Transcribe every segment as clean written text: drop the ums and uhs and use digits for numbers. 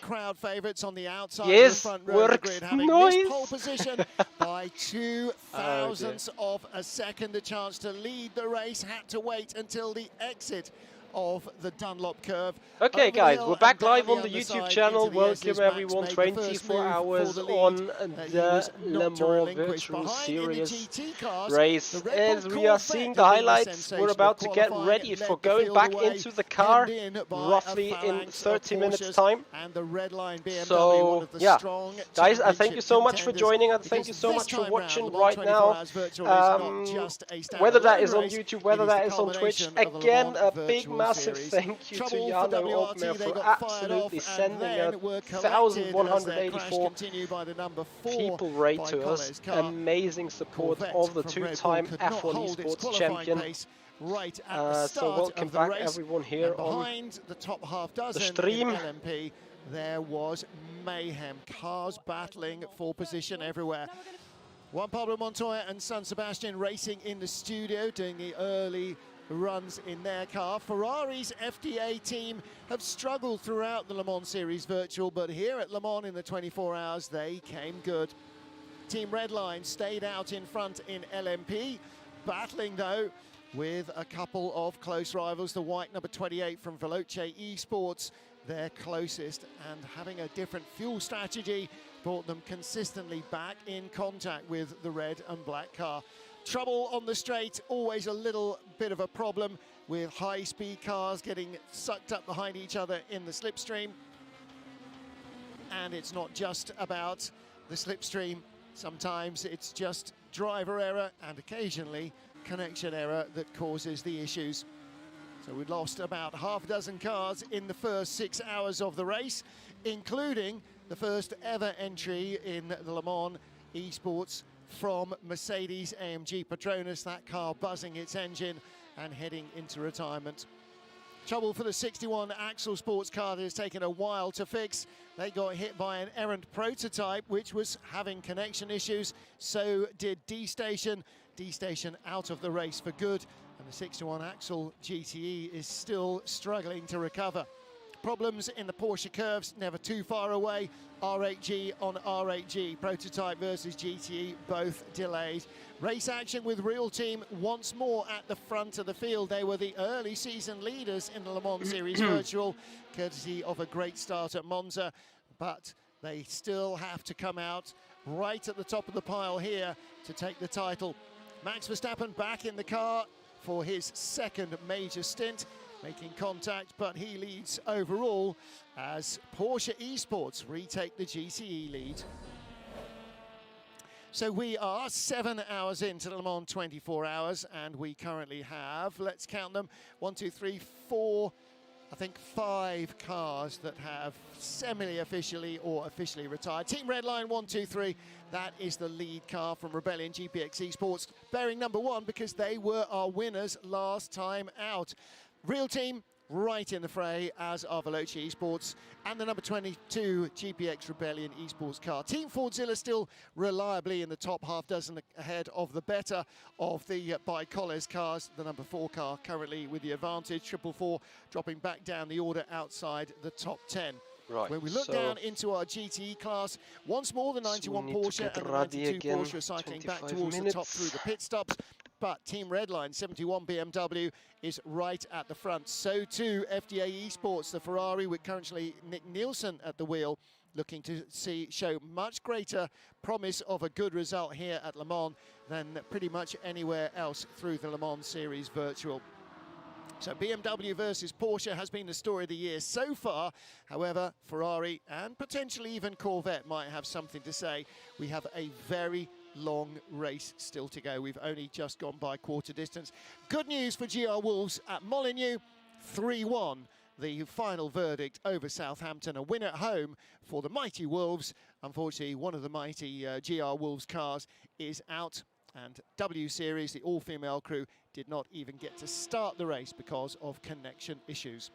crowd favourites on the outside Yes, of the front row of the works. grid, having Nice. missed pole position by 2 thousandths of a second. The chance to lead the race had to wait until the exit of the Dunlop curve. Okay, guys, we're back live on the underside YouTube channel. into the Welcome S's. everyone. Max made the first 24 move hours for the on lead. the Le Mans Virtual Behind in the Series GT cars, race. the Red As Bull we are Corvette seeing had the been highlights, sensation we're of about to get qualifying. ready It for led the going field back away, into the car hemmed in by roughly a in phalanx 30 of minutes Porsches time. And the red line BMW, So, one of the yeah, strong guys, I thank you so much for contenders, joining and thank you because so this much for time watching round, Le Mans right 24 now. Hours Virtual is not just a Whether that standalone is on race, YouTube, it whether is that the is on Twitch, culmination of the Le again, Mans a big Virtual massive Series. thank you to Trouble for Jano WRT, Obmer they for got fired off, absolutely and sending then were collected as their crash 1,184 continued by the number 4 people rate by to us. Collet's car. Amazing support Corvette of the from Red Bull two-time could not F1 hold its esports qualifying champion. pace right at the So start welcome of the back race. everyone here And on behind the top half dozen stream. in LMP, there was mayhem. Cars battling for position everywhere. Juan Pablo Montoya and San Sebastian racing in the studio, doing the early runs in their car. Ferrari's FDA team have struggled throughout the Le Mans Series Virtual, but here at Le Mans in the 24 hours, they came good. Team Redline stayed out in front in LMP, battling though with a couple of close rivals. The white number 28 from Veloce Esports, their closest, and having a different fuel strategy brought them consistently back in contact with the red and black car. Trouble on the straight, always a little bit of a problem with high-speed cars getting sucked up behind each other in the slipstream. And it's not just about the slipstream. Sometimes it's just driver error and occasionally connection error that causes the issues. So we lost about half a dozen cars in the first 6 hours of the race, including the first ever entry in the Le Mans Esports from Mercedes AMG Petronas, that car buzzing its engine and heading into retirement. Trouble for the 61 Axel sports car that has taken a while to fix. They got hit by an errant prototype which was having connection issues. So did D-Station. D-Station out of the race for good. And the 61 Axel GTE is still struggling to recover. Problems in the Porsche curves, never too far away. R8G on R8G, prototype versus GTE, both delayed. Race action with Real Team once more at the front of the field. They were the early season leaders in the Le Mans Series Virtual, courtesy of a great start at Monza, but they still have to come out right at the top of the pile here to take the title. Max Verstappen back in the car for his second major stint, making contact, but he leads overall as Porsche Esports retake the GTE lead. So we are 7 hours into the Le Mans 24 hours, and we currently have, let's count them, 1, 2, 3, 4, I think 5 cars that have semi-officially or officially retired. Team Redline 1, 2, 3, that is the lead car from Rebellion GPX Esports, bearing number 1 because they were our winners last time out. Real Team right in the fray, as are Veloce Esports, and the number 22 GPX Rebellion Esports car. Team Fordzilla still reliably in the top half dozen ahead of the better of the Bicoles cars. The number 4 car currently with the advantage. 444 dropping back down the order outside the top 10. Right, when we look down into our GTE class, once more the 91 Porsche and the 92 Porsche are cycling back towards the top through the pit stops. But Team Redline 71 BMW is right at the front. So too FDA Esports, the Ferrari, with currently Nick Nielsen at the wheel, looking to show much greater promise of a good result here at Le Mans than pretty much anywhere else through the Le Mans Series Virtual. So BMW versus Porsche has been the story of the year so far. However, Ferrari and potentially even Corvette might have something to say. We have a very long race still to go. We've only just gone by quarter distance. Good news for GR Wolves at Molineux, 3-1. The final verdict over Southampton, a win at home for the mighty Wolves. Unfortunately, one of the mighty GR Wolves cars is out, and W Series, the all-female crew, did not even get to start the race because of connection issues.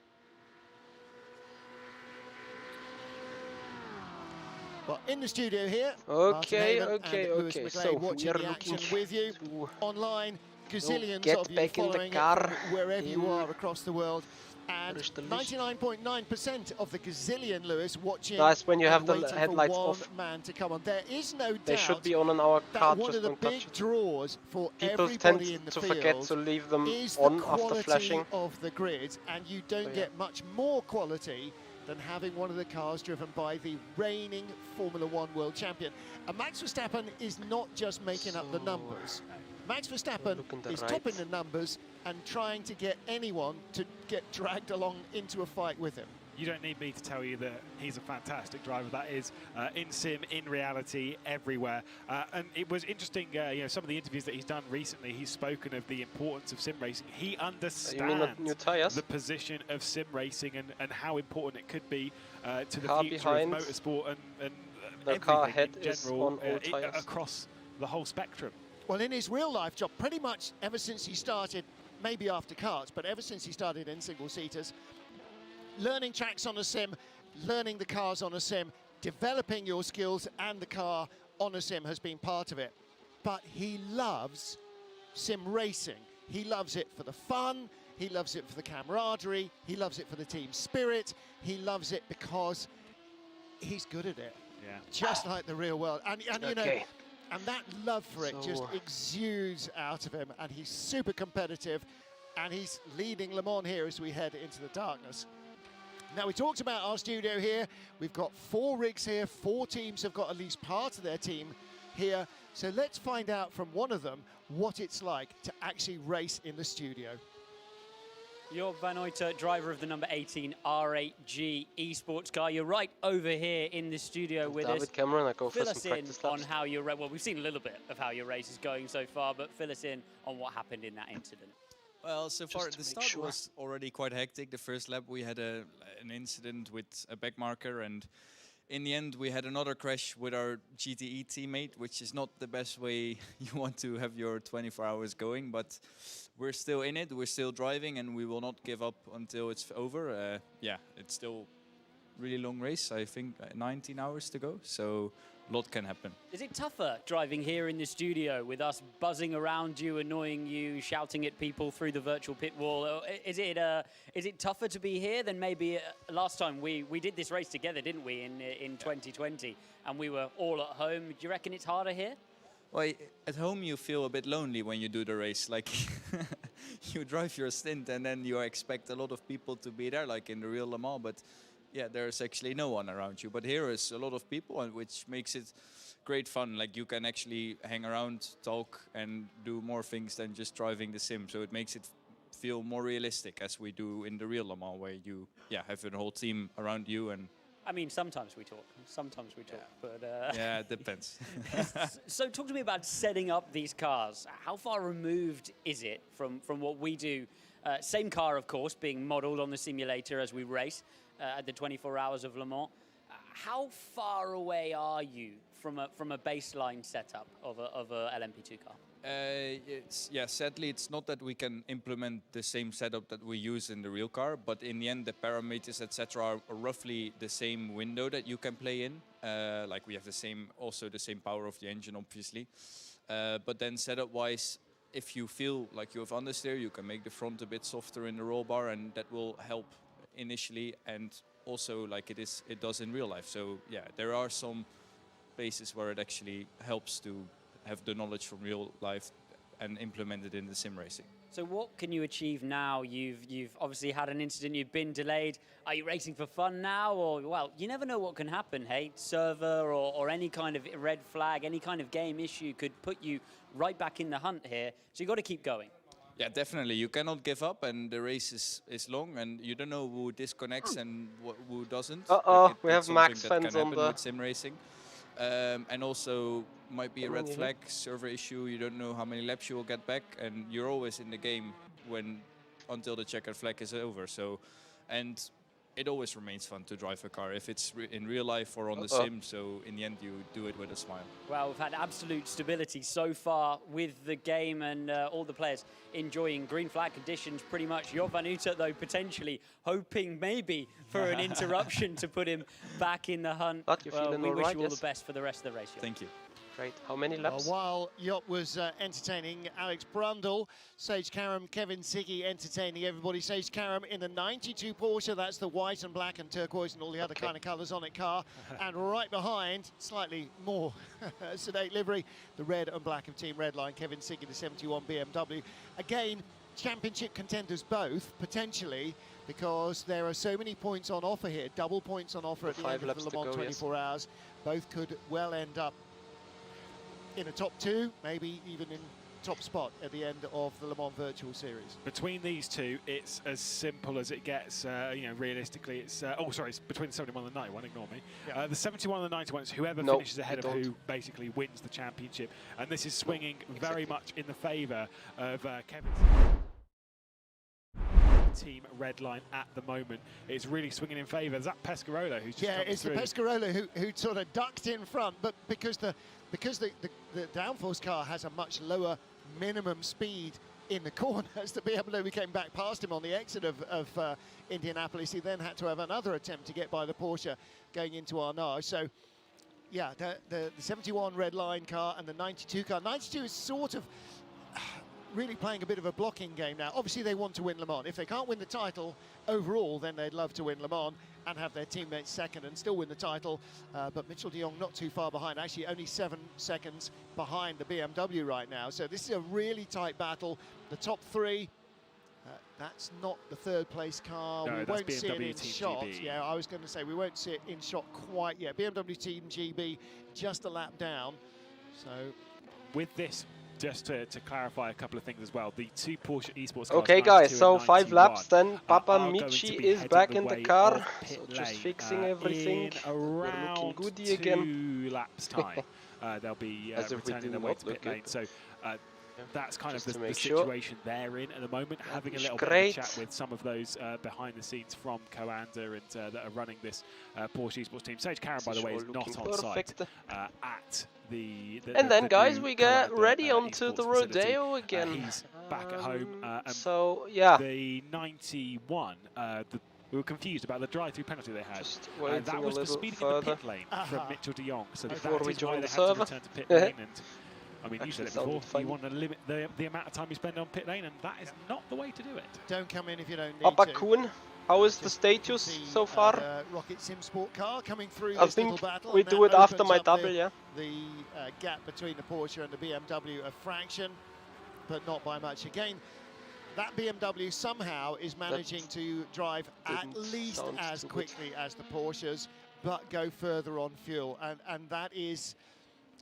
Well, in the studio here, okay. So watching the action with you online, gazillions of you back following in the car. it wherever you are across the world. And 99.9% of the gazillion, Lewis, watching. Nice when you have the waiting headlights for one off. man to come on. There is no doubt They should be on our that card one just of the don't big touch it. draws for People everybody tend in the to field forget to leave them is on the after quality flashing. of the grid, and you don't get much more quality than having one of the cars driven by the reigning Formula One world champion. And Max Verstappen is not just making up the numbers. Max Verstappen is topping the numbers and trying to get anyone to get dragged along into a fight with him. You don't need me to tell you that he's a fantastic driver. That is in sim, in reality, everywhere. And it was interesting, you know, some of the interviews that he's done recently, he's spoken of the importance of sim racing. He understands the position of sim racing and how important it could be to the future of motorsport and the car ahead in general, is on all tires. across the whole spectrum. Well, in his real life job, pretty much ever since he started, maybe after karts, but ever since he started in single-seaters, learning tracks on a sim, learning the cars on a sim, developing your skills and the car on a sim has been part of it. But he loves sim racing. He loves it for the fun, he loves it for the camaraderie, he loves it for the team spirit, he loves it because he's good at it. Yeah. Just like the real world. And you know, and that love for it just exudes out of him, and he's super competitive, and he's leading Le Mans here as we head into the darkness. Now, we talked about our studio here. We've got 4 rigs here. 4 teams have got at least part of their team here. So let's find out from one of them what it's like to actually race in the studio. You're Van Uyter, driver of the number 18 R8G esports car. You're right over here in the studio with us. Cameron, I go fill for us some in practice on laps. how your well, we've seen a little bit of how your race is going so far, but fill us in on what happened in that incident. Well, so far Just to the make start sure. was already quite hectic. The first lap we had an incident with a back marker, and in the end we had another crash with our GTE teammate, which is not the best way you want to have your 24 hours going, but we're still in it, we're still driving, and we will not give up until it's over. Yeah, it's still really long race, I think 19 hours to go, so a lot can happen. Is it tougher driving here in the studio with us buzzing around you, annoying you, shouting at people through the virtual pit wall? Or is it tougher to be here than maybe last time we did this race together, didn't we, in 2020, and we were all at home? Do you reckon it's harder here? Well, at home you feel a bit lonely when you do the race. Like, you drive your stint and then you expect a lot of people to be there, like in the real Le Mans, but yeah, there's actually no one around you. But here is a lot of people, which makes it great fun. Like, you can actually hang around, talk, and do more things than just driving the sim. So it makes it feel more realistic, as we do in the real Le Mans, where you have a whole team around you. And I mean, sometimes we talk, but... yeah, it depends. So talk to me about setting up these cars. How far removed is it from what we do? Same car, of course, being modeled on the simulator as we race at the 24 hours of Le Mans. How far away are you from a baseline setup of a LMP2 car? Sadly, it's not that we can implement the same setup that we use in the real car, but in the end, the parameters, etc., are roughly the same window that you can play in. Like, we have the same power of the engine, obviously. But then setup-wise, if you feel like you have understeer, you can make the front a bit softer in the roll bar, and that will help initially, and also like it does in real life. So yeah, there are some places where it actually helps to have the knowledge from real life and implement it in the sim racing. So what can you achieve now? You've obviously had an incident, you've been delayed. Are you racing for fun now? Or, well, you never know what can happen, hey? Server or any kind of red flag, any kind of game issue could put you right back in the hunt here. So you've got to keep going. Yeah, definitely. You cannot give up, and the race is long, and you don't know who disconnects and who doesn't. We have max fans on the... with sim racing. And also might be a red flag, server issue, you don't know how many laps you will get back, and you're always in the game until the checkered flag is over. So, and it always remains fun to drive a car, if it's in real life or on the sim, so in the end you do it with a smile. Well, we've had absolute stability so far with the game, and all the players enjoying green flag conditions pretty much. You're Van Uyter, though, potentially hoping maybe for an interruption to put him back in the hunt. But you're feeling we all wish right, you all the best for the rest of the race. Thank you. Great. How many laps? While Jop was entertaining Alex Brundle, Sage Karam, Kevin Siggy entertaining everybody. Sage Karam in the 92 Porsche, that's the white and black and turquoise and all the other kind of colours on it car. And right behind, slightly more sedate livery, the red and black of Team Redline, Kevin Siggy, the 71 BMW. Again, championship contenders both, potentially, because there are so many points on offer here, double points on offer at the end of the Le Mans 24 hours. Both could well end up in a top 2, maybe even in top spot at the end of the Le Mans Virtual Series. Between these two, it's as simple as it gets. You know, realistically, it's it's between the 71 and the 91. Ignore me. Yeah. The 71 and the 91 is whoever finishes ahead of who basically wins the championship, and this is swinging very much in the favour of Kevin. Team Redline at the moment. It's really swinging in favour. Is that Pescarolo who's just it's through. The Pescarolo who sort of ducked in front, but because the downforce car has a much lower minimum speed in the corners, the BMW came back past him on the exit of Indianapolis. He then had to have another attempt to get by the Porsche going into Arnage. So yeah, the 71 Redline car and the 92 car. 92 is sort of really playing a bit of a blocking game now. Obviously they want to win Le Mans. If they can't win the title overall, then they'd love to win Le Mans and have their teammates second and still win the title. But Mitchell de Jong not too far behind, actually only 7 seconds behind the BMW right now. So this is a really tight battle. The top 3, that's not the 3rd place car. No, we won't see it in Team shot. GB. Yeah, I was going to say we won't see it in shot quite yet. BMW Team GB just a lap down. So with this, just to clarify a couple of things as well, the 2 Porsche Esports cars, Okay guys, so 5 laps, then Papa Michi is back in the car, so just fixing everything. We're looking goody again. 2 laps time, they'll be returning their way to pit lane. So that's kind of the situation they're in at the moment, having a little bit of a chat with some of those behind the scenes from Coanda and that are running this Porsche Esports team. Sage Karam, by the way, is not on site at and then guys, we get ready onto the rodeo again. He's back at home. So yeah, the 91. We were confused about the drive-through penalty they had. Just that was for speeding in the pit lane from Mitchell de Jong. So before that we is why join they the had to server. return to pit lane. And I mean, you said it before. Funny. You want to limit the amount of time you spend on pit lane, and that is not the way to do it. don't come in if you don't need Papa to. Kuhn, how is the status so far? Rocket Sim Sport car coming through I this think little battle. we and do that it after opens my up double, yeah. The gap between the Porsche and the BMW a fraction, but not by much. Again, that BMW somehow is managing to drive at least as quickly as the Porsches, but go further on fuel, and that is.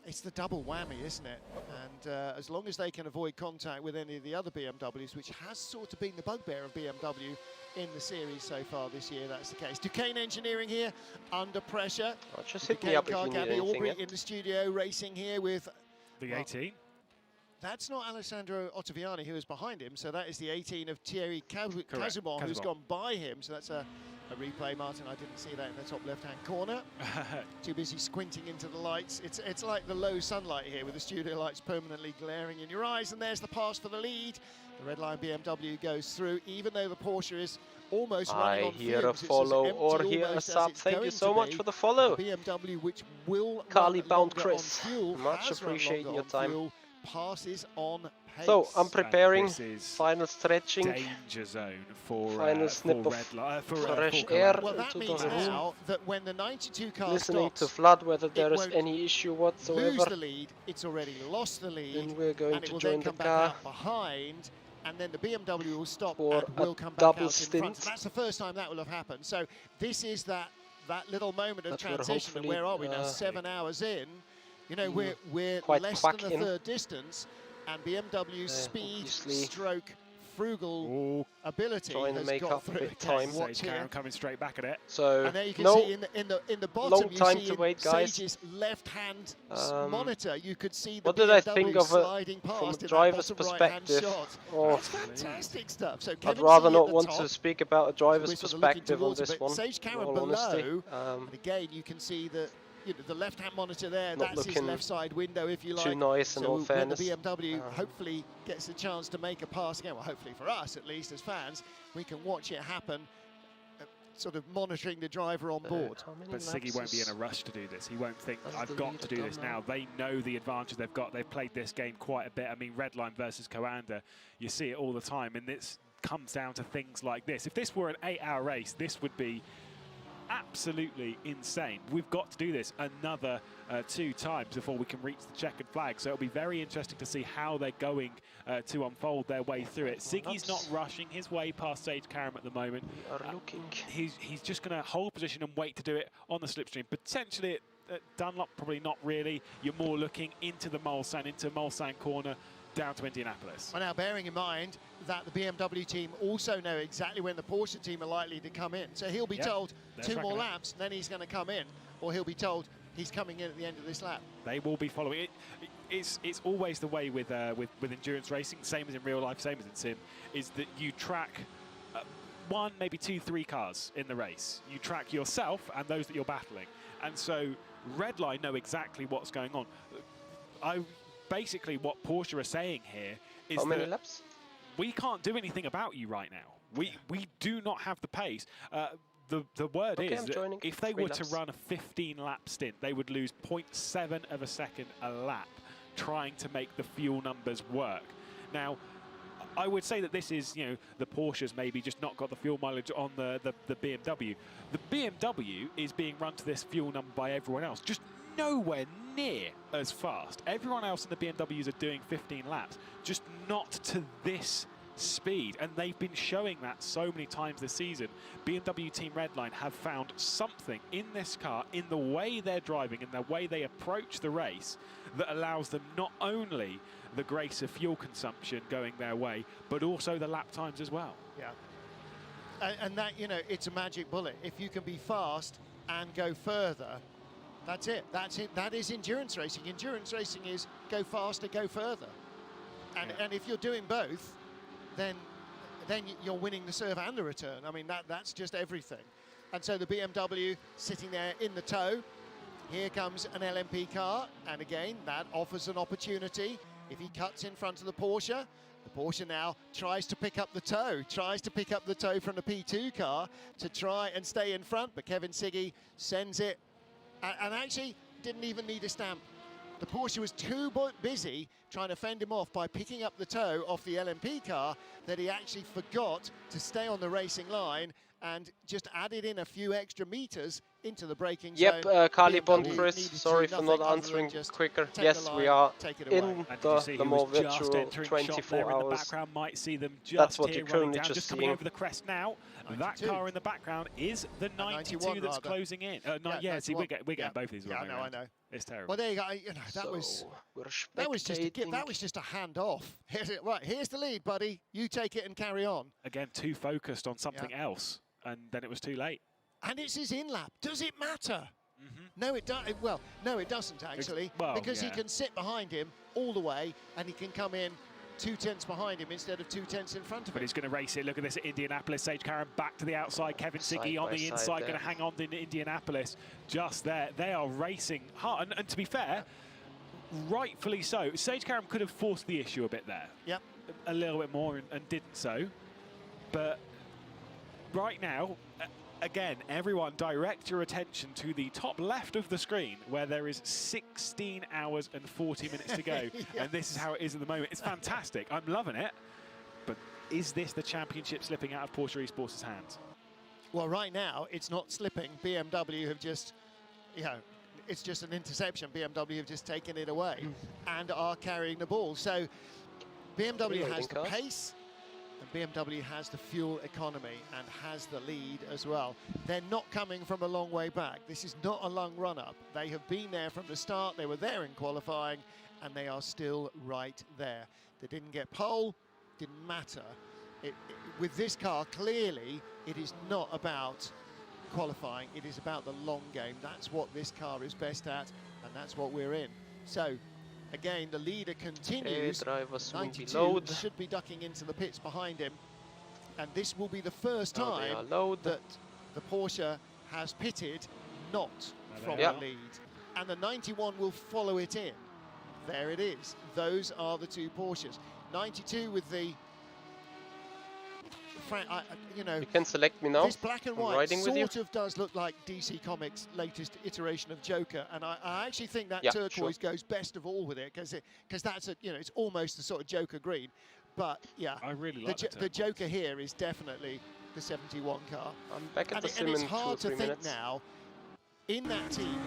It's the double whammy, isn't it? And as long as they can avoid contact with any of the other BMWs, which has sort of been the bugbear of BMW in the series so far this year, that's the case. Duquesne Engineering here, under pressure. Oh, just hit me up if you need Gabby anything. Aubrey in the studio racing here with... The 18. That's not Alessandro Ottaviani who is behind him, so that is the 18 of Thierry Casumon who's gone by him, so that's a replay, Martin. I didn't see that in the top left-hand corner. Too busy squinting into the lights. It's like the low sunlight here with the studio lights permanently glaring in your eyes, and there's the pass for the lead. The Redline BMW goes through, even though the Porsche is almost running on hear fumes. a follow or hear a sub. Thank you so much for the follow. The BMW, which will Carly Bound run Chris, fuel, much appreciating your time. Fuel, passes on pace. So I'm preparing final stretching, danger zone for final snip of fresh air well, that into means the room. now that when the 92 car Listening stops, to Flood whether there is won't any issue lose whatsoever. the lead. It's already lost the lead, Then we're going and it to will join then the come back car out behind, and then the BMW will stop for and will come back double out in stint. front. That's the first time that will have happened. So this is that little moment of That we're transition. And hopefully, where are we now? 7 hours in. You know, we're quite less than quick the in. third distance, and BMW's speed, obviously stroke, frugal ability trying to has make got up through. with time. Watch here. coming straight back at it. So And there you can no see in the bottom, long time you see to wait, guys. Sage's left-hand monitor, you could see the what BMW did I think of sliding past from a in that driver's bottom right-hand perspective? shot. Oh, That's fantastic stuff. So I'd Kevin rather Siggy not at the want top, to speak about a driver's we're sort of looking perspective on towards it, this but one. Sage in Karam all below, honesty. and again you can see that the left-hand monitor there, Not that's his looking left side window, if you like. too nice in so all when fairness. the BMW hopefully gets a chance to make a pass again, well, hopefully for us at least as fans, we can watch it happen. sort of monitoring the driver on board. But Siggy won't be in a rush to do this. He won't think, I've got to do this now. They know the advantage they've got. They've played this game quite a bit. I mean, Redline versus Coanda, you see it all the time, and this comes down to things like this. If this were an 8-hour race, this would be absolutely insane. We've got to do this another 2 times before we can reach the checkered flag. So it'll be very interesting to see how they're going to unfold their way through it. Siggy's not rushing his way past Sage Karam at the moment. He's just going to hold position and wait to do it on the slipstream. Potentially at Dunlop, probably not really. You're more looking into the Mulsanne, into Mulsanne corner, down to Indianapolis. Well, now, bearing in mind that the BMW team also know exactly when the Porsche team are likely to come in. So he'll be told 2 more laps, then he's going to come in, or he'll be told he's coming in at the end of this lap. They will be following it. It's always the way with endurance racing, same as in real life, same as in sim, is that you track 1, maybe 2, 3 cars in the race. You track yourself and those that you're battling. And so Redline know exactly what's going on. Basically, what Porsche are saying here is how many that laps? We can't do anything about you right now. We do not have the pace. The word is that if they were to run a 15-lap stint, they would lose 0.7 of a second a lap trying to make the fuel numbers work. Now, I would say that this is, the Porsches maybe just not got the fuel mileage on the BMW. The BMW is being run to this fuel number by everyone else, just nowhere near as fast. Everyone else in the BMWs are doing 15 laps, just not to this speed, and they've been showing that so many times this season. BMW Team Redline have found something in this car, in the way they're driving, in the way they approach the race, that allows them not only the grace of fuel consumption going their way, but also the lap times as well. Yeah, and that, it's a magic bullet. If you can be fast and go further, that's it. That's it. That is endurance racing. Endurance racing is go faster, go further. And if you're doing both, then you're winning the serve and the return. I mean, that's just everything. And so the BMW sitting there in the tow. Here comes an LMP car, and again, that offers an opportunity. If he cuts in front of the Porsche now tries to pick up the tow, from the P2 car to try and stay in front, but Kevin Siggy sends it, and actually didn't even need a stamp. The Porsche was too busy trying to fend him off by picking up the tow off the LMP car that he actually forgot to stay on the racing line and just added in a few extra meters into the braking zone. Yep, Kali Bondfris, sorry for not answering quicker. Yes, we are in the more virtual 24 hours. In the background might see them just that's what you're currently down, just coming seeing. over the crest now. 92. That car in the background is the 92 that's closing in. See, we're getting both of these. Yeah, I know. It's terrible. Well, there you go. That was just a hand off. Here's the lead, buddy. You take it and carry on. Again, too focused on something else, and then it was too late. And it's his in-lap. Does it matter? No, it doesn't. Well, no, it doesn't actually, because he can sit behind him all the way, and he can come in 2 tenths behind him instead of 2 tenths in front of him. But he's going to race it. Look at this at Indianapolis. Sage Karam back to the outside. Kevin Siggy on the inside, going to hang on in Indianapolis. Just there. They are racing hard. And to be fair, rightfully so. Sage Karam could have forced the issue a bit there. Yep. A little bit more and didn't so. But right now, again, everyone direct your attention to the top left of the screen where there is 16 hours and 40 minutes to go. Yes. And this is how it is at the moment. It's fantastic. I'm loving it. But is this the championship slipping out of Porsche Esports' hands? Well, right now, it's not slipping. BMW have just, it's just an interception. BMW have just taken it away and are carrying the ball. So BMW has the pace. And BMW has the fuel economy and has the lead as well. They're not coming from a long way back. This is not a long run-up. They have been there from the start. They were there in qualifying, and they are still right there. They didn't get pole, didn't matter. With this car, clearly, it is not about qualifying. It is about the long game. That's what this car is best at, and that's what we're in. So, again, the leader continues. 92 should be ducking into the pits behind him. And this will be the first time that the Porsche has pitted not from the lead. And the 91 will follow it in. There it is. Those are the 2 Porsches. 92 with the you know, You can select me now. this black and I'm white riding with you. sort of does look like DC Comics' latest iteration of Joker, and I actually think that Yeah, turquoise sure. goes best of all with it because that's a, you know, it's almost the sort of Joker green. But yeah, I really like the Joker here is definitely the 71 car. I'm back at the sim And it's in 2 or hard 3 to think minutes. now in that team.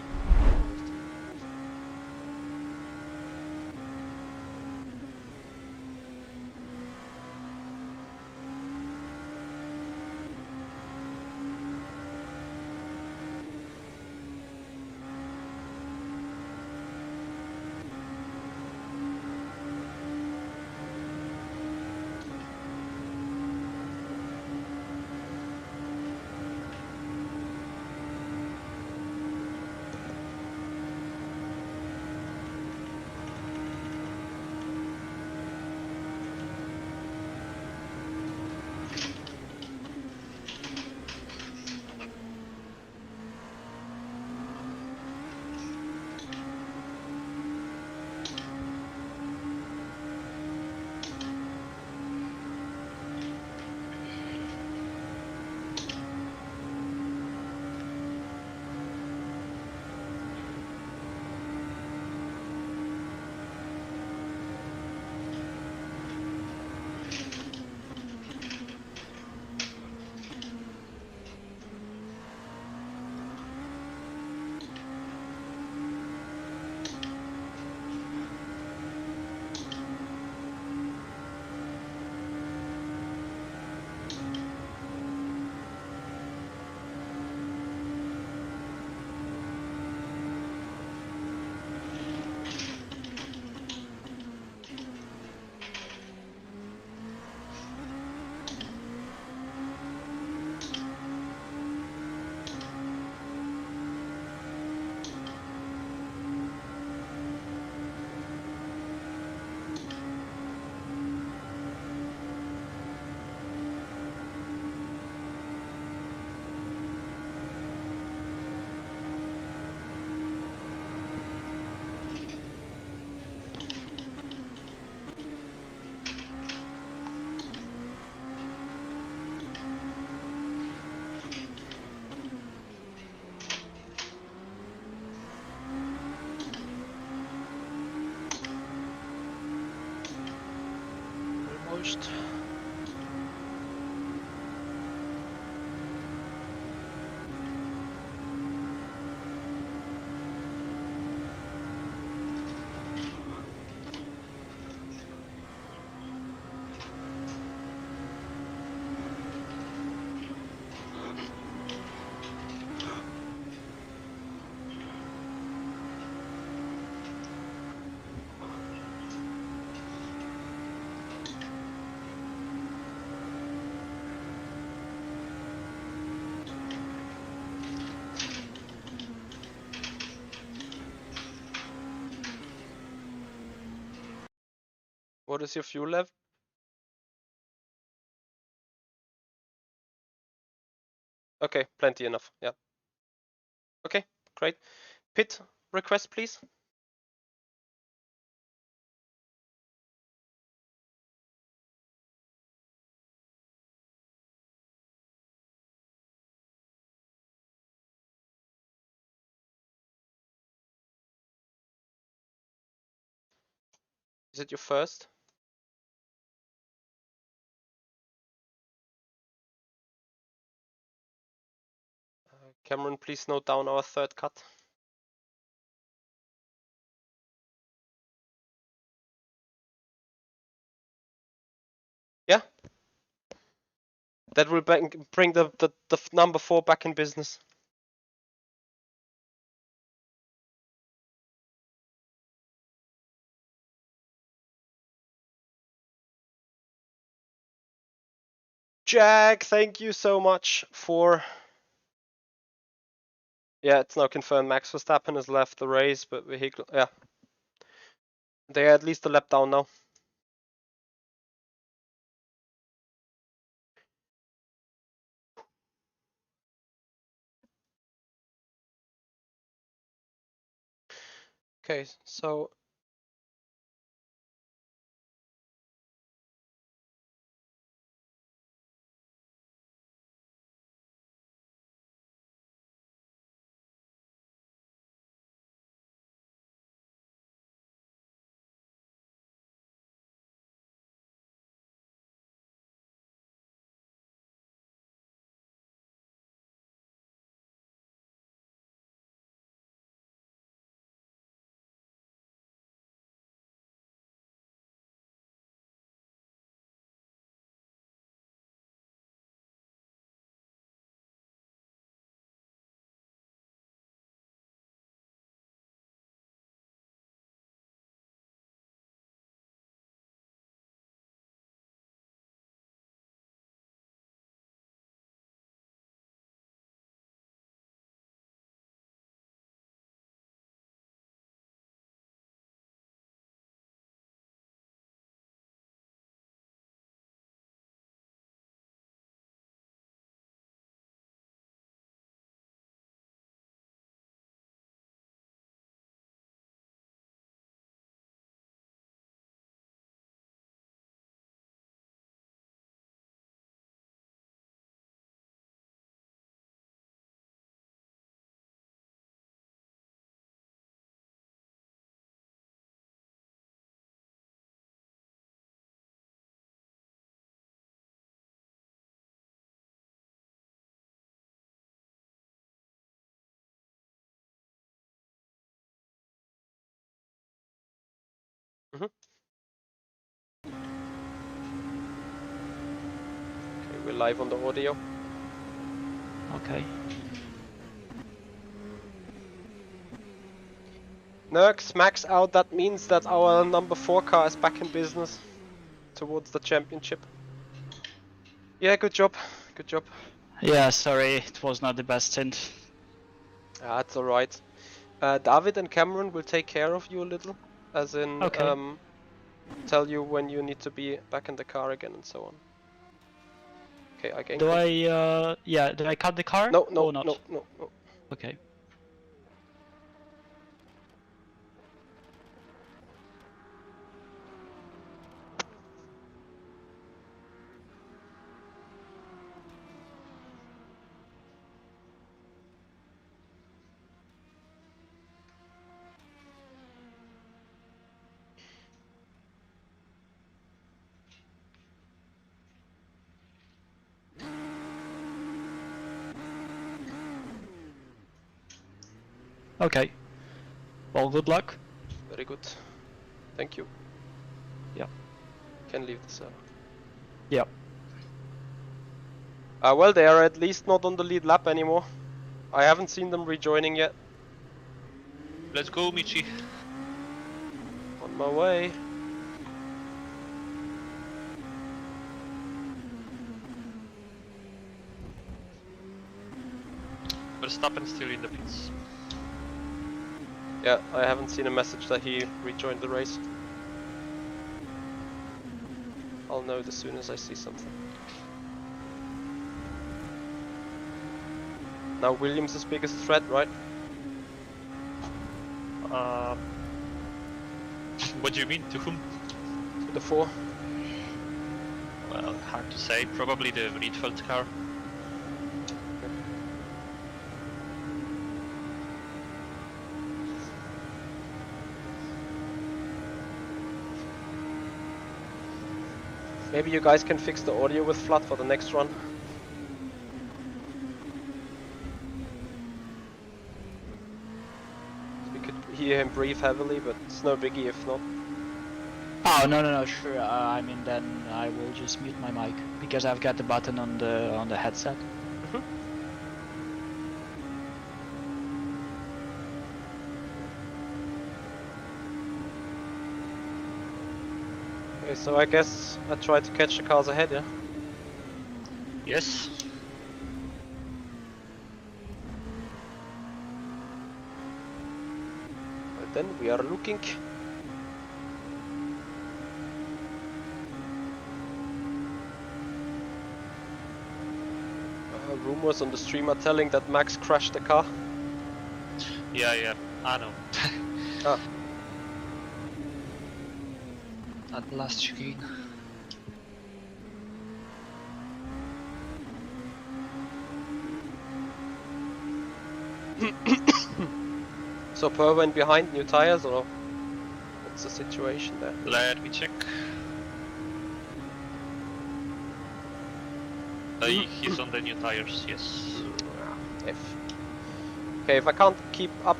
Almost. What is your fuel level? Okay, plenty enough. Yeah. Okay, great. Pit request, please. Is it your first? Cameron, please note down our third cut. Yeah. That will bring the number 4 back in business. Jack, thank you so much for... Yeah, it's now confirmed Max Verstappen has left the race, but vehicle... Yeah. They're at least a lap down now. Okay, so... Okay, we're live on the audio. Okay. Nerks max out, that means that our number 4 car is back in business towards the championship. Yeah, good job. Good job. Yeah, sorry, it was not the best stint. That's alright. David and Cameron will take care of you a little. As in, Okay. tell you when you need to be back in the car again and so on. Okay, I gained Do control. do I cut the car? No, no, or not? no, no, no. Okay. Okay. Well, good luck. Very good. Thank you. Yeah. Can leave the server. Yeah. Well, they are at least not on the lead lap anymore. I haven't seen them rejoining yet. Let's go, Michi. On my way. Verstappen still in the pits. Yeah, I haven't seen a message that he rejoined the race. I'll know as soon as I see something. Now Williams is biggest threat, right? What do you mean? To whom? To the 4. Well, hard to say. Probably the Rietveld car. Maybe you guys can fix the audio with Flood for the next run. We could hear him breathe heavily, but it's no biggie if not. Oh no, sure. I mean, then I will just mute my mic because I've got the button on the headset. Okay, so I guess I try to catch the cars ahead, yeah? Yes. Well, then we are looking. Rumors on the stream are telling that Max crashed the car. Yeah, I know. Ah. At the last chicane. So Per went behind new tires, or what's the situation there? Let me check. He's on the new tires, yes. Okay, if I can't keep up,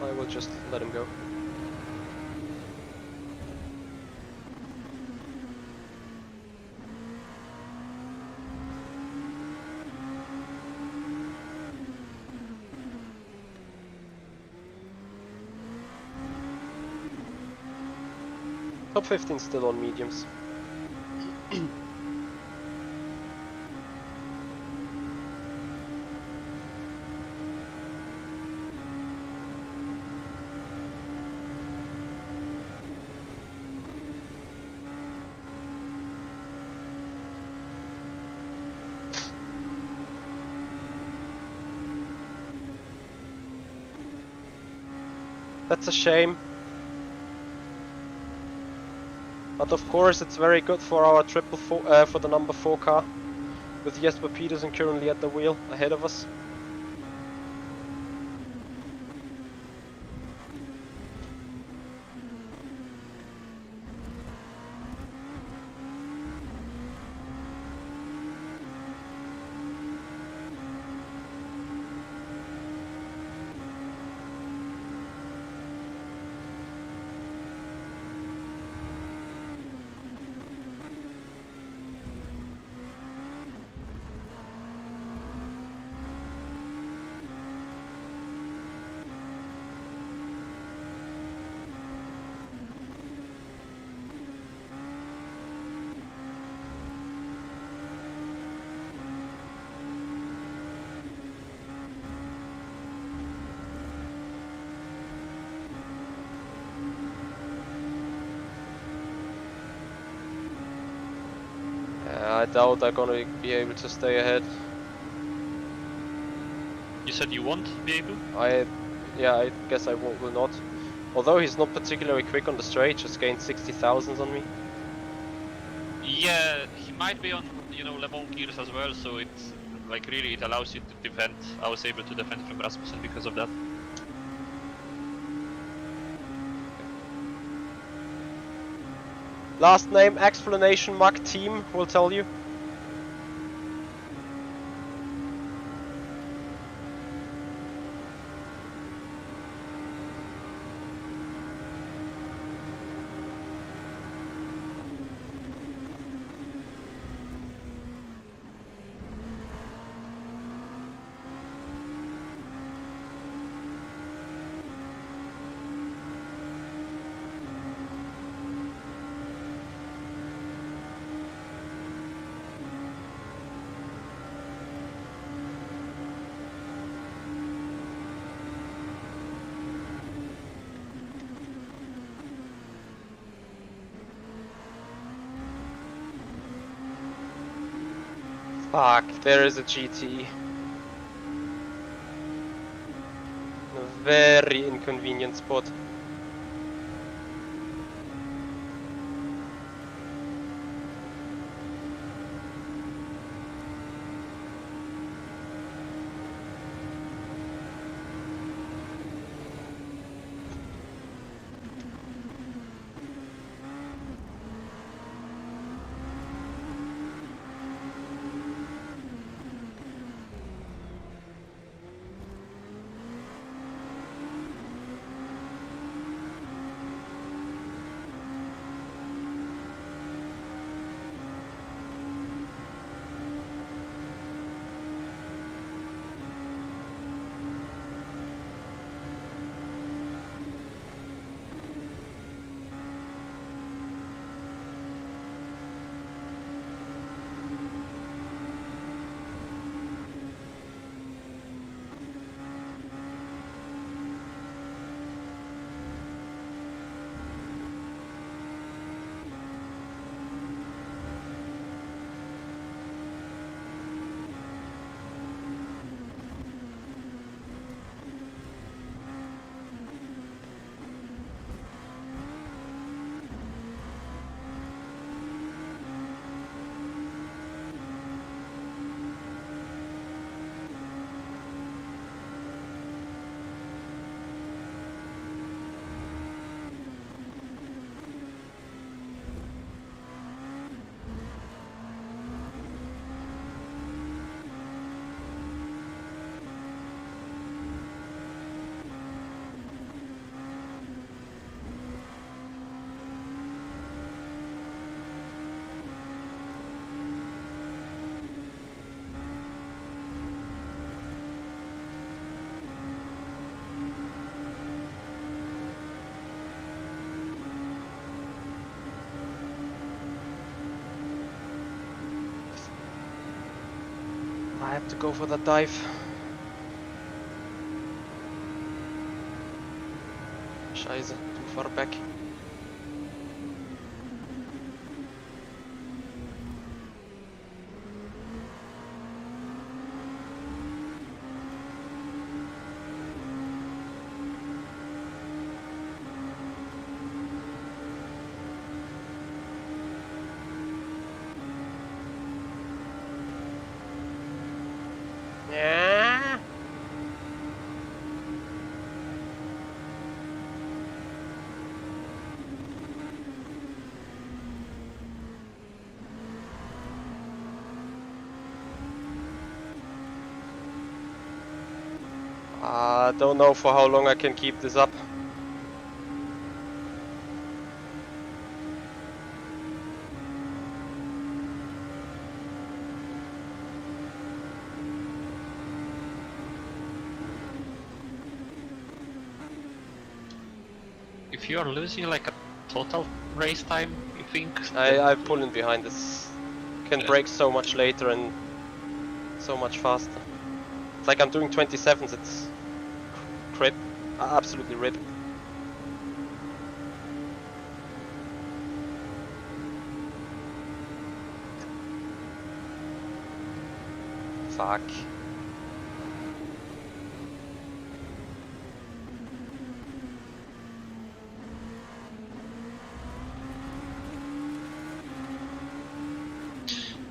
I will just let him go. Top 15 still on mediums. That's a shame. But of course it's very good for our for the number 4 car, with Jesper Petersen currently at the wheel ahead of us. doubt I'm gonna be able to stay ahead. You said you won't be able? Yeah, I guess I will not. Although he's not particularly quick on the straight, just gained 60,000 on me. Yeah, he might be on, you know, Le Mans gears as well, so it's like really it allows you to defend. I was able to defend from Rasmussen because of that. Last name, explanation mark team will tell you. Fuck, there is a GTE. A very inconvenient spot. I have to go for that dive. Scheiße, too far back. Yeah. I don't know for how long I can keep this up. If you are losing like a total race time, you think? I pull in behind this. Can brake so much later and so much faster. It's like I'm doing 27s, it's crap. Absolutely rip. Fuck.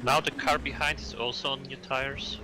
Now the car behind is also on new tires.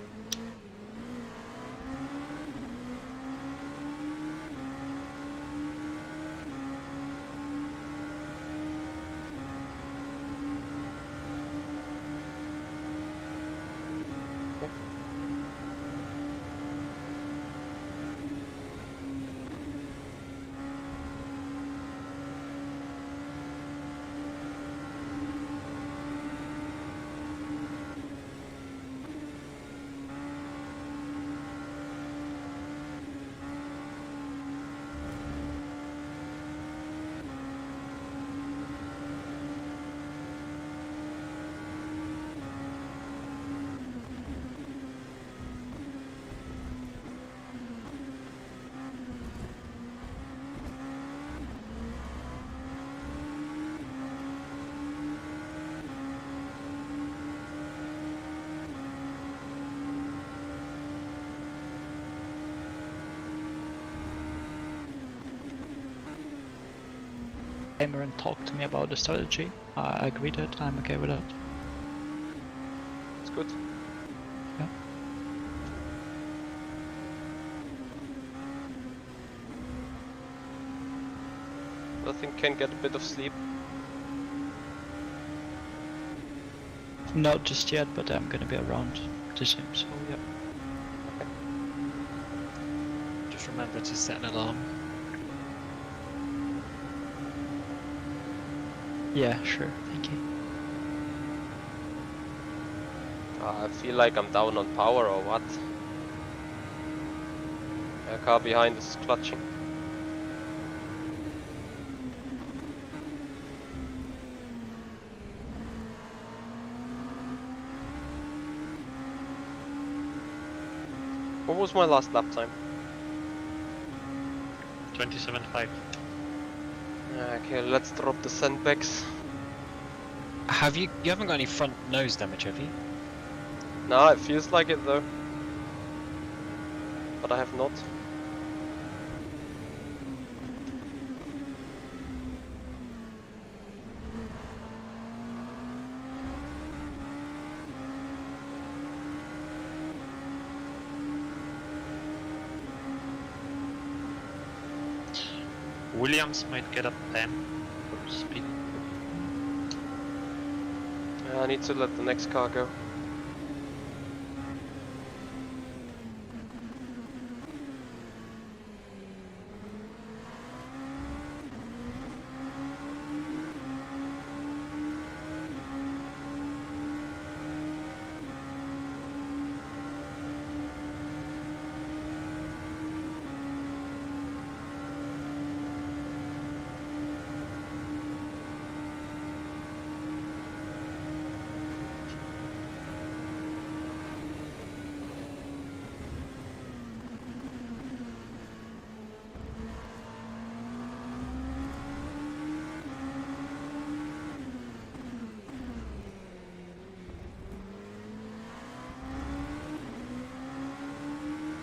Cameron talked to me about the strategy. I agreed it. I'm okay with that. It's good. Yeah. I think can get a bit of sleep. Not just yet, but I'm gonna be around the gym, so yeah. Just remember to set an alarm. Yeah, sure. Thank you. I feel like I'm down on power or what? A car behind is clutching. What was my last lap time? 27.5. Okay, let's drop the sandbags. You haven't got any front nose damage, have you? No, it feels like it though. But I have not. Williams might get up 10 for speed. I need to let the next car go.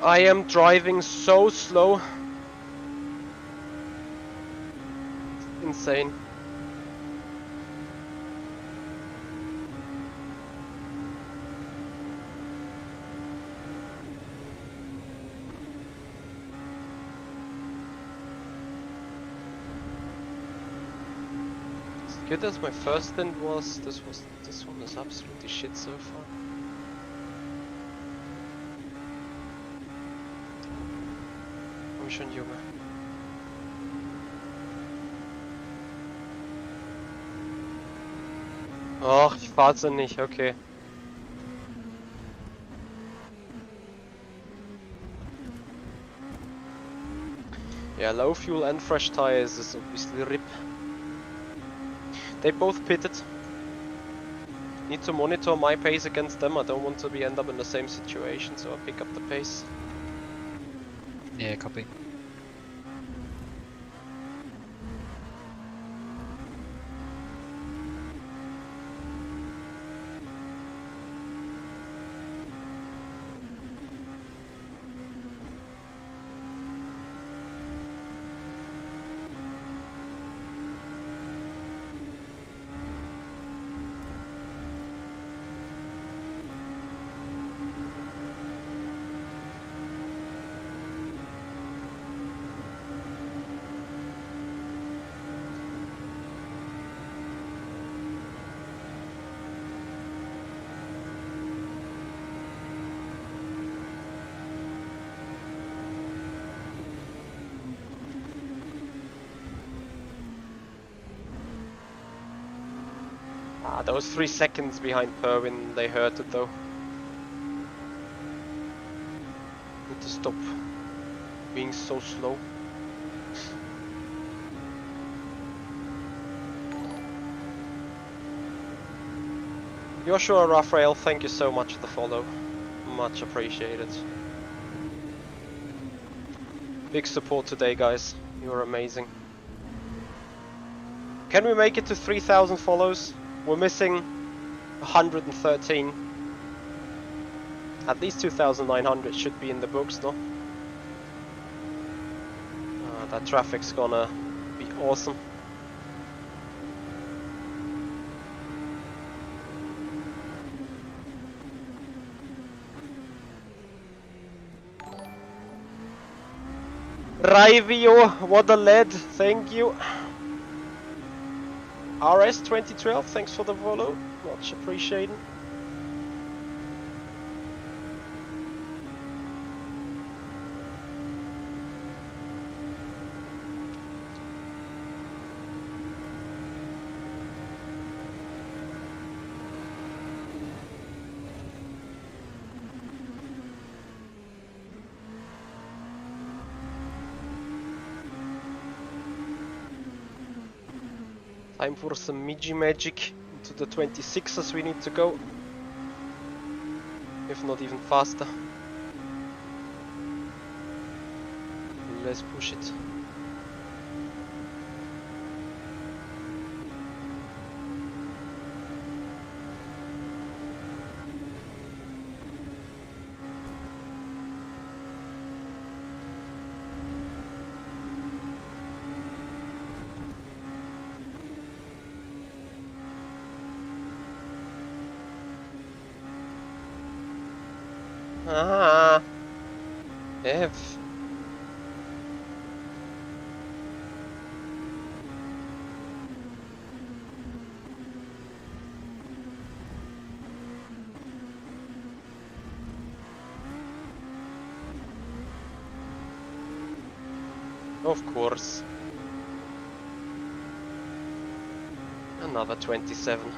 I am driving so slow. It's insane. As good as my first stint was, this one is absolutely shit so far. Schon, Junge. Ach, ich fahr's ja nicht, okay. Yeah, low fuel and fresh tires is obviously RIP. They both pitted. Need to monitor my pace against them. I don't want to end up in the same situation, so I pick up the pace. Yeah, copy. Those 3 seconds behind Perwin, they hurt it though. Need to stop being so slow. Joshua Raphael, thank you so much for the follow. Much appreciated. Big support today, guys. You're amazing. Can we make it to 3,000 follows? We're missing 113. At least 2,900 should be in the books, no? That traffic's gonna be awesome. Raivio, what a lead, thank you. RS 2012, thanks for the follow, much appreciated. Time for some Miji magic into the 26s we need to go. If not even faster. Let's push it. F. Of course. Another 27.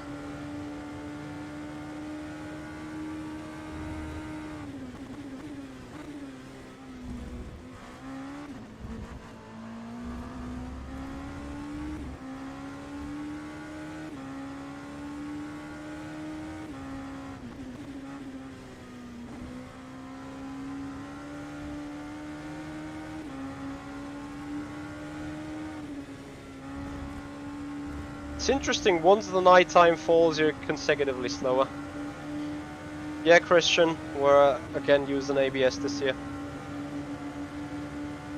It's interesting, once the nighttime falls, you're consecutively slower. Yeah, Christian, we're again using ABS this year.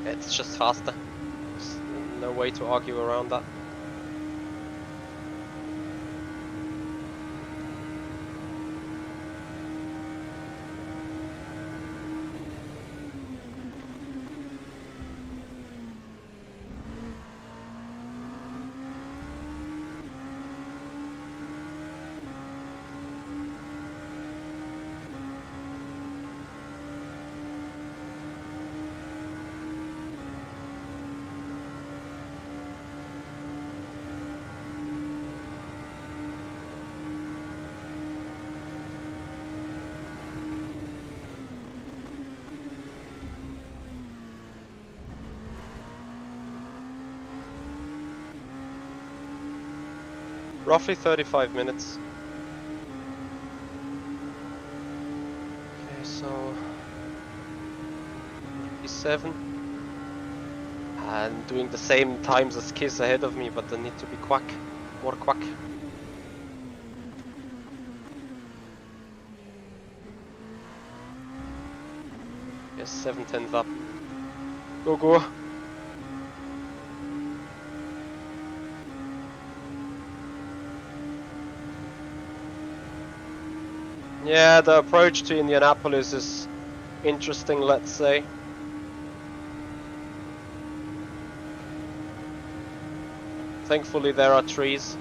It's just faster. There's no way to argue around that. Roughly 35 minutes. Okay, so 7. And doing the same times as Kiss ahead of me, but they need to be more quack. Yes, 7/10 up. Go, go. Yeah, the approach to Indianapolis is interesting, let's say. Thankfully there are trees.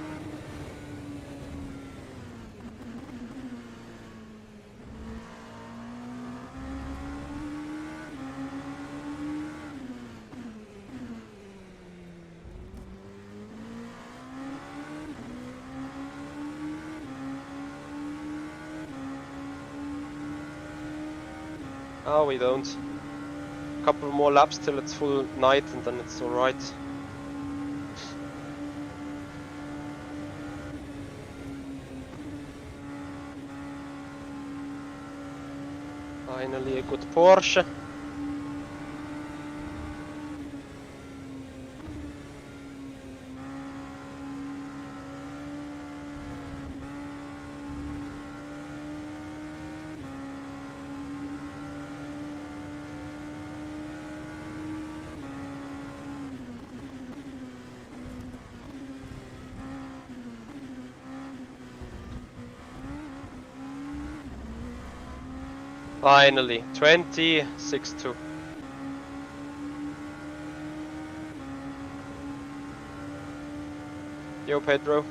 Oh, we don't. Couple more laps till it's full night and then it's alright. Finally a good Porsche. Finally, 26-2. Yo, Pedro.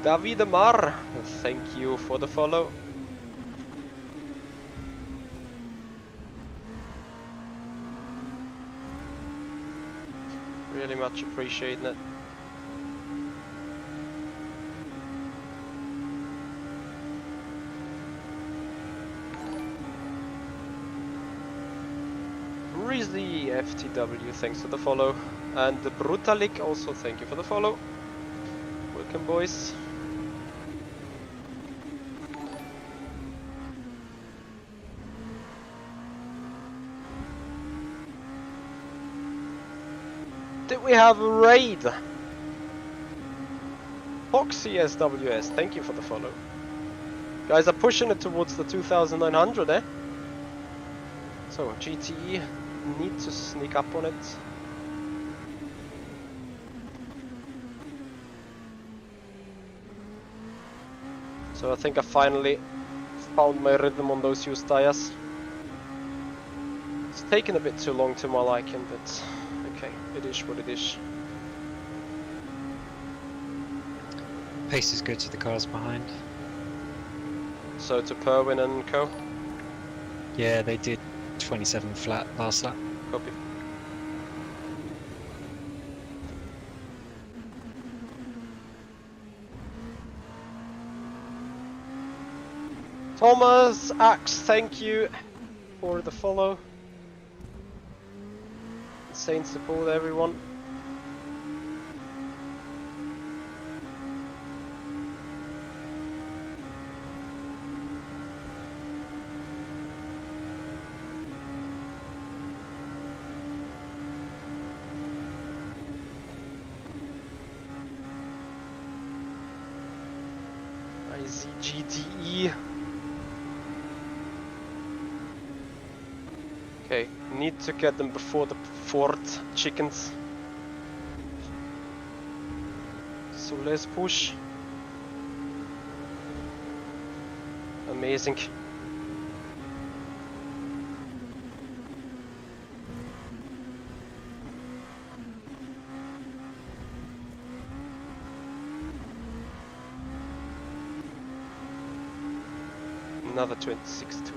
David Mar, thank you for the follow. Really much appreciating it. Rizzy FTW, thanks for the follow. And the Brutalik also, thank you for the follow. Welcome, boys. Did we have a raid? Foxy SWS, thank you for the follow. Guys are pushing it towards the 2900, eh? So GTE need to sneak up on it. So I think I finally found my rhythm on those used tires. It's taken a bit too long to my liking, but okay, it is what it is. Pace is good to the cars behind. So to Perwin and co? Yeah, they did 27 flat last lap. Copy. Thomas Axe, thank you for the follow. Insane support, everyone. I see GTE. Okay, need to get them before the fourth chickens. So let's push. Amazing. Another 26-2.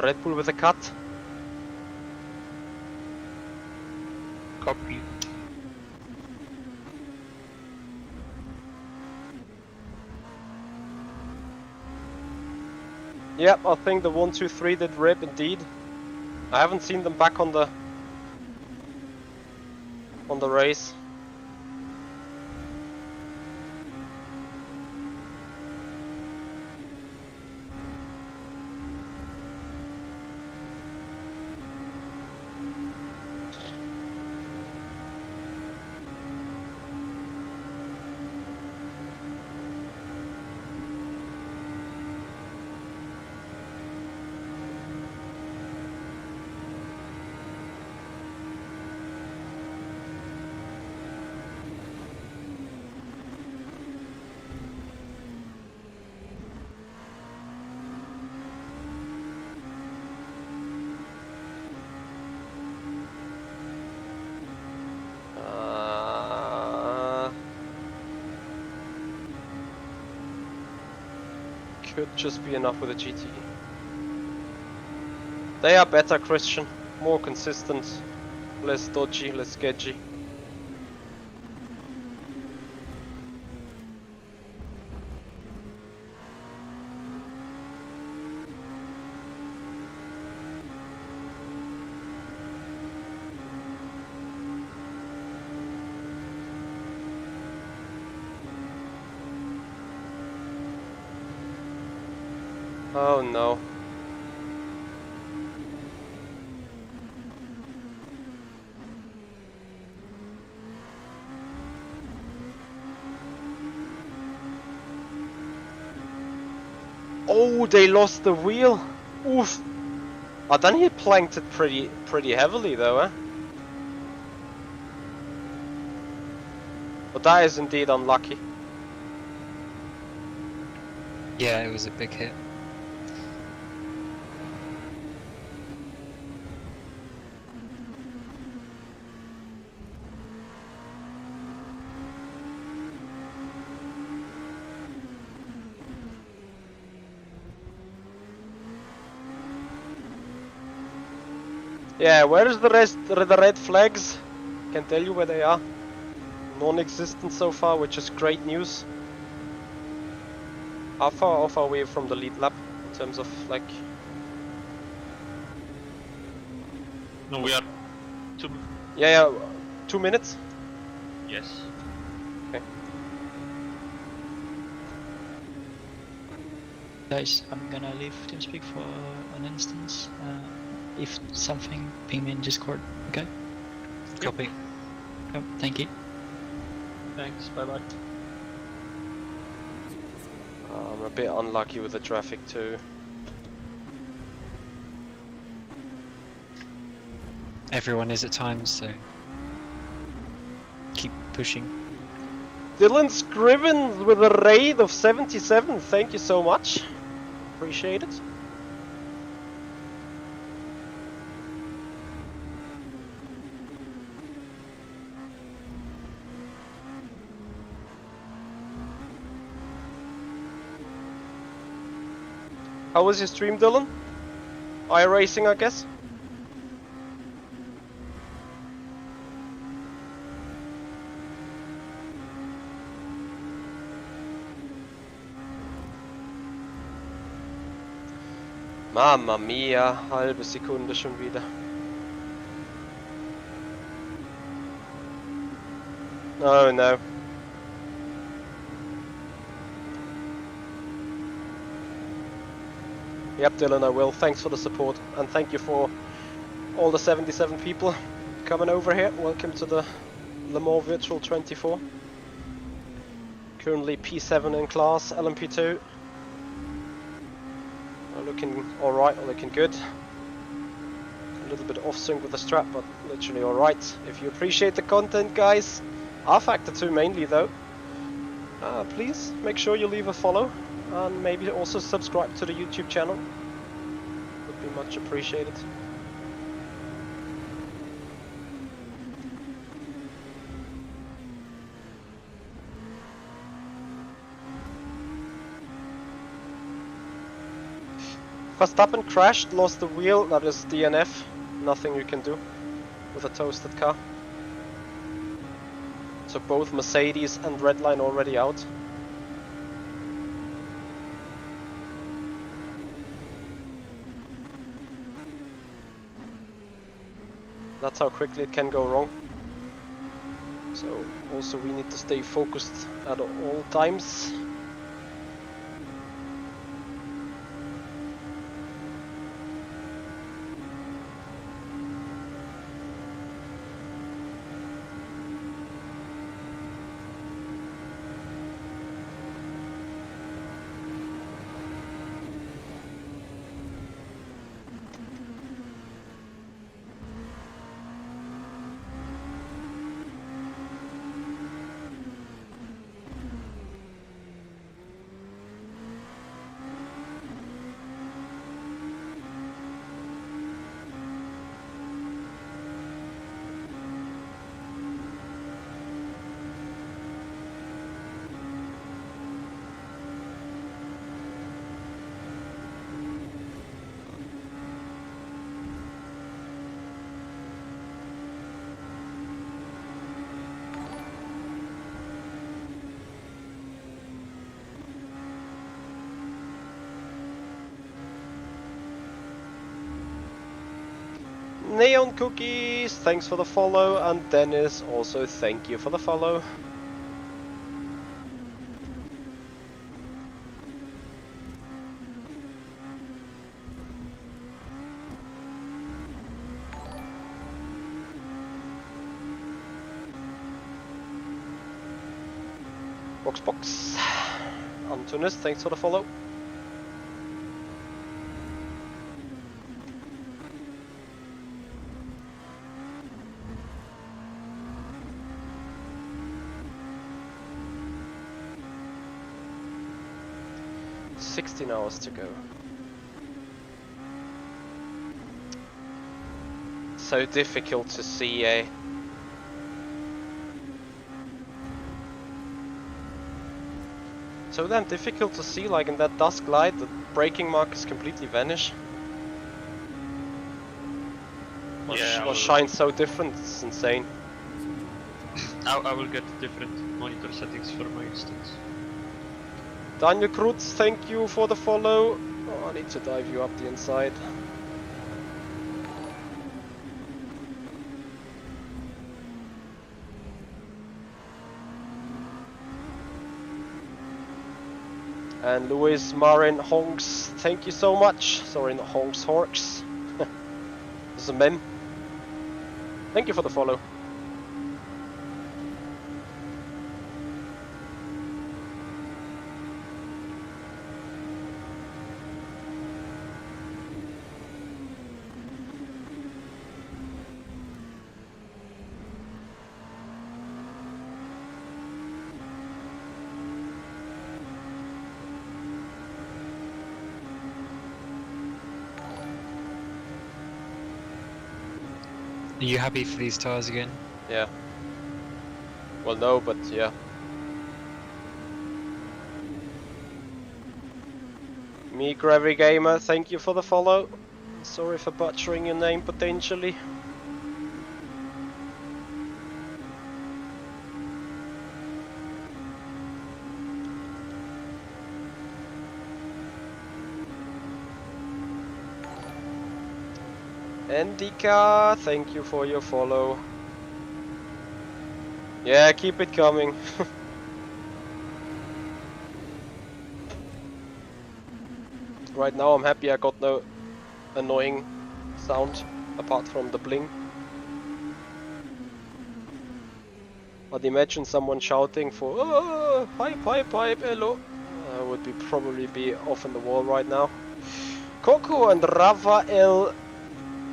Red Bull with a cut. Copy. Yep, I think the 1, 2, 3 did rip indeed. I haven't seen them back on the race. Should just be enough with a GTE. They are better, Christian. More consistent, less dodgy, less sketchy. Oh no. Oh, they lost the wheel. Oof. Oh, then he planked it pretty heavily though, eh? But that is indeed unlucky. Yeah, it was a big hit. Yeah, where is the rest? The red flags? Can't tell you where they are. Non-existent so far, which is great news. How far off are we from the lead lap in terms of like? No, we are 2. Yeah, 2 minutes. Yes. Okay. Guys, I'm gonna leave TeamSpeak for an instance. If something, ping me in Discord, okay? Copy. Yep, thank you. Thanks. Bye bye. I'm a bit unlucky with the traffic too. Everyone is at times, so keep pushing. Dylan Scriven with a raid of 77. Thank you so much. Appreciate it. How was your stream, Dylan? iRacing, I guess? Mamma mia, halbe Sekunde schon wieder. Oh no. Yep, Dylan, I will. Thanks for the support, and thank you for all the 77 people coming over here. Welcome to the Le Mans Virtual 24. Currently P7 in class, LMP2. Looking alright, looking good. A little bit off sync with the strap, but literally alright. If you appreciate the content, guys, R-Factor 2 mainly though, please make sure you leave a follow. And maybe also subscribe to the YouTube channel. Would be much appreciated. Verstappen crashed, lost the wheel. That is DNF. Nothing you can do with a toasted car. So both Mercedes and Redline already out. That's how quickly it can go wrong. So also we need to stay focused at all times. Neon Cookies, thanks for the follow, and Dennis, also thank you for the follow. Box. Antunes, thanks for the follow. Hours to go. So difficult to see, eh? So damn difficult to see, like in that dusk light, the braking markers completely vanish. Yeah, Or shine so different, it's insane. I will get different monitor settings for my instance. Daniel Krutz, thank you for the follow. Oh, I need to dive you up the inside. And Luis Marin Honks, thank you so much. Sorry, not Honks, Horks. This is a meme. Thank you for the follow. Are you happy for these tires again? Yeah. Well, no, but yeah. Me, Gravy Gamer, thank you for the follow. Sorry for butchering your name potentially. Endika, thank you for your follow. Yeah, keep it coming. Right now I'm happy I got no annoying sound apart from the bling. But imagine someone shouting for oh, pipe, hello. Would be probably be off in the wall right now. Coco and Rafael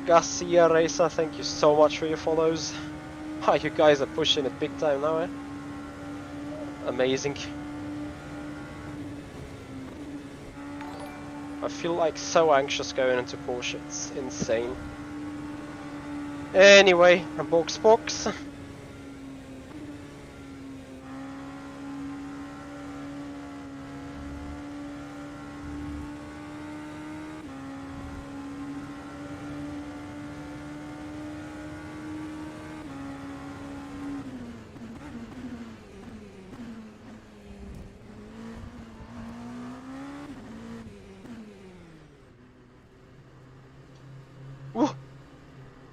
Garcia Racer, thank you so much for your follows. Oh, you guys are pushing it big time now, eh? Amazing. I feel like so anxious going into Porsche, it's insane. Anyway, a box.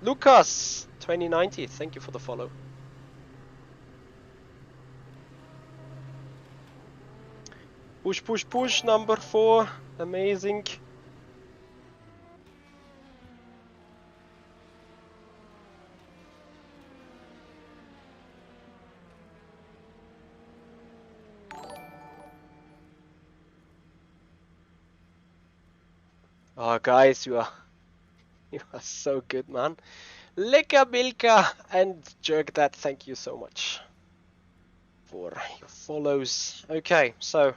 Lucas 2090, thank you for the follow. Push, number 4, amazing. Oh guys, you are so good, man. Leka Milka and Jerk that, thank you so much for your follows. Okay, so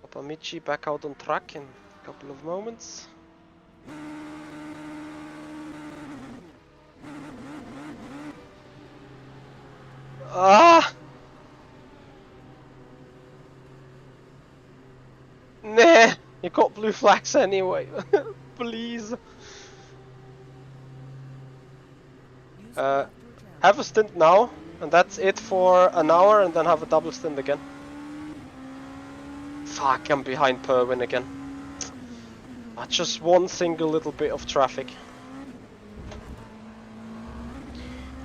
Papamichi back out on track in a couple of moments. Ah! Nah, you got blue flags anyway. Please. Have a stint now, and that's it for an hour, and then have a double stint again. Fuck, I'm behind Perwin again. Just one single little bit of traffic.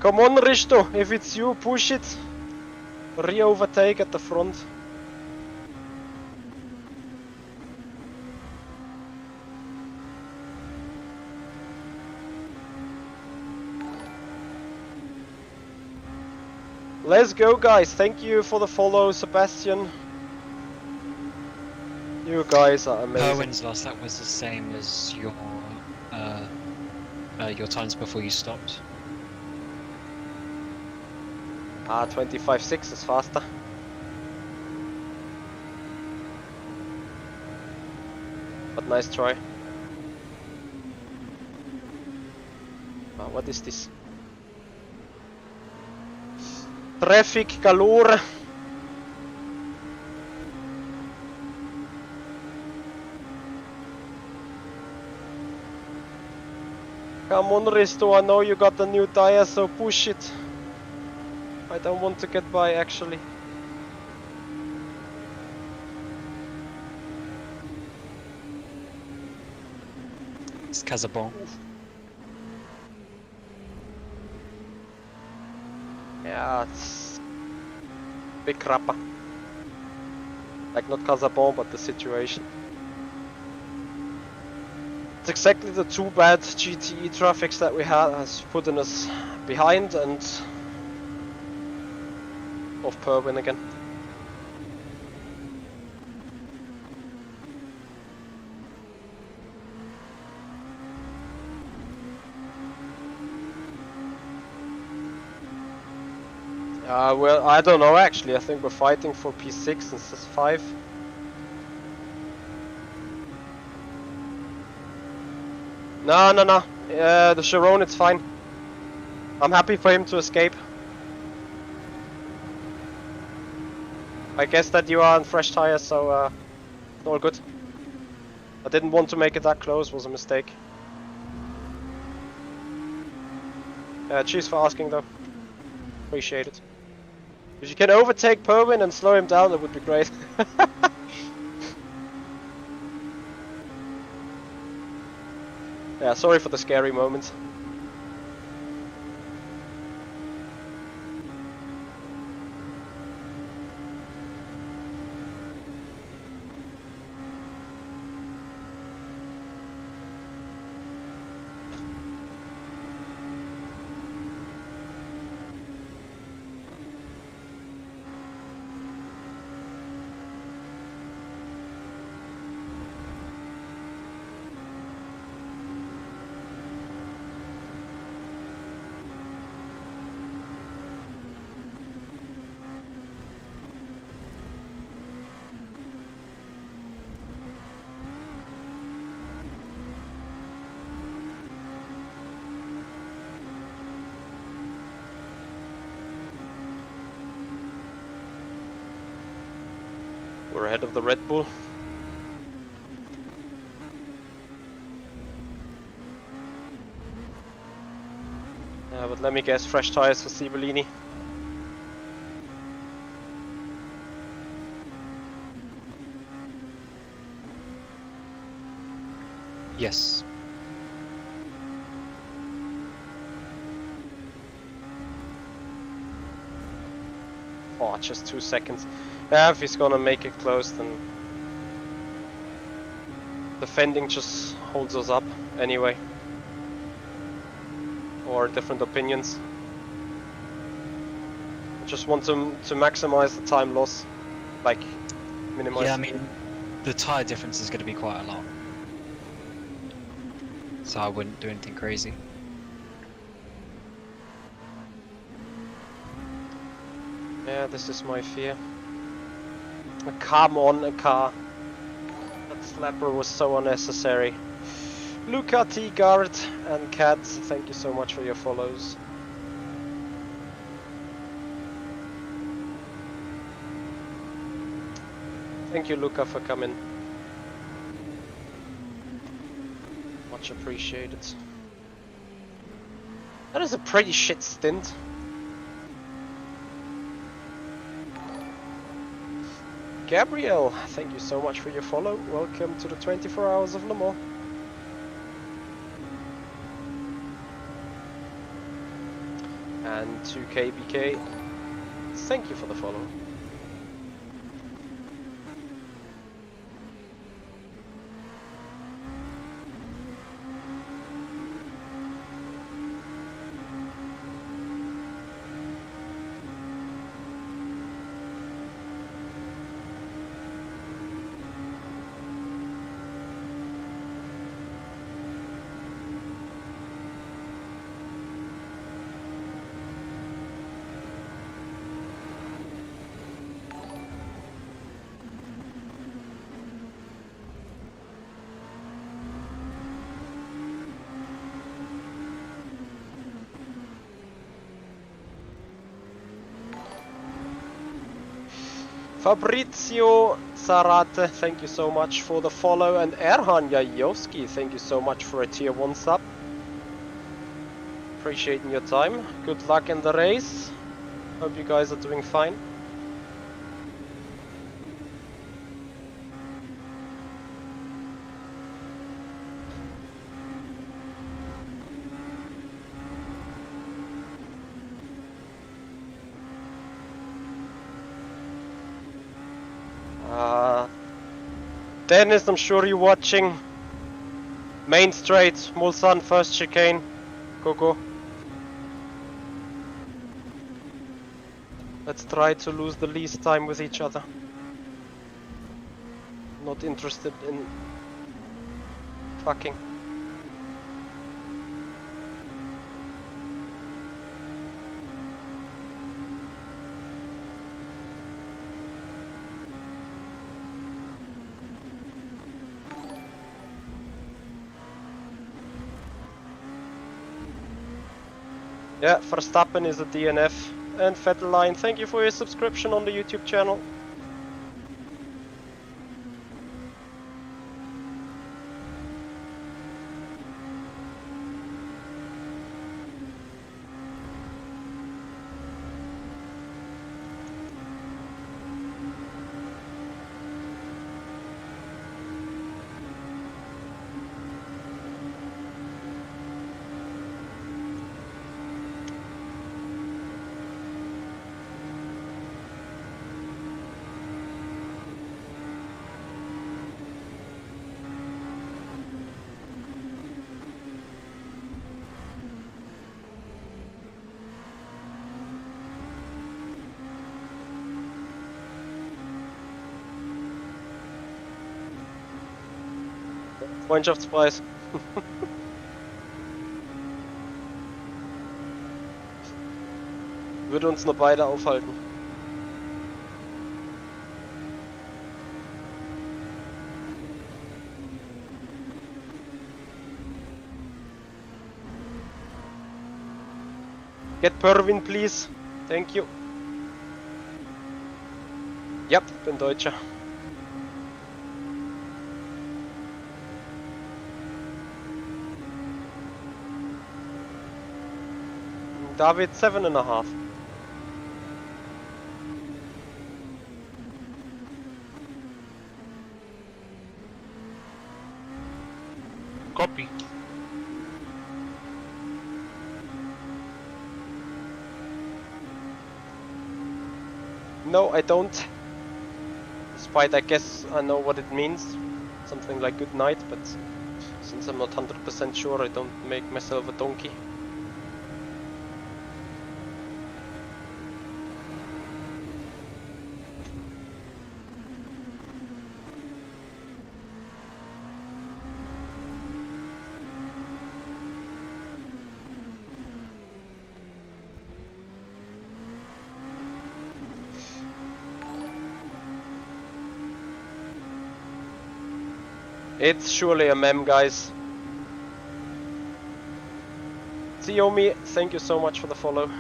Come on, Risto, if it's you, push it. Re-overtake at the front. Let's go, guys. Thank you for the follow, Sebastian. You guys are amazing. Perwin's last lap was the same as your times before you stopped. 25.6 is faster. But nice try. What is this? Traffic galore. Come on, Risto, I know you got the new tire, so push it. I don't want to get by, actually. It's Casabon. Yeah, it's big crapper. Like not Casabon, but the situation. It's exactly the two bad GTE traffics that we had has putting us behind and off Perwin again. Well, I don't know actually. I think we're fighting for P6 and S5. No. The Chiron, it's fine. I'm happy for him to escape. I guess that you are on fresh tires, so all good. I didn't want to make it that close, was a mistake. Cheers for asking though. Appreciate it. If you can overtake Perwin and slow him down, that would be great. Yeah, sorry for the scary moment. We're ahead of the Red Bull. But let me guess, fresh tires for Sibellini. Yes. Oh, just 2 seconds. Yeah, if he's gonna make it close, then the fending just holds us up anyway. Or different opinions. I just want to maximize the time loss, like minimize. Yeah, I mean, the tyre difference is going to be quite a lot. So I wouldn't do anything crazy. Yeah, this is my fear. Come on, a car. That slapper was so unnecessary. Luca T. Guard and Kat, thank you so much for your follows. Thank you, Luca, for coming. Much appreciated. That is a pretty shit stint. Gabriel, thank you so much for your follow. Welcome to the 24 Hours of Le Mans. And 2KBK, thank you for the follow. Fabrizio Zarate, thank you so much for the follow, and Erhan Jajowski, thank you so much for a tier 1 sub. Appreciating your time. Good luck in the race. Hope you guys are doing fine. Dennis, I'm sure you're watching. Main straight, Mulsan, first chicane. Go, go. Let's try to lose the least time with each other. Not interested in fucking. Yeah, Verstappen is a DNF. And Fetterline, thank you for your subscription on the YouTube channel. Freundschaftspreis. Würde uns nur beide aufhalten. Get Perwin, please. Thank you. Ja, bin Deutscher. David, 7.5. Copy. No, I don't. Despite I guess I know what it means. Something like good night, but since I'm not 100% sure, I don't make myself a donkey. It's surely a meme, guys. Xiaomi, thank you so much for the follow.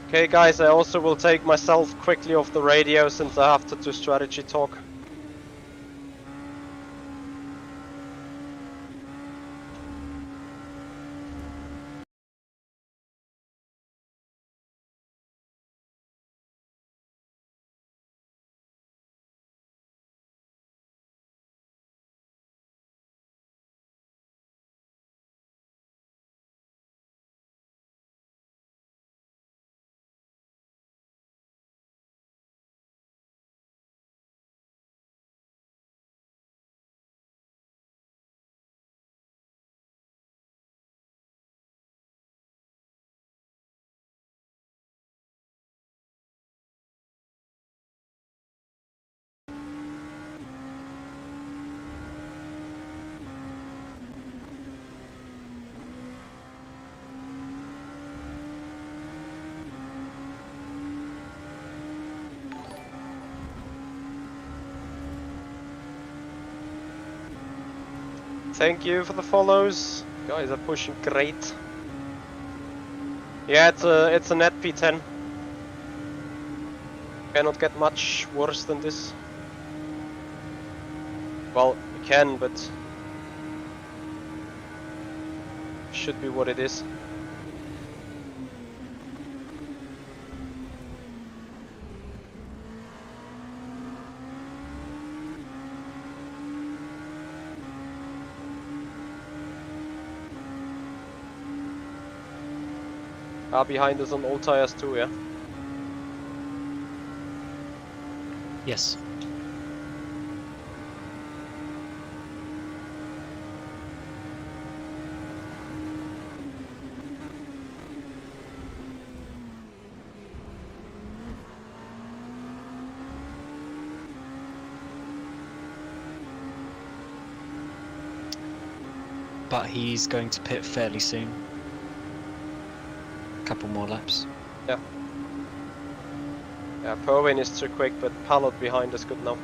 Okay guys, I also will take myself quickly off the radio since I have to do strategy talk. Thank you for the follows. Guys are pushing great. Yeah, it's a net P10. Cannot get much worse than this. Well, you can, but should be what it is. Behind us on all tires too, yeah? Yes. But he's going to pit fairly soon. Couple more laps. Yeah. Yeah, Perwin is too quick, but Pallet behind is good now.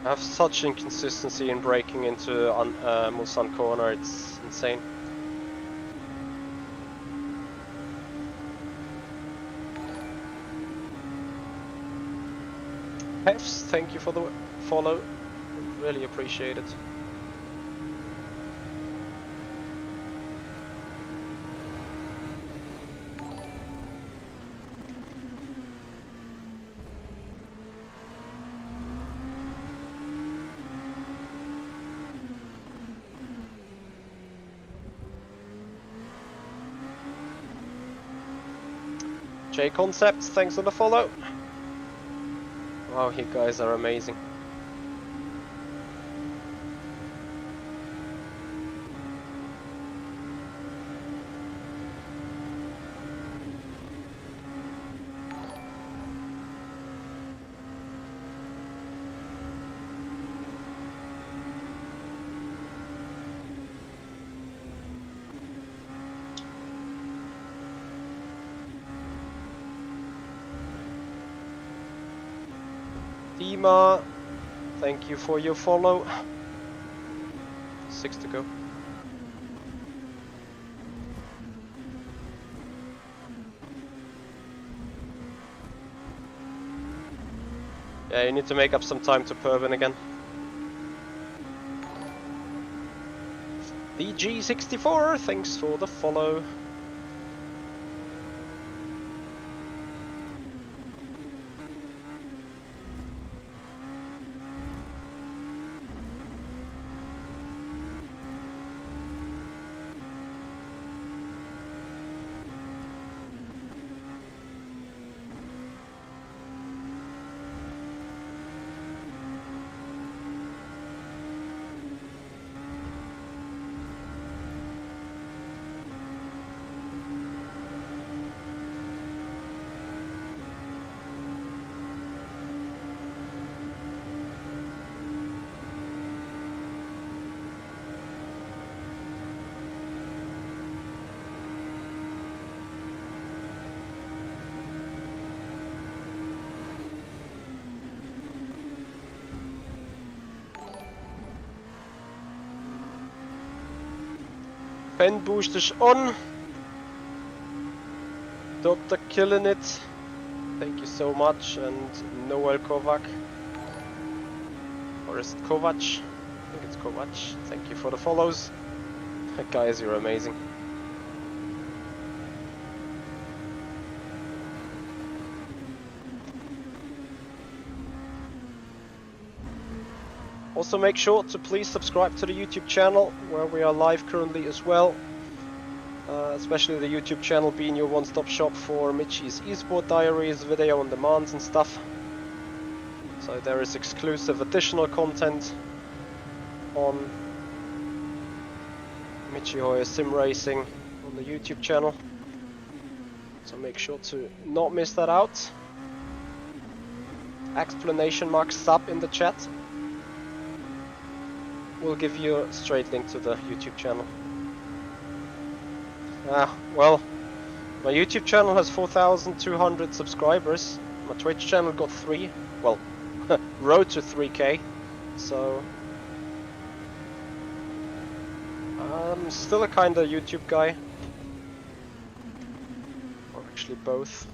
I have such inconsistency in braking into Mulsanne corner, it's insane. Hefs, thank you for the follow, really appreciate it. J Concepts, thanks for the follow. Wow, you guys are amazing. Dima, thank you for your follow. 6 to go. Yeah, you need to make up some time to Pervin again. BG64, thanks for the follow. Pen boosters on. Dr. killing it. Thank you so much. And Noel Kovac. Or is it Kovac? I think it's Kovac. Thank you for the follows. Guys, you're amazing. Also make sure to please subscribe to the YouTube channel where we are live currently as well. Especially the YouTube channel being your one-stop shop for Michi's eSport diaries, video on demands and stuff. So there is exclusive additional content on Michi Hoyer Sim Racing on the YouTube channel. So make sure to not miss that out. Explanation mark sub in the chat. We'll give you a straight link to the YouTube channel. Well, My YouTube channel has 4,200 subscribers. My Twitch channel got 3. Well, road to 3K. So I'm still a kinda YouTube guy. Or actually both.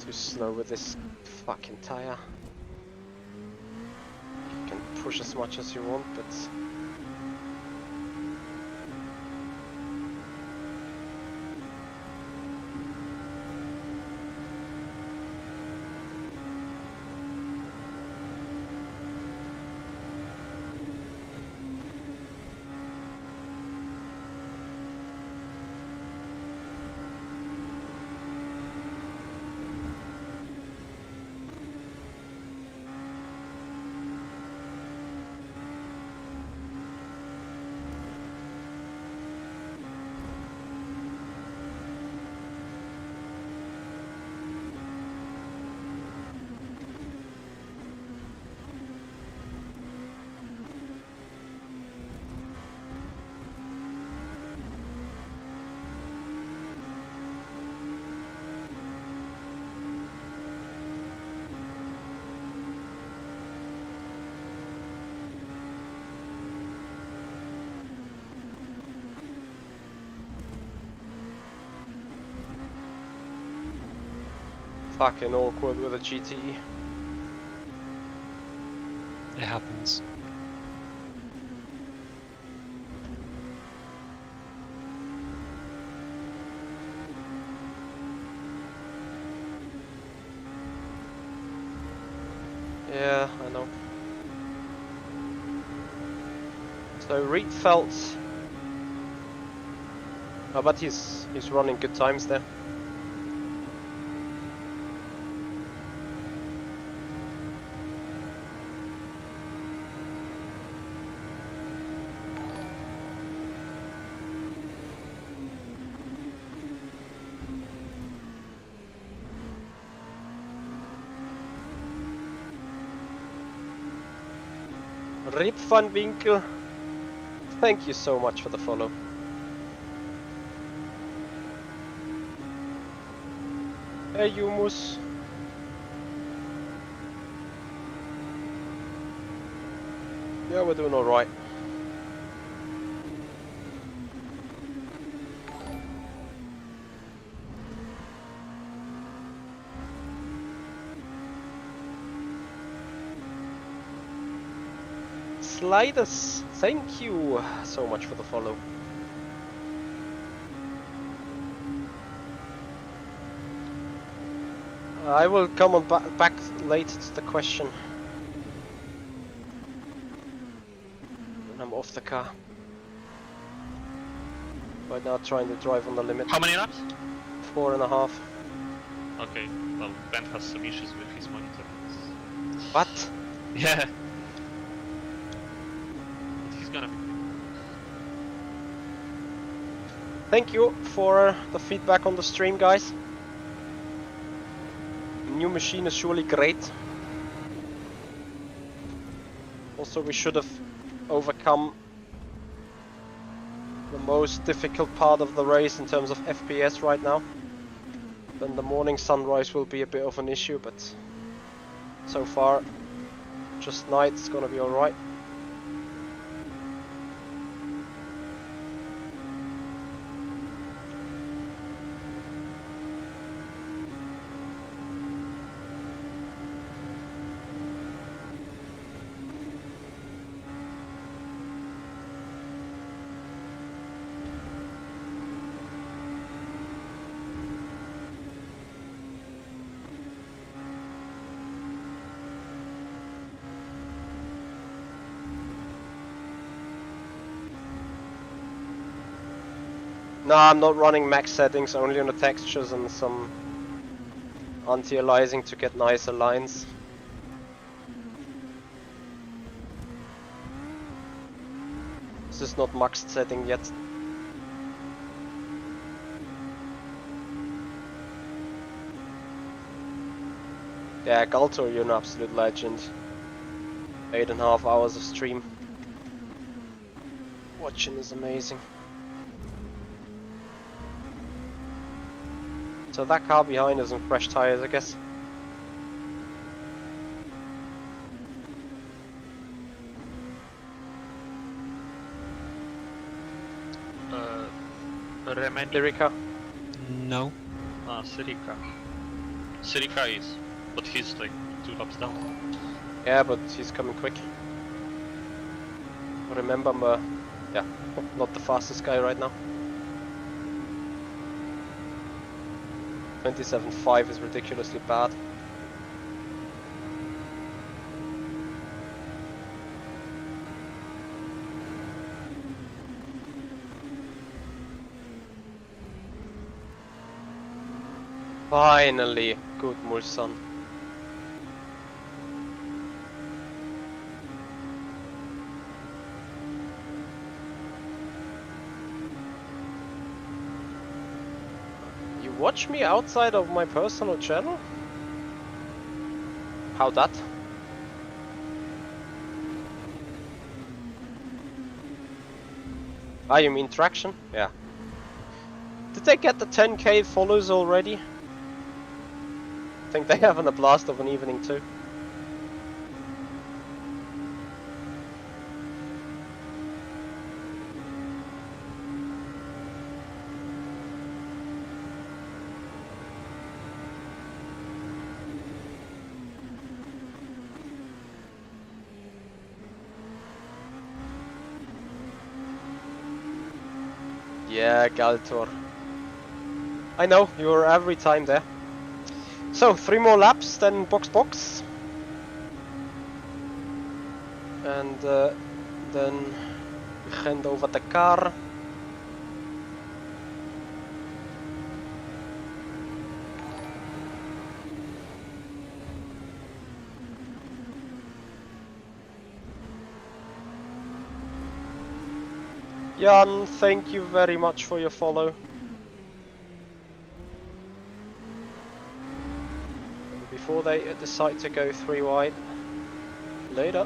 Too slow with this fucking tire. You can push as much as you want, but fucking awkward with a GTE. It happens. Yeah, I know. So Reed felt, oh, but he's running good times there. Rip Van Winkel, thank you so much for the follow. Hey Humus. Yeah, we're doing alright. Sliders, thank you so much for the follow. I will come on back later to the question when I'm off the car. Right now trying to drive on the limit. How many laps? 4.5. Okay, well, Ben has some issues with his monitor. What? Yeah. He's gonna be. Thank you for the feedback on the stream, guys. New machine is surely great. Also, we should have overcome the most difficult part of the race in terms of FPS right now. Then the morning sunrise will be a bit of an issue, but so far, just night's gonna be alright. No, I'm not running max settings, only on the textures and some anti-aliasing to get nicer lines. This is not maxed setting yet. Yeah, Galtor, you're an absolute legend. 8.5 hours of stream. Watching is amazing. So that car behind is on fresh tires, I guess. Remedy. Lyrica. No. Sirica. Sirica is, but he's like 2 laps down. Yeah, but he's coming quick. Remember, I'm yeah, not the fastest guy right now. 27.5 is ridiculously bad. Finally, good Mulsan. You watch me outside of my personal channel? How that? Ah, you mean traction? Yeah. Did they get the 10k follows already? I think they're having a blast of an evening too. Yeah, Galtor. I know, you were every time there. So, 3 more laps, then box. And then we hand over the car. Jan, thank you very much for your follow. Before they decide to go 3 wide. Later.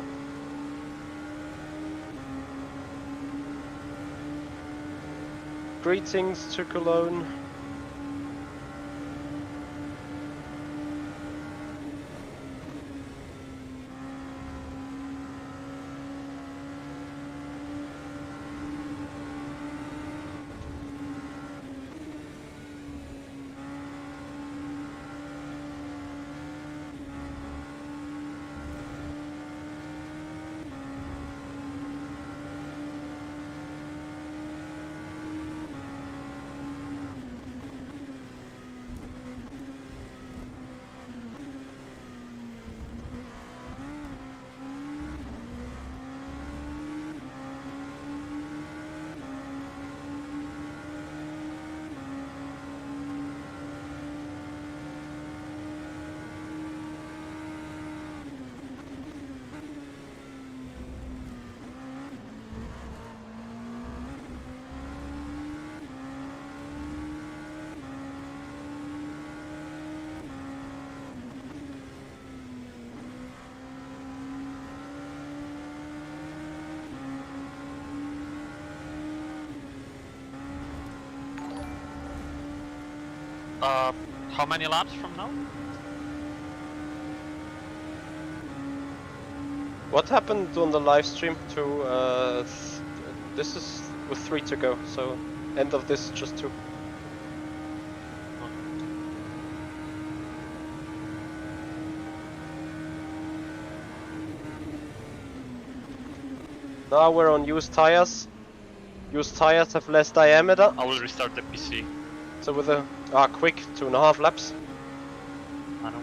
Greetings to Cologne. How many laps from now? What happened on the live stream to this is with 3 to go, so end of this just 2. Now we're on used tires. Used tires have less diameter. I will restart the PC. So with a quick 2.5 laps. I know.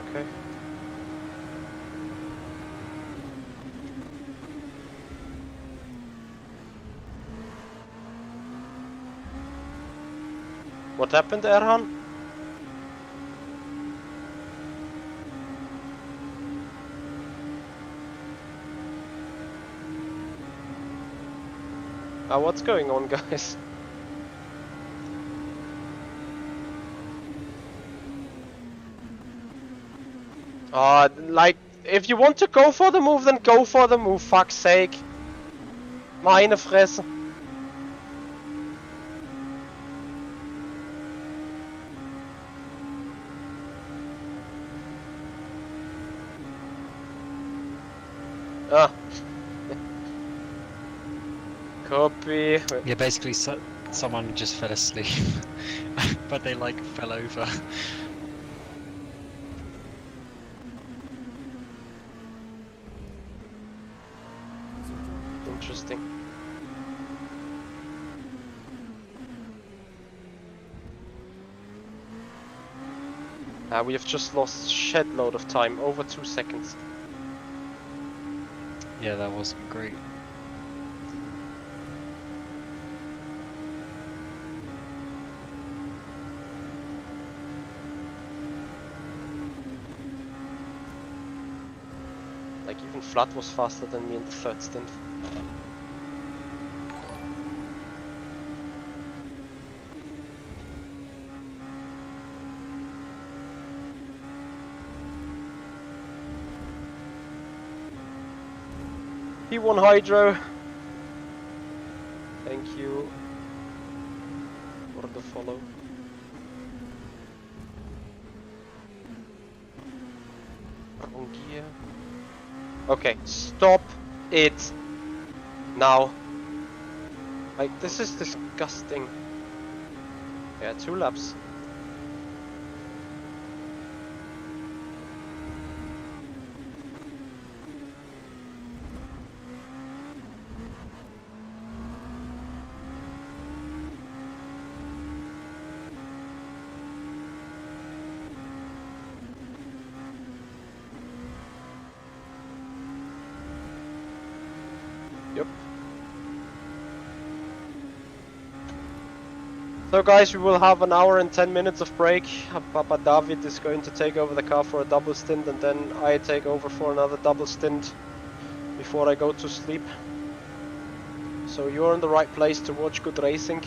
Okay. What happened, Erhan? What's going on, guys? Like, if you want to go for the move, then go for the move, fuck's sake. Meine Fresse. Ah. Copy. Yeah, basically someone just fell asleep, but they like fell over. Interesting. We have just lost shed load of time, over 2 seconds. Yeah, that wasn't great. Like, even Flat was faster than me in the third stint. P1 Hydro. Thank you for the follow. Wrong gear. Okay, stop it now. Like, this is disgusting. Yeah, 2 laps. Yep. So guys, we will have an hour and 10 minutes of break. Papa David is going to take over the car for a double stint, and then I take over for another double stint before I go to sleep. So you're in the right place to watch good racing.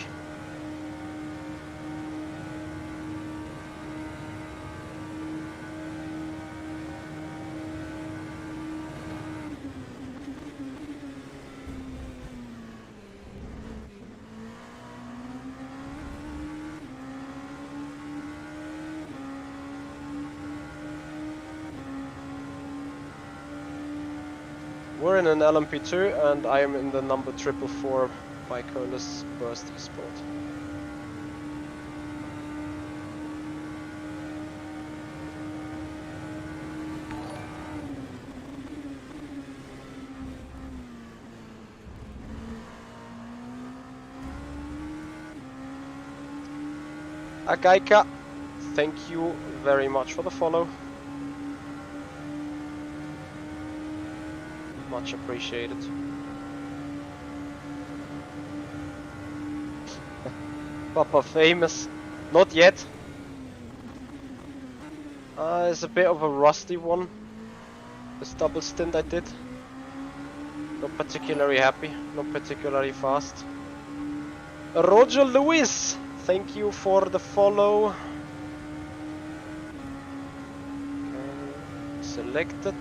We're in an LMP2 and I am in the number 444 by Curlis Burst Sport. Agaika, thank you very much for the follow. Much appreciated. Papa famous. Not yet. It's a bit of a rusty one. This double stint I did. Not particularly happy, not particularly fast. Roger Lewis, thank you for the follow. Okay. Selected.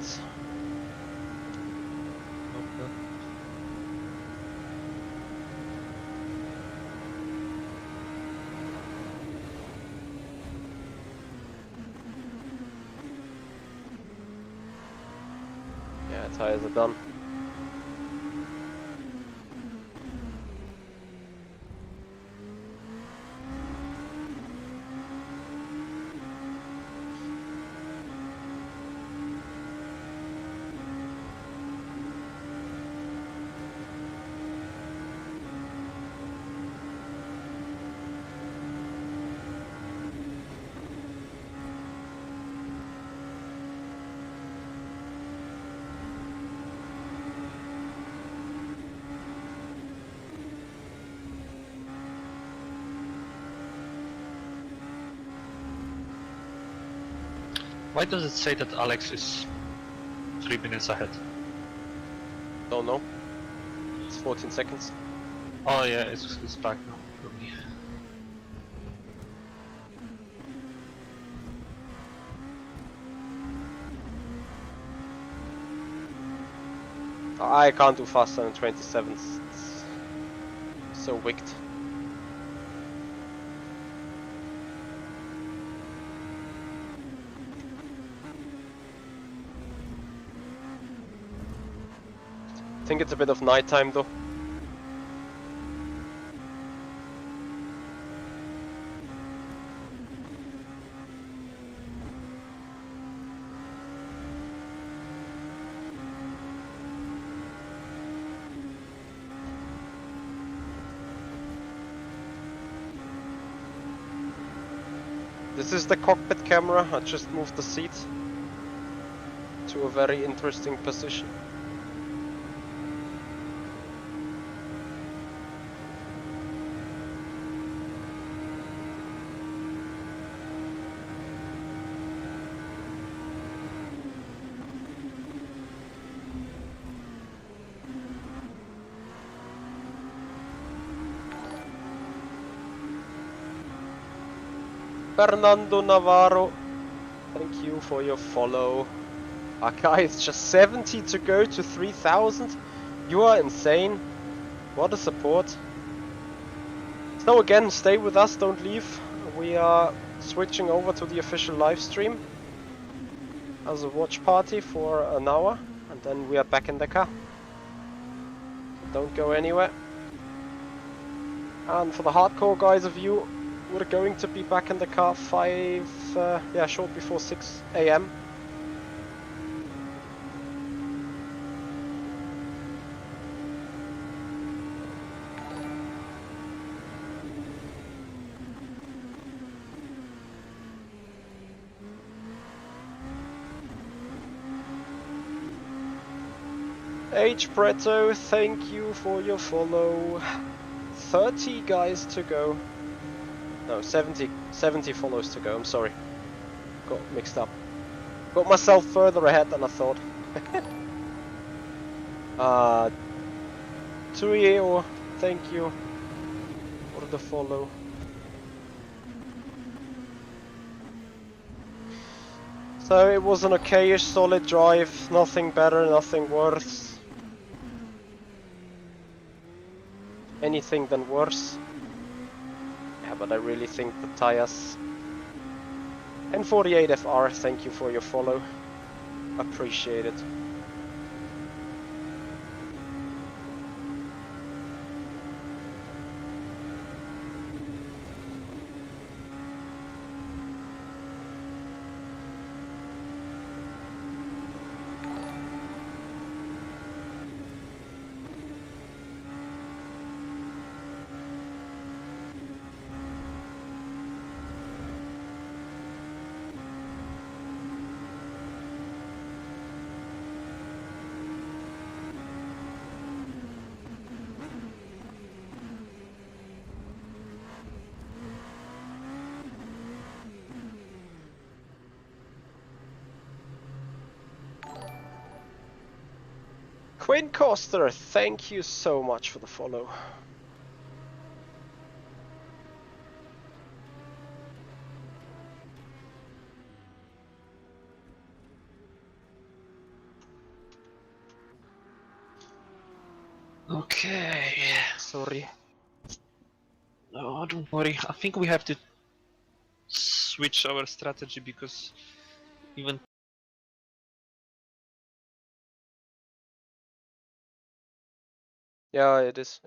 Tires are done. Why does it say that Alex is 3 minutes ahead? Don't know. It's 14 seconds. Oh yeah, it's back now for me. I can't do faster than 27. It's so wicked. I think it's a bit of nighttime though. This is the cockpit camera. I just moved the seat to a very interesting position. Fernando Navarro, thank you for your follow. Okay, it's just 70 to go to 3000. You are insane. What a support. So again, stay with us, don't leave. We are switching over to the official live stream as a watch party for an hour, and then we are back in the car. Don't go anywhere. And for the hardcore guys of you, we're going to be back in the car short before 6 AM. H Preto, thank you for your follow. 30 guys to go. No, 70 follows to go, I'm sorry. Got mixed up. Got myself further ahead than I thought. Turio, thank you for the follow. So it was an okayish solid drive, nothing better, nothing worse. Anything than worse. Yeah, but I really think the tires. N48FR, thank you for your follow. Appreciate it. Quinn Coster, thank you so much for the follow. Okay. Sorry. No, don't worry. I think we have to switch our strategy because even Yeah, it is.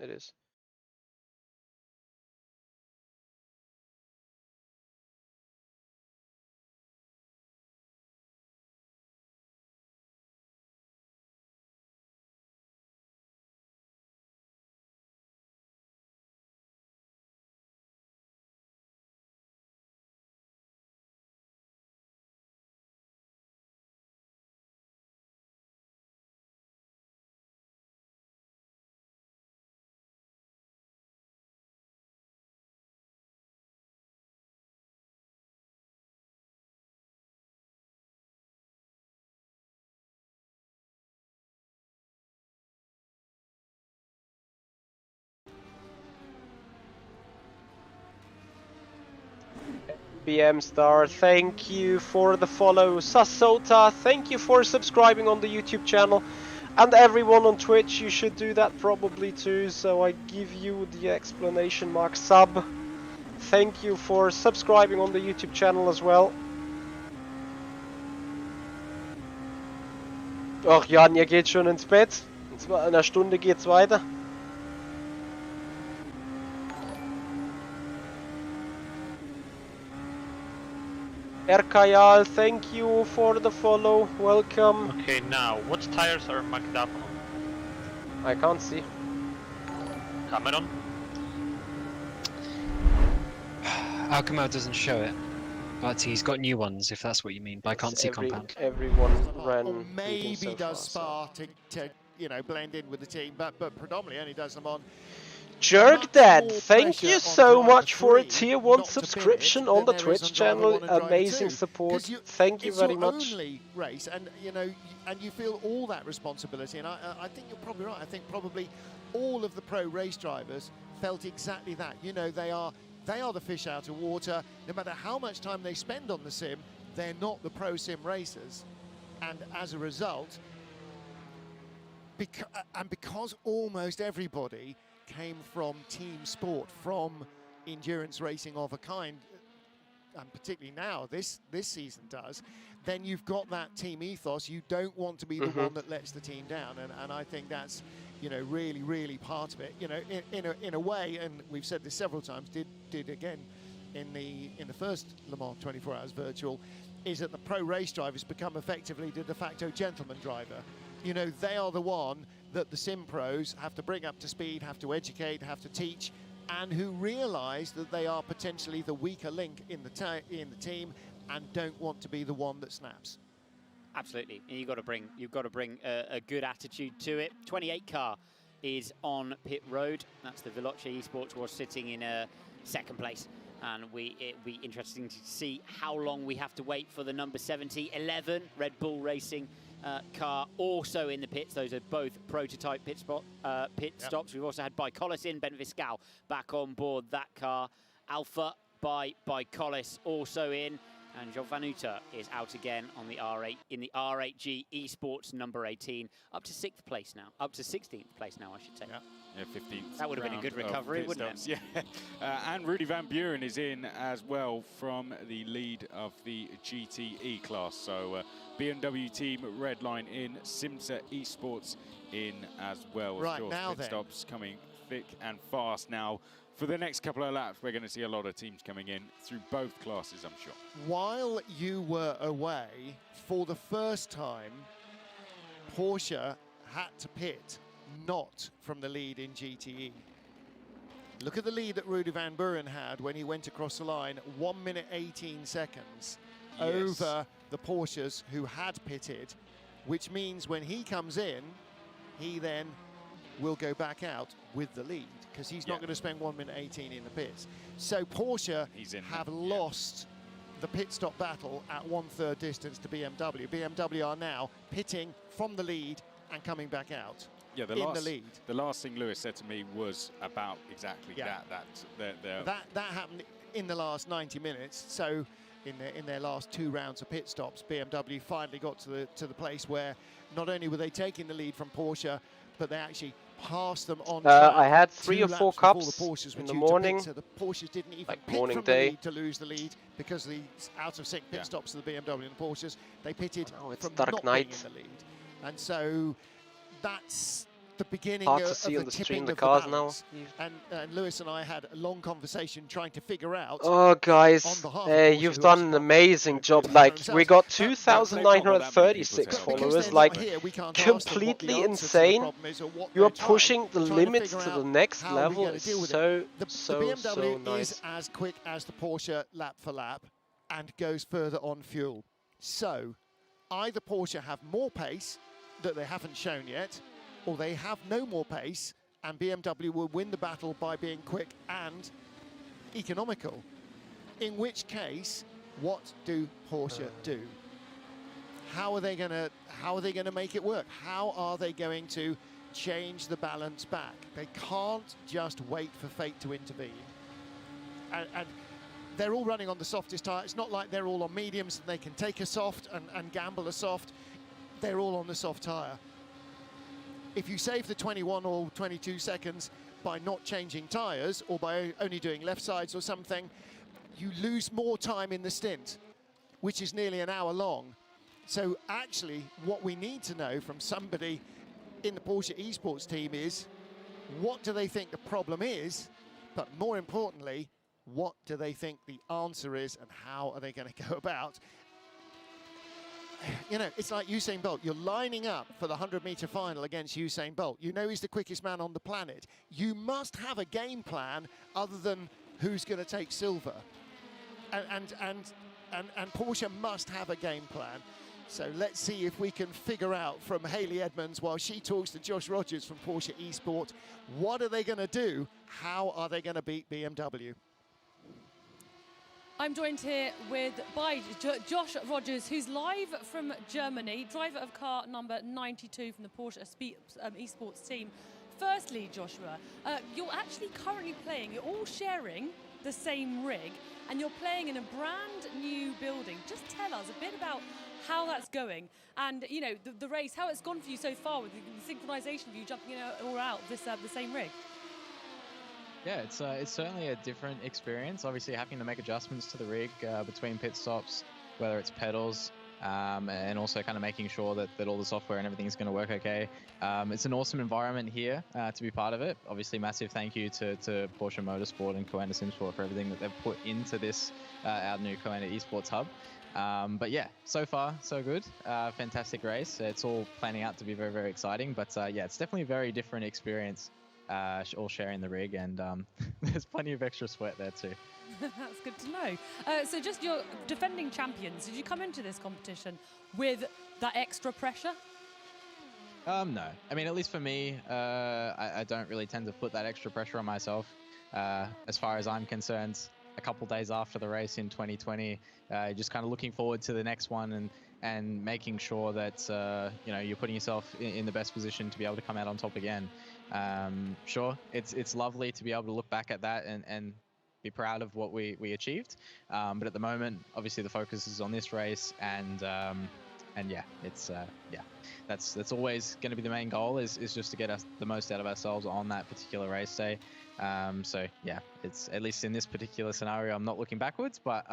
BM Star, thank you for the follow. Sasota, thank you for subscribing on the YouTube channel. And everyone on Twitch, you should do that probably too. So I give you the exclamation mark sub. Thank you for subscribing on the YouTube channel as well. Ach Jan, ihr geht schon ins Bett. In einer Stunde geht's weiter. Erkayal, thank you for the follow. Welcome. Okay, now, what tires are marked up on? I can't see. Cameron? Alchemo doesn't show it, but he's got new ones, if that's what you mean. But I can't see compound. Everyone ran. Or maybe so does far, Spa to you know, blend in with the team, but predominantly only does them on. Jerkdad, more thank pressure you on so driver much for a 3 tier 1 not to pit subscription it on the than there is Twitch on driver 1 channel. and driver Amazing 2. support. 'Cause Thank you it's very your much. only race, and you know, and you feel all that responsibility. And I think you're probably right. I think probably all of the pro race drivers felt exactly that. You know, they are the fish out of water. No matter how much time they spend on the sim, they're not the pro sim racers, and as a result, because almost everybody came from team sport, from endurance racing of a kind, and particularly now this season does, then you've got that team ethos. You don't want to be the one that lets the team down, and I think that's, you know, really part of it. You know, in a way, and we've said this several times, did again in the first Le Mans 24 Hours Virtual, is that the pro race drivers become effectively the de facto gentleman driver. You know, they are the one that the sim pros have to bring up to speed, have to educate, have to teach, and who realise that they are potentially the weaker link in the team, and don't want to be the one that snaps. Absolutely, and you've got to bring a good attitude to it. 28 car is on pit road. That's the Veloce Esports, was sitting in second place, and it'll be interesting to see how long we have to wait for the number 70-11 Red Bull Racing car also in the pits. Those are both prototype pit stops. We've also had Collis in, Ben Viscal back on board that car. Alpha by Collis also in, and Jovanuta is out again on the R8 in the R8G Esports number 18, up to 6th place now, up to 16th place now, I should say. Yeah, 15th. That would have been a good recovery, wouldn't it? Yeah, and Rudy Van Buren is in as well from the lead of the GTE class. So BMW team Redline in, Simsa Esports in as well. Right, of course, now pit then. stops coming thick and fast now. For the next couple of laps, we're going to see a lot of teams coming in through both classes, I'm sure. While you were away, for the first time, Porsche had to pit not from the lead in GTE. Look at the lead that Rudy Van Buren had when he went across the line, 1 minute 18 seconds over the Porsches who had pitted, which means when he comes in, he then will go back out with the lead, because he's not going to spend 1 minute 18 in the pits. So Porsche have lost the pit stop battle at 1/3 distance to BMW. BMW are now pitting from the lead and coming back out. Yeah, the last thing Lewis said to me was about exactly that. That happened in the last 90 minutes. So in their last 2 rounds of pit stops, BMW finally got to the place where not only were they taking the lead from Porsche, but they actually passed them on track. I had 3 or 4 cups the Porsches in the morning. So the Porsches didn't even like pit morning from day. the lead to lose the lead, because the out of sync pit stops of the BMW and the Porsches, they pitted it's from dark not night. being in the lead. And so that's the beginning Hard of to see the on the tipping stream the of cars balance. now. And Lewis and I had a long conversation trying to figure out. Oh guys, on behalf of Porsche, you've who done also an got amazing job. for Like, themselves. we got But 2,936 because followers. they're Like, not here, we can't ask them what the completely answer to the insane. problem is or what You are they're pushing the trying to limits figure to the out next how we're level. gonna It's deal with so, it. The so BMW nice. is as quick as the Porsche lap for lap and goes further on fuel. So either Porsche have more pace that they haven't shown yet, or they have no more pace and BMW will win the battle by being quick and economical. In which case, what do Porsche do? How are they gonna make it work? How are they going to change the balance back? They can't just wait for fate to intervene. And they're all running on the softest tyre. It's not like they're all on mediums and they can take a soft and gamble a soft. They're all on the soft tyre. If you save the 21 or 22 seconds by not changing tyres or by only doing left sides or something, you lose more time in the stint, which is nearly an hour long. So actually, what we need to know from somebody in the Porsche esports team is, what do they think the problem is? But more importantly, what do they think the answer is, and how are they going to go about? You know, it's like Usain Bolt. You're lining up for the 100-meter final against Usain Bolt. You know he's the quickest man on the planet. You must have a game plan other than who's going to take silver. And Porsche must have a game plan. So let's see if we can figure out from Hayley Edmonds, while she talks to Josh Rogers from Porsche eSport, what are they going to do? How are they going to beat BMW? I'm joined here by Josh Rogers, who's live from Germany, driver of car number 92 from the Porsche esports team. Firstly, Joshua, you're actually currently playing, you're all sharing the same rig, and you're playing in a brand new building. Just tell us a bit about how that's going, and you know the race, how it's gone for you so far with the synchronization of you jumping in or out of this the same rig. Yeah, it's certainly a different experience. Obviously, having to make adjustments to the rig between pit stops, whether it's pedals, and also kind of making sure that all the software and everything is going to work okay. It's an awesome environment here to be part of it. Obviously, massive thank you to Porsche Motorsport and Coanda Simsport for everything that they've put into this, our new Coanda Esports Hub. But yeah, so far, so good. Fantastic race. It's all planning out to be very, very exciting. But yeah, it's definitely a very different experience. All sharing the rig, and there's plenty of extra sweat there too. That's good to know. So just your defending champions, did you come into this competition with that extra pressure? No. I mean, at least for me, I don't really tend to put that extra pressure on myself. As far as I'm concerned, a couple days after the race in 2020, just kind of looking forward to the next one and making sure that you know, you're putting yourself in the best position to be able to come out on top again. Sure, it's lovely to be able to look back at that and be proud of what we achieved. But at the moment, obviously the focus is on this race, and yeah, it's yeah, that's always going to be the main goal, is just to get us the most out of ourselves on that particular race day. So yeah, it's, at least in this particular scenario, I'm not looking backwards, but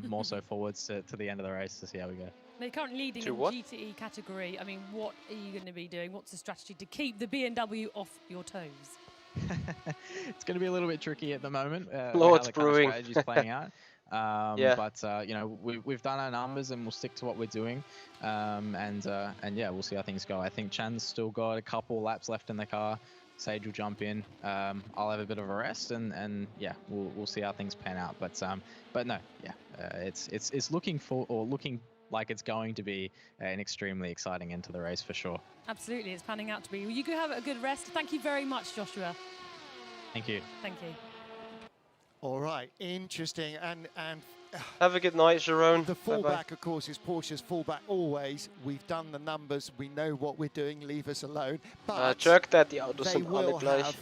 more so forwards to the end of the race to see how we go. They're currently leading in GTE category. I mean, what are you going to be doing? What's the strategy to keep the BMW off your toes? It's going to be a little bit tricky at the moment. Lord's brewing. Strategy is playing out. Yeah. But you know, we've done our numbers and we'll stick to what we're doing. And yeah, we'll see how things go. I think Chan's still got a couple laps left in the car. Sage will jump in. I'll have a bit of a rest, and yeah, we'll see how things pan out. But no, yeah, it's looking like it's going to be an extremely exciting end to the race for sure. Absolutely, it's panning out to be. Well, you can have a good rest. Thank you very much, Joshua. Thank you. Thank you. All right, interesting, and have a good night, Jerome. the fallback, of course, is Porsche's fallback always. We've done the numbers, we know what we're doing, leave us alone. But Jerk that the Autos they sind alle will gleich. have,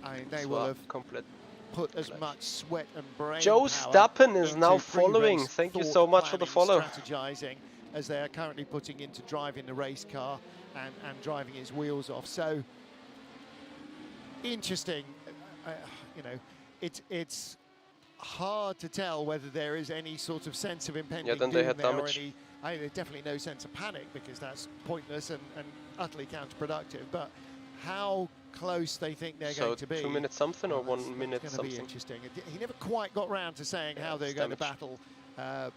I mean, they will have komplett put as much sweat and brain Joe power Stappen is into now following. pre-race Thank you thought so much for the planning, follow. strategizing, as they are currently putting into driving the race car and driving his wheels off. So interesting. You know, it's hard to tell whether there is any sort of sense of impending doom there, or any. There's definitely no sense of panic, because that's pointless and utterly counterproductive. But how close they think they're going to be. 2 minutes something or 1 minute It's something? going to be interesting. He never quite got round to saying how they're going to battle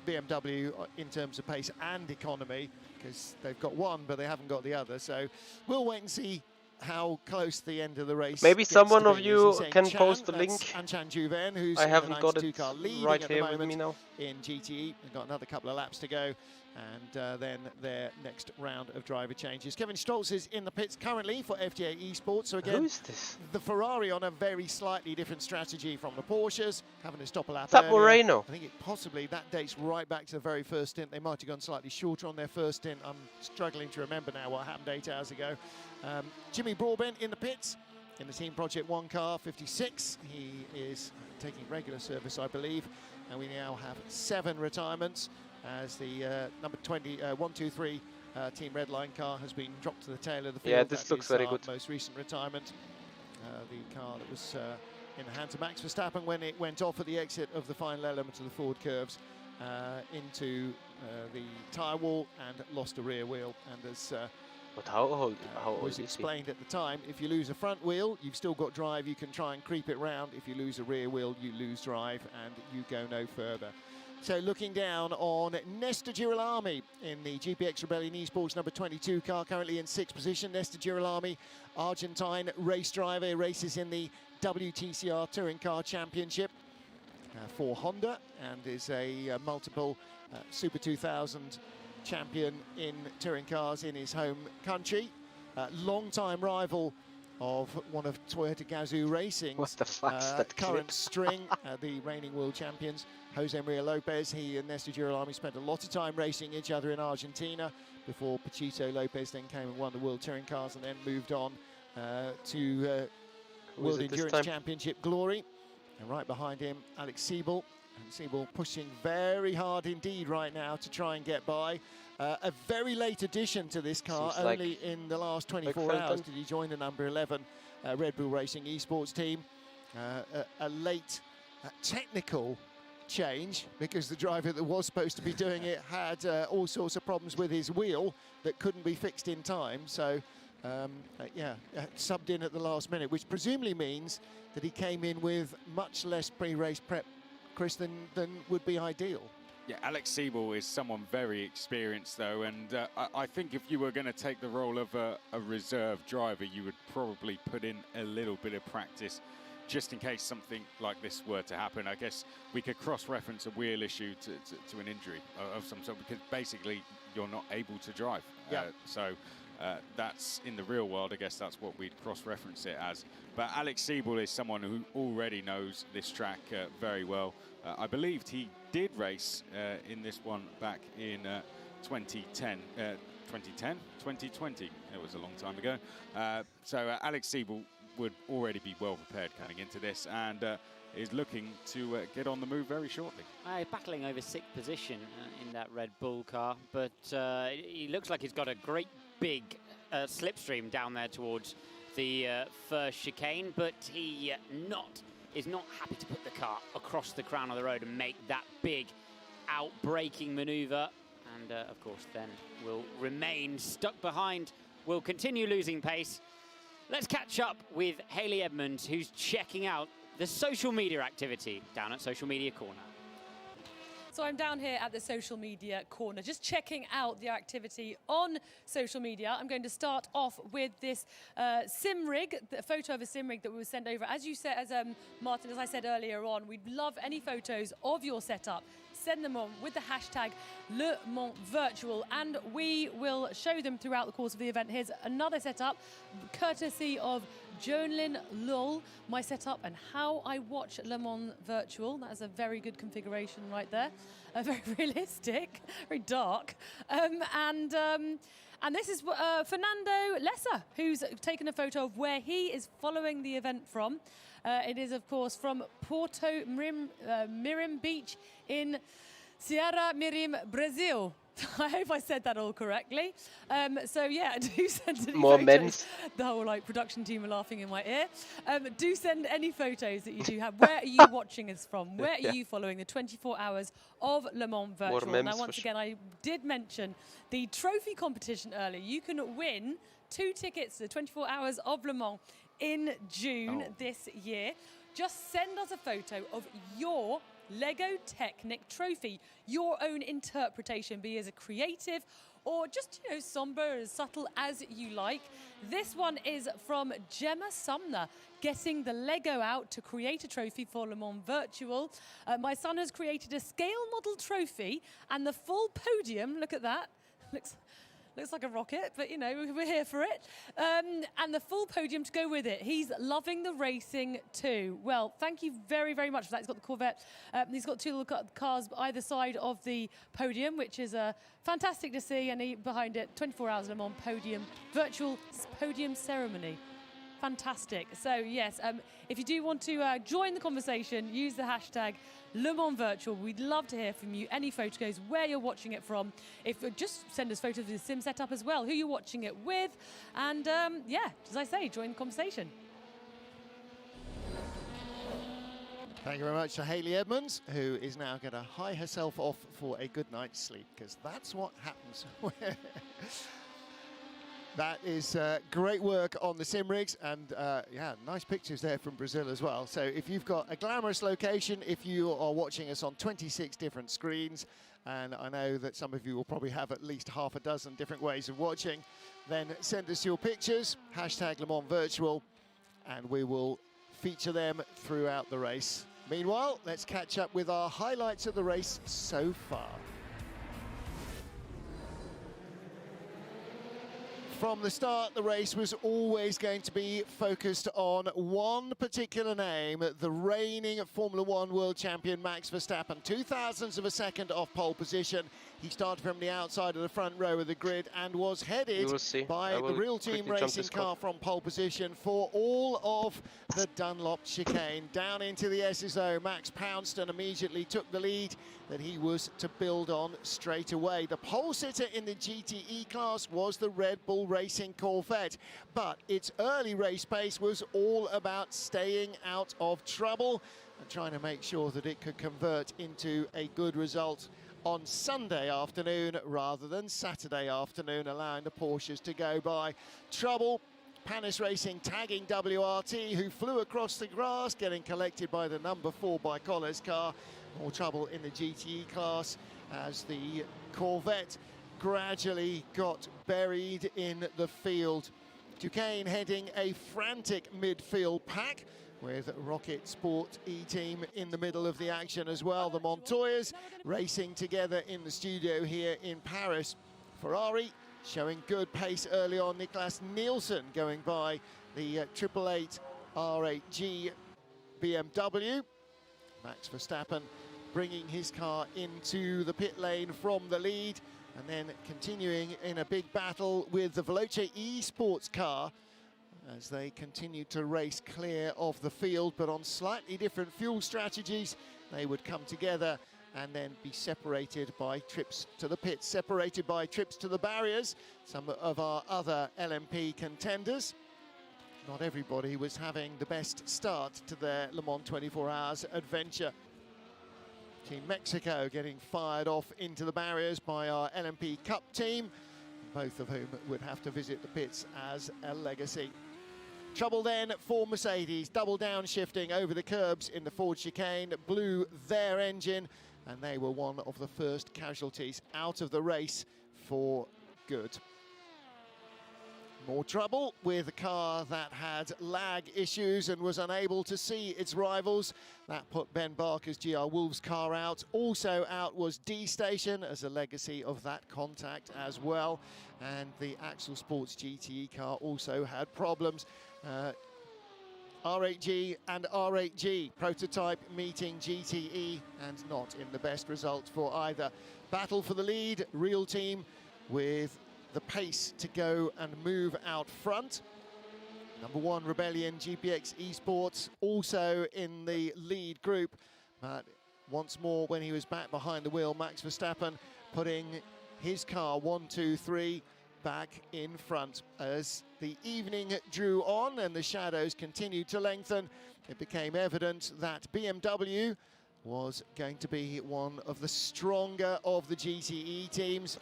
BMW in terms of pace and economy, because they've got one, but they haven't got the other. So we'll wait and see how close the end of the race. Maybe someone of be. you Saying, can Chan, post the link. Chan Juven, who's I haven't got it car leading right at here the with me moment now. in GTE. They've got another couple of laps to go, and then their next round of driver changes. Kevin Stoltz is in the pits currently for FTA Esports. So again, Who's this? the Ferrari on a very slightly different strategy from the Porsches, having to stop a lap Is that earlier. Moreno? I think it possibly, that dates right back to the very first stint. They might have gone slightly shorter on their first stint. I'm struggling to remember now what happened 8 hours ago. Jimmy Broadbent in the pits in the Team Project 1 car, 56. He is taking regular service, I believe. And we now have 7 retirements as the number 123 Team Redline car has been dropped to the tail of the field. Yeah, this that looks is very our good. most recent retirement. The car that was in the hands of Max Verstappen when it went off at the exit of the final element of the forward curves into the tyre wall and lost a rear wheel. And as But how old was is he? explained at the time, if you lose a front wheel, you've still got drive, you can try and creep it round. If you lose a rear wheel, you lose drive and you go no further. So looking down on Nestor Girolami in the GPX Rebellion Esports number 22 car, currently in 6th position. Nestor Girolami, Argentine race driver, races in the WTCR Touring Car Championship for Honda and is a multiple Super 2000 champion in touring cars in his home country. Long-time rival of one of Toyota Gazoo Racing's What the fuck's that current clip? string, the reigning world champions, Jose Maria Lopez. He and Nestor Girolami spent a lot of time racing each other in Argentina before Pachito Lopez then came and won the World Touring Cars and then moved on to World Endurance Championship glory. And right behind him, Alex Siebel. And Siebel pushing very hard indeed right now to try and get by. A very late addition to this car. Seems Only in the last 24 hours did he join the number 11 Red Bull Racing Esports team. A late technical change because the driver that was supposed to be doing it had all sorts of problems with his wheel that couldn't be fixed in time. So subbed in at the last minute, which presumably means that he came in with much less pre-race prep, Chris, than would be ideal. Yeah, Alex Siebel is someone very experienced, though, and I think if you were going to take the role of a reserve driver, you would probably put in a little bit of practice just in case something like this were to happen. I guess we could cross-reference a wheel issue to an injury of some sort, because basically you're not able to drive. Yeah. That's in the real world, I guess that's what we'd cross-reference it as. But Alex Siebel is someone who already knows this track very well. I believed he did race in this one back in 2010. 2020. It was a long time ago. So Alex Siebel would already be well prepared coming into this and is looking to get on the move very shortly. Battling over 6th position in that Red Bull car, but he looks like he's got a great big slipstream down there towards the first chicane, but he is not happy to put the car across the crown of the road and make that big out-braking maneuver, and of course then will remain stuck behind, will continue losing pace. Let's catch up with Hayley Edmonds, who's checking out the social media activity down at Social Media Corner. So I'm down here at the Social Media Corner, just checking out the activity on social media. I'm going to start off with this sim rig, the photo of a sim rig that was sent over. As you said, Martin, as I said earlier on, we'd love any photos of your setup. Send them on with the hashtag Le Mans Virtual, and we will show them throughout the course of the event. Here's another setup, courtesy of Jonlin Lull, my setup and how I watch Le Mans Virtual. That's a very good configuration right there. Very realistic, very dark. And this is Fernando Lessa, who's taken a photo of where he is following the event from. It is, of course, from Porto Mirim Beach in Ceará Mirim, Brazil. I hope I said that all correctly. So yeah, do send any More photos. men's. The whole production team are laughing in my ear. Do send any photos that you do have. Where are you watching us from? Where are you following the 24 hours of Le Mans Virtual? Now, once again, I did mention the trophy competition earlier. You can win 2 tickets to the 24 hours of Le Mans in June this year. Just send us a photo of your Lego Technic trophy, your own interpretation, be as a creative or just, somber, as subtle as you like. This one is from Gemma Sumner, getting the Lego out to create a trophy for Le Mans Virtual. My son has created a scale model trophy and the full podium, look at that, looks like a rocket, but we're here for it. And the full podium to go with it. He's loving the racing too. Well, thank you very, very much for that. He's got the Corvette. He's got 2 little cars either side of the podium, which is fantastic to see. And behind it, 24 hours Le Mans podium, virtual podium ceremony. Fantastic. So yes, if you do want to join the conversation, use the hashtag Le Mans Virtual. We'd love to hear from you. Any photos, where you're watching it from. If just send us photos of the sim setup as well, who you're watching it with, and yeah, as I say, join the conversation. Thank you very much to Hayley Edmonds, who is now going to hie herself off for a good night's sleep, because that's what happens. That is great work on the sim rigs, and yeah, nice pictures there from Brazil as well. So if you've got a glamorous location, if you are watching us on 26 different screens, and I know that some of you will probably have at least half a dozen different ways of watching, then send us your pictures, hashtag Le Mans Virtual, and we will feature them throughout the race. Meanwhile, let's catch up with our highlights of the race so far. From the start, the race was always going to be focused on one particular name, the reigning Formula One world champion Max Verstappen. 0.02 of a second off pole position. He started from the outside of the front row of the grid and was headed by the real team racing car from pole position for all of the Dunlop chicane. Down into the SSO, Max pounced and immediately took the lead that he was to build on straight away. The pole sitter in the GTE class was the Red Bull Racing Corvette, but its early race pace was all about staying out of trouble and trying to make sure that it could convert into a good result on Sunday afternoon rather than Saturday afternoon, allowing the Porsches to go by. Trouble, Panis Racing tagging WRT, who flew across the grass, getting collected by the number 4 by Collar's car. More trouble in the GTE class as the Corvette gradually got buried in the field. Duquesne heading a frantic midfield pack with Rocket Sport E-Team in the middle of the action as well. The Montoyas racing together in the studio here in Paris. Ferrari showing good pace early on. Niklas Nielsen going by the 888 R8G BMW. Max Verstappen bringing his car into the pit lane from the lead, and then continuing in a big battle with the Veloce eSports car as they continue to race clear of the field, but on slightly different fuel strategies. They would come together and then be separated by trips to the pits, separated by trips to the barriers. Some of our other LMP contenders. Not everybody was having the best start to their Le Mans 24 Hours adventure. Team Mexico getting fired off into the barriers by our LMP Cup team, both of whom would have to visit the pits as a legacy. Trouble then for Mercedes, double downshifting over the curbs in the Ford chicane, blew their engine, and they were one of the first casualties out of the race for good. More trouble with a car that had lag issues and was unable to see its rivals. That put Ben Barker's GR Wolves car out. Also out was D-Station as a legacy of that contact as well. And the Axel Sports GTE car also had problems. R8G and R8G prototype meeting GTE, and not in the best results for either. Battle for the lead, real team with the pace to go and move out front. Number 1 Rebellion GPX Esports also in the lead group, but once more when he was back behind the wheel, Max Verstappen putting his car 1, 2, 3 back in front. As the evening drew on and the shadows continued to lengthen, it became evident that BMW was going to be one of the stronger of the GTE teams,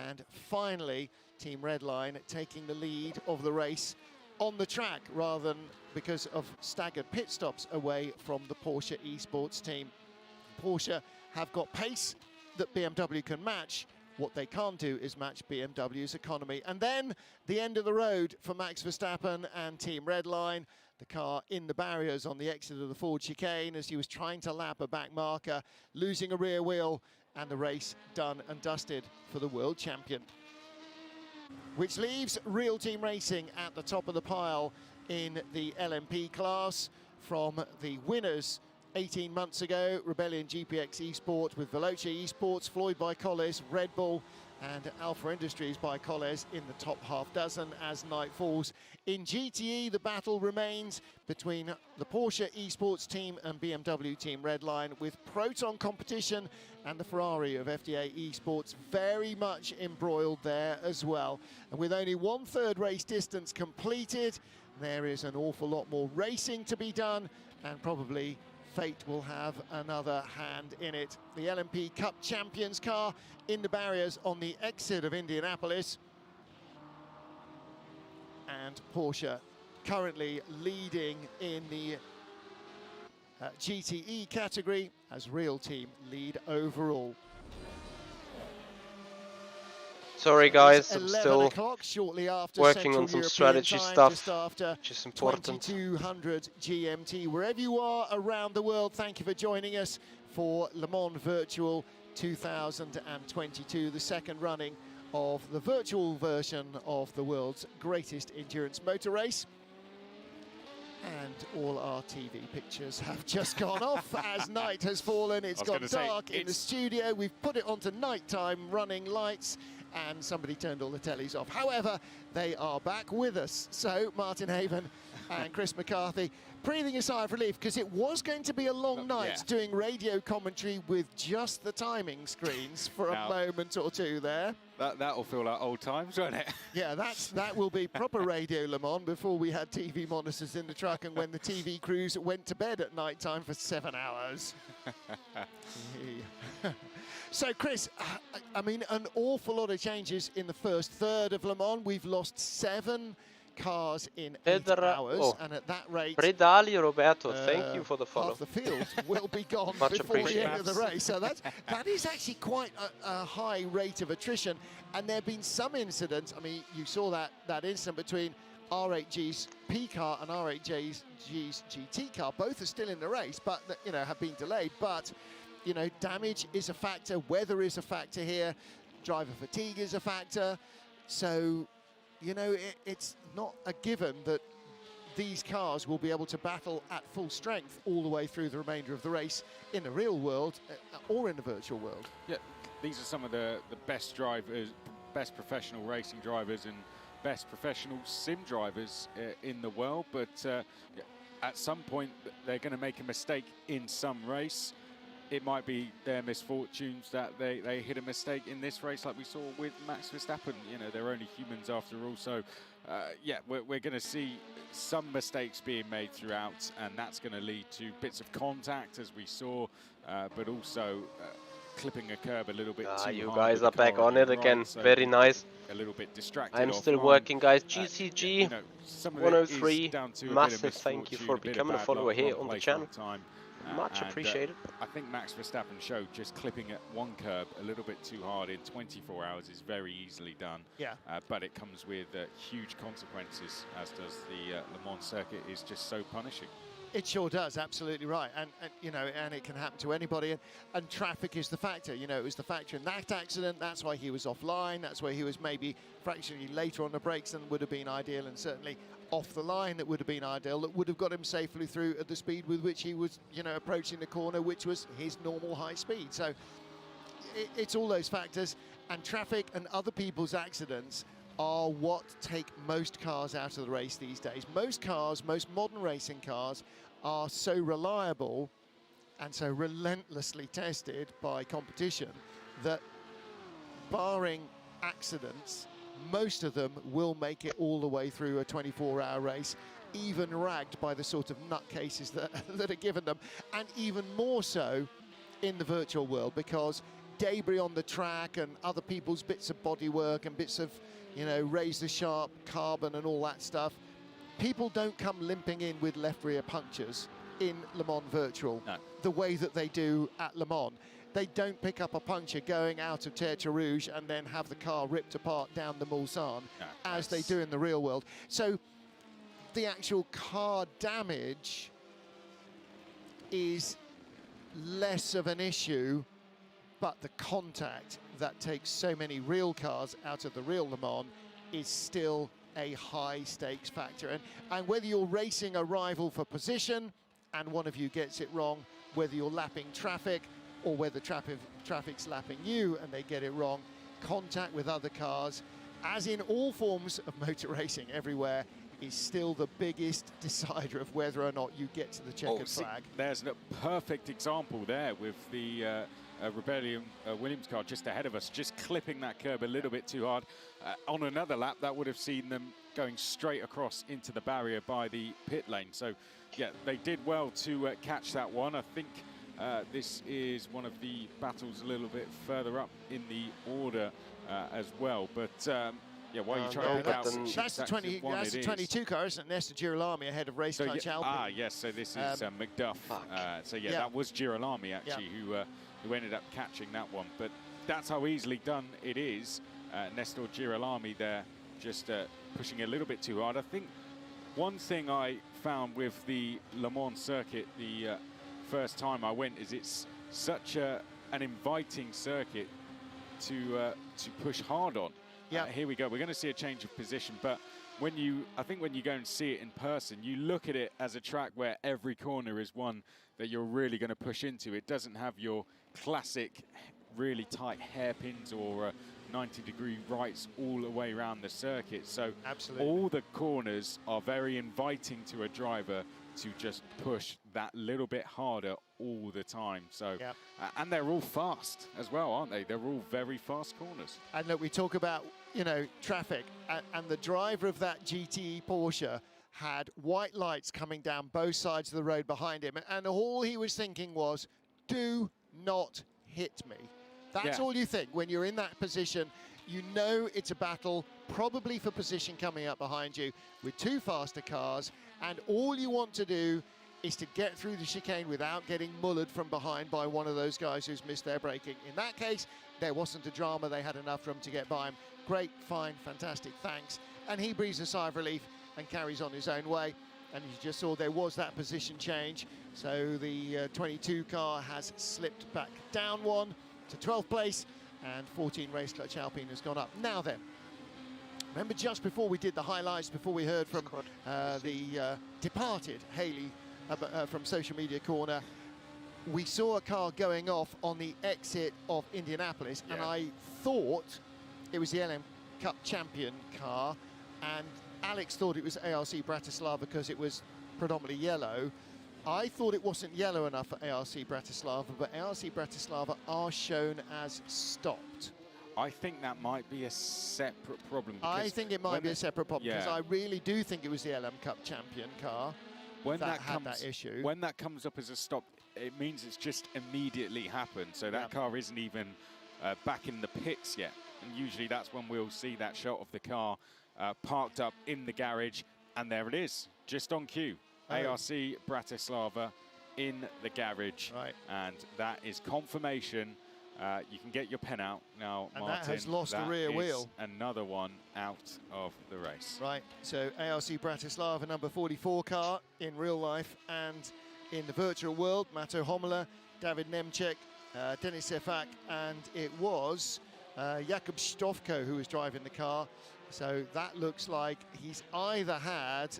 and finally Team Redline taking the lead of the race on the track rather than because of staggered pit stops away from the Porsche Esports team. Porsche have got pace that BMW can match. What they can't do is match BMW's economy. And then the end of the road for Max Verstappen and Team Redline. The car in the barriers on the exit of the Ford chicane as he was trying to lap a back marker, losing a rear wheel, and the race done and dusted for the world champion. Which leaves Real Team Racing at the top of the pile in the LMP class. From the winners 18 months ago, Rebellion GPX Esport with Veloce Esports, Floyd by Collis, Red Bull, and Alpha Industries by Colles in the top half dozen as night falls. In GTE, the battle remains between the Porsche esports team and BMW team Redline, with Proton Competition and the Ferrari of FDA esports very much embroiled there as well. And with only 1/3 race distance completed, there is an awful lot more racing to be done, and probably fate will have another hand in it. The LMP Cup Champions car in the barriers on the exit of Indianapolis. And Porsche currently leading in the GTE category as Real Team lead overall. Sorry guys, I'm 11 still o'clock, shortly after working Central on some European strategy time, stuff, just after which is important. 2200 GMT. Wherever you are around the world, thank you for joining us for Le Mans Virtual 2022, the second running of the virtual version of the world's greatest endurance motor race. And all our TV pictures have just gone off as night has fallen. It's gone dark in the studio. We've put it onto nighttime running lights, and somebody turned all the tellies off. However, they are back with us. So Martin Haven and Chris McCarthy breathing a sigh of relief, because it was going to be a long night doing radio commentary with just the timing screens for a moment or two there. That'll feel like old times, won't it? Yeah, that will be proper Radio Le Mans before we had TV monitors in the truck and when the TV crews went to bed at night time for 7 hours. So, Chris, I mean, an awful lot of changes in the first third of Le Mans. We've lost 7 cars in 8 hours, and at that rate, Predali Roberto, thank you for the follow. Half the field will be gone Much before the end appreciated. of the race. So that is actually quite a high rate of attrition. And there have been some incidents. I mean, you saw that incident between R8G's P car and R8G's GT car. Both are still in the race, but you know, have been delayed. But you know, damage is a factor. Weather is a factor here. Driver fatigue is a factor. So, you know, it's not a given that these cars will be able to battle at full strength all the way through the remainder of the race in the real world or in the virtual world. Yeah, these are some of the best drivers, best professional racing drivers and best professional sim drivers in the world. But at some point, they're going to make a mistake in some race. It might be their misfortunes that they hit a mistake in this race, like we saw with Max Verstappen. You know, they're only humans after all. So, yeah, we're going to see some mistakes being made throughout, and that's going to lead to bits of contact, as we saw, but also clipping a curb a little bit too You hard. guys are back on it again. So Very nice. A little bit distracted. I'm still offline. working, guys. GCG You know, some of it 103. is down to a bit of Massive thank you misfortune, for a bit of becoming a bad follower luck, here wrong on the place, channel. wrong time. Much And, appreciated. I think Max Verstappen showed just clipping at one curb a little bit too hard in 24 hours is very easily done. Yeah. But it comes with huge consequences, as does the Le Mans circuit is just so punishing. It sure does, absolutely right. And you know, and it can happen to anybody. And traffic is the factor. You know, it was the factor in that accident. That's why he was offline. That's why he was maybe fractionally later on the brakes than would have been ideal, and certainly off the line that would have been ideal, that would have got him safely through at the speed with which he was, you know, approaching the corner, which was his normal high speed. So it's all those factors, and traffic and other people's accidents are what take most cars out of the race these days. Most cars, most modern racing cars, are so reliable and so relentlessly tested by competition that, barring accidents, most of them will make it all the way through a 24-hour race, even ragged by the sort of nutcases that are given them, and even more so in the virtual world, because debris on the track and other people's bits of bodywork and bits of, you know, razor sharp carbon and all that stuff, people don't come limping in with left rear punctures in Le Mans Virtual the way that they do at Le Mans. They don't pick up a puncture going out of Tertre Rouge and then have the car ripped apart down the Mulsanne as they do in the real world. So the actual car damage is less of an issue, but the contact that takes so many real cars out of the real Le Mans is still a high stakes factor. And whether you're racing a rival for position and one of you gets it wrong, whether you're lapping traffic or whether traffic's lapping you and they get it wrong, contact with other cars, as in all forms of motor racing everywhere, is still the biggest decider of whether or not you get to the checkered flag. There's a perfect example there with the Rebellion Williams car just ahead of us, just clipping that curb a little bit too hard. On another lap, that would have seen them going straight across into the barrier by the pit lane. So, yeah, they did well to catch that one. I think this is one of the battles a little bit further up in the order as well. But yeah, while you try to pick out that's the 22 car, isn't it? Nesta Girolami ahead of Race Clutch Alpine. Yes, so this is McDuff. So yeah, that was Girolami actually who ended up catching that one. But that's how easily done it is. Nestor Girolami there just pushing a little bit too hard. I think one thing I found with the Le Mans circuit the first time I went is it's such an inviting circuit to push hard on. Here we go. We're going to see a change of position, but I think when you go and see it in person, you look at it as a track where every corner is one that you're really going to push into. It doesn't have your classic really tight hairpins or 90-degree rights all the way around the circuit. So all the corners are very inviting to a driver to just push that little bit harder all the time. So, and they're all fast as well, aren't they? They're all very fast corners. And look, we talk about, you know, traffic, and the driver of that GTE Porsche had white lights coming down both sides of the road behind him, and all he was thinking was, do not hit me. That's all you think when you're in that position. You know it's a battle, probably for position coming up behind you with two faster cars, and all you want to do is to get through the chicane without getting mullered from behind by one of those guys who's missed their braking. In that case, there wasn't a drama. They had enough room to get by him. Great, fine, fantastic, thanks. And he breathes a sigh of relief and carries on his own way. And you just saw there was that position change. So the 22 car has slipped back down one to 12th place, and 14 Race Clutch Alpine has gone up. Now then, remember just before we did the highlights, before we heard from the departed Haley from Social Media Corner, we saw a car going off on the exit of Indianapolis, and I thought it was the LM Cup champion car, and Alex thought it was ARC Bratislava because it was predominantly yellow. I thought it wasn't yellow enough for ARC Bratislava, but ARC Bratislava are shown as stopped. I think that might be a separate problem. I think it might be a separate problem, because I really do think it was the LM Cup champion car that had that issue. When that comes up as a stop, it means it's just immediately happened. So that car isn't even back in the pits yet. And usually that's when we'll see that shot of the car parked up in the garage. And there it is, just on cue. ARC Bratislava in the garage. And that is confirmation. You can get your pen out now, and Martin. That has lost the rear wheel. Another one out of the race. Right, so ARC Bratislava number 44 car in real life, and in the virtual world, Mato Homola, David Nemček, Denis Sefak, and it was Jakub Stovko who was driving the car. So that looks like he's either had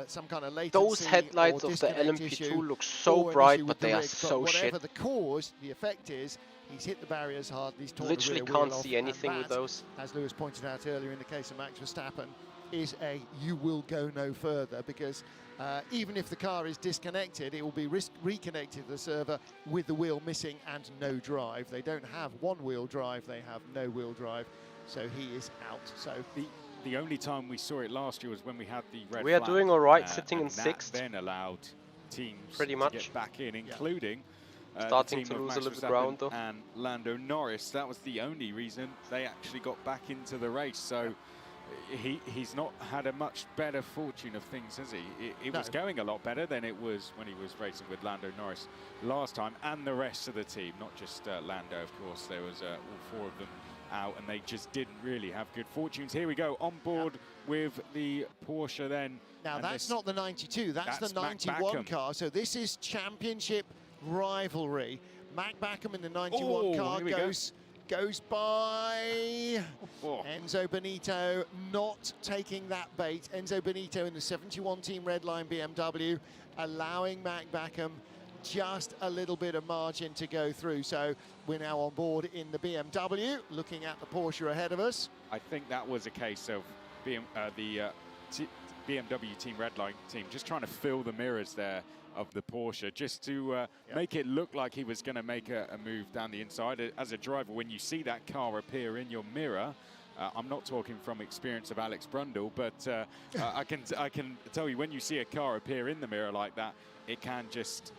some kind of latency. Those headlights of the LMP2 look so bright, but they are so shit. Whatever the cause, the effect is, he's hit the barriers hard. He's torn literally the rear can't see anything with those. As Lewis pointed out earlier in the case of Max Verstappen, is a you will go no further, because even if the car is disconnected, it will be reconnected to the server with the wheel missing and no drive. They don't have one-wheel drive, they have no wheel drive. So he is out. So the only time we saw it last year was when we had the red We are flag, doing all right, sitting in 6th. Then allowed teams pretty to much get back in, including starting the team to lose of a Max little ground though. and Lando Norris. That was the only reason they actually got back into the race. So he's not had a much better fortune of things, has he? It was going a lot better than it was when he was racing with Lando Norris last time, and the rest of the team, not just Lando, of course. There was all 4 of them out, and they just didn't really have good fortunes. Here we go, on board with the Porsche then. Now that's not the 92, that's the 91 car. So this is championship rivalry. Mac Backham in the 91 car goes by Enzo Benito, not taking that bait. Enzo Benito in the 71 Team Redline BMW, allowing Mac Backham just a little bit of margin to go through. So we're now on board in the BMW, looking at the Porsche ahead of us. I think that was a case of the BMW Team Redline team just trying to fill the mirrors there of the Porsche, just to make it look like he was going to make a move down the inside. As a driver, when you see that car appear in your mirror, I'm not talking from experience of Alex Brundle, but I can tell you, when you see a car appear in the mirror like that, it can just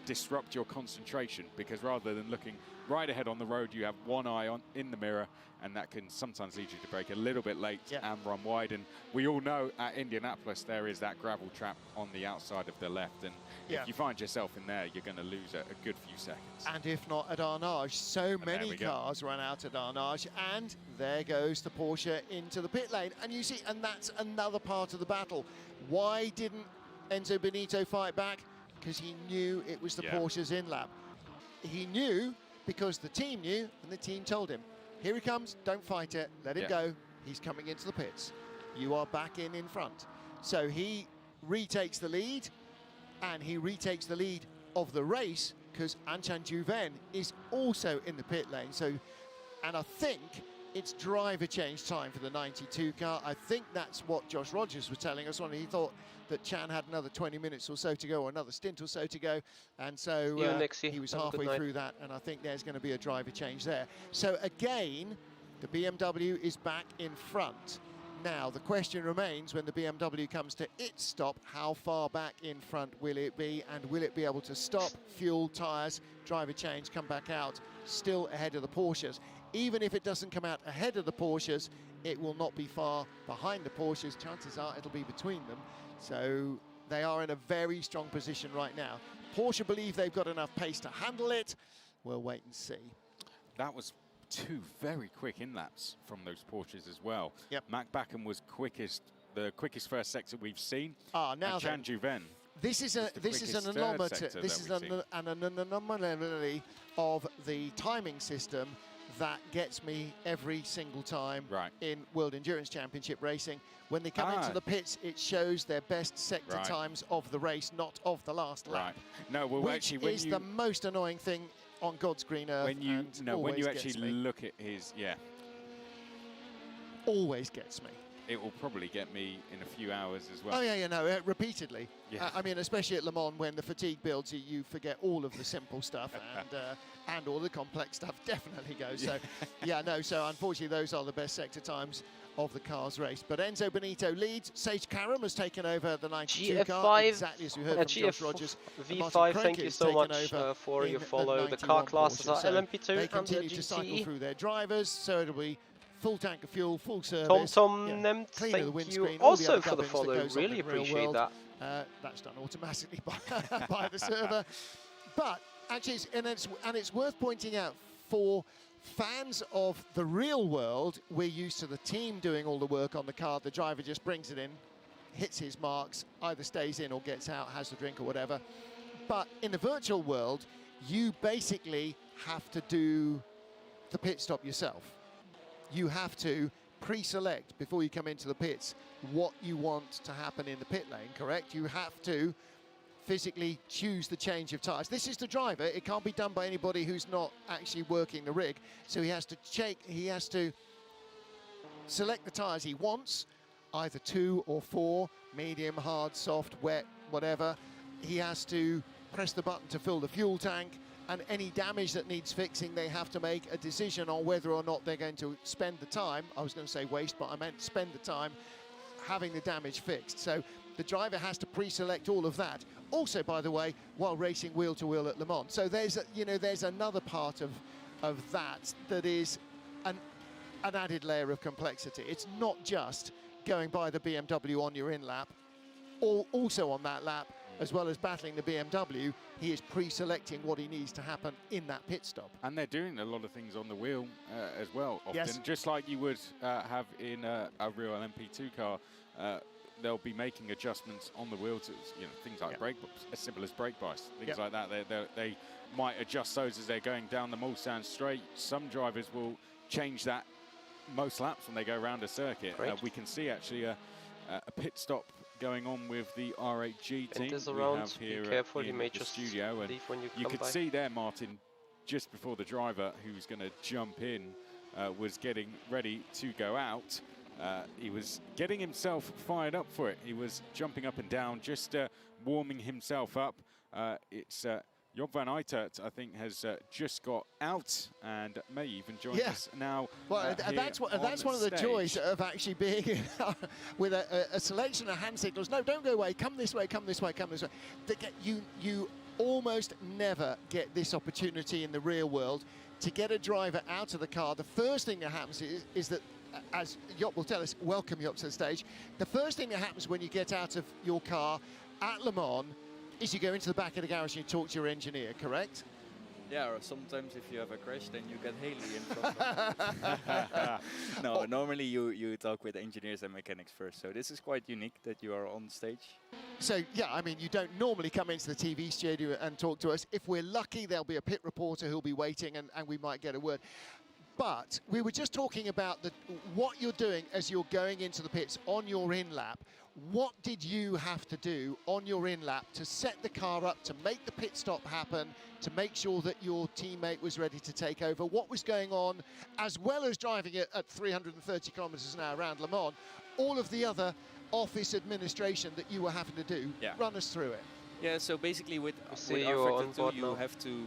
disrupt your concentration, because rather than looking right ahead on the road, you have one eye on in the mirror, and that can sometimes lead you to brake a little bit late and run wide. And we all know at Indianapolis there is that gravel trap on the outside of the left, and if you find yourself in there, you're going to lose a good few seconds. And if not at Arnage, so many cars run out at Arnage, and there goes the Porsche into the pit lane. And you see, and that's another part of the battle. Why didn't Enzo Benito fight back? Because he knew it was the Porsche's in-lap. He knew because the team knew, and the team told him, here he comes, don't fight it, let him go. He's coming into the pits. You are back in front. So he retakes the lead, and he retakes the lead of the race because Anchan Juven is also in the pit lane. So, and I think it's driver change time for the 92 car. I think that's what Josh Rogers was telling us when he thought that Chan had another 20 minutes or so to go, or another stint or so to go. And so he was halfway through that, and I think there's going to be a driver change there. So again, the BMW is back in front. Now, the question remains, when the BMW comes to its stop, how far back in front will it be, and will it be able to stop, fuel, tyres, driver change, come back out, still ahead of the Porsches? Even if it doesn't come out ahead of the Porsches, it will not be far behind the Porsches. Chances are it'll be between them. So they are in a very strong position right now. Porsche believe they've got enough pace to handle it. We'll wait and see. That was two very quick in-laps from those Porsches as well. Yep. Mac Backen was the quickest first sector we've seen. Now and Chan Juven. This is an anomaly. This is an anomaly of the timing system that gets me every single time in World Endurance Championship racing. When they come into the pits, it shows their best sector times of the race, not of the last lap. No, well, which actually, when is the most annoying thing on God's green earth. When you actually look at his, always gets me. It will probably get me in a few hours as well. Oh yeah, repeatedly. Yeah. I mean, especially at Le Mans, when the fatigue builds, you forget all of the simple stuff, and all the complex stuff definitely goes. So, so unfortunately, those are the best sector times of the car's race. But Enzo Benito leads. Sage Karam has taken over the 92 car, exactly as we heard from Josh Rogers. V5, thank you so much for your follow. The car classes are LMP2 they and continue the to cycle GTE. through their drivers, so it'll be full tank of fuel, full service. Tom thank you also for the follow. Really appreciate that. That's done automatically by the server. But actually, it's worth pointing out for fans of the real world, we're used to the team doing all the work on the car. The driver just brings it in, hits his marks, either stays in or gets out, has the drink or whatever. But in the virtual world, you basically have to do the pit stop yourself. You have to pre-select before you come into the pits what you want to happen in the pit lane, correct? You have to physically choose the change of tyres. This is the driver. It can't be done by anybody who's not actually working the rig. So he has to select the tyres he wants, either 2 or 4, medium, hard, soft, wet, whatever. He has to press the button to fill the fuel tank, and any damage that needs fixing, they have to make a decision on whether or not they're going to spend the time, I was going to say waste, but I meant spend the time having the damage fixed. So the driver has to pre-select all of that. Also, by the way, while racing wheel to wheel at Le Mans. So there's another part of that is an added layer of complexity. It's not just going by the BMW on your in lap, or also on that lap, as well as battling the BMW, he is pre-selecting what he needs to happen in that pit stop. And they're doing a lot of things on the wheel as well, often. Yes. Just like you would have in a real LMP2 car. They'll be making adjustments on the wheel to, things like brake, as simple as brake bias, things like that. They might adjust those as they're going down the Mulsanne straight. Some drivers will change that most laps when they go around a circuit. We can see actually a pit stop going on with the R8 GT. And this we around, have here be careful, you in may the just studio, and leave when you you come could by. see there, Martin, just before the driver who's going to jump in was getting ready to go out. He was getting himself fired up for it. He was jumping up and down, just warming himself up. It's Job van Uitert, I think, has just got out and may even join us now. Well, that's one of the joys of actually being with a selection of hand signals. No, don't go away. Come this way. Come this way. Come this way. You almost never get this opportunity in the real world to get a driver out of the car. The first thing that happens is that, as Job will tell us, welcome Job to the stage. The first thing that happens when you get out of your car at Le Mans is you go into the back of the garage and you talk to your engineer, correct? Yeah, or sometimes if you have a crash, then you get Haley in front. No, normally you talk with engineers and mechanics first. So this is quite unique that you are on stage. So, yeah, I mean, you don't normally come into the TV studio and talk to us. If we're lucky, there'll be a pit reporter who'll be waiting and we might get a word. But we were just talking about what you're doing as you're going into the pits on your in-lap. What did you have to do on your in-lap to set the car up, to make the pit stop happen, to make sure that your teammate was ready to take over? What was going on, as well as driving it at 330 kilometers an hour around Le Mans, all of the other office administration that you were having to do? Yeah. Run us through it. Yeah, so basically with you are on R-Factor 2, board you now. have to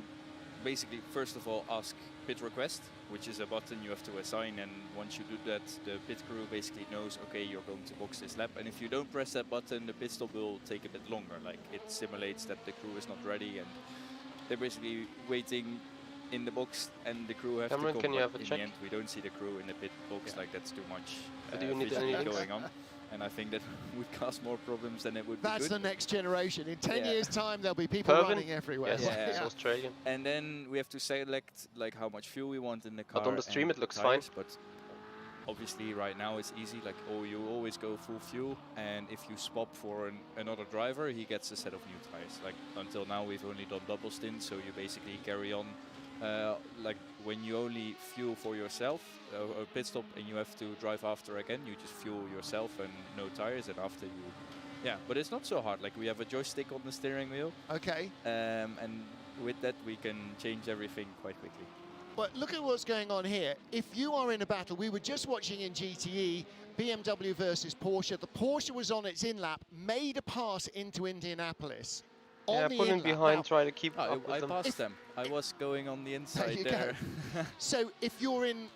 basically, first of all, ask pit request, which is a button you have to assign, and once you do that, the pit crew basically knows, okay, you're going to box this lap, and if you don't press that button, the pit stop will take a bit longer. Like, it simulates that the crew is not ready, and they're basically waiting in the box, and the crew have Cameron, to can come. you have a in check? the end, we don't see the crew in the pit box. Like, that's too much Do you need physically any links? going on. And I think that would cause more problems than it would That's be good. the next generation. In 10 Yeah. years' time, there'll be people Pervin? running everywhere. Yes, Yeah. it's Australian. And then we have to select like how much fuel we want in the car. But on the stream and it looks tires, fine. But obviously right now it's easy. Like, you always go full fuel, and if you swap for another driver, he gets a set of new tires. Like, until now we've only done double stint, so you basically carry on. Like, when you only fuel for yourself, a pit stop, and you have to drive after again, you just fuel yourself and no tires, and after you... Yeah, but it's not so hard. Like, we have a joystick on the steering wheel. Okay. And with that, we can change everything quite quickly. But look at what's going on here. If you are in a battle, we were just watching in GTE, BMW versus Porsche. The Porsche was on its in-lap, made a pass into Indianapolis. Yeah, On the pulling in-lap. behind, Now, try to keep I up with them. passed them. I was going on the inside you there. so if you're in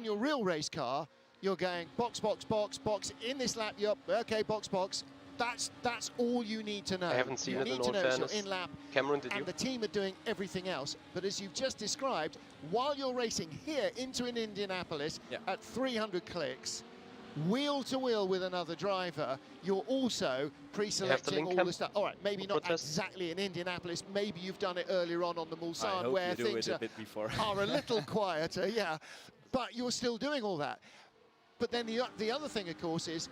your real race car, you're going box, box, box, box. In this lap, you're okay, box, box. That's all you need to know. I haven't seen you it need in to all know fairness. you're in lap, Cameron, did and you? the team are doing everything else. But as you've just described, while you're racing here into an Indianapolis at 300 clicks, wheel to wheel with another driver, you're also pre-selecting all the stuff. All right, maybe not exactly in Indianapolis. Maybe you've done it earlier on the I Mulsanne, hope where you do things it a bit before. are a little quieter, yeah. But you're still doing all that. But then the other thing, of course, is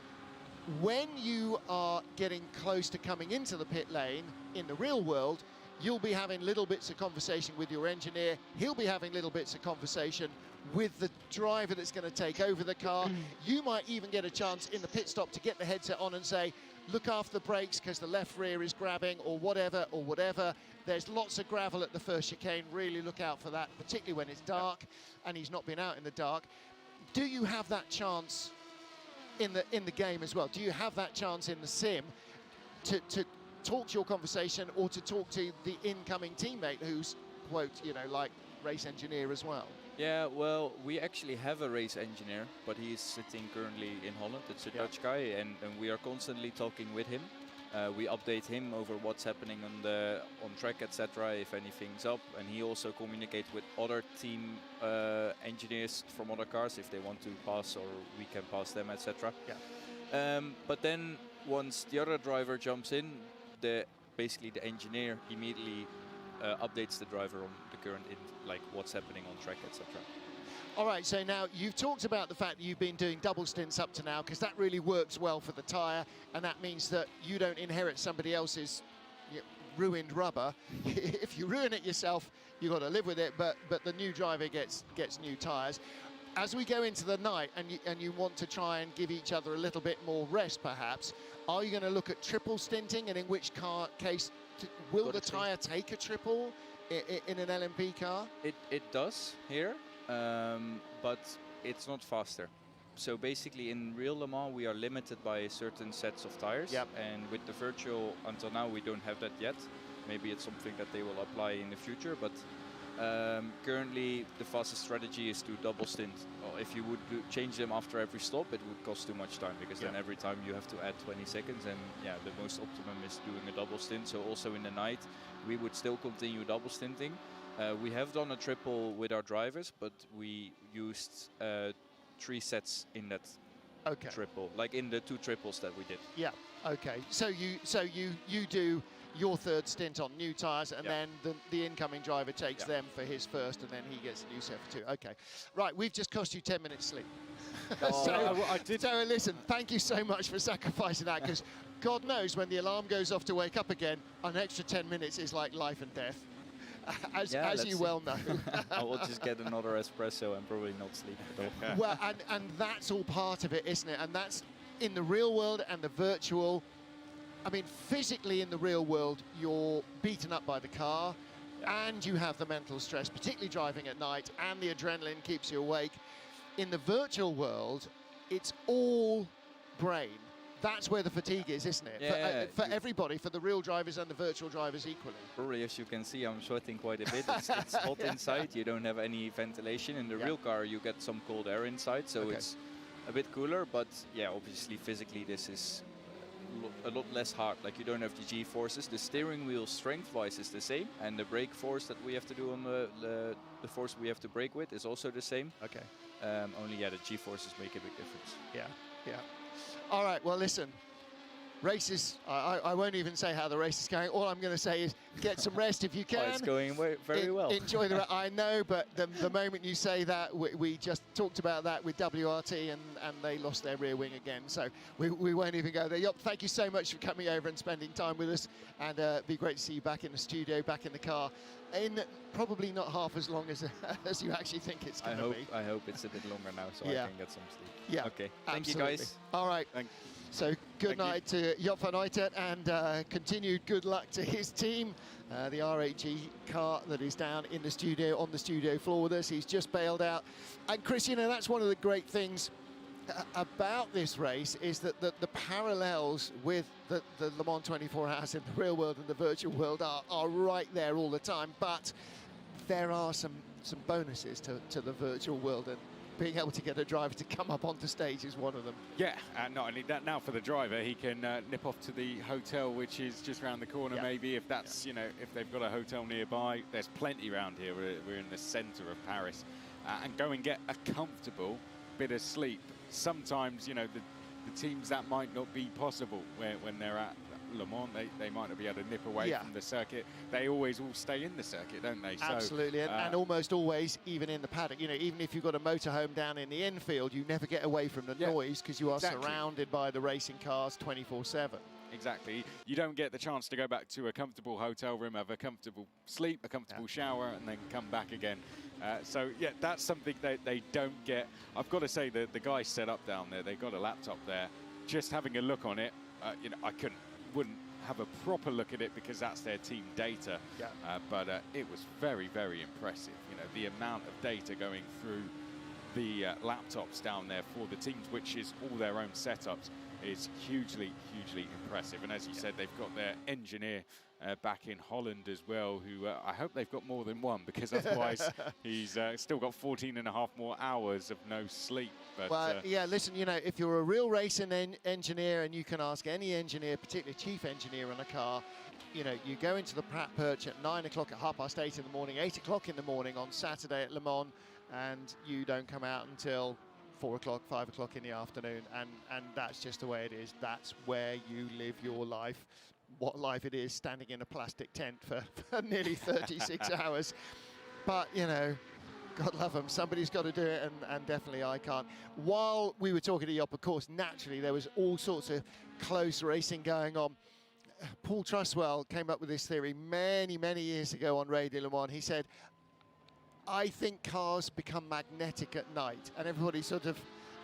when you are getting close to coming into the pit lane in the real world, you'll be having little bits of conversation with your engineer. He'll be having little bits of conversation with the driver that's going to take over the car. You might even get a chance in the pit stop to get the headset on and say, look after the brakes because the left rear is grabbing, or whatever, or whatever. There's lots of gravel at the first chicane. Really look out for that, particularly when it's dark and he's not been out in the dark. Do you have that chance in the game as well? Do you have that chance in the sim to talk to your conversation, or to talk to the incoming teammate who's, quote, you know, like race engineer as well? Yeah, well, we actually have a race engineer, but he's sitting currently in Holland. It's a Dutch guy, and we are constantly talking with him. We update him over what's happening on track, etc., if anything's up, and he also communicates with other team engineers from other cars if they want to pass, or we can pass them, etc. Yeah. But then once the other driver jumps in, basically the engineer immediately updates the driver on the current, like what's happening on track, etc. All right, so now you've talked about the fact that you've been doing double stints up to now, because that really works well for the tyre, and that means that you don't inherit somebody else's ruined rubber. If you ruin it yourself, you've got to live with it, but the new driver gets new tyres. as we go into the night and you want to try and give each other a little bit more rest, perhaps, are you going to look at triple stinting, and in which case will the tyre take a triple in an LMP car? It does here, but it's not faster. So basically in real Le Mans we are limited by certain sets of tires, and with the virtual until now we don't have that yet. Maybe it's something that they will apply in the future, but currently the fastest strategy is to double stint. Well, if you would change them after every stop, it would cost too much time, because then every time you have to add 20 seconds, and yeah, the most optimum is doing a double stint. So also in the night we would still continue double stinting. We have done a triple with our drivers, but we used 3 sets in that triple, like in the 2 triples that we did. Yeah. Okay. So you do your third stint on new tyres, and then the incoming driver takes them for his first, and then he gets a new set for 2. Okay. Right. We've just cost you 10 minutes sleep. So listen, thank you so much for sacrificing that, because God knows when the alarm goes off to wake up again, an extra 10 minutes is like life and death. As you well know. I will just get another espresso and probably not sleep at all. Well, and that's all part of it, isn't it? And that's in the real world and the virtual. I mean, physically in the real world, you're beaten up by the car, and you have the mental stress, particularly driving at night, and the adrenaline keeps you awake. In the virtual world, it's all brain. That's where the fatigue is, isn't it? Yeah, for everybody, for the real drivers and the virtual drivers equally. Probably, as you can see, I'm sweating quite a bit. It's hot inside. You don't have any ventilation. In the real car, you get some cold air inside, so it's a bit cooler. But yeah, obviously, physically, this is a lot less hard. Like, you don't have the G-forces. The steering wheel strength-wise is the same, and the brake force that we have to do on the force we have to brake with is also the same. Okay. Only, the G-forces make a big difference. Yeah. All right, well, listen, races, I won't even say how the race is going. All I'm going to say is get some rest if you can. Oh, it's going very well. Enjoy the I know, but the moment you say that, we just talked about that with WRT, and they lost their rear wing again. So we won't even go there. Job, thank you so much for coming over and spending time with us. And it'd be great to see you back in the studio, back in the car, in probably not half as long as you actually think it's going to be. I hope it's a bit longer now, so I can get some sleep. Yeah. Okay. Thank you, guys. All right. So good night to Job van Uytert, and continued good luck to his team. The R8G car that is down in the studio, on the studio floor with us. He's just bailed out. And Chris, you know, that's one of the great things about this race, is that the parallels with the Le Mans 24 Hours in the real world and the virtual world are right there all the time. But there are some bonuses to the virtual world, and being able to get a driver to come up onto stage is one of them. Yeah, and not only that, now for the driver, he can nip off to the hotel, which is just around the corner. Maybe if that's, you know, if they've got a hotel nearby, there's plenty around here. We're in the centre of Paris, and go and get a comfortable bit of sleep. Sometimes, you know, the teams that might not be possible when they're at Le Mans, they might not be able to nip away from the circuit. They always all stay in the circuit, don't they? Absolutely, so, and almost always even in the paddock. You know, even if you've got a motorhome down in the infield, you never get away from the noise, because you are surrounded by the racing cars 24/7. Exactly. You don't get the chance to go back to a comfortable hotel room, have a comfortable sleep, a comfortable shower, and then come back again. So, yeah, that's something they don't get. I've got to say that the guys set up down there, they've got a laptop there. Just having a look on it, you know, I wouldn't have a proper look at it because that's their team data. But it was very, very impressive. You know, the amount of data going through the laptops down there for the teams, which is all their own setups, is hugely, hugely impressive. And as you said, they've got their engineer back in Holland as well, who I hope they've got more than one, because otherwise he's still got 14.5 more hours of no sleep. But, well, yeah, listen, you know, if you're a real racing engineer, and you can ask any engineer, particularly chief engineer on a car, you know, you go into the Pratt Perch at 9 o'clock, at 8:30 in the morning, 8 o'clock in the morning on Saturday at Le Mans, and you don't come out until 4 o'clock, 5 o'clock in the afternoon, and that's just the way it is. That's where you live your life. What life it is, standing in a plastic tent for nearly 36 hours. But, you know, God love them, somebody's got to do it, and definitely I can't. While we were talking to Job, of course, naturally, there was all sorts of close racing going on. Paul Truswell came up with this theory many, many years ago on Radio Le Mans. He said, I think cars become magnetic at night, and everybody sort of,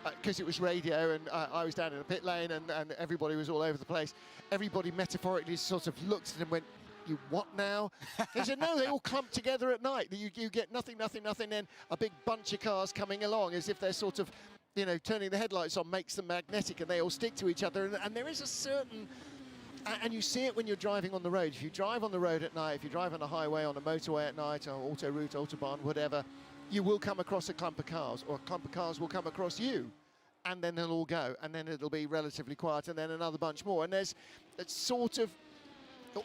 because it was radio and I was down in the pit lane and everybody was all over the place, everybody metaphorically sort of looked at them and went, you what now? They said, no, they all clump together at night. You get nothing, then a big bunch of cars coming along as if they're sort of, you know, turning the headlights on makes them magnetic, and they all stick to each other. And there is a certain, and you see it when you're driving on the road. If you drive on the road at night, if you drive on a highway, on a motorway at night, or autoroute, autobahn, whatever, you will come across a clump of cars, or a clump of cars will come across you, and then they'll all go, and then it'll be relatively quiet, and then another bunch more. And there's it's sort of,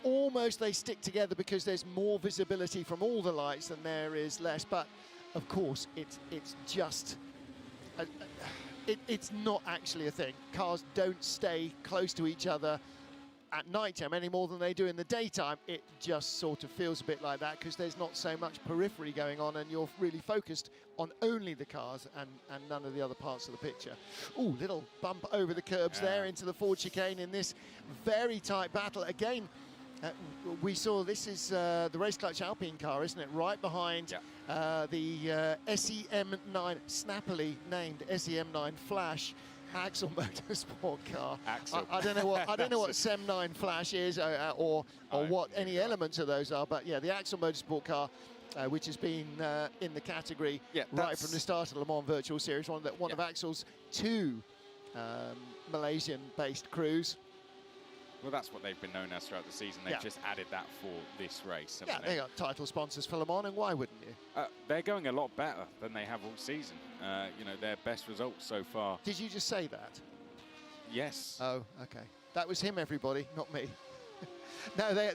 almost they stick together because there's more visibility from all the lights than there is less. But of course, it's just, it's not actually a thing. Cars don't stay close to each other at night time any more than they do in the daytime. It just sort of feels a bit like that because there's not so much periphery going on, and you're really focused on only the cars and none of the other parts of the picture. Ooh, little bump over the curbs there into the forward chicane in this very tight battle. Again, we saw this is the Race Clutch Alpine car, isn't it? Right behind the SEM9, snappily named SEM9 Flash Axle Motorsport car. I don't know what SEM9 Flash is or what any elements of those are, but yeah, the Axle Motorsport car, which has been in the category right from the start of the Le Mans Virtual Series, one of Axel's 2 Malaysian-based crews. Well, that's what they've been known as throughout the season. They've just added that for this race. Yeah, they got title sponsors for Le Mans, and why wouldn't you? They're going a lot better than they have all season. You know, their best results so far. Did you just say that? Yes. Oh, okay. That was him, everybody, not me. No,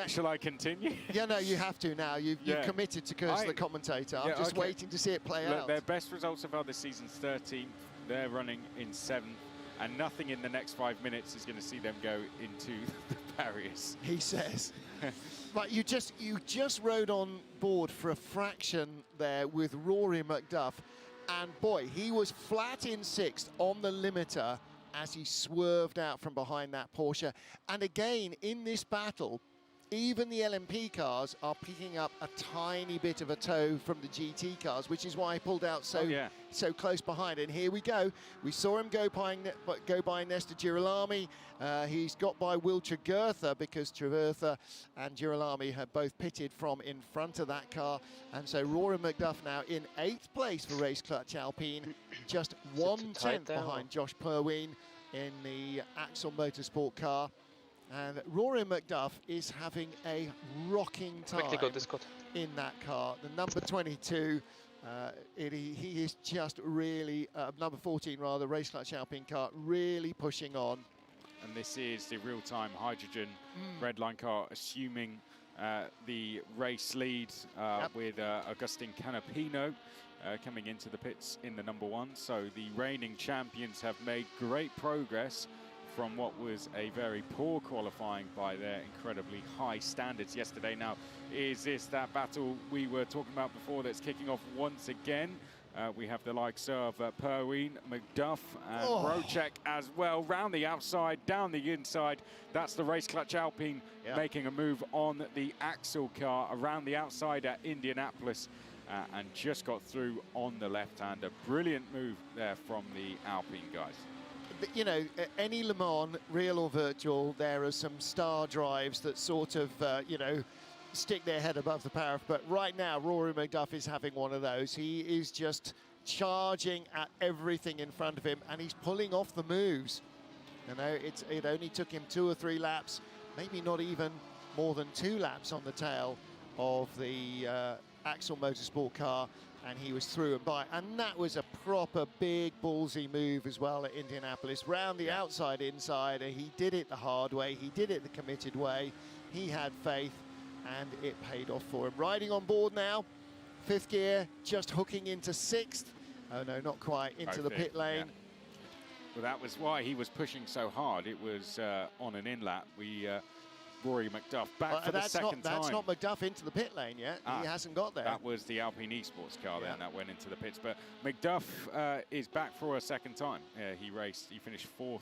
shall I continue? Yeah, no, you have to now. You've committed to curse the commentator. I'm just waiting to see it play out. Their best results so far this season's 13th. They're running in 7th. And nothing in the next 5 minutes is going to see them go into the barriers. He says. But you just rode on board for a fraction there with Rory McDuff, and boy, he was flat in 6th on the limiter as he swerved out from behind that Porsche. And again, in this battle, even the LMP cars are picking up a tiny bit of a toe from the GT cars, which is why he pulled out so close behind. And here we go. We saw him go by Nestor Girolami. He's got by Will Tragertha because Tragertha and Girolami have both pitted from in front of that car. And so Rory McDuff now in 8th place for Race Clutch Alpine, just 1/10 behind Josh Perween in the Axel Motorsport car. And Rory McDuff is having a rocking time in that car. The number 22, he is just really, number 14 rather, Race Clutch Alpine car, really pushing on. And this is the real-time hydrogen redline car, assuming the race lead with Agustin Canapino coming into the pits in the number 1. So the reigning champions have made great progress from what was a very poor qualifying by their incredibly high standards yesterday. Now, is this that battle we were talking about before that's kicking off once again? We have the likes of Perween, McDuff and Brocek as well. Round the outside, down the inside. That's the Race Clutch Alpine making a move on the Axel car around the outside at Indianapolis and just got through on the left-hander. Brilliant move there from the Alpine guys. But, you know, any Le Mans, real or virtual, there are some star drives that sort of, you know, stick their head above the parapet. But right now, Rory McDuff is having one of those. He is just charging at everything in front of him, and he's pulling off the moves. You know, it only took him 2 or 3 laps, maybe not even more than 2 laps on the tail of the Axel Motorsport car, and he was through and by. And that was a proper big ballsy move as well at Indianapolis. Round the outside, inside, he did it the hard way. He did it the committed way. He had faith, and it paid off for him. Riding on board now, 5th gear, just hooking into 6th. Oh no, not quite, into the pit lane. Well, that was why he was pushing so hard. It was on an in-lap. Rory McDuff back for the second time. That's not McDuff into the pit lane yet. He hasn't got there. That was the Alpine Esports car then that went into the pits. But McDuff is back for a second time. He finished 4th.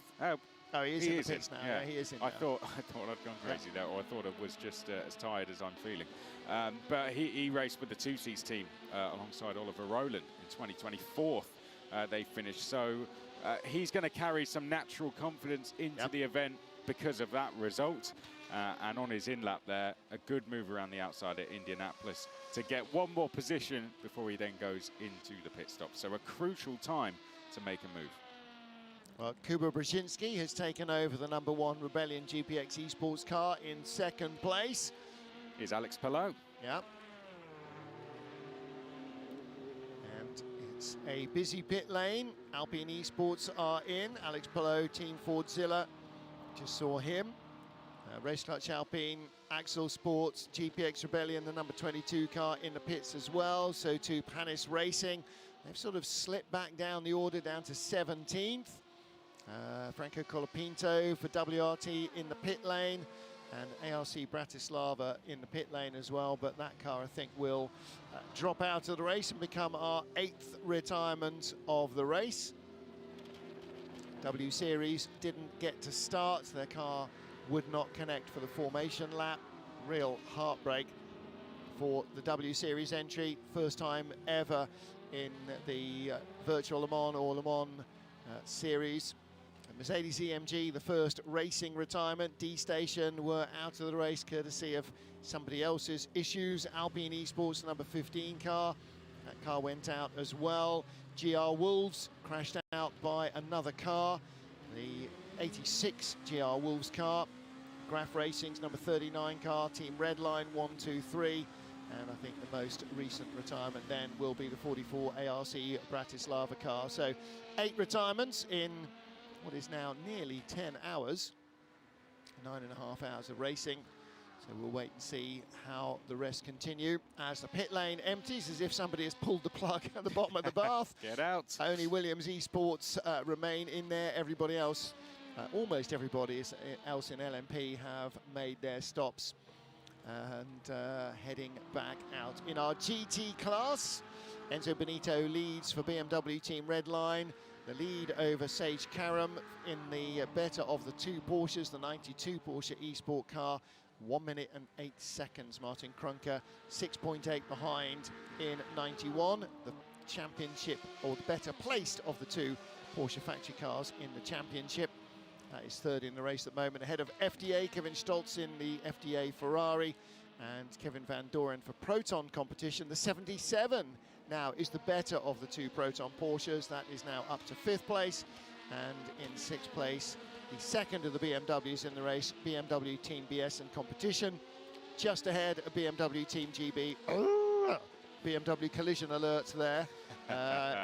Oh, he is in the pits now. Yeah. Yeah, he is in. I thought I'd gone crazy there, or I thought I was just as tired as I'm feeling. But he raced with the 2Cs team alongside Oliver Rowland in 2024. They finished. So he's going to carry some natural confidence into the event because of that result. And on his in-lap there, a good move around the outside at Indianapolis to get one more position before he then goes into the pit stop. So a crucial time to make a move. Well, Kuba Brzezinski has taken over the #1 Rebellion GPX Esports car in 2nd place. Is Alex Palou. Yeah. And it's a busy pit lane. Alpine Esports are in. Alex Palou, Team Fordzilla. Just saw him. Race Clutch Alpine, Axel Sports, GPX Rebellion, the #22 car in the pits as well. So too Panis Racing. They've sort of slipped back down the order down to 17th. Franco Colapinto for WRT in the pit lane, and ARC Bratislava in the pit lane as well, but that car I think will drop out of the race and become our 8th retirement of the race. W Series didn't get to start, their car would not connect for the formation lap. Real heartbreak for the W Series entry, first time ever in the Virtual Le Mans or Le Mans series. Mercedes EMG, the first racing retirement. D-Station were out of the race courtesy of somebody else's issues. Alpine Esports, the #15 car. That car went out as well. GR Wolves crashed out by another car. The 86 GR Wolves car. Graf Racing's #39 car. Team Redline 1, 2, 3. And I think the most recent retirement then will be the 44 ARC Bratislava car. So 8 retirements in what is now nearly 10 hours, 9.5 hours of racing. So we'll wait and see how the rest continue as the pit lane empties, as if somebody has pulled the plug at the bottom of the bath. Get out. Only Williams Esports remain in there. Everybody else, almost everybody else in LMP have made their stops and heading back out. In our GT class, Enzo Benito leads for BMW Team Redline. The lead over Sage Karam in the better of the 2 Porsches, the 92 Porsche eSport car. 1 minute and 8 seconds. Martin Krunke 6.8 behind in 91. The championship, or the better placed of the 2 Porsche factory cars in the championship. That is 3rd in the race at the moment, ahead of FDA, Kevin Stoltz in the FDA Ferrari, and Kevin Van Doren for Proton Competition. The 77 now is the better of the 2 Proton Porsches. That is now up to 5th place, and in 6th place, the 2nd of the BMWs in the race, BMW Team BS and Competition. Just ahead of BMW Team GB. BMW collision alert there.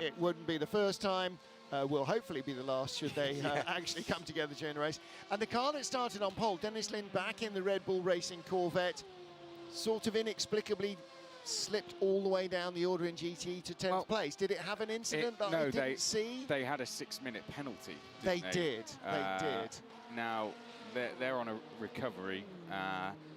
It wouldn't be the first time. Will hopefully be the last should they actually come together during the race. And the car that started on pole, Dennis Lin back in the Red Bull Racing Corvette, sort of inexplicably slipped all the way down the order in GTE to 10th place. Did it have an incident that I didn't see? They had a 6-minute penalty. They did. Now they're on a recovery,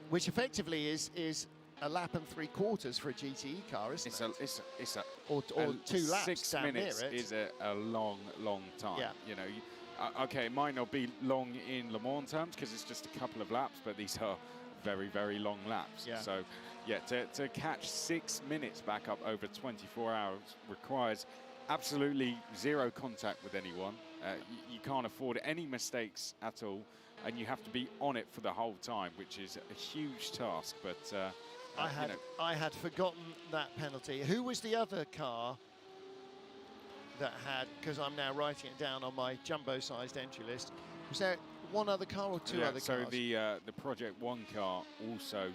which effectively is a lap and 3/4 for a GTE car, isn't it? It's a or 2 laps. 6 down minutes near it. is a long time. Yeah. You know, okay, it might not be long in Le Mans terms because it's just a couple of laps, but these are very long laps. Yeah. So yeah, to catch 6 minutes back up over 24 hours requires absolutely 0 contact with anyone. You can't afford any mistakes at all, and you have to be on it for the whole time, which is a huge task. But I had forgotten that penalty. Who was the other car that had, because I'm now writing it down on my jumbo-sized entry list, was there one other car or 2 other cars? So the Project 1 car also,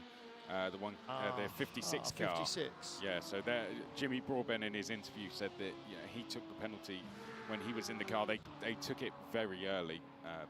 the 56 car. 56. Yeah, so Jimmy Broadbent in his interview said that he took the penalty when he was in the car. They took it very early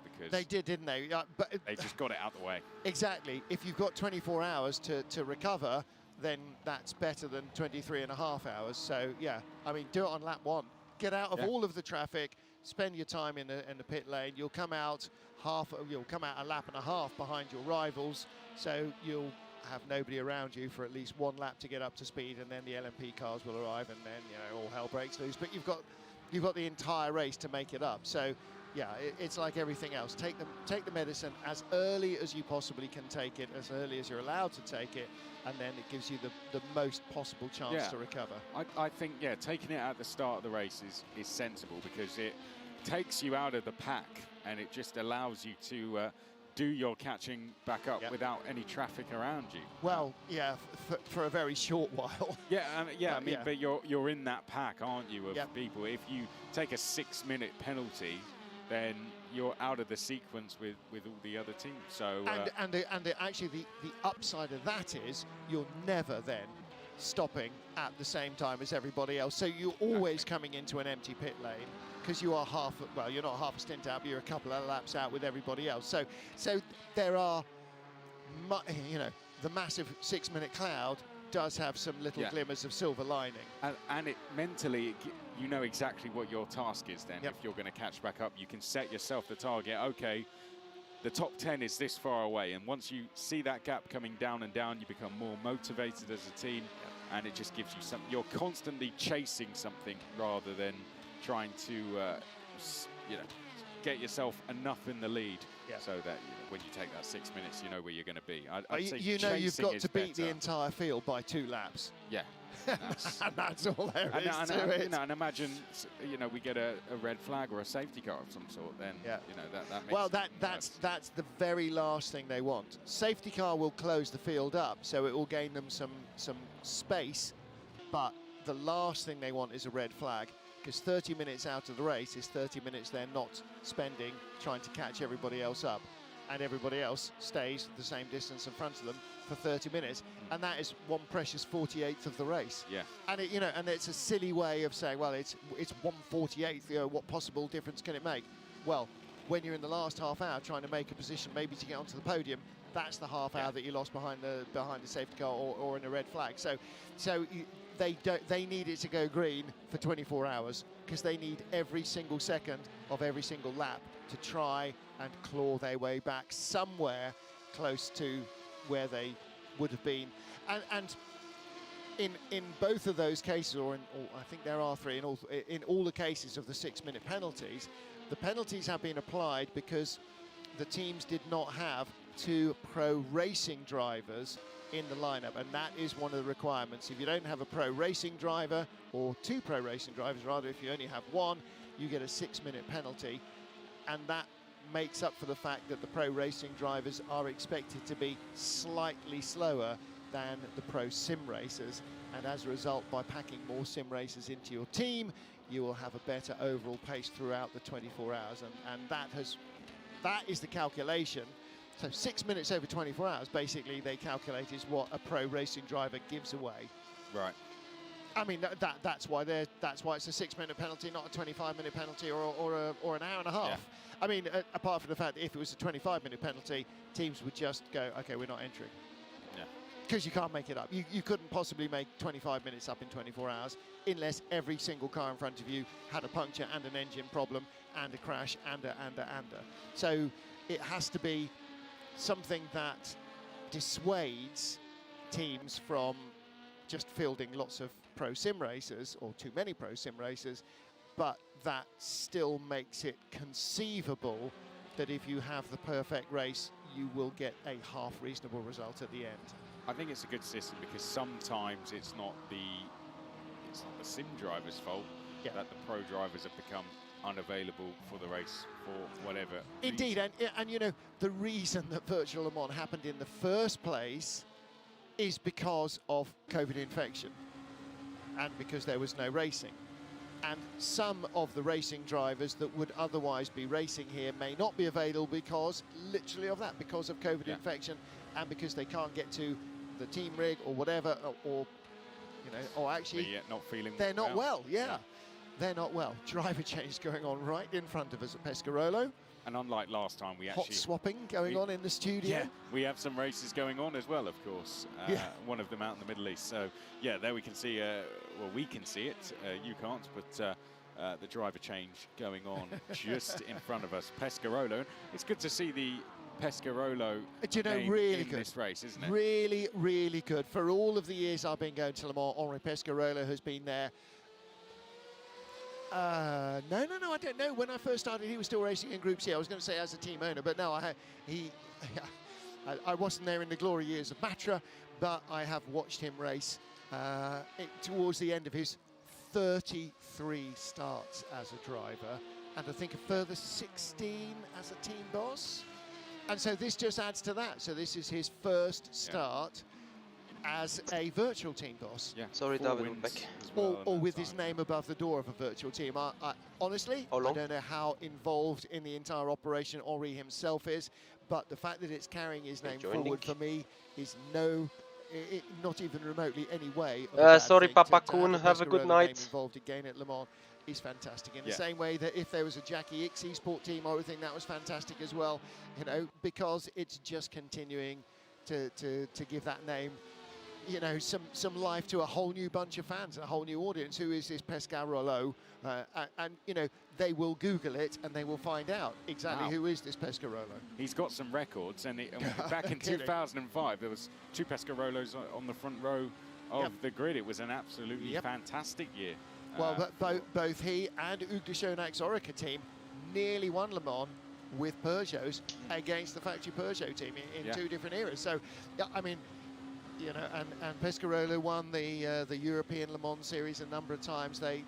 because they did, didn't they? But they just got it out the way. Exactly. If you've got 24 hours to recover, then that's better than 23.5 hours. So yeah, I mean, do it on lap 1. Get out of all of the traffic. Spend your time in the pit lane. You'll come out a lap and a half behind your rivals. So you'll have nobody around you for at least 1 lap to get up to speed, and then the LMP cars will arrive, and then all hell breaks loose. But you've got the entire race to make it up. So yeah, it's like everything else. Take the medicine as early as you possibly can take it, as early as you're allowed to take it, and then it gives you the most possible chance to recover. I think, yeah, taking it at the start of the race is sensible, because it takes you out of the pack and it just allows you to do your catching back up without any traffic around you. Well, yeah, for a very short while. Yeah, I mean, but you're in that pack, aren't you, of people. If you take a 6-minute penalty, then you're out of the sequence with all the other teams. So actually the upside of that is you're never then stopping at the same time as everybody else. So you're always coming into an empty pit lane, because you are you're not half a stint out, but you're a couple of laps out with everybody else. So there are, you know, the massive 6-minute cloud does have some little glimmers of silver lining. And it mentally, you know exactly what your task is then. If you're going to catch back up, you can set yourself the target. Okay, the top 10 is this far away, and once you see that gap coming down and down, you become more motivated as a team, and it just gives you something. You're constantly chasing something rather than trying to, you know, get yourself enough in the lead so that when you take that 6 minutes, you know where you're going to be. I'd say you know you've got to beat better. the entire field by 2 laps. Yeah. And that's all there is to it. You know, and imagine, you know, we get a red flag or a safety car of some sort, then, you know, that makes well, that's the very last thing they want. Safety car will close the field up, so it will gain them some space, but the last thing they want is a red flag, because 30 minutes out of the race is 30 minutes they're not spending trying to catch everybody else up, and everybody else stays the same distance in front of them for 30 minutes, and that is one precious 48th of the race. Yeah. And it, you know, and it's a silly way of saying, well, it's 1/48th. You know, what possible difference can it make? Well, when you're in the last half hour trying to make a position, maybe to get onto the podium, that's the half hour that you lost behind the safety car or in a red flag. So they need it to go green for 24 hours, because they need every single second of every single lap to try and claw their way back somewhere close to where they would have been. And in both of those cases, or I think there are 3, in all the cases of the 6-minute penalties, the penalties have been applied because the teams did not have 2 pro racing drivers in the lineup, and that is one of the requirements. If you don't have a pro racing driver, or 2 pro racing drivers rather, if you only have 1, you get a 6-minute penalty, and that makes up for the fact that the pro racing drivers are expected to be slightly slower than the pro sim racers, and as a result, by packing more sim racers into your team, you will have a better overall pace throughout the 24 hours, and that is the calculation. So 6 minutes over 24 hours, basically, they calculate is what a pro racing driver gives away. Right. I mean, that's why it's a 6-minute penalty, not a 25-minute penalty or an hour and a half. Yeah. I mean, apart from the fact that if it was a 25-minute penalty, teams would just go, okay, we're not entering. Yeah. Because you can't make it up. You couldn't possibly make 25 minutes up in 24 hours unless every single car in front of you had a puncture and an engine problem and a crash and a. So it has to be something that dissuades teams from just fielding lots of pro sim racers, or too many pro sim racers, but that still makes it conceivable that if you have the perfect race, you will get a half reasonable result at the end. I think it's a good system, because sometimes it's not the sim driver's fault that the pro drivers have become unavailable for the race for whatever Indeed, reason. and you know, the reason that Virtual Le Mans happened in the first place is because of COVID infection, and because there was no racing. And some of the racing drivers that would otherwise be racing here may not be available because, literally, of that, because of COVID infection, and because they can't get to the team rig or whatever, or you know, or actually not feeling they're not well. They're not well. Driver change going on right in front of us at Pescarolo. And unlike last time, we actually... Hot swapping going on in the studio. Yeah, we have some races going on as well, of course. One of them out in the Middle East. So, yeah, there we can see, well, we can see it. You can't, but the driver change going on just in front of us. Pescarolo. It's good to see the Pescarolo really good. This race, isn't it? Really, really good. For all of the years I've been going to Le Mans, Henri Pescarolo has been there No, I don't know. When I first started, he was still racing in Group C. I was going to say as a team owner, but no, I wasn't there in the glory years of Matra, but I have watched him race towards the end of his 33 starts as a driver, and I think a further 16 as a team boss. And so this just adds to that. So this is his first start as a virtual team boss. Yeah. Sorry, David, we're back. Or with his name above the door of a virtual team. Honestly, I don't know how involved in the entire operation Henri himself is, but the fact that it's carrying his name forward for me is not even remotely any way. Sorry, Papa Kuhn, have a good night. Involved again at Le Mans is fantastic. In the same way that if there was a Jackie X eSport team, I would think that was fantastic as well. You know, because it's just continuing to give that name, you know, some life to a whole new bunch of fans, a whole new audience. Who is this Pescarolo? And you know, they will Google it and they will find out exactly who is this Pescarolo. He's got some records, and back in 2005, there was 2 Pescarolos on the front row of the grid. It was an absolutely fantastic year. Well, both he and Hugues de Schonak's Orica team nearly won Le Mans with Peugeots against the factory Peugeot team in 2 different eras. So, I mean, you know, and Pescarolo won the European Le Mans series a number of times. They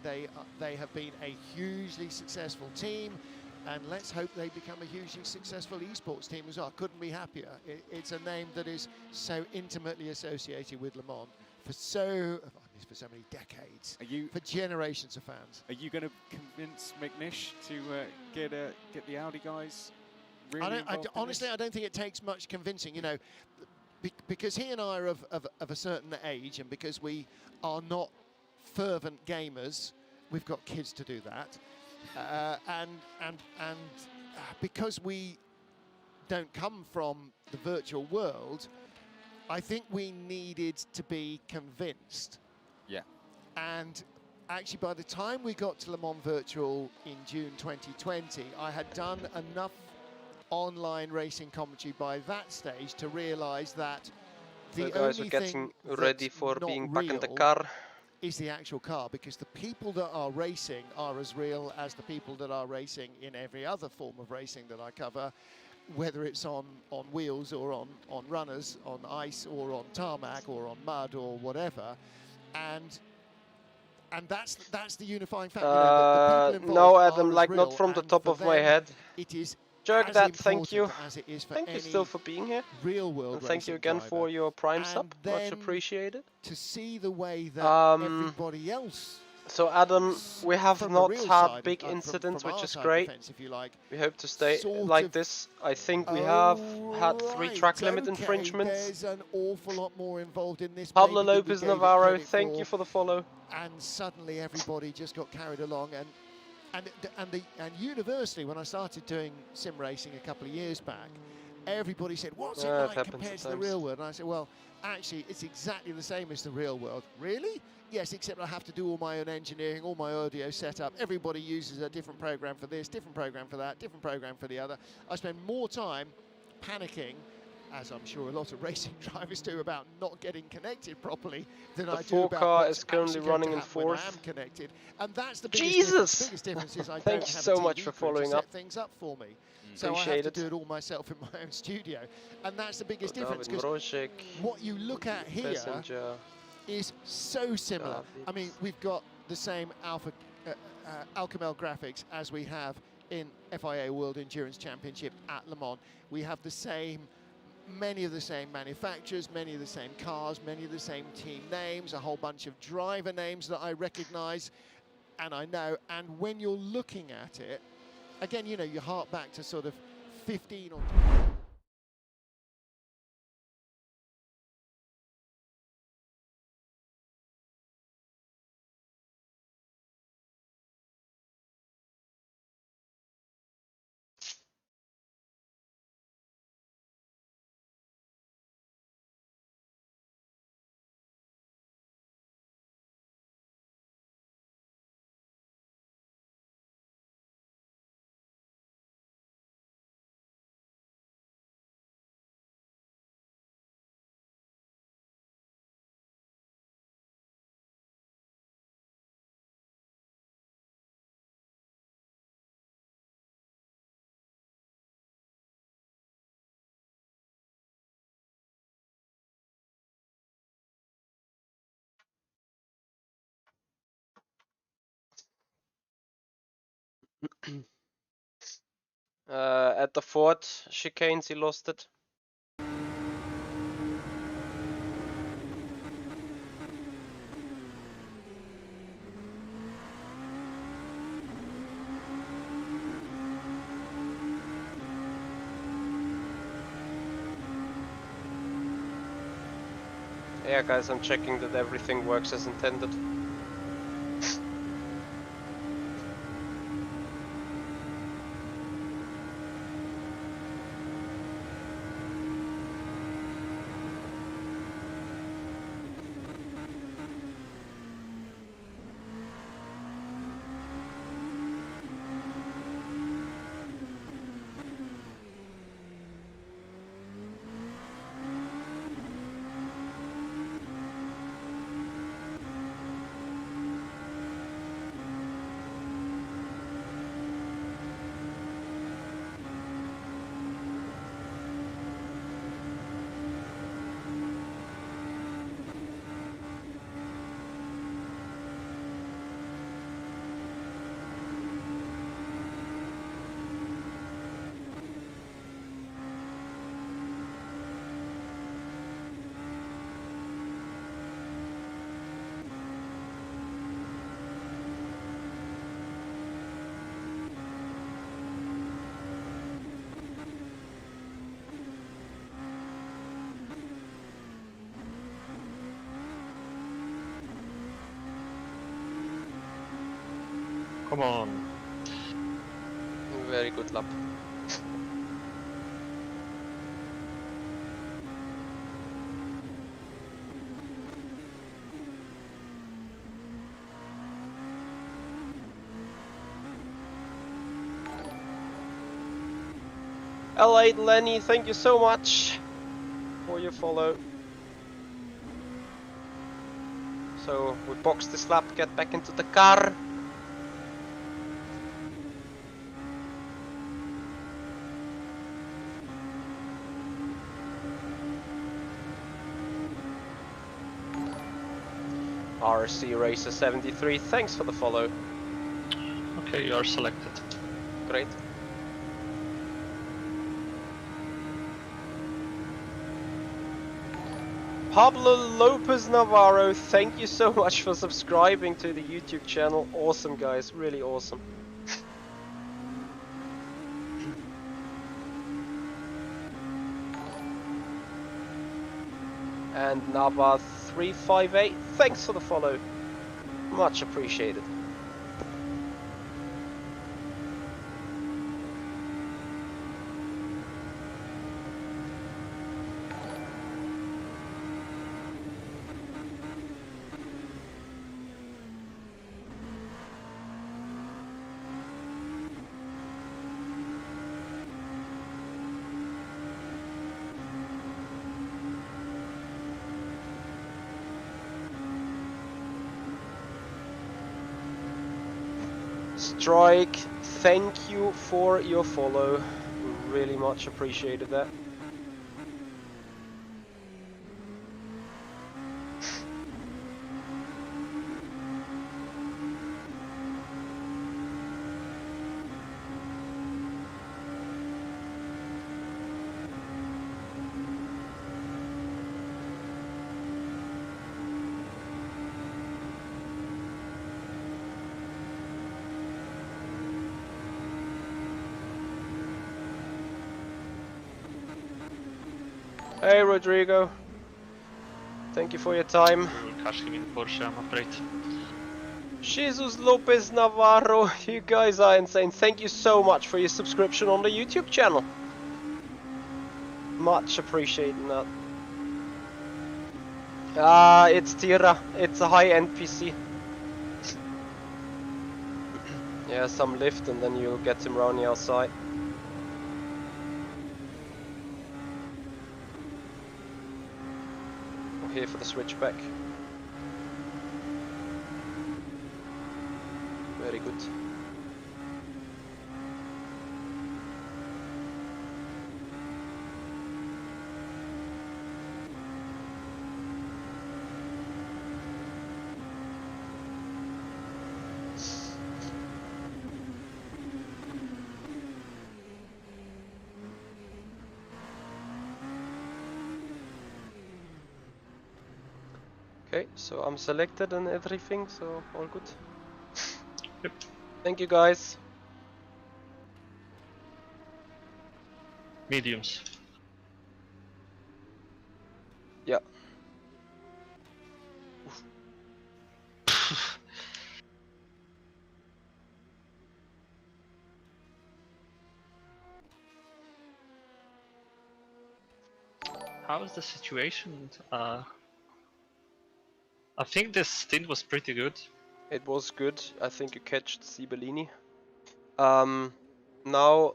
have been a hugely successful team, and let's hope they become a hugely successful esports team as well. Couldn't be happier. It's a name that is so intimately associated with Le Mans for so many decades, for generations of fans. Are you going to convince McNish to get the Audi guys really involved? Honestly, I don't think it takes much convincing. You know, because he and I are of a certain age, and because we are not fervent gamers, we've got kids to do that, and because we don't come from the virtual world, I think we needed to be convinced. Yeah. And actually, by the time we got to Le Mans Virtual in June 2020, I had done enough online racing commentary by that stage to realise that the guys only are getting thing ready for being back in the car is the actual car, because the people that are racing are as real as the people that are racing in every other form of racing that I cover, whether it's on wheels or on runners, on ice or on tarmac or on mud or whatever, and that's the unifying factor. The people no, Adam, are like real, not from the and top for of my them, head. It is Jerk as that, thank you. important as it is for Thank you any still for being here. real world and thank you racing again driver. for your Prime And sub, much then appreciated. To see the way that everybody else. So Adam, we have from not the real had side, big from incidents, our which is side great. defense, if you like, We hope to stay sort like of- this. I think we have had 3 track limit okay, infringements. There's an awful lot more involved in this. Pablo maybe than we Lopez gave it Navarro, credit thank you for the follow. And suddenly everybody just got carried along, and universally, when I started doing sim racing a couple of years back, everybody said, "What's it like compared to the real world?" And I said, "Well, actually, it's exactly the same as the real world." Really? Yes, except I have to do all my own engineering, all my audio setup. Everybody uses a different program for this, different program for that, different program for the other. I spend more time panicking, as I'm sure a lot of racing drivers do, about not getting connected properly than I do about car what's is currently actually going running to in happen when I 4th. am connected. And that's the biggest Jesus! difference. The biggest difference is I Thank don't you have so a much TV for crew to following set up. things up for me. So I Appreciate have to it. do it all myself in my own studio. And that's the biggest difference, David because Mrožek, what you look at here Messenger. is so similar. I mean, we've got the same Alcamel graphics as we have in FIA World Endurance Championship at Le Mans. We have the same, many of the same manufacturers, many of the same cars, many of the same team names, a whole bunch of driver names that I recognize and I know. And when you're looking at it, again, you know, you hark back to sort of 15 or At the fourth chicanes, he lost it. Yeah, guys, I'm checking that everything works as intended. Come on. Very good lap. L8 Lenny, thank you so much for your follow. So we box this lap, get back into the car. RC Racer 73, thanks for the follow. Okay, you are selected. Great. Pablo Lopez Navarro, thank you so much for subscribing to the YouTube channel. Awesome, guys, really awesome. And Nava 358, thanks for the follow. Much appreciated. Strike, thank you for your follow. Really much appreciated that. Hey Rodrigo, thank you for your time. We will catch him in Porsche, I'm afraid. Jesus Lopez Navarro, you guys are insane. Thank you so much for your subscription on the YouTube channel. Much appreciating that. It's Tira. It's a high-end PC. Yeah, some lift and then you'll get him around the outside. We're here for the switchback. Very good. Okay, so I'm selected and everything, so all good. Yep. Thank you guys. Mediums. Yeah. How is the situation? I think this stint was pretty good. It was good. I think you catched Sibellini. Now,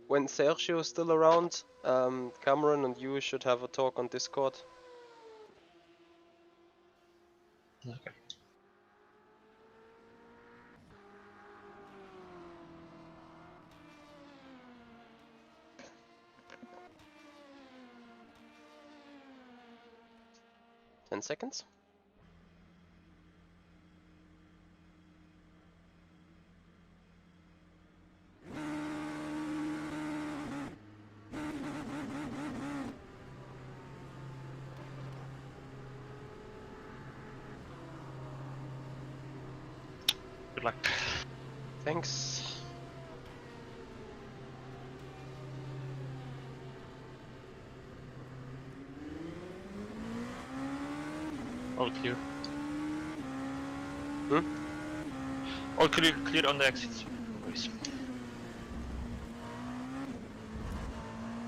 when Sergio is still around, Cameron and you should have a talk on Discord. Okay. Ten seconds. Good luck. Thanks. All clear. Hmm? All clear on the exits. Please.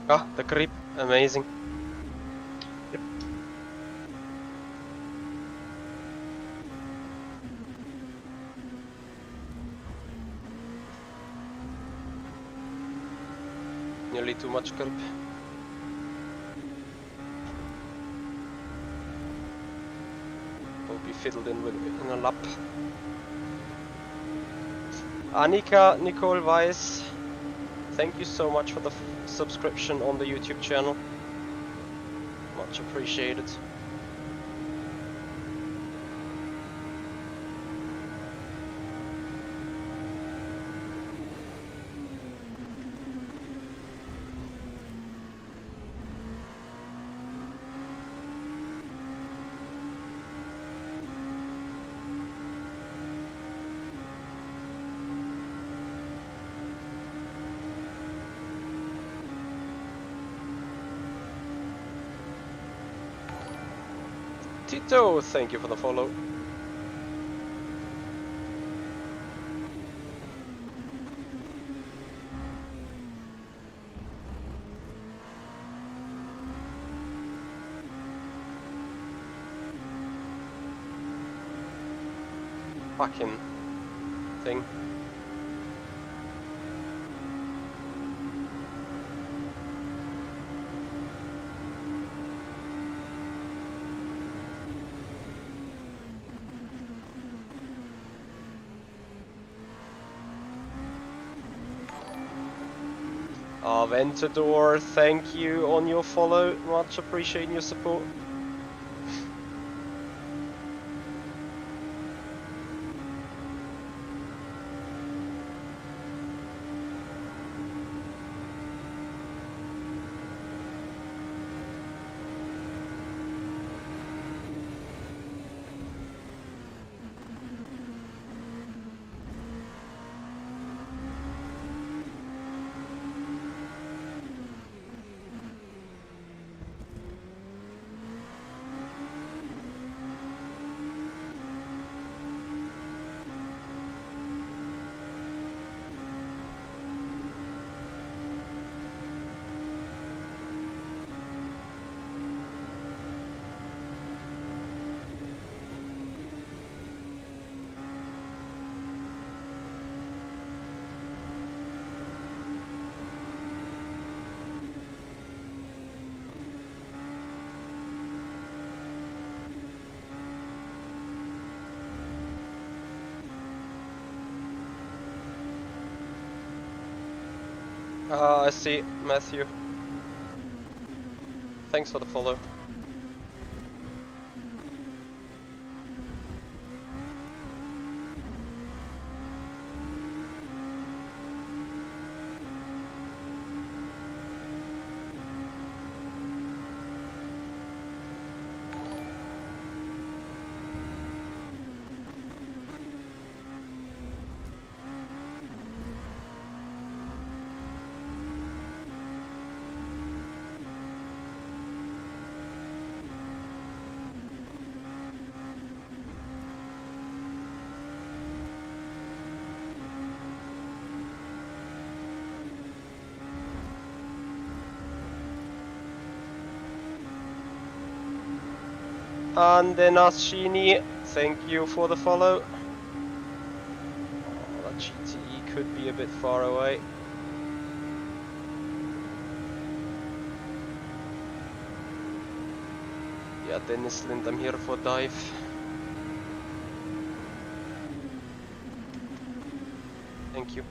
Ah, the creep. Amazing. Yep. Nearly too much creep. Will be fiddled in in a lap. Annika Nicole Weiss, thank you so much for the subscription on the YouTube channel. Much appreciated. Tito, thank you for the follow. Fucking thing. Aventador, thank you on your follow. Much appreciating your support. I see, Matthew. Thanks for the follow. And then Ashini, thank you for the follow. Oh, that GTE could be a bit far away. Yeah, Dennis Lind, I'm here for dive. Thank you.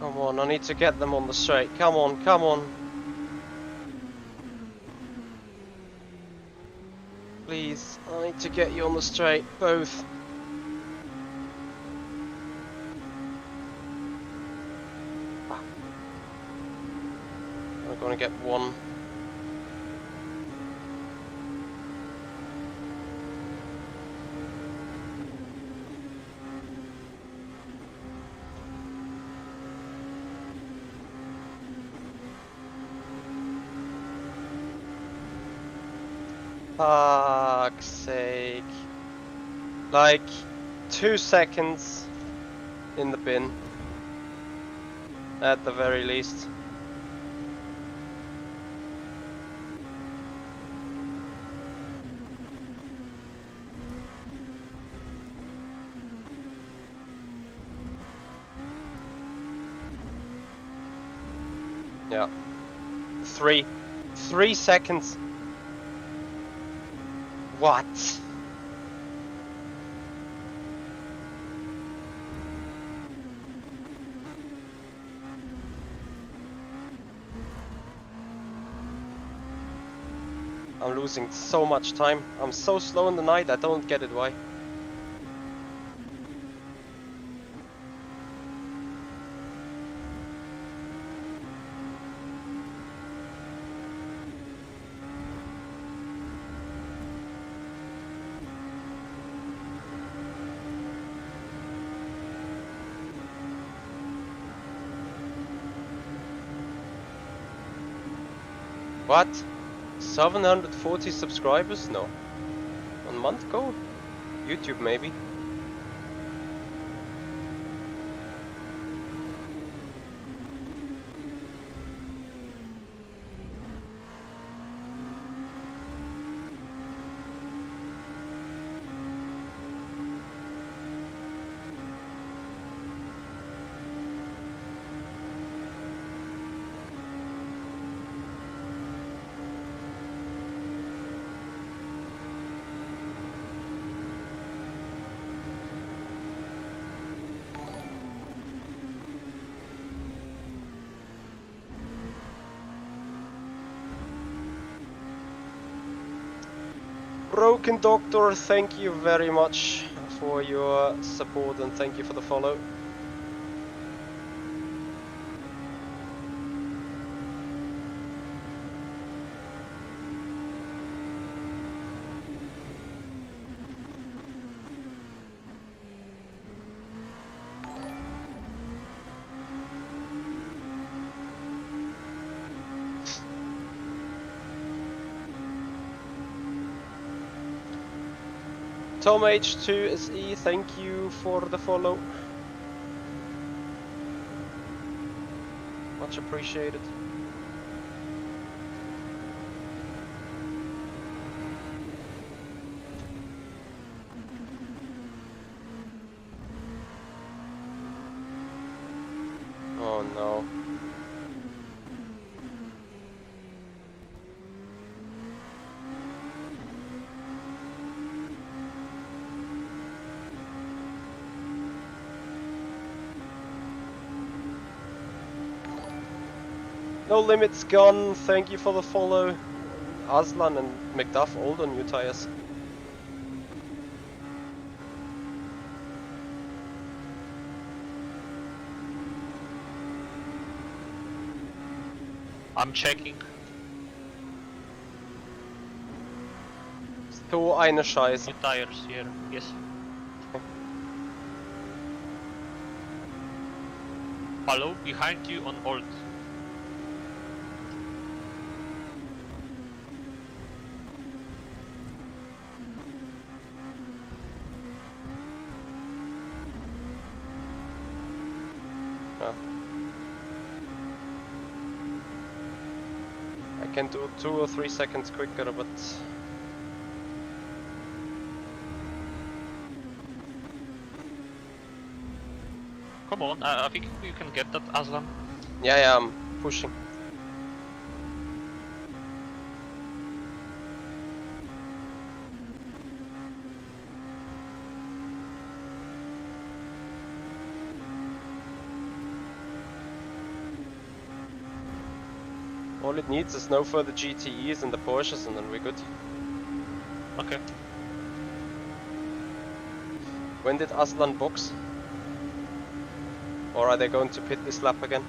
Come on, I need to get them on the straight. Come on, come on. Please, I need to get you on the straight, both. Ah. I'm gonna get one. Fuck's sake. Like 2 seconds in the bin. At the very least. Yeah. 3 seconds. What? I'm losing so much time. I'm so slow in the night, I don't get it why. What? 740 subscribers? No. 1 month ago? YouTube maybe. Broken Doctor, thank you very much for your support and thank you for the follow. Tom H2SE, thank you for the follow. Much appreciated. Oh no. No Limits gone, thank you for the follow. Aslan and McDuff, all the new tires. I'm checking. So eine Scheiße. New tires here, yes. Hello, behind you on old. I can do 2 or 3 seconds quicker, but Come on, I think you can get that, Aslan. yeah, I'm pushing. All it needs is no further GTEs in the Porsches and then we're good. Okay. When did Aslan box? Or are they going to pit this lap again?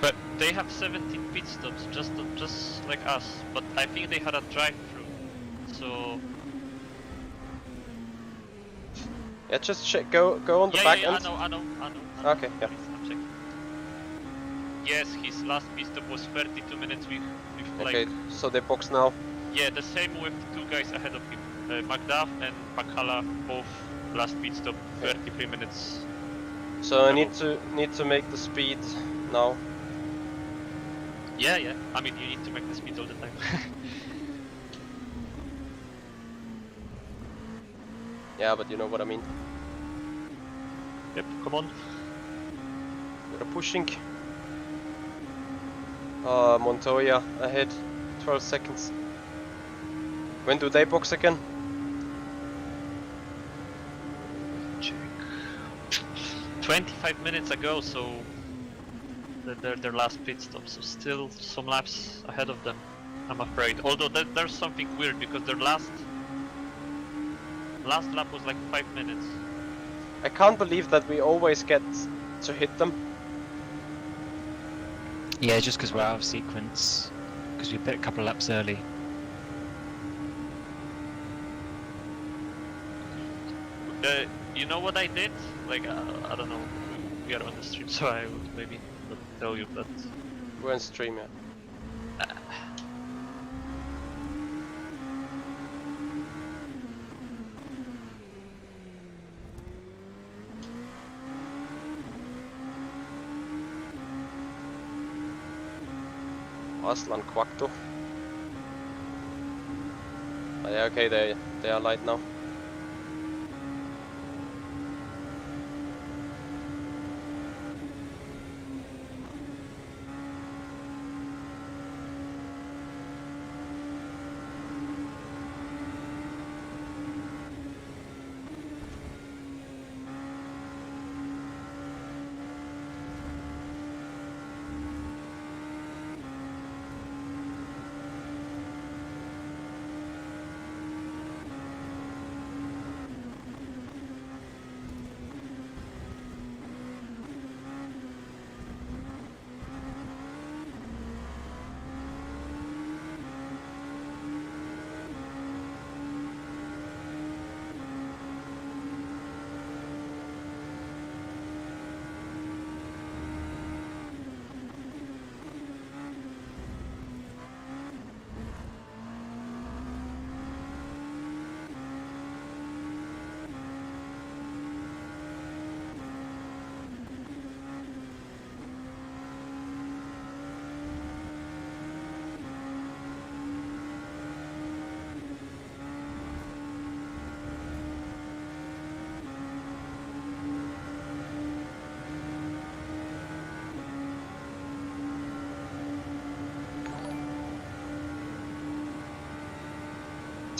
But they have 17 pit stops, just like us. But I think they had a drive-through, so yeah, just check. Go on the back end. I know. Okay, yeah. I'm checking. Yes, his last pit stop was 32 minutes with Okay, like. so they box now. Yeah, the same with the 2 guys ahead of him. McDuff and Pakala both last pit stop 33 minutes. So I need to make the speed now. Yeah. I mean, you need to make the speed all the time. Yeah, but you know what I mean. Yep, come on. We're pushing. Montoya ahead, 12 seconds. When do they box again? Check. 25 minutes ago, so their last pit stop, so still some laps ahead of them, I'm afraid. Although there's something weird because their last lap was like 5 minutes. I can't believe that we always get to hit them. Yeah, just because we're out of sequence, because we pit a couple of laps early. You know what I did? Like, I don't know, we are on the stream, so I would maybe not tell you that. We're on stream, yeah. Aslan Quacto. Oh, yeah, okay, they are light now.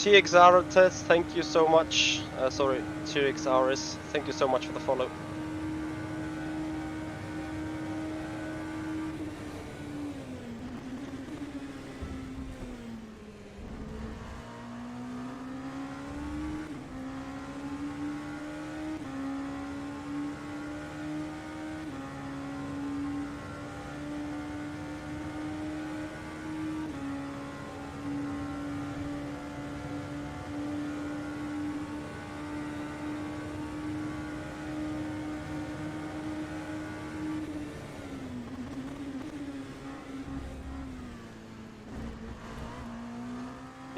TXR thank you so much. Sorry, TXRS, thank you so much for the follow.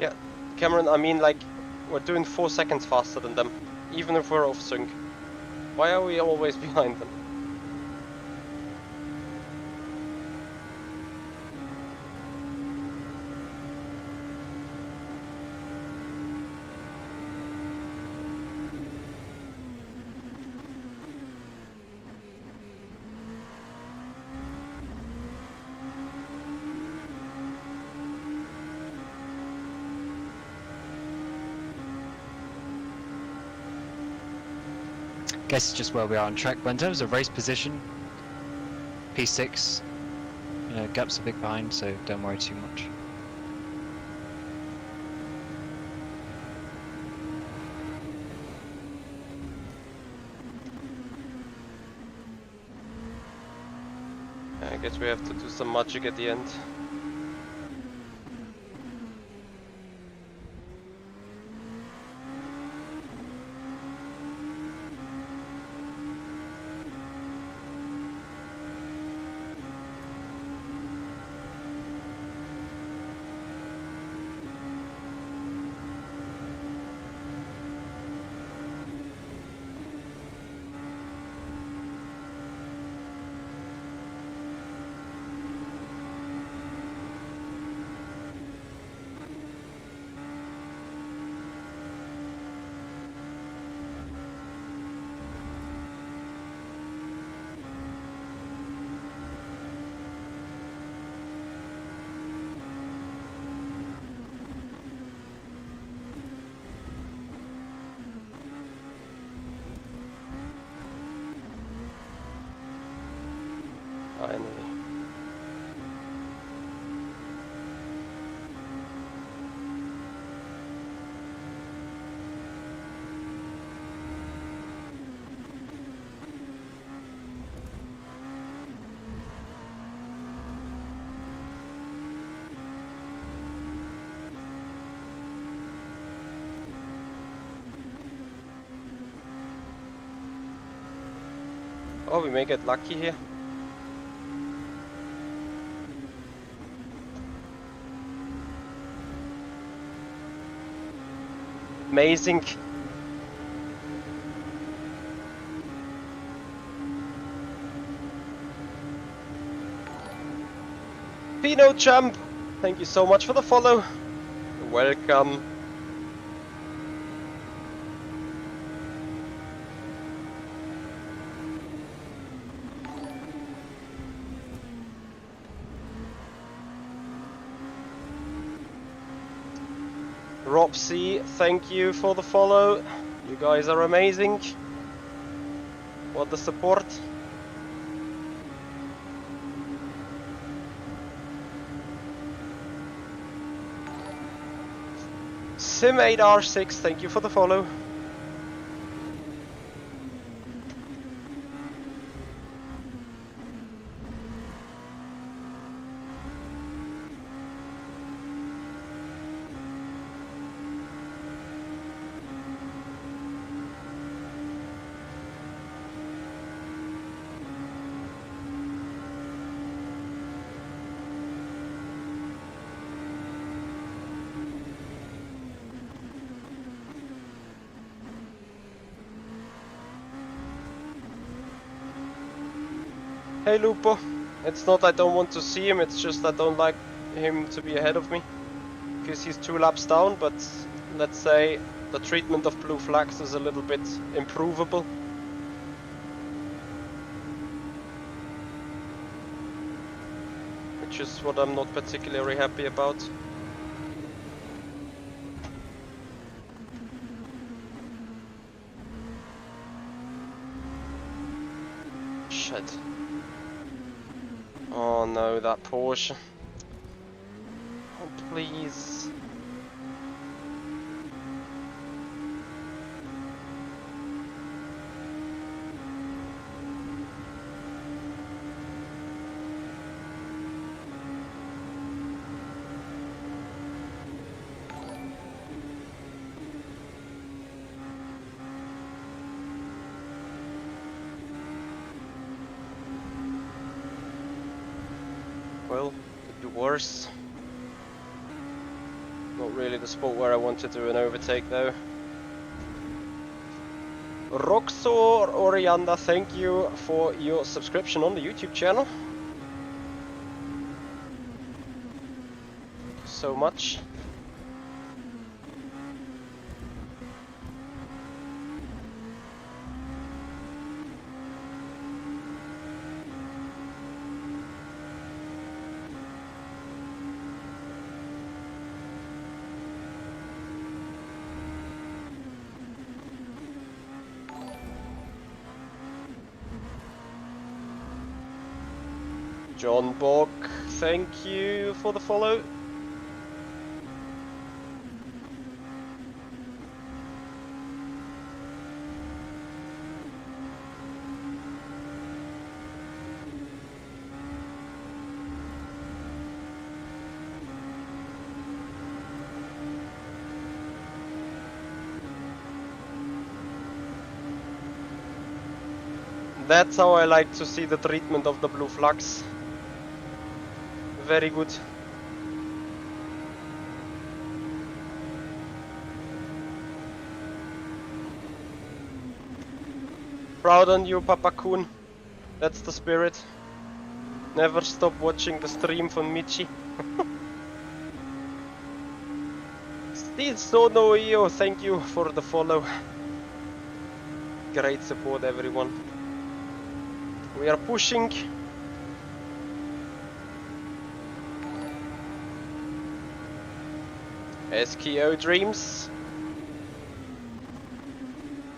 Yeah, Cameron, I mean, like, we're doing 4 seconds faster than them, even if we're off sync. Why are we always behind them? Guess it's just where we are on track. But in terms of race position, P6, you know, gap's a bit behind, so don't worry too much. I guess we have to do some magic at the end. Finally. Oh, we may get lucky here. Amazing. Pino Champ, thank you so much for the follow. Welcome. Rob C, thank you for the follow. You guys are amazing. What the support. Sim8R6, thank you for the follow. Hey Lupo, it's not I don't want to see him, it's just I don't like him to be ahead of me. Because he's 2 laps down, but let's say the treatment of blue flags is a little bit improvable. Which is what I'm not particularly happy about. shit. Oh no, that Porsche. Oh, please. Well, could be worse. Not really the spot where I want to do an overtake though. Roxor Orianda, thank you for your subscription on the YouTube channel. Thank you so much. John Bog, thank you for the follow. That's how I like to see the treatment of the blue flags. Very good. Proud on you, Papa Kun. That's the spirit. Never stop watching the stream from Michi. Still so no EO, thank you for the follow. Great support, everyone. We are pushing. SKO Dreams,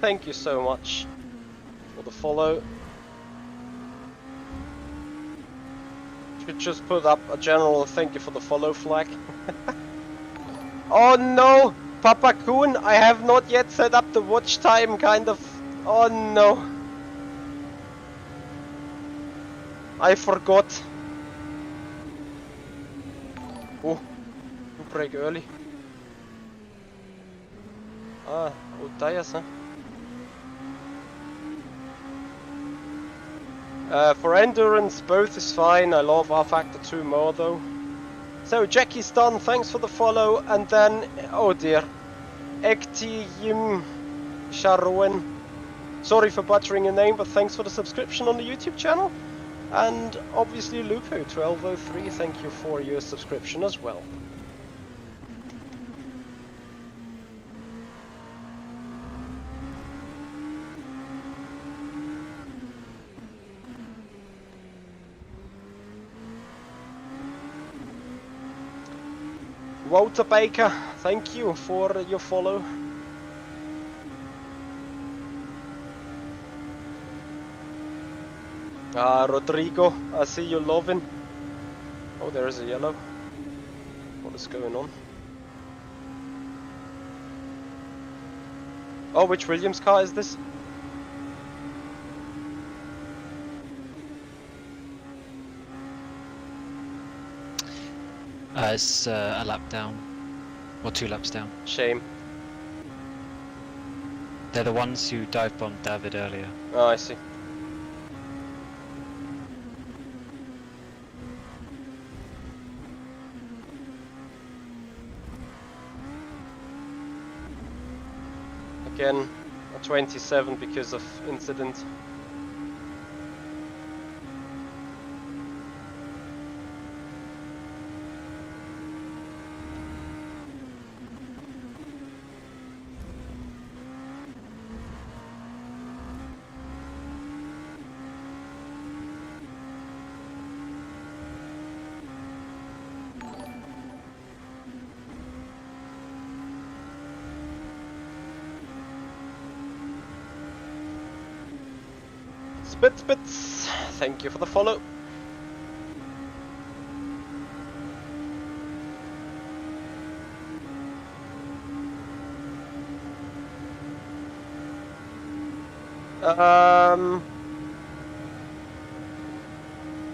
thank you so much for the follow. Should just put up a general thank you for the follow flag. Oh no, Papa Kun, I have not yet set up the watch time kind of. Oh no, I forgot. Oh, you break early. Ah, old tires, huh? For endurance, both is fine. I love R-Factor 2 more though. So, Jackie's done, thanks for the follow. And then, oh dear, Ekti Yim Sharoen. Sorry for butchering your name, but thanks for the subscription on the YouTube channel. And obviously Lupo1203, thank you for your subscription as well. Walter Baker, thank you for your follow. Rodrigo, I see you loving. Oh, there is a yellow. What is going on? Oh, which Williams car is this? It's a lap down, or 2 laps down. Shame. They're the ones who dive bombed David earlier. Oh, I see. Again, a 27 because of incident. Bits. Thank you for the follow.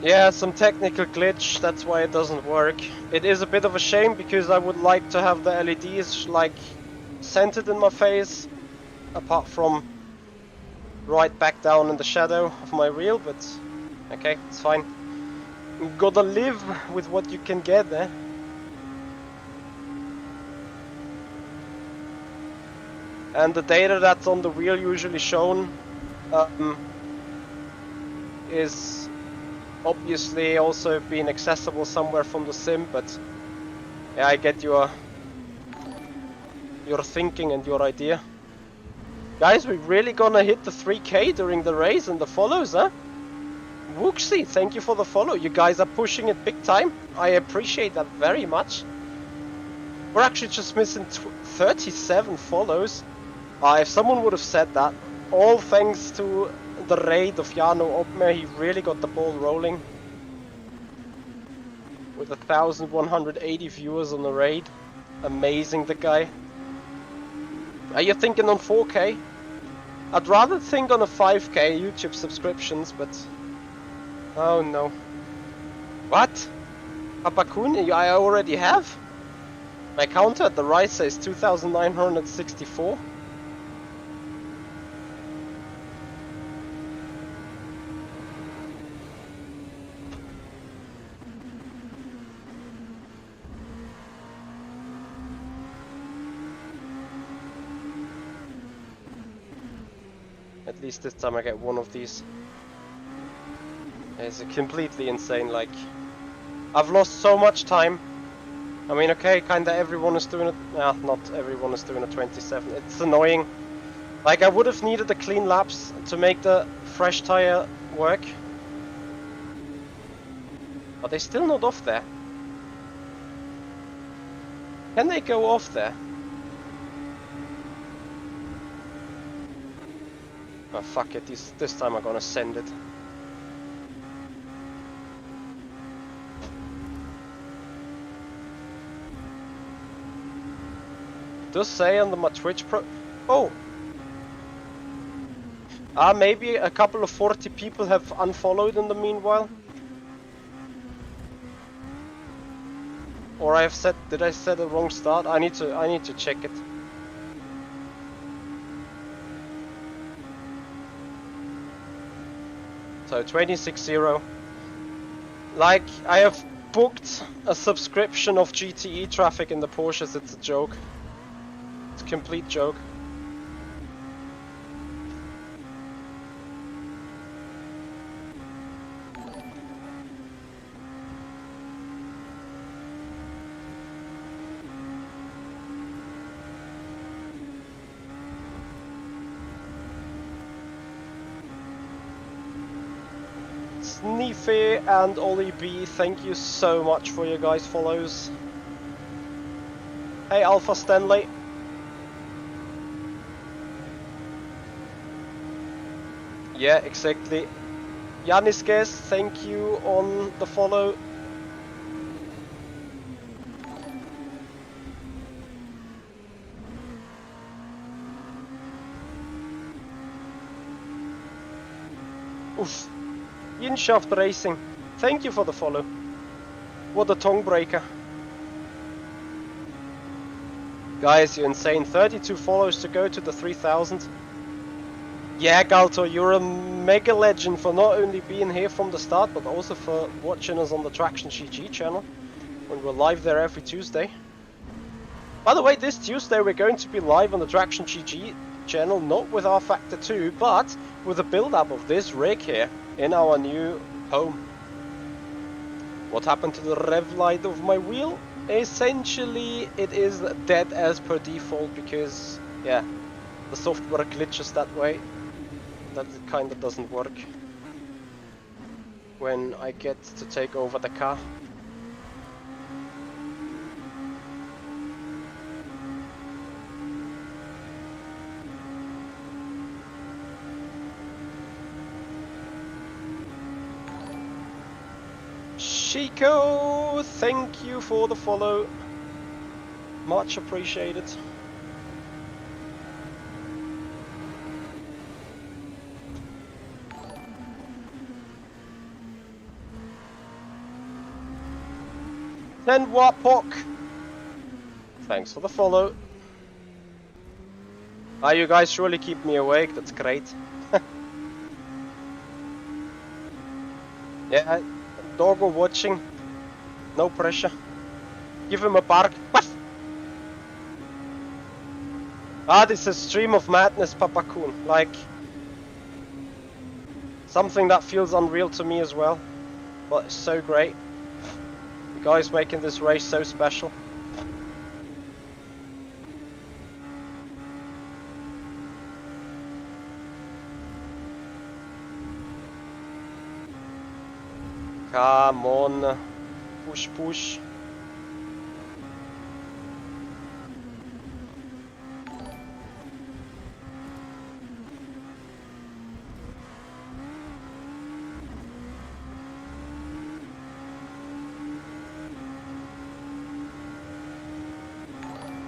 Yeah, some technical glitch, that's why it doesn't work. It is a bit of a shame because I would like to have the LEDs like centered in my face, apart from right back down in the shadow of my wheel, but okay, it's fine. You gotta live with what you can get there. And the data that's on the wheel usually shown is obviously also being accessible somewhere from the sim, but yeah, I get your thinking and your idea. Guys, we're really gonna hit the 3K during the race and the follows, huh? Wooksy, thank you for the follow. You guys are pushing it big time. I appreciate that very much. We're actually just missing 37 follows. If someone would have said that, all thanks to the raid of Jano Opmer, he really got the ball rolling. With 1,180 viewers on the raid. Amazing, the guy. Are you thinking on 4K? I'd rather think on a 5K YouTube subscriptions, but... Oh no. What? Papakun, I already have? My counter at the right says 2,964. At least this time I get one of these. It's completely insane, like... I've lost so much time. I mean, okay, kinda everyone is doing it. Nah, not everyone is doing a 27. It's annoying. Like, I would have needed the clean laps to make the fresh tire work. Are they still not off there? Can they go off there? Oh, fuck it, this time I'm gonna send it. Does say on my Twitch pro... Oh! Maybe a couple of 40 people have unfollowed in the meanwhile. Or I have said... Did I set a wrong start? I need to check it. So 26-0. Like, I have booked a subscription of GTE traffic in the Porsches. It's a joke. It's a complete joke. Sneefy and Ollie B, thank you so much for your guys' follows. Hey Alpha Stanley. Yeah, exactly. Yanis Guess, thank you on the follow. Oof. Yinshaft Racing, thank you for the follow. What a tongue breaker. Guys, you're insane. 32 follows to go to the 3,000. Yeah, Galto, you're a mega legend for not only being here from the start, but also for watching us on the Traction GG channel, when we're live there every Tuesday. By the way, this Tuesday we're going to be live on the Traction GG channel, not with our Factor 2, but with a build-up of this rig here in our new home. What happened to the rev light of my wheel? Essentially, it is dead as per default because, yeah, the software glitches that way. That kind of doesn't work when I get to take over the car. Chico, thank you for the follow. Much appreciated. Then Wapok. Thanks for the follow. Ah, you guys really keep me awake, that's great. Yeah, doggo watching. No pressure. Give him a bark. Ah, this is stream of madness, Papakun. Like, something that feels unreal to me as well. But it's so great. You guys making this race so special. Come on. Push, push.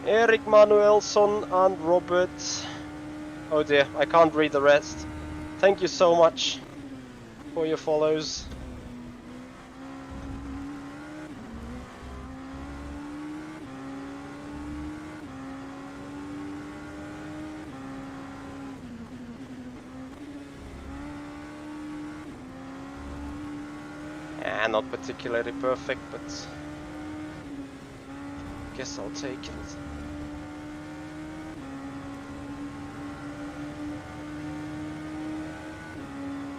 Eric Manuelson and Robert. Oh dear, I can't read the rest. Thank you so much for your follows. Not particularly perfect, but guess I'll take it.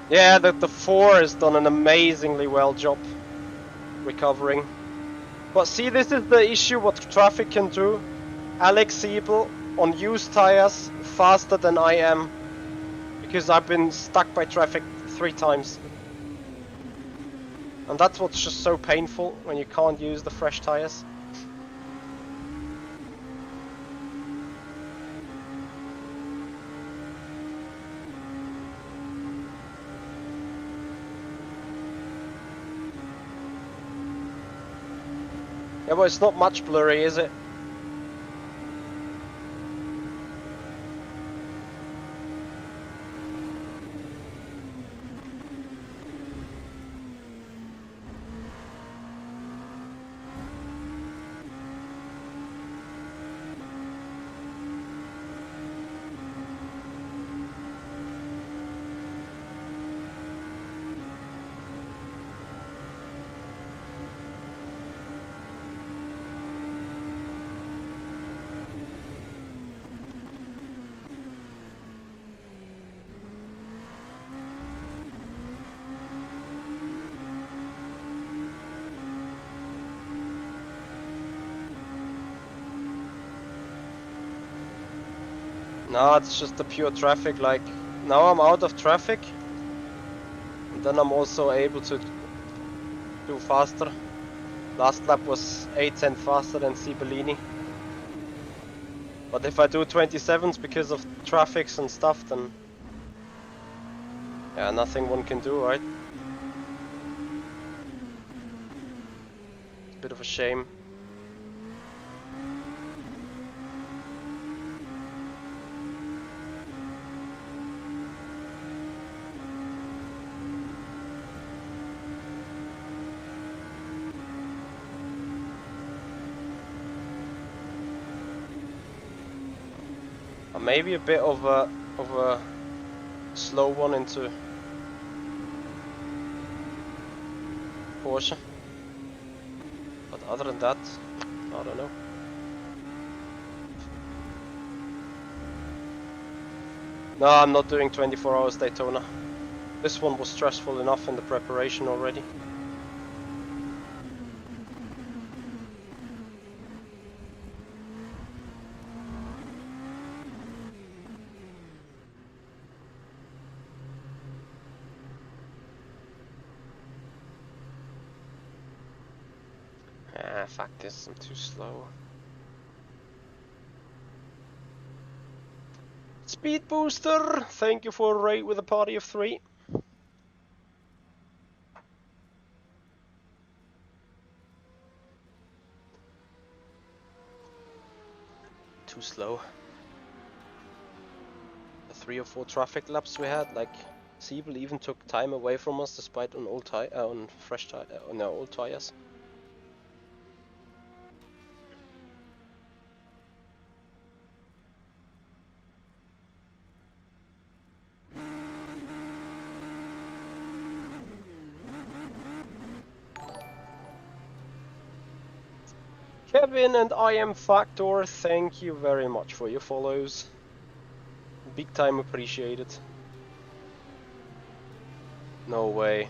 Yeah, the 4 has done an amazingly well job recovering. But see, this is the issue what traffic can do. Alex Siebel on used tires faster than I am, because I've been stuck by traffic 3 times. And that's what's just so painful when you can't use the fresh tires. Yeah, but it's not much blurry, is it? No, it's just the pure traffic. Like, now I'm out of traffic, and then I'm also able to do faster. Last lap was 8 faster than Sibellini. But if I do 27s because of traffics and stuff, then yeah, nothing one can do, right? It's a bit of a shame. Maybe a bit of a slow one into Porsche, but other than that, I don't know. No, I'm not doing 24 hours Daytona. This one was stressful enough in the preparation already. Fuck this, I'm too slow. Speed Booster, thank you for a raid with a party of 3. too slow. The 3 or 4 traffic laps we had, like Siebel even took time away from us despite on old on our old tires. Kevin and I Am Factor, thank you very much for your follows. Big time appreciated. No way.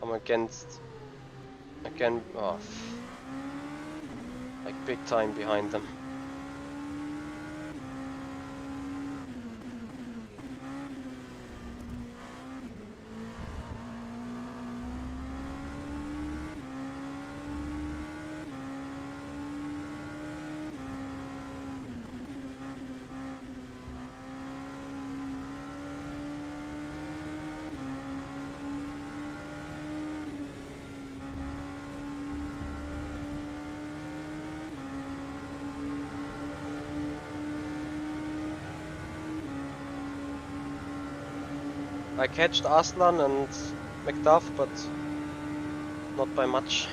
I'm against... Again, oh, like big time behind them. I catched Aslan and McDuff, but not by much.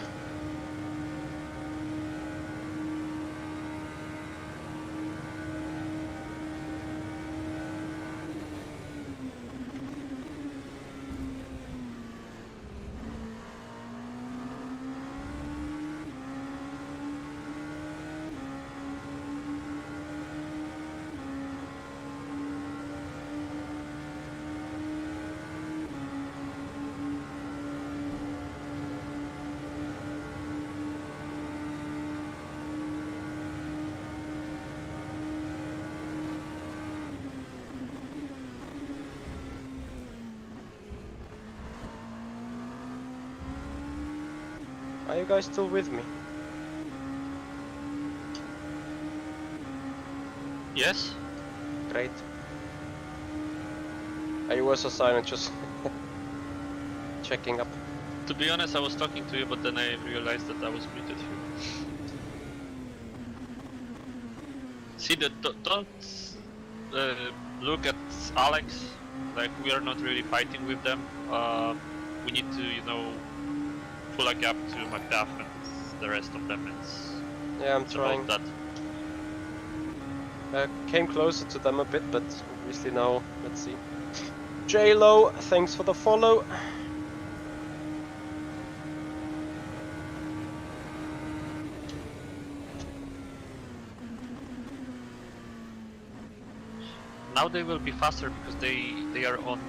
Are you guys still with me? Yes. Great. You were so silent, just checking up. To be honest, I was talking to you, but then I realized that I was muted here. See, don't look at Alex. Like, we are not really fighting with them. We need to, you know, pull a gap to McDuff and the rest of them. Yeah, I'm trying. That. Came closer to them a bit, but obviously now, let's see. J-Lo, thanks for the follow. Now they will be faster because they are on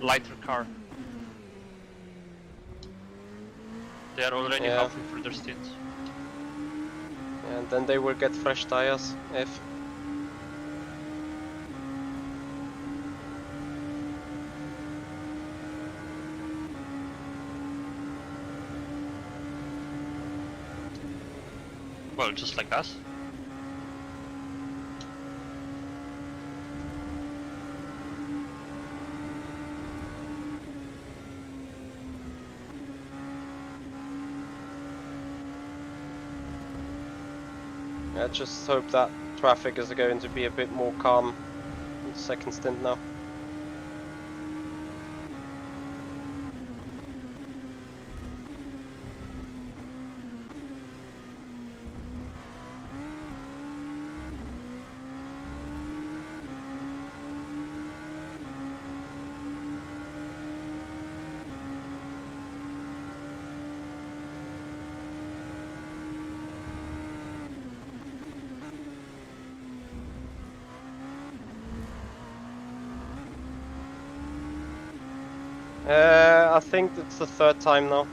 lighter car. They are already halfway through their stint. And then they will get fresh tires if... Well, just like us. I just hope that traffic is going to be a bit more calm in the second stint now. I think it's the third time now.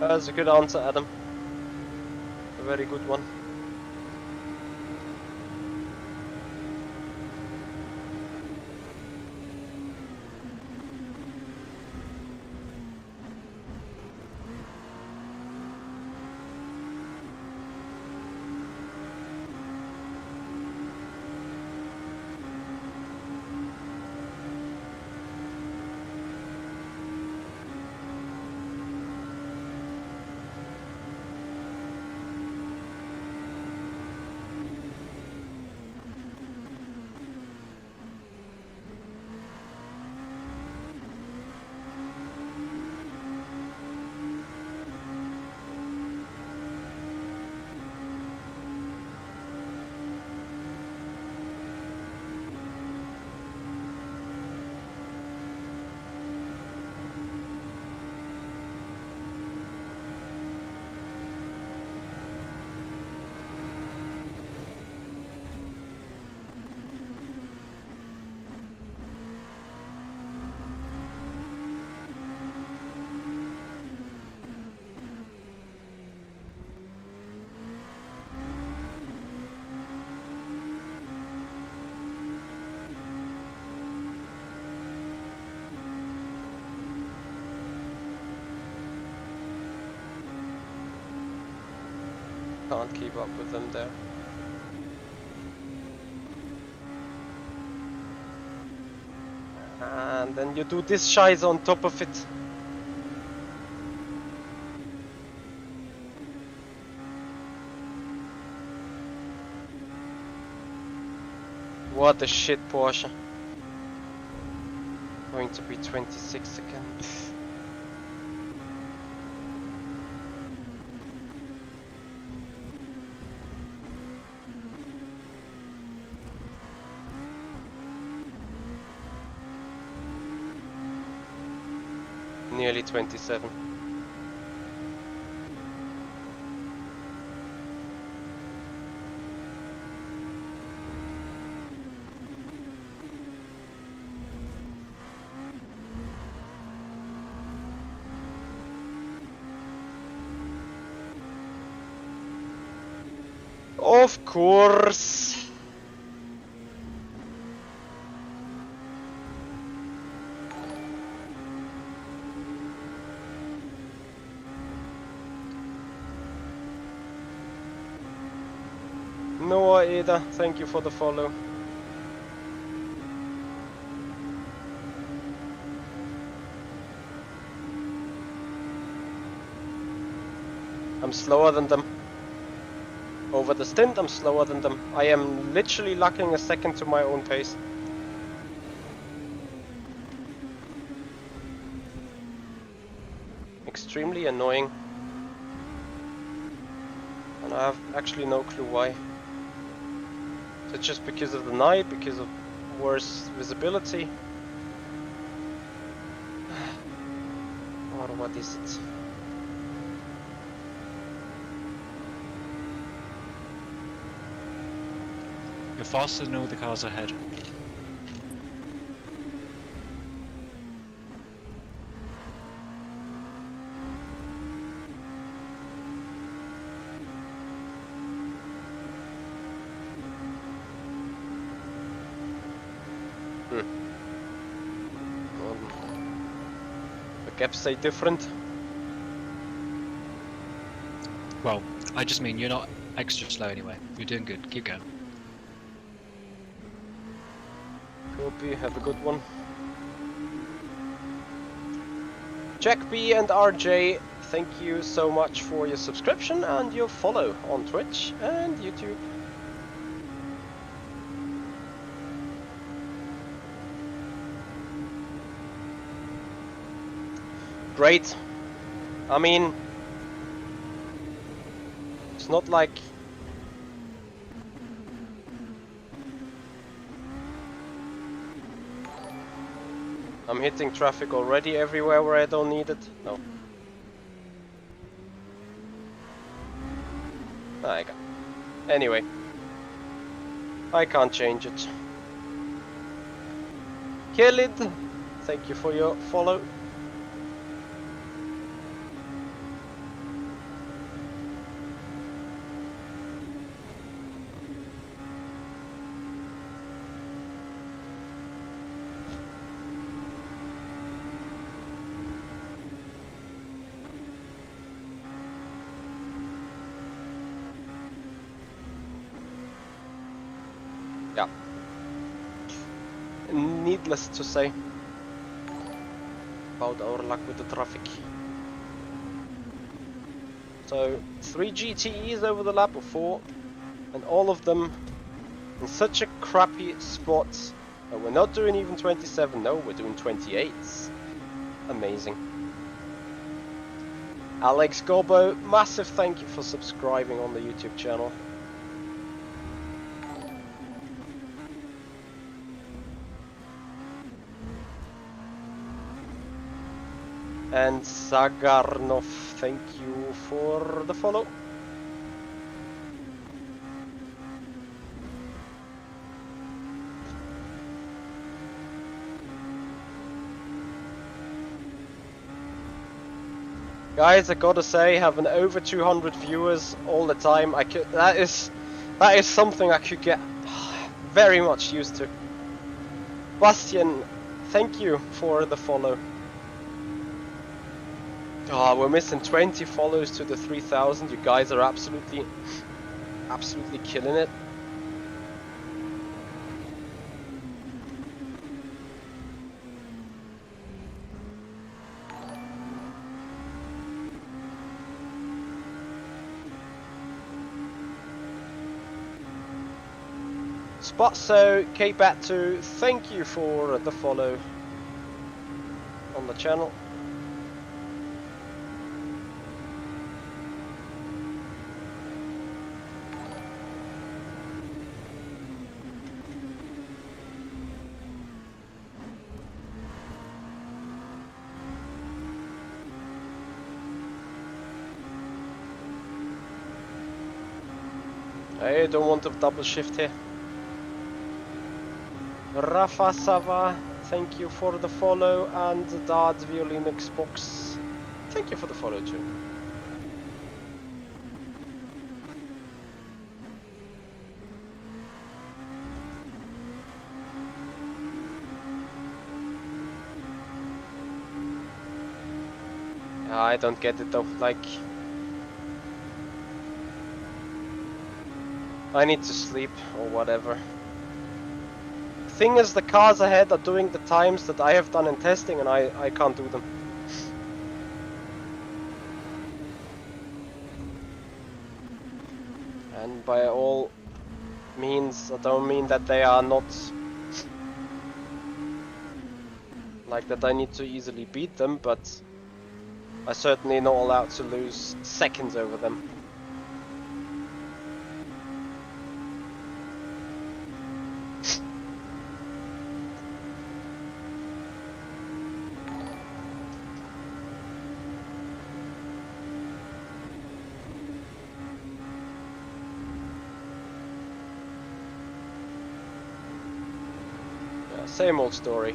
That's a good answer, Adam. A very good one. Can't keep up with them there. And then you do this shies on top of it. What a shit Porsche. Going to be 26 again. Nearly 27. Of course. Noah Eda, thank you for the follow. I'm slower than them. Over the stint, I'm slower than them. I am literally lacking a second to my own pace. Extremely annoying. And I have actually no clue why. Is it just because of the night, because of worse visibility? Or what is it? You're faster than all the cars ahead. The gaps say different. Well, I just mean you're not extra slow anyway. You're doing good. Keep going. Copy, have a good one. Jack B and RJ, thank you so much for your subscription and your follow on Twitch and YouTube. Great. I mean, it's not like I'm hitting traffic already everywhere where I don't need it. No. Anyway, I can't change it. Khalid, thank you for your follow. yeah. Needless to say about our luck with the traffic. So 3 GTEs over the lap, or 4, and all of them in such a crappy spot. And we're not doing even 27, no, we're doing 28s. Amazing. Alex Gobo, massive thank you for subscribing on the YouTube channel. And Zagarnov, thank you for the follow. Guys, I gotta say, having over 200 viewers all the time, that is something I could get very much used to. Bastian, thank you for the follow. Oh, we're missing 20 follows to the 3,000. You guys are absolutely killing it. Spotso K-Batu, thank you for the follow on the channel. I don't want a double shift here. Rafa Sava, thank you for the follow, and Dad Violin Xbox, thank you for the follow too. I don't get it though, like I need to sleep or whatever. Thing is, the cars ahead are doing the times that I have done in testing, and I can't do them. And by all means, I don't mean that they are not like that I need to easily beat them, but I'm certainly not allowed to lose seconds over them. Same old story.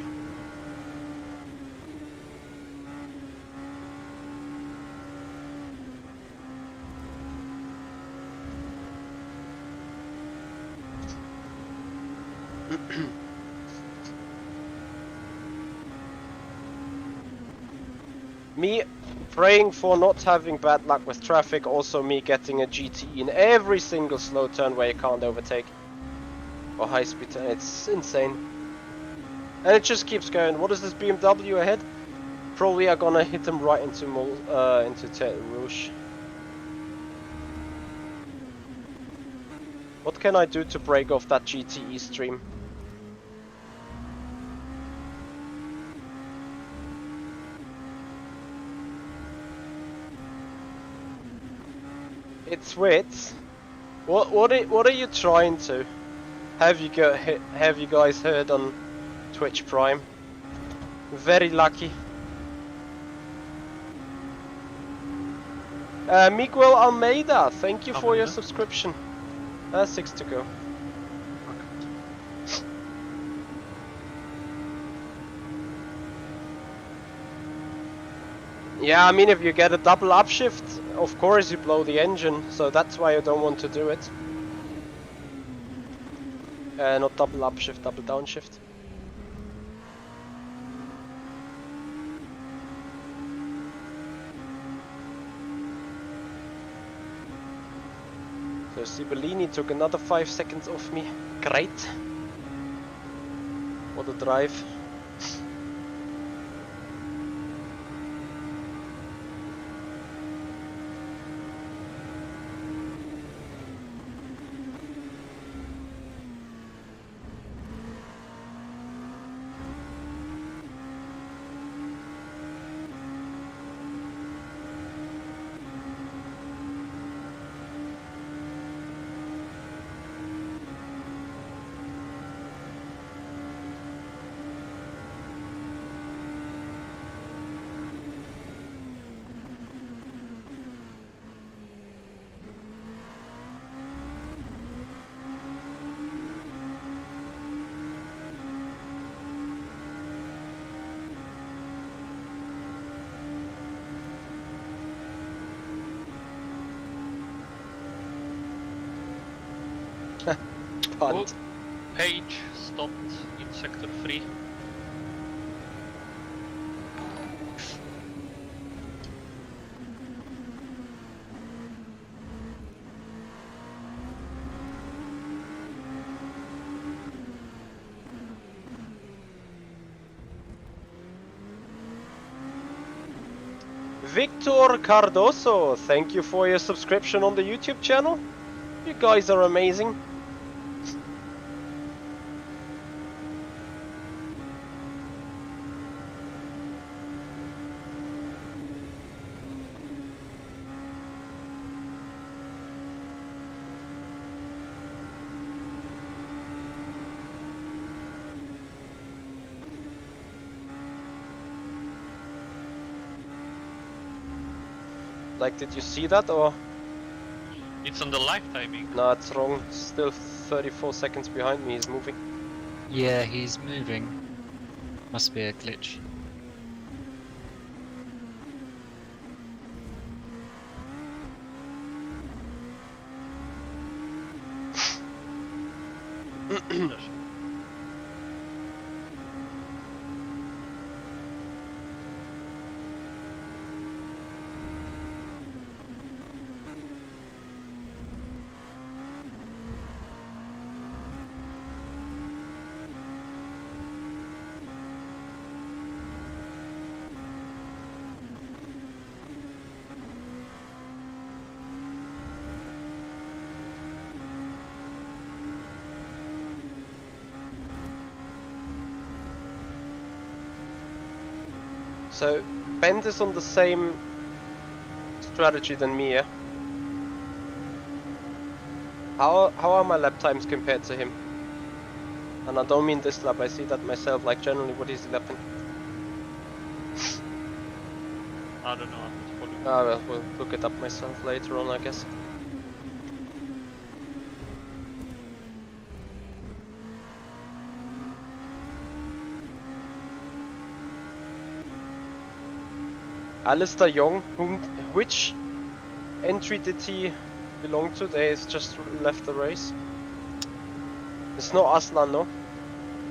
Me praying for not having bad luck with traffic, also me getting a GTE in every single slow turn where you can't overtake. Or high speed turn, it's insane. And it just keeps going. What is this BMW ahead? Probably are gonna hit him right into Tête Rouge. What can I do to break off that GTE stream? It's wits. What are you trying to? Have you guys heard on Twitch Prime? Very lucky. Miguel Almeida, thank you for your subscription. 6 to go. Yeah, I mean, if you get a double upshift, of course you blow the engine, so that's why you don't want to do it. Not double upshift, double downshift. So Sibellini took another 5 seconds off me. Great. What a drive. Oh, Page stopped in sector 3. Victor Cardoso, thank you for your subscription on the YouTube channel. You guys are amazing. Like, did you see that or? It's on the live timing. No, it's wrong. Still 34 seconds behind me. He's moving. Yeah, he's moving. Must be a glitch. So, Bent is on the same strategy than me, yeah? How are my lap times compared to him? And I don't mean this lap, I see that myself, like generally what is he lapping? I don't know. Ah well, we'll look it up myself later on, I guess. Alistair Young, which entry did he belong to? He's just left the race. It's not Aslan, no?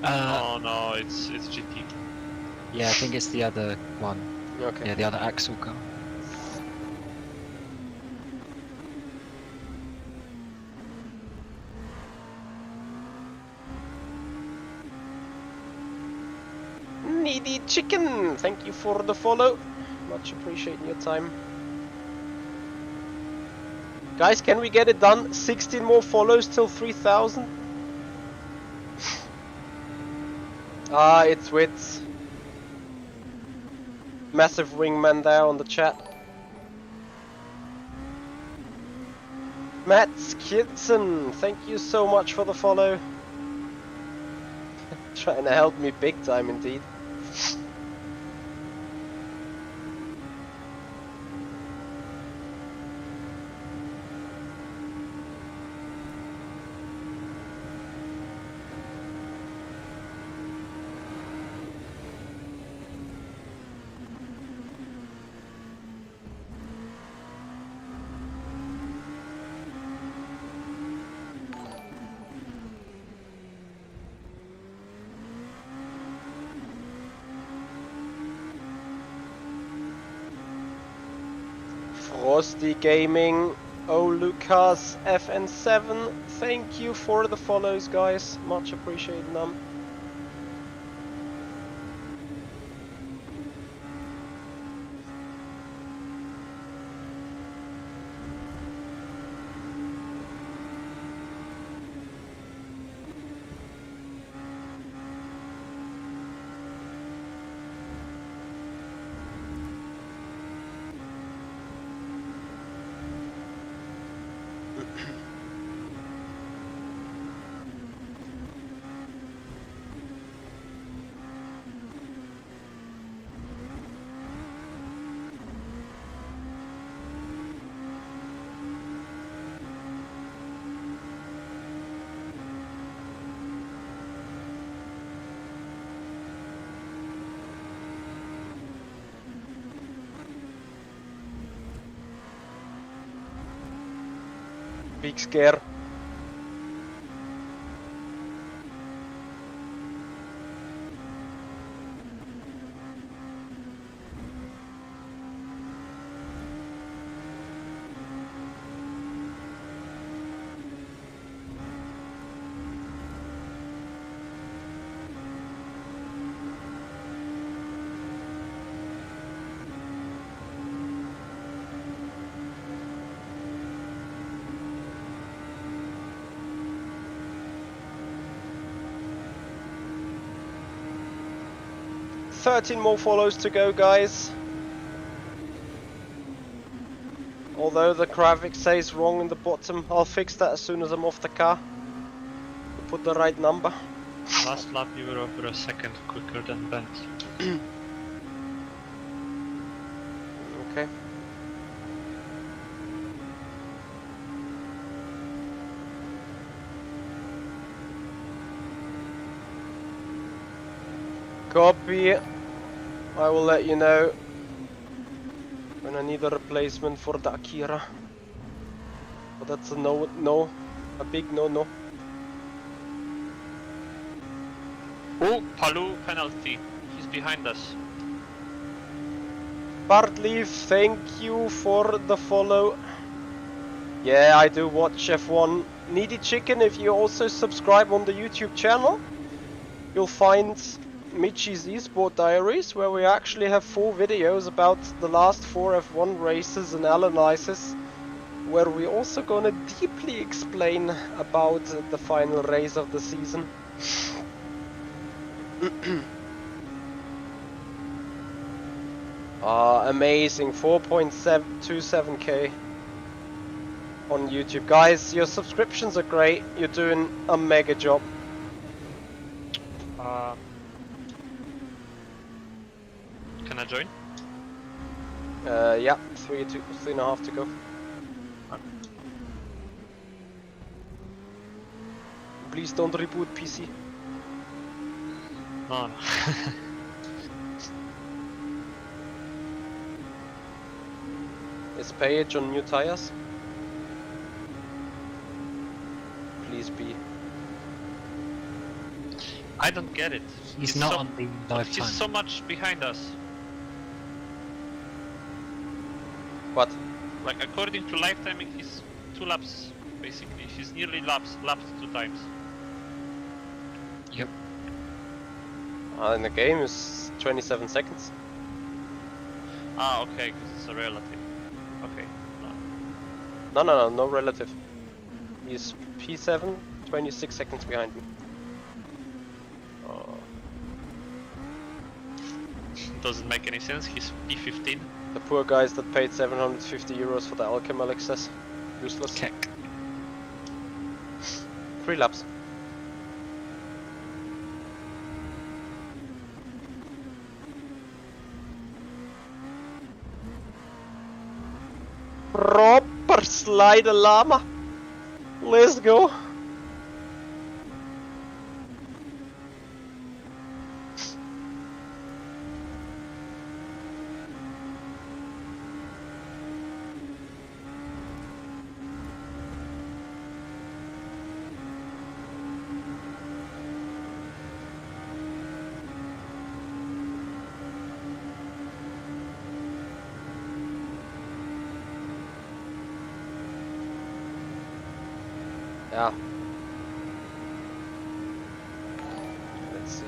Oh no, it's GT. Yeah, I think it's the other one. Okay. Yeah, the other Axel car. Needy Chicken, thank you for the follow. Much appreciating your time. Guys, can we get it done? 16 more follows till 3,000. Ah, it's with massive wingman there on the chat. Matt Skidson, thank you so much for the follow. Trying to help me big time indeed. Frosty Gaming, oh Lucas FN7, thank you for the follows guys, much appreciated them. big scare. $13 more follows to go, guys. Although the graphic says wrong in the bottom, I'll fix that as soon as I'm off the car. Put the right number. Last lap you were over a second quicker than Bent. Okay. Copy. I will let you know when I need a replacement for the Akira. But that's a no, a big no. Oh, Palu penalty. He's behind us. Bartleaf, thank you for the follow. Yeah, I do watch F1. Needy Chicken, if you also subscribe on the YouTube channel, you'll find Michi's Esport Diaries, where we actually have 4 videos about the last 4 F1 races and analysis, where we're also gonna deeply explain about the final race of the season. Amazing, 4.27k on YouTube. Guys, your subscriptions are great, you're doing a mega job. Can I join? Yeah, 3.5 to go. Please don't reboot PC. No. Is Page on new tires? Please be. I don't get it. He's not on the live He's time. so much behind us. What? Like according to lifetime, he's 2 laps basically. He's nearly lapped 2 times. Yep. In the game is 27 seconds. Ah, okay, because it's a relative. Okay. No relative. He's P7, 26 seconds behind me. Doesn't make any sense. He's P15. The poor guys that paid 750 euros for the Alchem access. Useless. Keck. 3 laps. Proper slide llama. Let's go. Yeah. Let's see.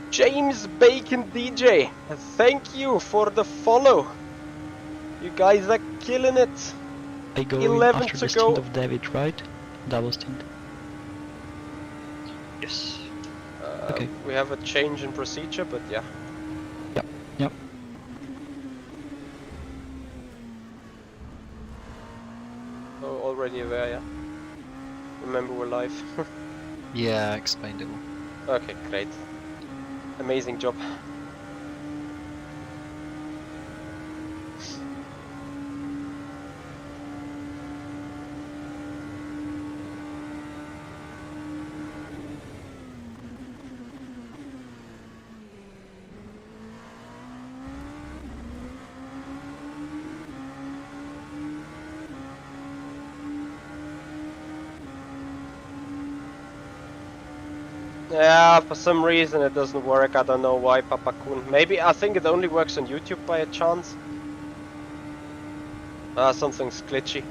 James Bacon DJ, thank you for the follow. You guys are killing it. I go 11 after to the go. stint of David, right? Double stint. Yes. Okay. We have a change in procedure, but yeah. Yep. Oh, already aware, yeah. Remember we're live. Yeah, I explained it all. Okay, great. Amazing job. Yeah, for some reason it doesn't work. I don't know why, Papa Kun. Maybe I think it only works on YouTube by a chance. Something's glitchy.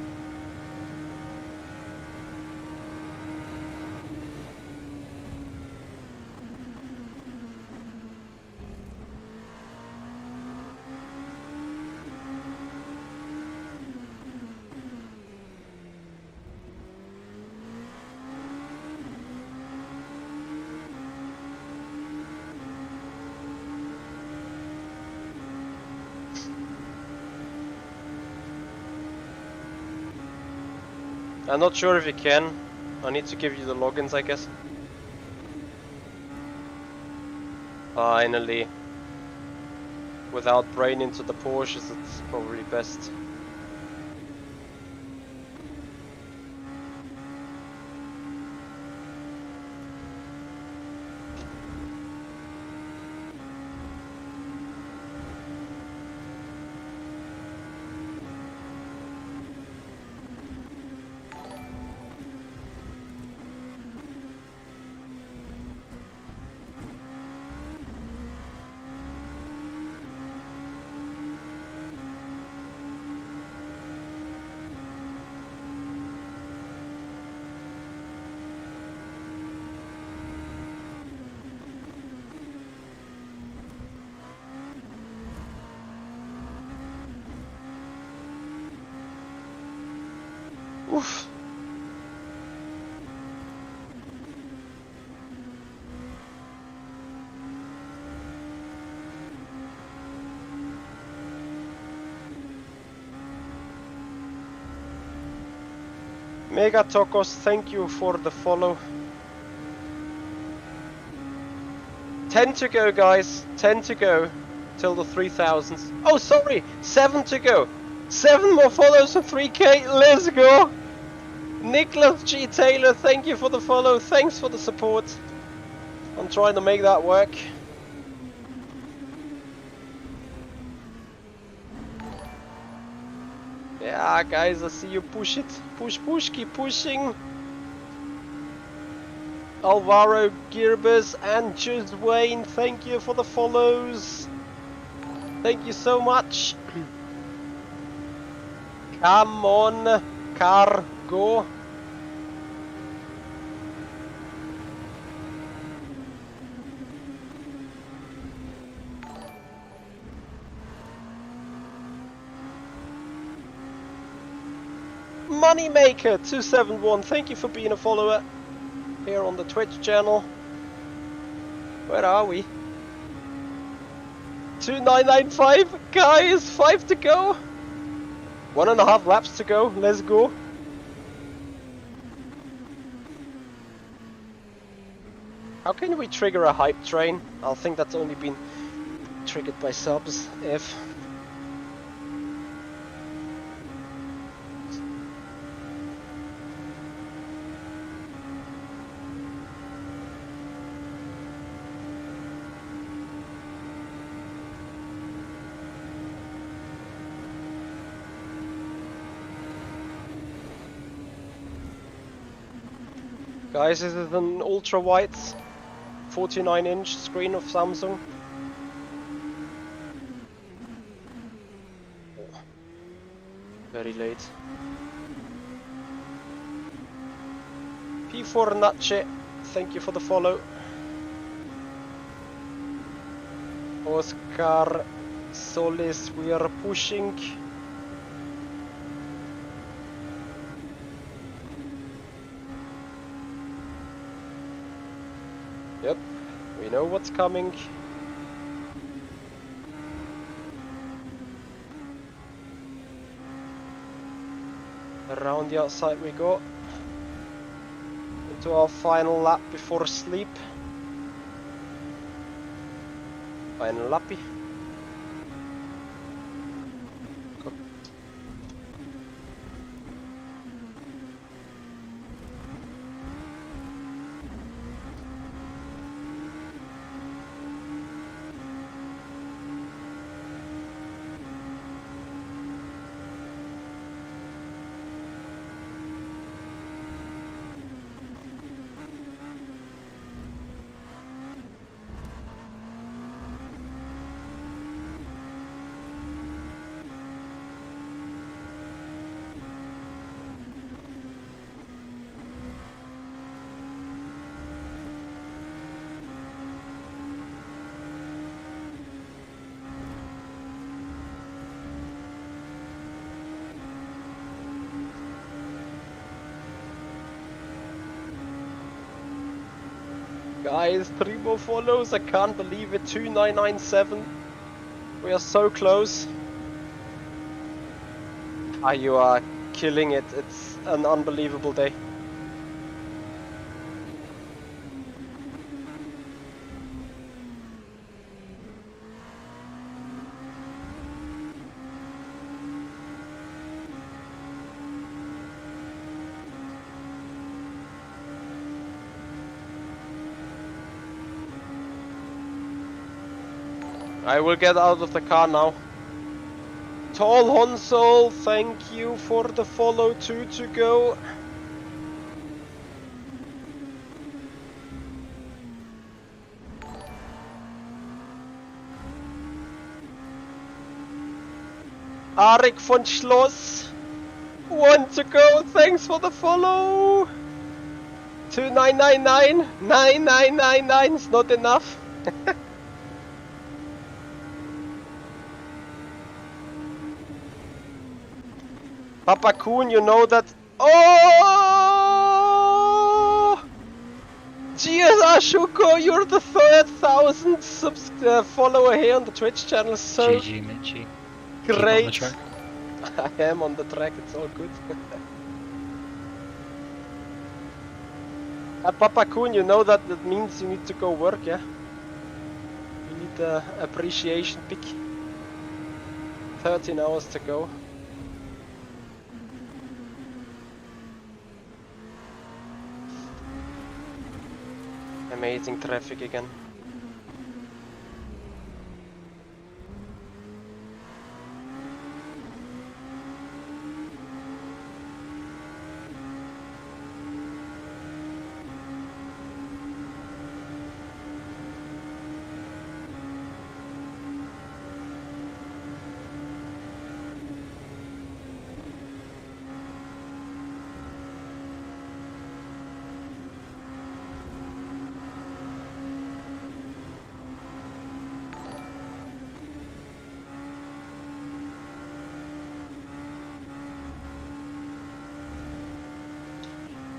I'm not sure if you can. I need to give you the logins, I guess. Finally. Without brain into the Porsches, it's probably best. Oof. Mega Tokos, thank you for the follow. 10 to go, guys. 10 to go till the 3000s. Oh, sorry, 7 to go. 7 more follows for 3K. Let's go. Nicholas G. Taylor, thank you for the follow. Thanks for the support. I'm trying to make that work. Yeah, guys, I see you push it. Push, push, keep pushing. Alvaro Girbers and Just Wayne, thank you for the follows. Thank you so much. Come on, car, go. Moneymaker 271, thank you for being a follower here on the Twitch channel. Where are we? 2995, guys, 5 to go. 1.5 laps to go, let's go. How can we trigger a hype train? I think that's only been triggered by subs, if. Guys, this is an ultra wide 49-inch screen of Samsung. Oh, very late. P4 Natche, thank you for the follow. Oscar Solis, we are pushing. Yep, we know what's coming. Around the outside we go. Into our final lap before sleep. Final lappy. Go. Guys, 3 more follows. I can't believe it. 2997. We are so close. Ah, you are killing it. It's an unbelievable day. I will get out of the car now. Tall Honsol, thank you for the follow. 2 to go. Arik von Schloss, 1 to go. Thanks for the follow. 2999, 9999 is not enough. Papa Kuhn, you know that. Oh! GSR Shuko, you're the 3,000th follower here on the Twitch channel. So GG Mitchie. great. Keep on the track. I am on the track, it's all good. Papa Kuhn, you know that means you need to go work, yeah? You need the appreciation pick. 13 hours to go. Amazing traffic again.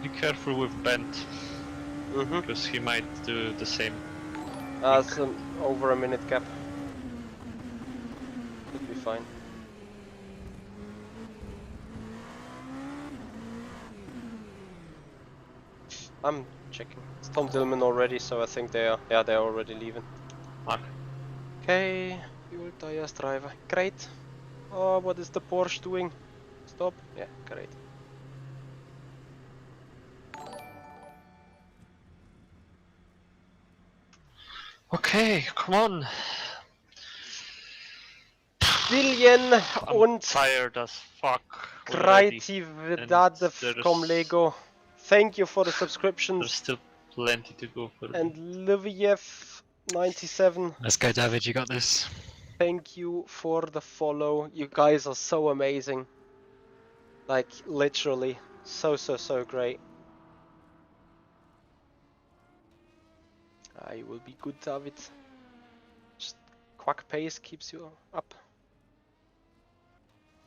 Be careful with Bent, because he might do the same. It's over a minute gap. Should be fine. I'm checking. It's Tom Dillman already, so I think they are. Yeah, they're already leaving. Okay, fuel tires driver. Great. Oh, what is the Porsche doing? Stop. Yeah, great. Okay, come on. Billion I'm und tired as fuck already. Kreatividad And com Lego. Thank you for the there's subscriptions. still plenty to go for. And Liviev97, Let's go, David. You got this. thank you for the follow. You guys are so amazing. Like, literally. So great. You will be good, David. Just quack pace keeps you up.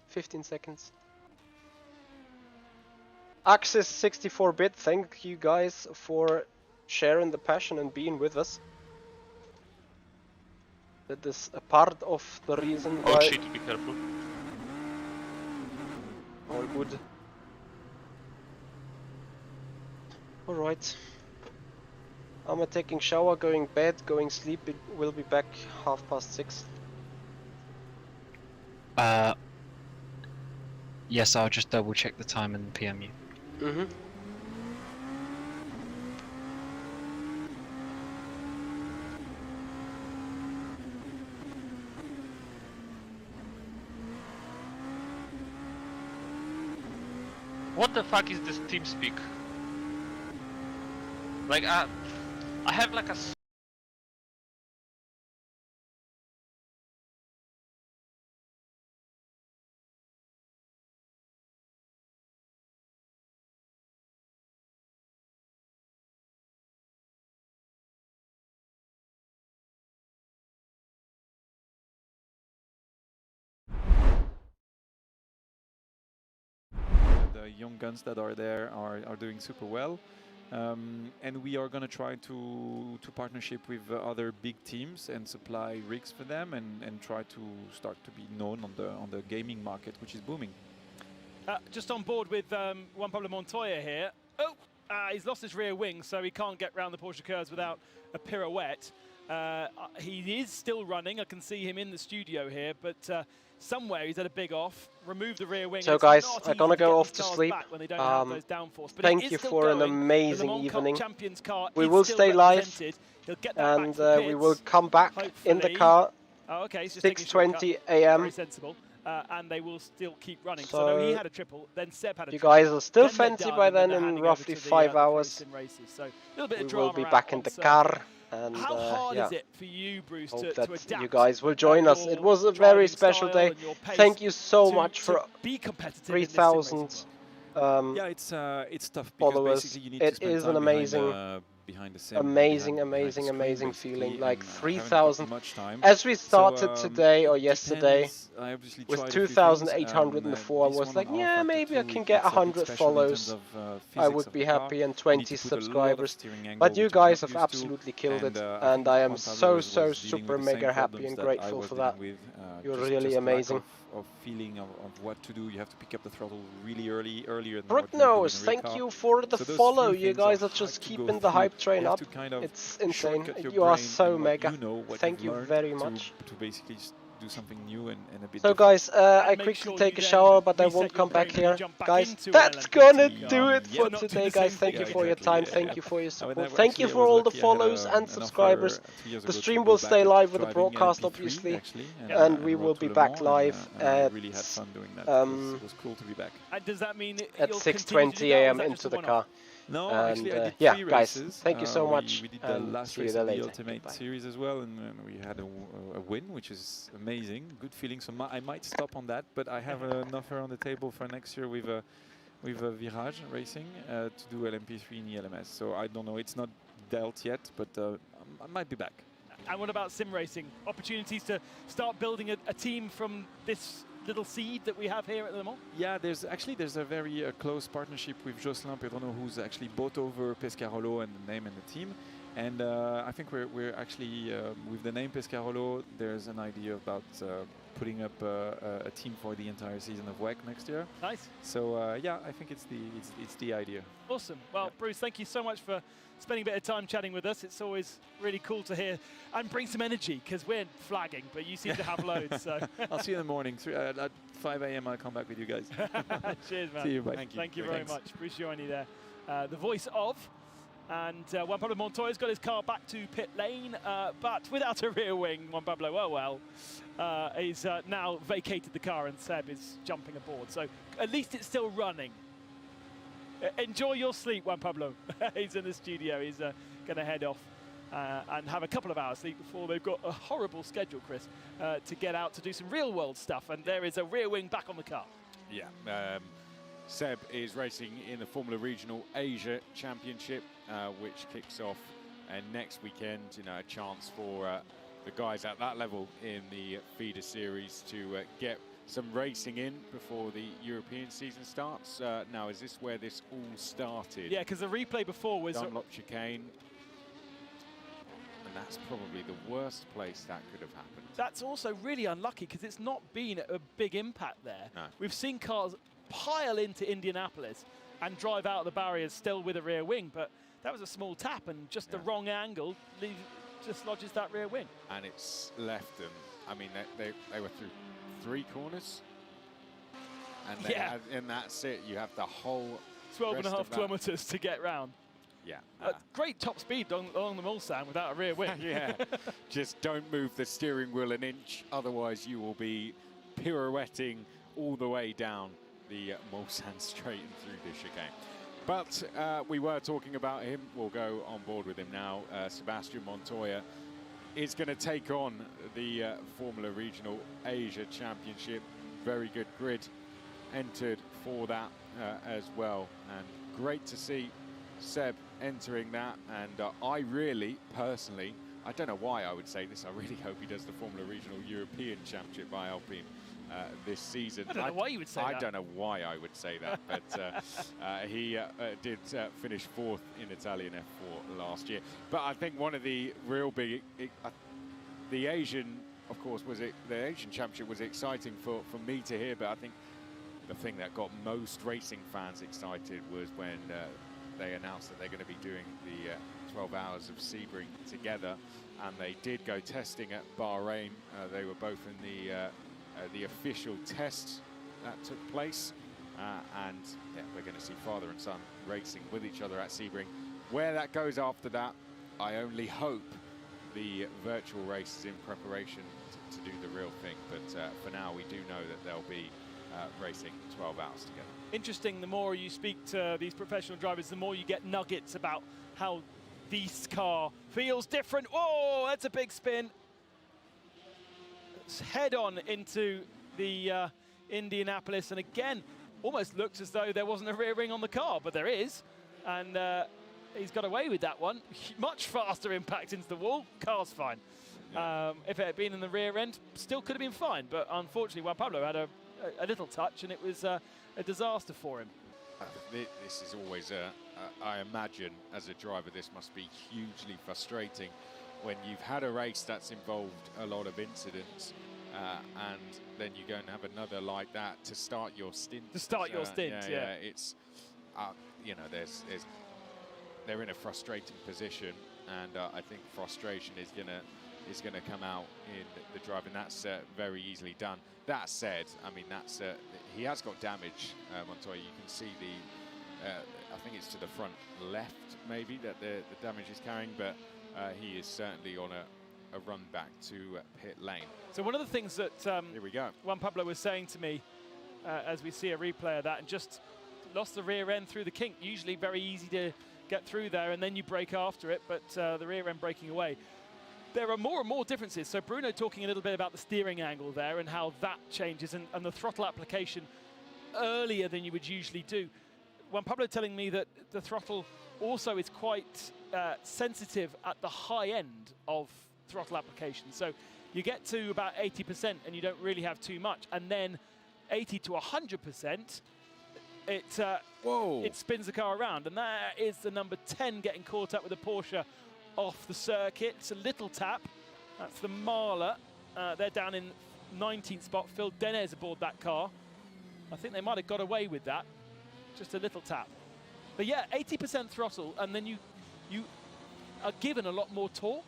15 seconds. Axis 64-bit, thank you guys for sharing the passion and being with us. That is a part of the reason Oh why... shit, be careful. All good. Alright. I'm taking shower, going bed, going sleep. We'll be back 6:30. Yes, I'll just double check the time and PM you. What the fuck is this TeamSpeak? Like, I have like a... The young guns that are there are doing super well. And we are going to try to partnership with other big teams and supply rigs for them, and try to start to be known on the gaming market, which is booming. Just on board with Juan Pablo Montoya here. Oh, he's lost his rear wing, so he can't get round the Porsche curves without a pirouette. He is still running. I can see him in the studio here, but somewhere he's had a big off. Remove the rear wing. So guys, I'm gonna go off to sleep. Thank you for an amazing evening. We will stay live, and we will come back in the car. 6:20 a.m. Very sensible. And they will still keep running. So no, he had a triple, then Seb had a you triple. guys are still fancy by then in roughly 5 hours. So we will be back in the car. And how hard is it for you, Bruce, hope to that adapt? You guys will join us. It was a very special day. Thank you so much for 3,000 yeah, it's tough because followers. basically you need It to spend is time an amazing, behind the sim, amazing feeling. Like 3,000. much time. As we started So, today or yesterday with with 2,804, I was like, yeah, maybe I can get 100 follows. I would be happy, and 20 subscribers. But you guys have absolutely killed it, and I am so super mega happy and grateful for that. You're really amazing. Of feeling of what to do. You have to pick up the throttle really earlier than Brook knows, thank you for the follow. You guys are just keeping the hype train up. It's insane. You are so mega. Thank you very much. To basically do something new and a bit so guys, I quickly take a shower, but I won't come back here. Guys, that's gonna do it for today, guys. Thank you for your time. Thank you for your support. Thank you for all the follows and subscribers. The stream will stay live with the broadcast, obviously, and we will be back live at really had fun doing that. It was cool to be back. Does that mean at 6:20 a.m. into the car? No, and, actually I did yeah, 3 guys, races. thank you so much. We did the last race of the Ultimate Goodbye. Series as well, and we had a win, which is amazing. Good feeling. So I might stop on that, but I have an offer on the table for next year with Virage Racing to do LMP3 in ELMS. So I don't know. It's not dealt yet, but I might be back. And what about sim racing? Opportunities to start building a team from this little seed that we have here at Le Mans? Yeah, there's a very close partnership with Jocelyn Pedrono, who's actually bought over Pescarolo and the name and the team. And I think we're actually with the name Pescarolo, there's an idea about putting up a team for the entire season of WEC next year. Nice. So yeah, I think it's the idea. Awesome. Well, yeah. Bruce, thank you so much for spending a bit of time chatting with us. It's always really cool to hear and bring some energy, because we're flagging, but you seem to have loads. So I'll see you in the morning. At 5 a.m. I'll come back with you guys. Cheers, man. See you, bye. Thank you very much. Bruce Joini there, the voice of. And Juan Pablo Montoya's got his car back to pit lane, but without a rear wing. Juan Pablo, he's now vacated the car, and Seb is jumping aboard. So at least it's still running. Enjoy your sleep, Juan Pablo. He's in the studio. He's going to head off and have a couple of hours sleep before they've got a horrible schedule, Chris, to get out to do some real-world stuff. And there is a rear wing back on the car. Yeah. Seb is racing in the Formula Regional Asia Championship, which kicks off next weekend. You know, a chance for the guys at that level in the feeder series to get some racing in before the European season starts. Now, is this where this all started? Yeah, because the replay before was Dunlop chicane, and that's probably the worst place that could have happened. That's also really unlucky, because it's not been a big impact there. No. We've seen cars pile into Indianapolis and drive out the barriers still with a rear wing, but that was a small tap, and just the wrong angle just lodges that rear wing. And it's left them. I mean, they were through 3 corners, and that's it. You have the whole 12.5 kilometers to get round. Yeah. Great top speed along the Mulsanne without a rear wing. Yeah. Just don't move the steering wheel an inch, otherwise you will be pirouetting all the way down the Mulsanne straight and through the chicane. But we were talking about him. We'll go on board with him now. Sebastian Montoya is going to take on the Formula Regional Asia Championship. Very good grid entered for that as well. And great to see Seb entering that. And I really, personally, I don't know why I would say this, I really hope he does the Formula Regional European Championship by Alpine. this season. I don't know why you would say that. I don't know why I would say that, but he did finish 4th in Italian F4 last year. But I think one of the real big, the Asian, of course, the Asian Championship was exciting for me to hear, but I think the thing that got most racing fans excited was when they announced that they're going to be doing the 12 hours of Sebring together, and they did go testing at Bahrain. They were both in the official test that took place, and yeah, we're going to see father and son racing with each other at Sebring. Where that goes after that, I only hope the virtual race is in preparation to do the real thing, but for now we do know that they'll be racing 12 hours together. Interesting, the more you speak to these professional drivers, the more you get nuggets about how this car feels different. Whoa, that's a big spin. It's head on into the Indianapolis, and again, almost looks as though there wasn't a rear ring on the car, but there is, and he's got away with that one. Much faster impact into the wall, car's fine. Yeah. If it had been in the rear end, still could have been fine, but unfortunately Juan Pablo had a little touch, and it was a disaster for him. This is always I imagine as a driver this must be hugely frustrating when you've had a race that's involved a lot of incidents, and then you go and have another like that to start your stint. Yeah. It's you know, they're in a frustrating position, and I think frustration is gonna come out in the driving. That's very easily done. That said, I mean, that's he has got damage, Montoya. You can see the I think it's to the front left maybe that the damage is carrying, but he is certainly on a run back to pit lane. So one of the things that here we go. Juan Pablo was saying to me as we see a replay of that, and just lost the rear end through the kink. Usually very easy to get through there, and then you brake after it, but the rear end breaking away. There are more and more differences. So Bruno talking a little bit about the steering angle there and how that changes, and the throttle application earlier than you would usually do. Juan Pablo telling me that the throttle also is quite sensitive at the high end of throttle application. So you get to about 80% and you don't really have too much, and then 80 to 100%, it spins the car around, and that is the number 10 getting caught up with a Porsche off the circuit. It's a little tap. That's the Marla. They're down in 19th spot. Phil Denez aboard that car. I think they might have got away with that. Just a little tap. But yeah, 80% throttle, and then you are given a lot more torque.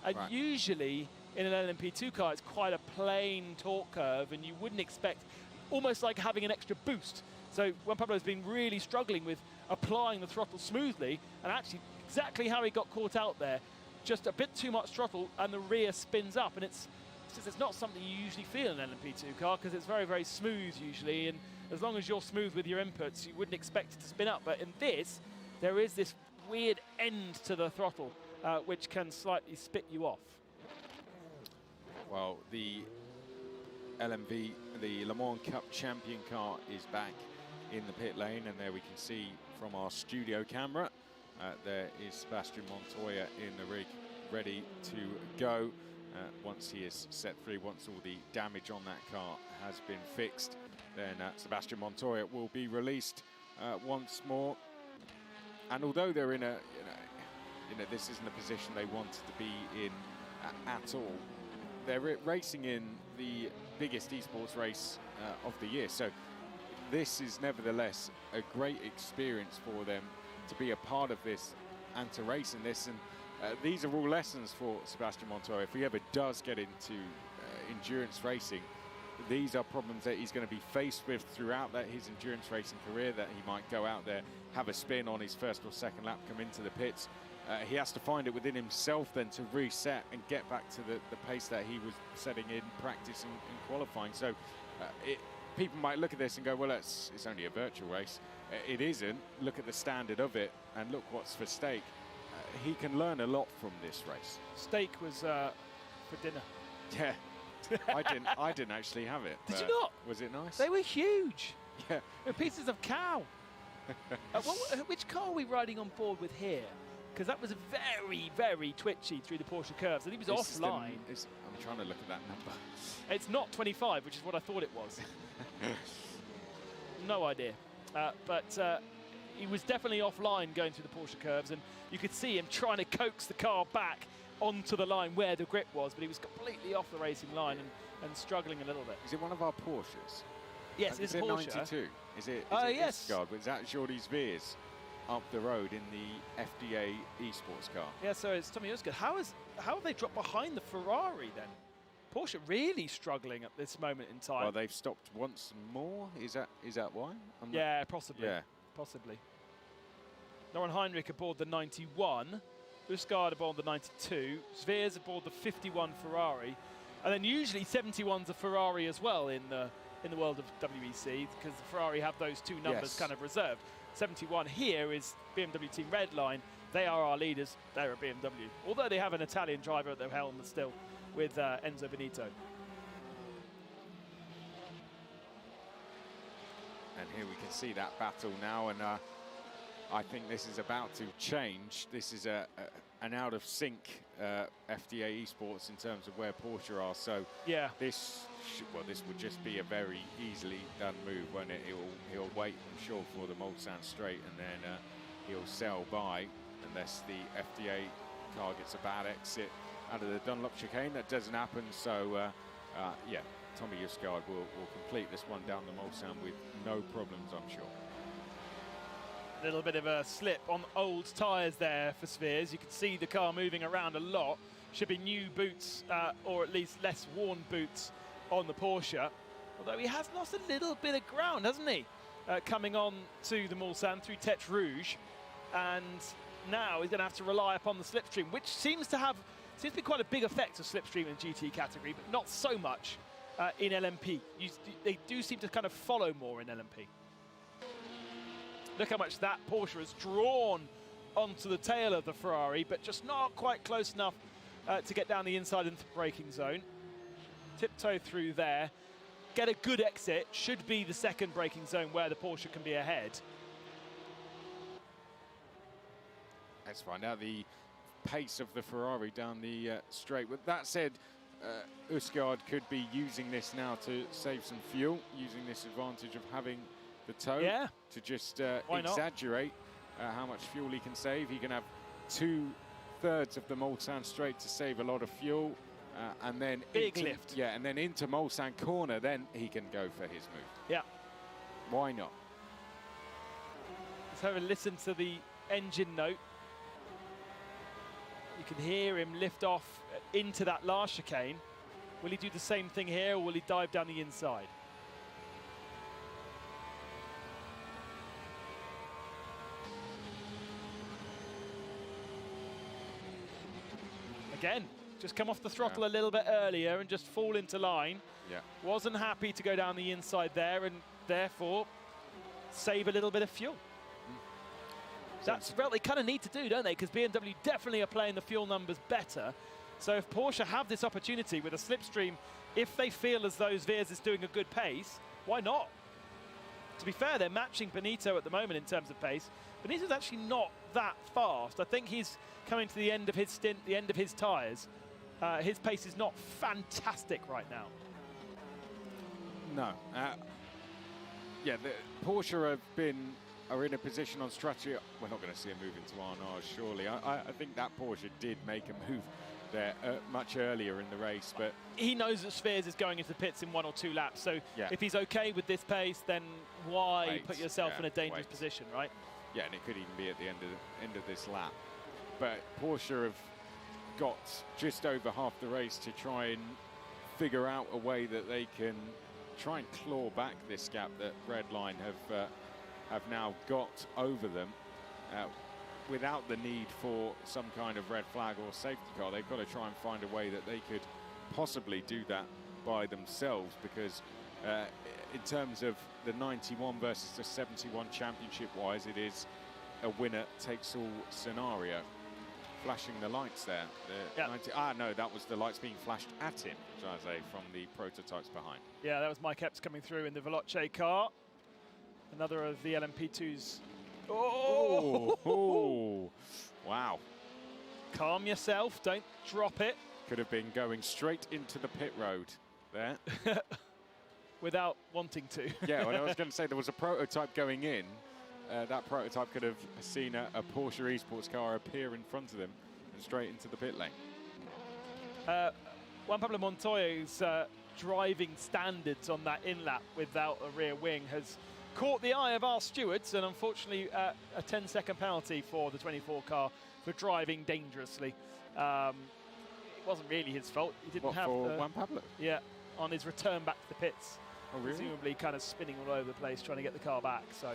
And usually in an LMP2 car, it's quite a plain torque curve, and you wouldn't expect, almost like having an extra boost. So Juan Pablo has been really struggling with applying the throttle smoothly, and actually exactly how he got caught out there, just a bit too much throttle and the rear spins up, and it's not something you usually feel in an LMP2 car because it's very, very smooth usually, and as long as you're smooth with your inputs, you wouldn't expect it to spin up. But in this, there is this weird end to the throttle which can slightly spit you off. Well, the LMV, the Le Mans Cup champion car is back in the pit lane, and there we can see from our studio camera, there is Sebastian Montoya in the rig, ready to go. Once he is set free, once all the damage on that car has been fixed, then Sebastian Montoya will be released once more. And although they're in a, this isn't a position they wanted to be in at all, they're racing in the biggest esports race of the year. So this is nevertheless a great experience for them to be a part of this and to race in this. And these are all lessons for Sebastian Montoya. If he ever does get into endurance racing, these are problems that he's going to be faced with throughout his endurance racing career, that he might go out there, have a spin on his first or second lap, come into the pits. He has to find it within himself then to reset and get back to the pace that he was setting in practice and qualifying. So people might look at this and go, well, it's only a virtual race. It isn't. Look at the standard of it and look what's for stake. He can learn a lot from this race. Steak was for dinner. Yeah. I didn't actually have it. Did you not? Was it nice? They were huge. Yeah. They were pieces of cow. Which car are we riding on board with here? Because that was very, very twitchy through the Porsche curves, and he was offline. I'm trying to look at that number. It's not 25, which is what I thought it was. No idea. But he was definitely offline going through the Porsche curves, and you could see him trying to coax the car back onto the line where the grip was, but he was completely off the racing line and struggling a little bit. Is it one of our Porsches? Yes, it's a Porsche. 92? Is it yes. Østgaard? But is that Jordi's Veers up the road in the FDA esports car? Yeah, so it's Tommy Østgaard. How have they dropped behind the Ferrari then? Porsche really struggling at this moment in time. Well, they've stopped once more. Is that why? Yeah, possibly. Yeah. Possibly. Noran Heinrich aboard the 91, Østgaard aboard the 92, Sveers aboard the 51 Ferrari, and then usually 71's a Ferrari as well in the world of WEC, because the Ferrari have those two numbers kind of reserved. 71 here is BMW Team Redline. They are our leaders. They're a BMW, although they have an Italian driver at their helm still, with Enzo Benito. And here we can see that battle now, and I think this is about to change. This is an out of sync FDA esports in terms of where Porsche are. So yeah, this would just be a very easily done move, won't it? He'll wait, I'm sure, for the Mulsanne straight, and then he'll sail by unless the FDA car gets a bad exit out of the Dunlop chicane. That doesn't happen. So yeah, Tommy Østgaard will complete this one down the Mulsanne with no problems, I'm sure. A little bit of a slip on old tyres there for Sveers. You can see the car moving around a lot. Should be new boots, or at least less worn boots on the Porsche. Although he has lost a little bit of ground, hasn't he? Coming on to the Mulsanne through Tete Rouge. And now he's going to have to rely upon the slipstream, which seems to be quite a big effect of slipstream in GT category, but not so much in LMP. They do seem to kind of follow more in LMP. Look how much that Porsche has drawn onto the tail of the Ferrari, but just not quite close enough to get down the inside into the braking zone. Tiptoe through there, get a good exit, should be the second braking zone where the Porsche can be ahead. Let's find out the pace of the Ferrari down the straight. With that said, Østgaard could be using this now to save some fuel, using this advantage of having the toe to just exaggerate how much fuel he can save. He can have 2/3 of the Mulsanne straight to save a lot of fuel, and then big lift. Yeah, and then into Mulsanne corner, then he can go for his move. Yeah. Why not? Let's have a listen to the engine note. You can hear him lift off into that last chicane. Will he do the same thing here, or will he dive down the inside? Again, just come off the throttle a little bit earlier and just fall into line. Yeah. Wasn't happy to go down the inside there, and therefore save a little bit of fuel. That's what they kind of need to do, don't they? Because BMW definitely are playing the fuel numbers better. So if Porsche have this opportunity with a slipstream, if they feel as though Sveers is doing a good pace, why not? To be fair, they're matching Benito at the moment in terms of pace. Benito's actually not that fast. I think he's coming to the end of his stint, the end of his tyres. His pace is not fantastic right now. No. Yeah, the Porsche are in a position on strategy. We're not going to see a move into R&R, surely. I think that Porsche did make a move there much earlier in the race, but he knows that Sveers is going into the pits in 1 or 2 laps. So if he's okay with this pace, then why put yourself in a dangerous position, right? Yeah, and it could even be at the end of this lap. But Porsche have got just over half the race to try and figure out a way that they can try and claw back this gap that Redline have now got over them without the need for some kind of red flag or safety car. They've got to try and find a way that they could possibly do that by themselves, because in terms of the 91 versus the 71 championship-wise, it is a winner-takes-all scenario. Flashing the lights there. No, that was the lights being flashed at him, Jose, from the prototypes behind. Yeah, that was Mike Epps coming through in the Veloce car. Another of the LMP2's. Oh! Wow. Calm yourself, don't drop it. could have been going straight into the pit road there. Without wanting to. Yeah, well, I was going to say there was a prototype going in. That prototype could have seen a Porsche esports car appear in front of them and straight into the pit lane. Juan Pablo Montoya's driving standards on that in-lap without a rear wing has caught the eye of our stewards, and unfortunately a 10-second penalty for the 24 car for driving dangerously. It wasn't really his fault. He didn't have for Juan Pablo? Yeah, on his return back to the pits. Oh, really? Presumably kind of spinning all over the place trying to get the car back. So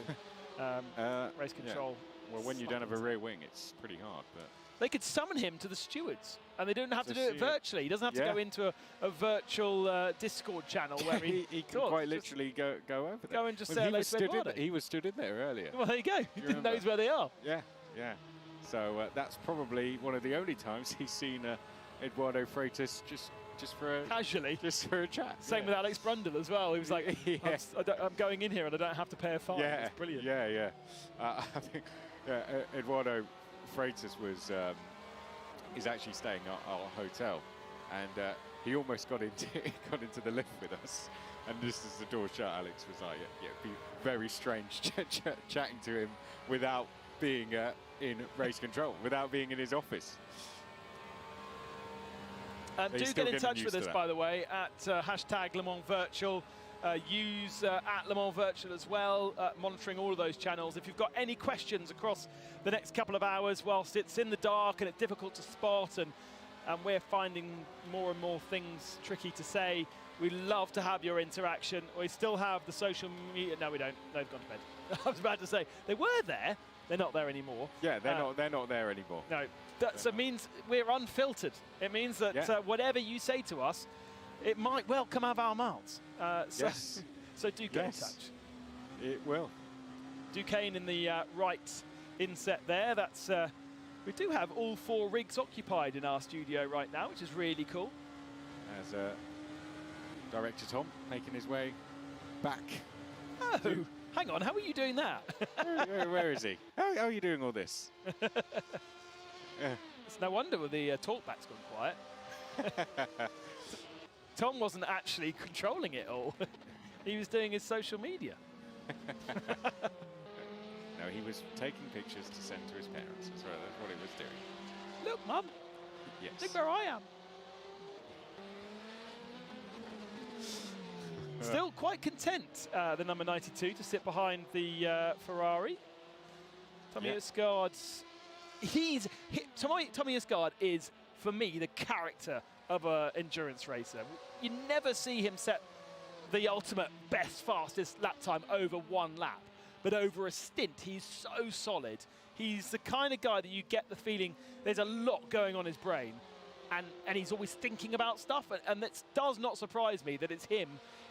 race control. Yeah. Well, when you don't have a rear wing, it's pretty hard. But they could summon him to the stewards, and they don't have to do it virtually. He doesn't have to go into a virtual Discord channel where he can quite literally go over there. Go and just say hello to Eduardo. He was stood in there earlier. Well, there you go. He didn't know where they are. Yeah, yeah. So that's probably one of the only times he's seen Eduardo Freitas just for a, casually, just for a chat. Same with Alex Brundle as well. He was like, I'm going in here and I don't have to pay a fine. Yeah, it's brilliant. Yeah, yeah. I think Eduardo Freitas was is actually staying at our hotel, and he almost got into the lift with us. And just as the door shut, Alex was like, "Yeah, it'd be very strange chatting to him without being in race control, without being in his office." Do get in touch with us, by the way, at hashtag Le Mans Virtual. Use at Le Mans Virtual as well, monitoring all of those channels. If you've got any questions across the next couple of hours whilst it's in the dark and it's difficult to spot and we're finding more and more things tricky to say, we love to have your interaction. We still have the social media. No, we don't. They've gone to bed. I was about to say, they were there. They're not there anymore. Yeah, they're not there anymore. No, that means we're unfiltered. It means that whatever you say to us, it might well come out of our mouths. Yes. So do get in touch. It will. Duquesne in the right inset there. That's we do have all 4 rigs occupied in our studio right now, which is really cool. As Director Tom making his way back. Oh, hang on. How are you doing that? Where is he? How are you doing all this? It's no wonder the talkback's gone quiet. Tom wasn't actually controlling it all. He was doing his social media. No, he was taking pictures to send to his parents. That's what he was doing. Look, Mum. Yes. Look where I am. Still quite content, the number 92, to sit behind the Ferrari. Tommy Husgaard's... Tommy Husgaard is, for me, the character of an endurance racer. You never see him set the ultimate best, fastest lap time over one lap. But over a stint, he's so solid. He's the kind of guy that you get the feeling there's a lot going on in his brain. And he's always thinking about stuff. And it does not surprise me that it's him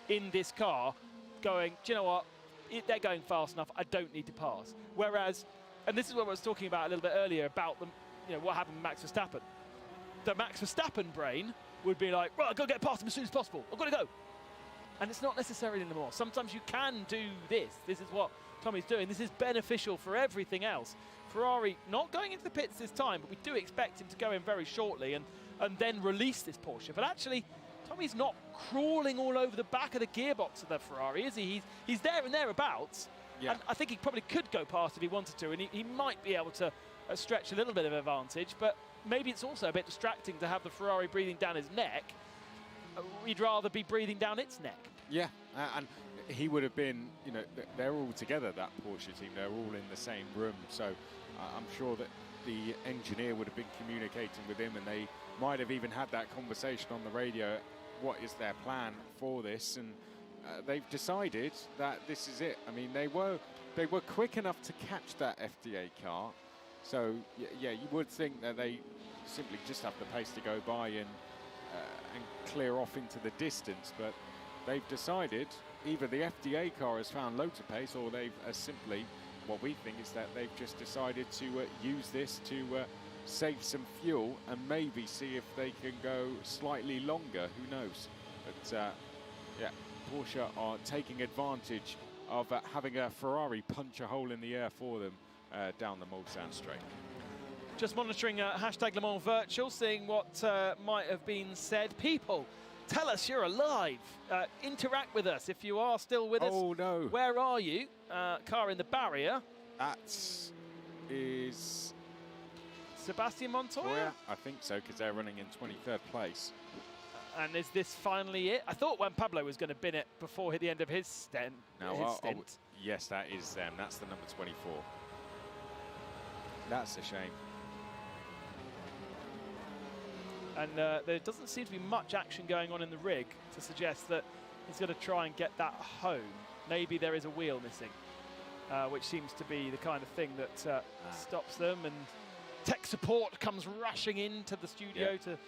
in this car going, do you know what? They're going fast enough. I don't need to pass. Whereas, and this is what I was talking about a little bit earlier about what happened with Max Verstappen. The Max Verstappen brain would be like, right, I've got to get past him as soon as possible. I've got to go. And it's not necessarily anymore. Sometimes you can do this. This is what Tommy's doing. This is beneficial for everything else. Ferrari not going into the pits this time, but we do expect him to go in very shortly and then release this Porsche. But actually, Tommy's not crawling all over the back of the gearbox of the Ferrari, is he? He's there and thereabouts. Yeah. And I think he probably could go past if he wanted to, and he might be able to stretch a little bit of advantage, but maybe it's also a bit distracting to have the Ferrari breathing down his neck. We'd rather be breathing down its neck. Yeah, and he would have been, they're all together, that Porsche team. They're all in the same room, so I'm sure that the engineer would have been communicating with him, and they might have even had that conversation on the radio. What is their plan for this? And they've decided that this is it. I mean, they were quick enough to catch that FDA car. So yeah, you would think that they simply just have the pace to go by and clear off into the distance. But they've decided either the FDA car has found loads of pace, or they've simply, what we think is that they've just decided to use this to save some fuel and maybe see if they can go slightly longer. Who knows? But yeah, Porsche are taking advantage of having a Ferrari punch a hole in the air for them down the Mulsanne straight. Just monitoring hashtag Le Mans Virtual, seeing what might have been said. People, tell us you're alive. Interact with us if you are still with us. Oh no. Where are you? Car in the barrier. That is Sebastian Montoya? Oh, yeah, I think so, because they're running in 23rd place. And is this finally it? I thought Juan Pablo was going to bin it before the end of his stint. Yes, that is them. That's the number 24. That's a shame. And there doesn't seem to be much action going on in the rig to suggest that he's going to try and get that home. Maybe there is a wheel missing, which seems to be the kind of thing that stops them. And tech support comes rushing into the studio to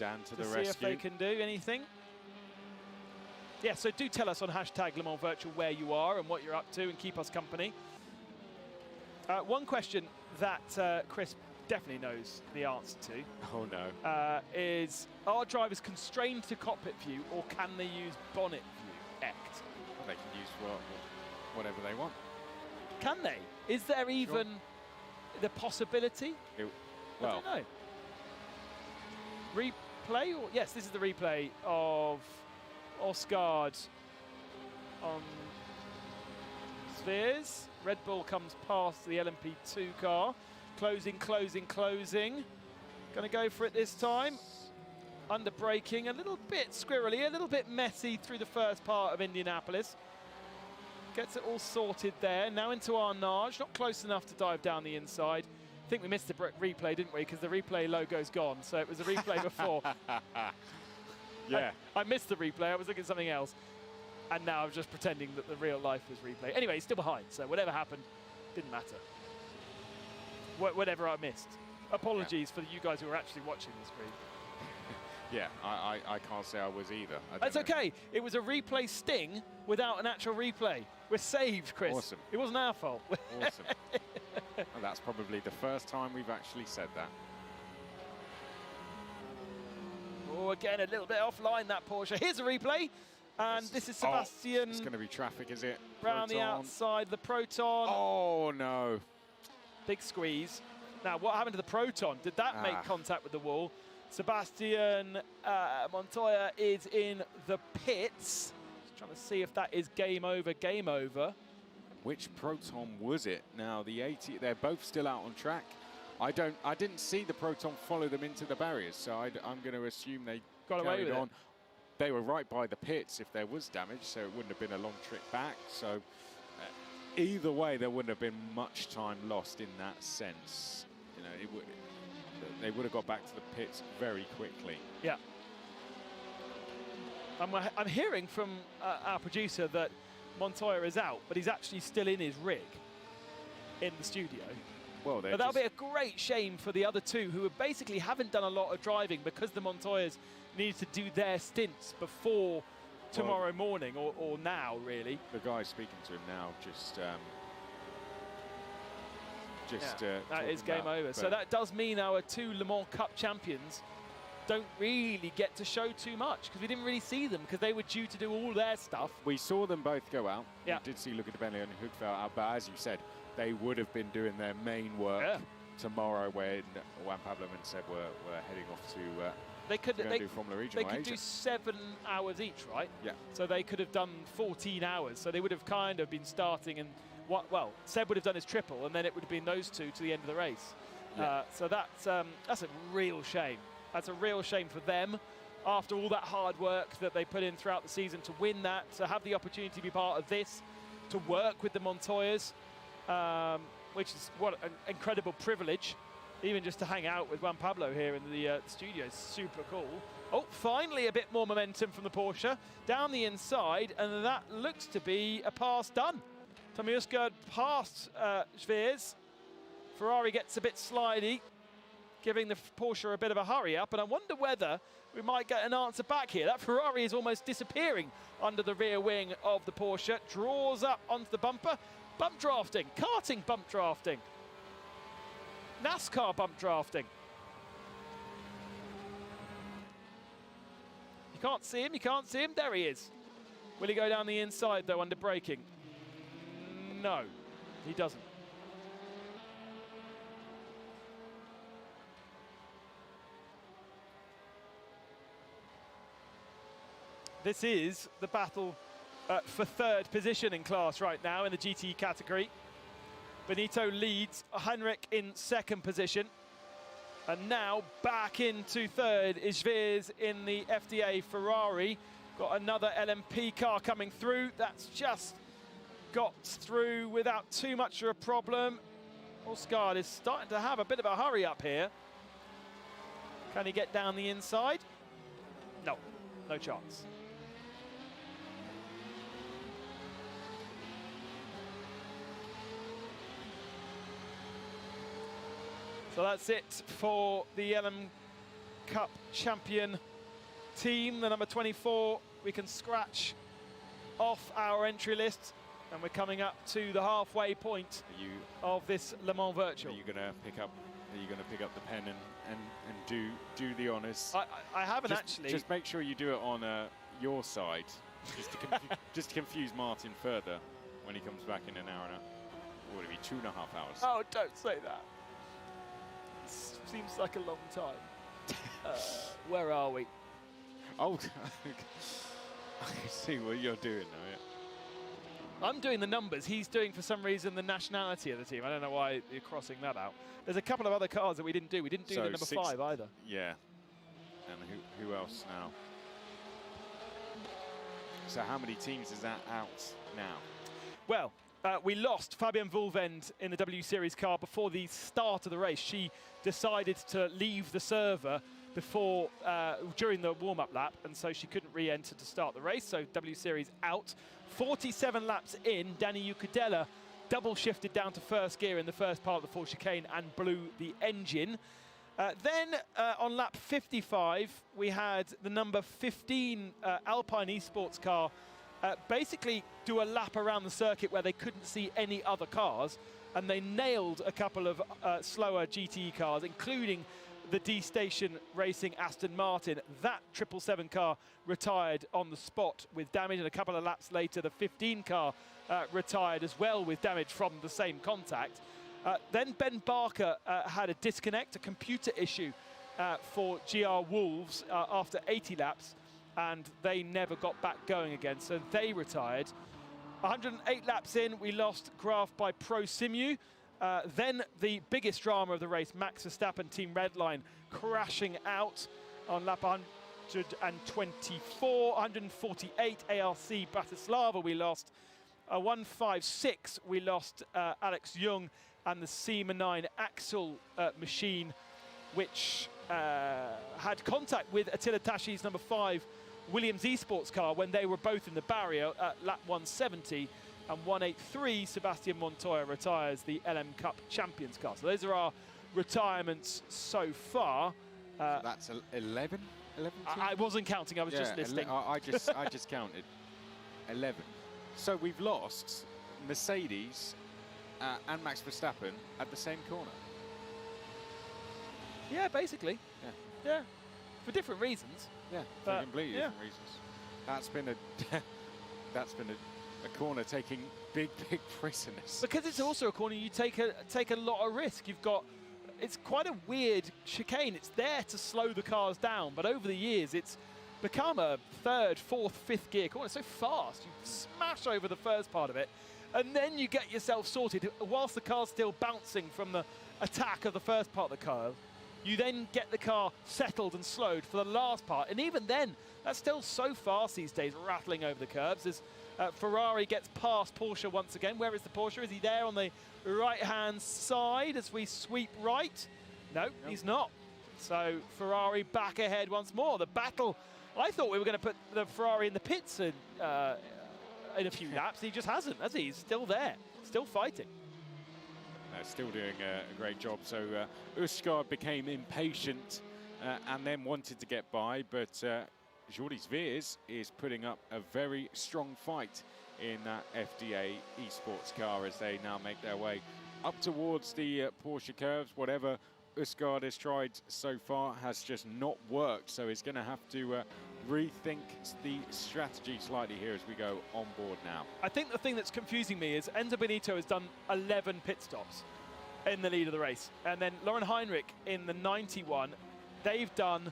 see if they can do anything. Yeah, so do tell us on hashtag Le Mans Virtual where you are and what you're up to, and keep us company. One question that Chris definitely knows the answer to. Oh no. Is, are drivers constrained to cockpit view, or can they use bonnet view? Ect. Well, they can use whatever they want. Can they? Is there even the possibility? Well, I don't know. Replay? Or, yes, this is the replay of Oscard on Spheres. Red Bull comes past the LMP2 car. Closing, closing, closing. Going to go for it this time. Under braking, a little bit squirrely, a little bit messy through the first part of Indianapolis. Gets it all sorted there. Now into Arnage, not close enough to dive down the inside. I think we missed the replay, didn't we? Because the replay logo's gone, so it was a replay before. Yeah. I missed the replay, I was looking at something else. And now I'm just pretending that the real life was replay. Anyway, he's still behind, so whatever happened, didn't matter. Whatever I missed. Apologies for you guys who were actually watching the screen. Yeah, I can't say I was either. That's okay. It was a replay sting without an actual replay. We're saved, Chris. Awesome. It wasn't our fault. Awesome. Well, that's probably the first time we've actually said that. Oh, again, a little bit offline, that Porsche. Here's a replay. And this is Sebastian. It's going to be traffic, is it? Round the outside, the Proton. Oh, no. Big squeeze. Now, what happened to the Proton? Did that make contact with the wall? Sebastian Montoya is in the pits. Just trying to see if that is game over, game over. Which Proton was it? Now, the 80, they're both still out on track. I didn't see the Proton follow them into the barriers, so I'm going to assume they got away with on. it. They were right by the pits if there was damage, so it wouldn't have been a long trip back. So either way, there wouldn't have been much time lost in that sense. You know, they would have got back to the pits very quickly. Yeah. I'm hearing from our producer that Montoya is out, but he's actually still in his rig in the studio. Well, but that'll be a great shame for the other two who basically haven't done a lot of driving because the Montoyas needed to do their stints before tomorrow morning or now, really. The guy speaking to him now just that is game over. So that does mean our two Le Mans Cup champions don't really get to show too much because we didn't really see them because they were due to do all their stuff. We saw them both go out. Yeah. We did see Luca De Bentley and Hoogveld out, but as you said, they would have been doing their main work tomorrow when Juan Pablo and Seb were heading off to do Formula Regional. They could do 7 hours each, right? Yeah. So they could have done 14 hours. So they would have kind of been starting and Seb would have done his triple, and then it would have been those two to the end of the race. Yeah. So that's a real shame. That's a real shame for them. After all that hard work that they put in throughout the season to win that, to have the opportunity to be part of this, to work with the Montoyas, which is what an incredible privilege. Even just to hang out with Juan Pablo here in the studio is super cool. Oh, finally a bit more momentum from the Porsche. Down the inside, and that looks to be a pass done. Tommy Usgard past Schweers. Ferrari gets a bit slidey, giving the Porsche a bit of a hurry up, and I wonder whether we might get an answer back here. That Ferrari is almost disappearing under the rear wing of the Porsche. Draws up onto the bumper. Bump drafting, karting bump drafting. NASCAR bump drafting. You can't see him, you can't see him. There he is. Will he go down the inside, though, under braking? No, he doesn't. this is the battle for third position in class right now in the GTE category. Benito leads, Heinrich in second position. And now back into third is Viers in the FDA Ferrari. Got another LMP car coming through. That's just got through without too much of a problem. Oscar is starting to have a bit of a hurry up here. Can he get down the inside? No, no chance. So that's it for the LM Cup champion team. The number 24, we can scratch off our entry list, and we're coming up to the halfway point of this Le Mans Virtual. Are you gonna pick up? Are you gonna pick up the pen and do the honours? I haven't actually. Just make sure you do it on your side, just to confuse Martin further when he comes back in an hour and what would it be, 2.5 hours? Oh, don't say that. Seems like a long time. Where are we? Oh, I can see what you're doing now, yeah. I'm doing the numbers. He's doing, for some reason, the nationality of the team. I don't know why you're crossing that out. There's a couple of other cars that we didn't do. We didn't do the number 5 either. Yeah. And who else now? So how many teams is that out now? Well, we lost Fabienne Vulvend in the W Series car before the start of the race. She decided to leave the server before during the warm-up lap, and so she couldn't re-enter to start the race. So W Series out. 47 laps in, Danny Ucudella double shifted down to first gear in the first part of the full chicane and blew the engine. Then on lap 55, we had the number 15 Alpine Esports car basically do a lap around the circuit where they couldn't see any other cars, and they nailed a couple of slower GTE cars, including the D-Station Racing Aston Martin. That 777 car retired on the spot with damage, and a couple of laps later the 15 car retired as well with damage from the same contact. Then Ben Barker had a disconnect, a computer issue for GR Wolves after 80 laps, and they never got back going again, so they retired. 108 laps in, we lost Graf by Pro Simu. Then the biggest drama of the race, Max Verstappen, Team Redline, crashing out on lap 124, 148 ARC Bratislava we lost. 156 we lost Alex Young and the SEMA 9 Axel machine, which had contact with Attila Tashi's number 5 Williams Esports car when they were both in the barrier at lap 170. And 183, Sebastian Montoya retires the LM Cup Champions car. So those are our retirements so far. So that's 11? 11 I wasn't counting, I was just listing. I just counted 11. So we've lost Mercedes and Max Verstappen at the same corner. Yeah, basically. Yeah. For different reasons. Yeah, for completely different reasons. That's been a corner taking big prisoners. Because it's also a corner you take a lot of risk. It's quite a weird chicane. It's there to slow the cars down, but over the years it's become a third, fourth, fifth gear corner. It's so fast, you smash over the first part of it, and then you get yourself sorted. Whilst the car's still bouncing from the attack of the first part of the car, you then get the car settled and slowed for the last part. And even then, that's still so fast these days, rattling over the curbs. As Ferrari gets past Porsche once again. Where is the Porsche? Is he there on the right-hand side as we sweep right? No, he's not. So Ferrari back ahead once more. The battle, I thought we were going to put the Ferrari in the pits in a few laps. He just hasn't, has he? He's still there, still fighting. Still doing a great job. So Uskar became impatient and then wanted to get by, but Jordi Viers is putting up a very strong fight in that FDA Esports car as they now make their way up towards the Porsche curves. Whatever Uskar has tried so far has just not worked, so he's going to have to rethink the strategy slightly here as we go on board now. I think the thing that's confusing me is Enzo Benito has done 11 pit stops in the lead of the race, and then Lauren Heinrich in the 91, they've done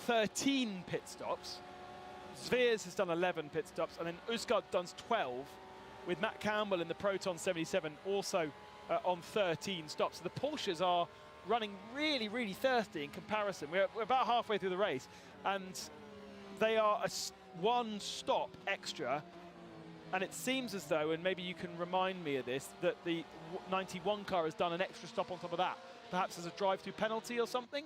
13 pit stops, Sveers has done 11 pit stops, and then Usgaard does 12, with Matt Campbell in the Proton 77 also on 13 stops. So the Porsches are running really, really thirsty in comparison. We're about halfway through the race, and they are one stop extra. And it seems as though, and maybe you can remind me of this, that the 91 car has done an extra stop on top of that. Perhaps as a drive-through penalty or something?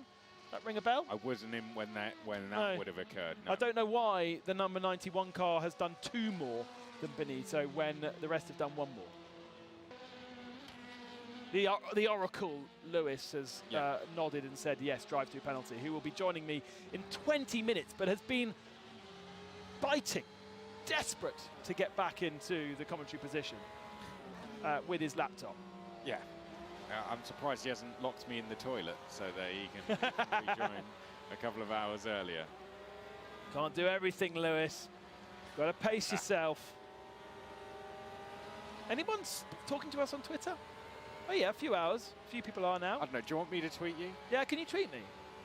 That ring a bell? I wasn't in when that No. would have occurred. No. I don't know why the number 91 car has done 2 more than Benito when the rest have done 1 more. The Oracle Lewis has nodded and said yes, drive-through penalty, who will be joining me in 20 minutes, but has been biting, desperate to get back into the commentary position with his laptop. Yeah. I'm surprised he hasn't locked me in the toilet so that he can rejoin a couple of hours earlier. Can't do everything, Lewis. Got to pace yourself. Anyone talking to us on Twitter? Oh yeah, a few hours. A few people are now. I don't know. Do you want me to tweet you? Yeah, can you tweet me?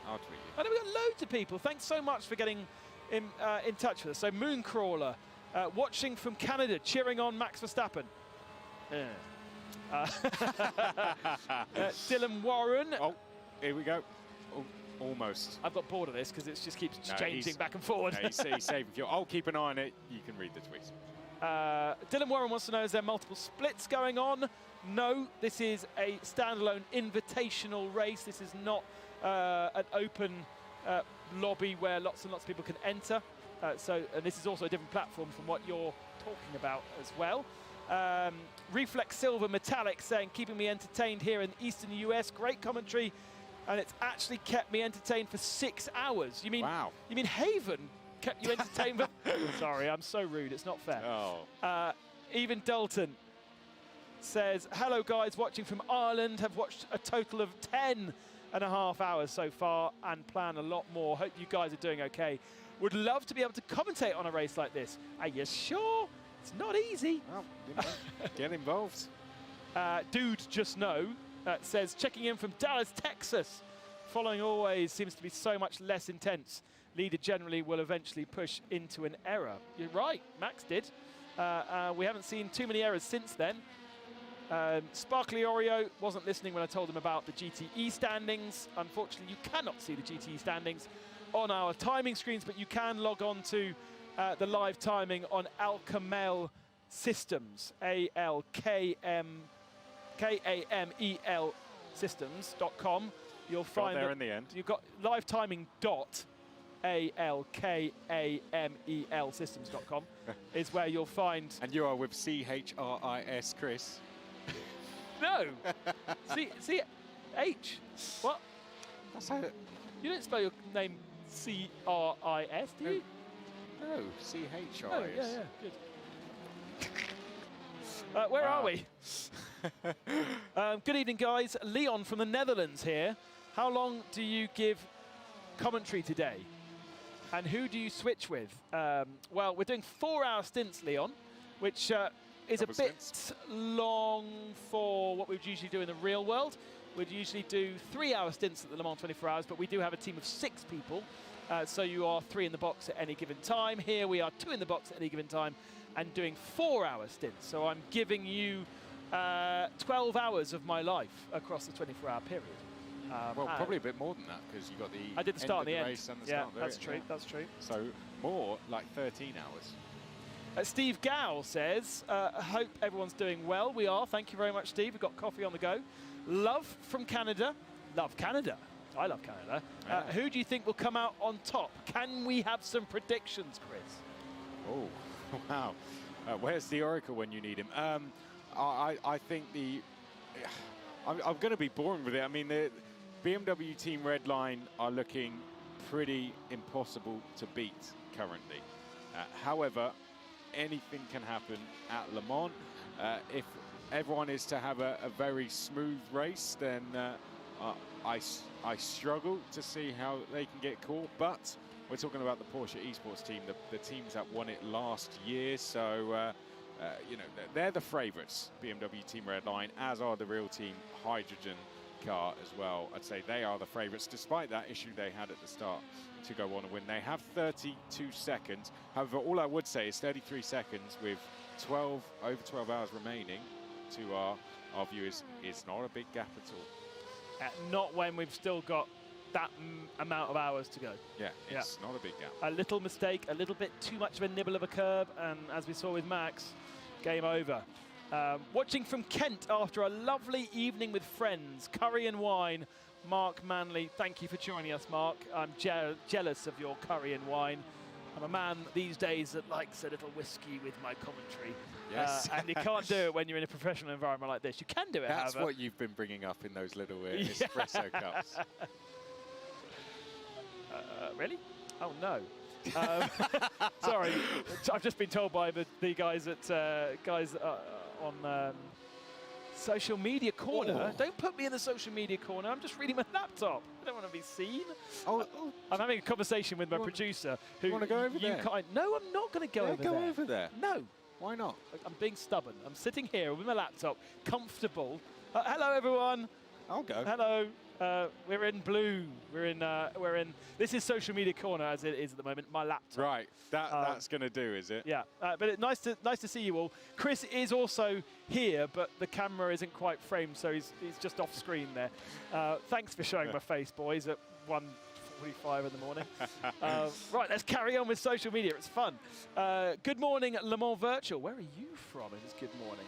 I'll tweet you. I know we've got loads of people. Thanks so much for getting in touch with us. So Mooncrawler, watching from Canada, cheering on Max Verstappen. Dylan Warren. Oh, here we go. Oh, almost. I've got bored of this because it just keeps changing back and forward. No, he's saving fuel. I'll keep an eye on it. You can read the tweets. Dylan Warren wants to know, is there multiple splits going on? No, this is a standalone invitational race. This is not an open lobby where lots and lots of people can enter. And this is also a different platform from what you're talking about as well. Reflex Silver Metallic saying, keeping me entertained here in the eastern US. Great commentary, and it's actually kept me entertained for 6 hours. You mean, wow. You mean Haven kept you entertained for... Sorry, I'm so rude. It's not fair. Oh. Even Dalton says, hello guys, watching from Ireland. Have watched a total of 10.5 hours so far and plan a lot more. Hope you guys are doing okay. Would love to be able to commentate on a race like this. Are you sure? It's not easy. Well, get involved. Dude Just Know says, checking in from Dallas, Texas. Following always seems to be so much less intense. Leader generally will eventually push into an error. You're right, Max did. We haven't seen too many errors since then. Sparkly Oreo wasn't listening when I told him about the GTE standings. Unfortunately, you cannot see the GTE standings on our timing screens, but you can log on to the live timing on Alkamel Systems, ALKAMEL Systems.com. You'll find there in the end. You've got live timing ALKAMEL Systems.com is where you'll find. And you are with CHRIS, Chris. No, C-H. What? That's how it. You don't spell your name C-R-I-S, do you? No, CHRIS. Oh, yeah, good. Where are we? Good evening, guys. Leon from the Netherlands here. How long do you give commentary today? And who do you switch with? Well, we're doing 4-hour stints, Leon, which is a bit long for what we would usually do in the real world. We'd usually do 3-hour stints at the Le Mans 24 Hours, but we do have a team of 6 people. So you are 3 in the box at any given time. Here we are 2 in the box at any given time and doing 4-hour stints. So I'm giving you 12 hours of my life across the 24-hour period. Well, probably a bit more than that because you got the I did the start and the end. Race and the yeah, start that's true. That's true. So more like 13 hours. Steve Gow says, hope everyone's doing well. We are. Thank you very much, Steve. We've got coffee on the go. Love from Canada. Love Canada. I love Canada. Who do you think will come out on top? Can we have some predictions, Chris? Oh, wow. Where's the Oracle when you need him? I think I'm going to be boring with it. I mean, the BMW Team Redline are looking pretty impossible to beat currently. However, anything can happen at Le Mans. If everyone is to have a very smooth race, then I struggle to see how they can get caught. But we're talking about the Porsche esports team, the teams that won it last year. So, you know, they're the favourites, BMW Team Redline, as are the real team Hydrogen car as well. I'd say they are the favourites, despite that issue they had at the start to go on and win. They have 32 seconds. However, all I would say is 33 seconds with over 12 hours remaining to our viewers is not a big gap at all. Not when we've still got that amount of hours to go. Yeah, it's not a big gap. A little mistake, a little bit too much of a nibble of a curb, and as we saw with Max, game over. Watching from Kent after a lovely evening with friends, curry and wine. Mark Manley, thank you for joining us, Mark. I'm jealous of your curry and wine. I'm a man these days that likes a little whiskey with my commentary. Yes. And you can't do it when you're in a professional environment like this. You can do it, That's however. what you've been bringing up in those little espresso cups. Really? Oh, no. Sorry, I've just been told by the guys at on social media corner. Oh. Don't put me in the social media corner. I'm just reading my laptop. I don't want to be seen. Oh, I'm having a conversation with my producer. Who you want to go over there? No, I'm not going to go over there. Go over there. No. Why not? I'm being stubborn. I'm sitting here with my laptop, comfortable. Hello, everyone. I'll go. Hello. We're in blue. We're in. This is social media corner as it is at the moment. My laptop. Right. That's going to do, is it? Yeah. But nice to see you all. Chris is also here, but the camera isn't quite framed, so he's just off screen there. Thanks for showing my face, boys, at 1:45 in the morning. Right, let's carry on with social media. It's fun. Good morning, Le Mans Virtual. Where are you from? It's good morning.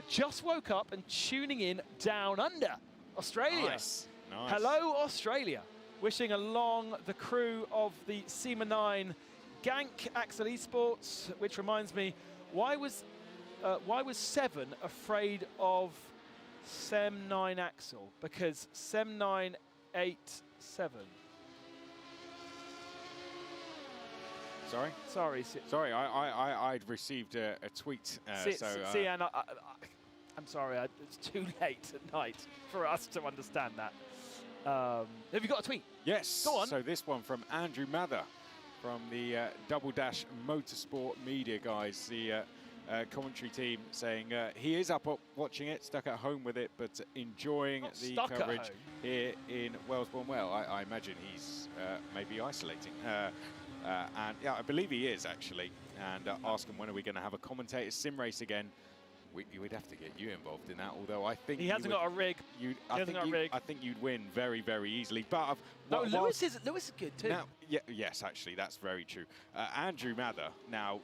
Just woke up and tuning in down under Australia. Nice. Hello, Australia. Wishing along the crew of the SEMA 9 Gank Axel Esports, which reminds me, why was 7 afraid of Sem 9 Axel? Because Sem 9 ate 7. Sorry? Sorry, I'd received a tweet. I'm sorry, it's too late at night for us to understand that. Have you got a tweet? Yes. Go on. So this one from Andrew Mather from the Double Dash Motorsport Media guys, the commentary team, saying he is up watching it, stuck at home with it, but enjoying the coverage here in Wellesbourne. Well, I imagine he's maybe isolating. And yeah, I believe he is actually. And ask him, when are we going to have a commentator sim race again? We'd have to get you involved in that, although I think he hasn't got a rig. I think you'd win very, very easily. But Lewis is good too. Now, yes, actually, that's very true. Andrew Mather, now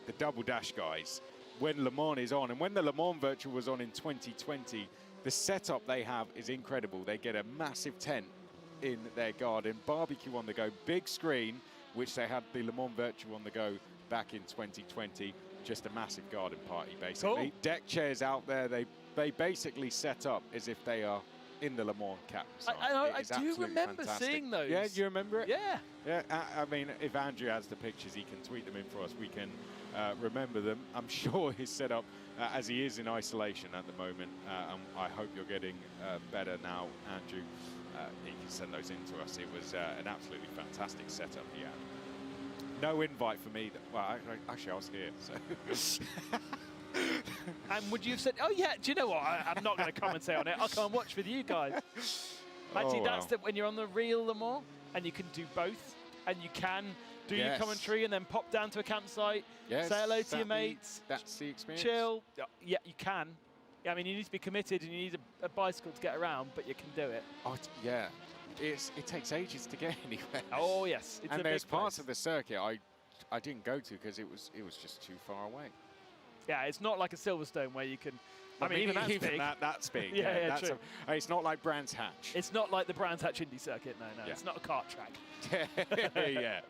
the Double Dash guys, when Le Mans is on, and when the Le Mans Virtual was on in 2020, the setup they have is incredible. They get a massive tent in their garden, barbecue on the go, big screen, which they had the Le Mans Virtual on the go back in 2020. Just a massive garden party, basically. Cool. Deck chairs out there. They basically set up as if they are in the Le Mans campsite. I do remember seeing those. Yeah, do you remember it? Yeah. Yeah. I mean, if Andrew has the pictures, he can tweet them in for us. We can remember them. I'm sure his setup, as he is in isolation at the moment, and I hope you're getting better now, Andrew. He can send those in to us. It was an absolutely fantastic setup he had. No invite for me. Well, actually, I was here. So. And would you have said, oh, yeah, do you know what? I'm not going to commentate on it. I'll come and watch with you guys. Actually, that's when you're on the real Le Mans and you can do both. And you can do your commentary and then pop down to a campsite, say hello to your mates. That's the experience. Chill. Yeah, you can. I mean, you need to be committed and you need a bicycle to get around, but you can do it. Oh, yeah. It takes ages to get anywhere. Oh yes, it's and a there's big parts place. of the circuit I didn't go to because it was just too far away. Yeah, it's not like a Silverstone where you can. I mean, even that's big. That's big. Yeah, true. It's not like Brands Hatch. It's not like the Brands Hatch Indy circuit. No, it's not a kart track. Yeah.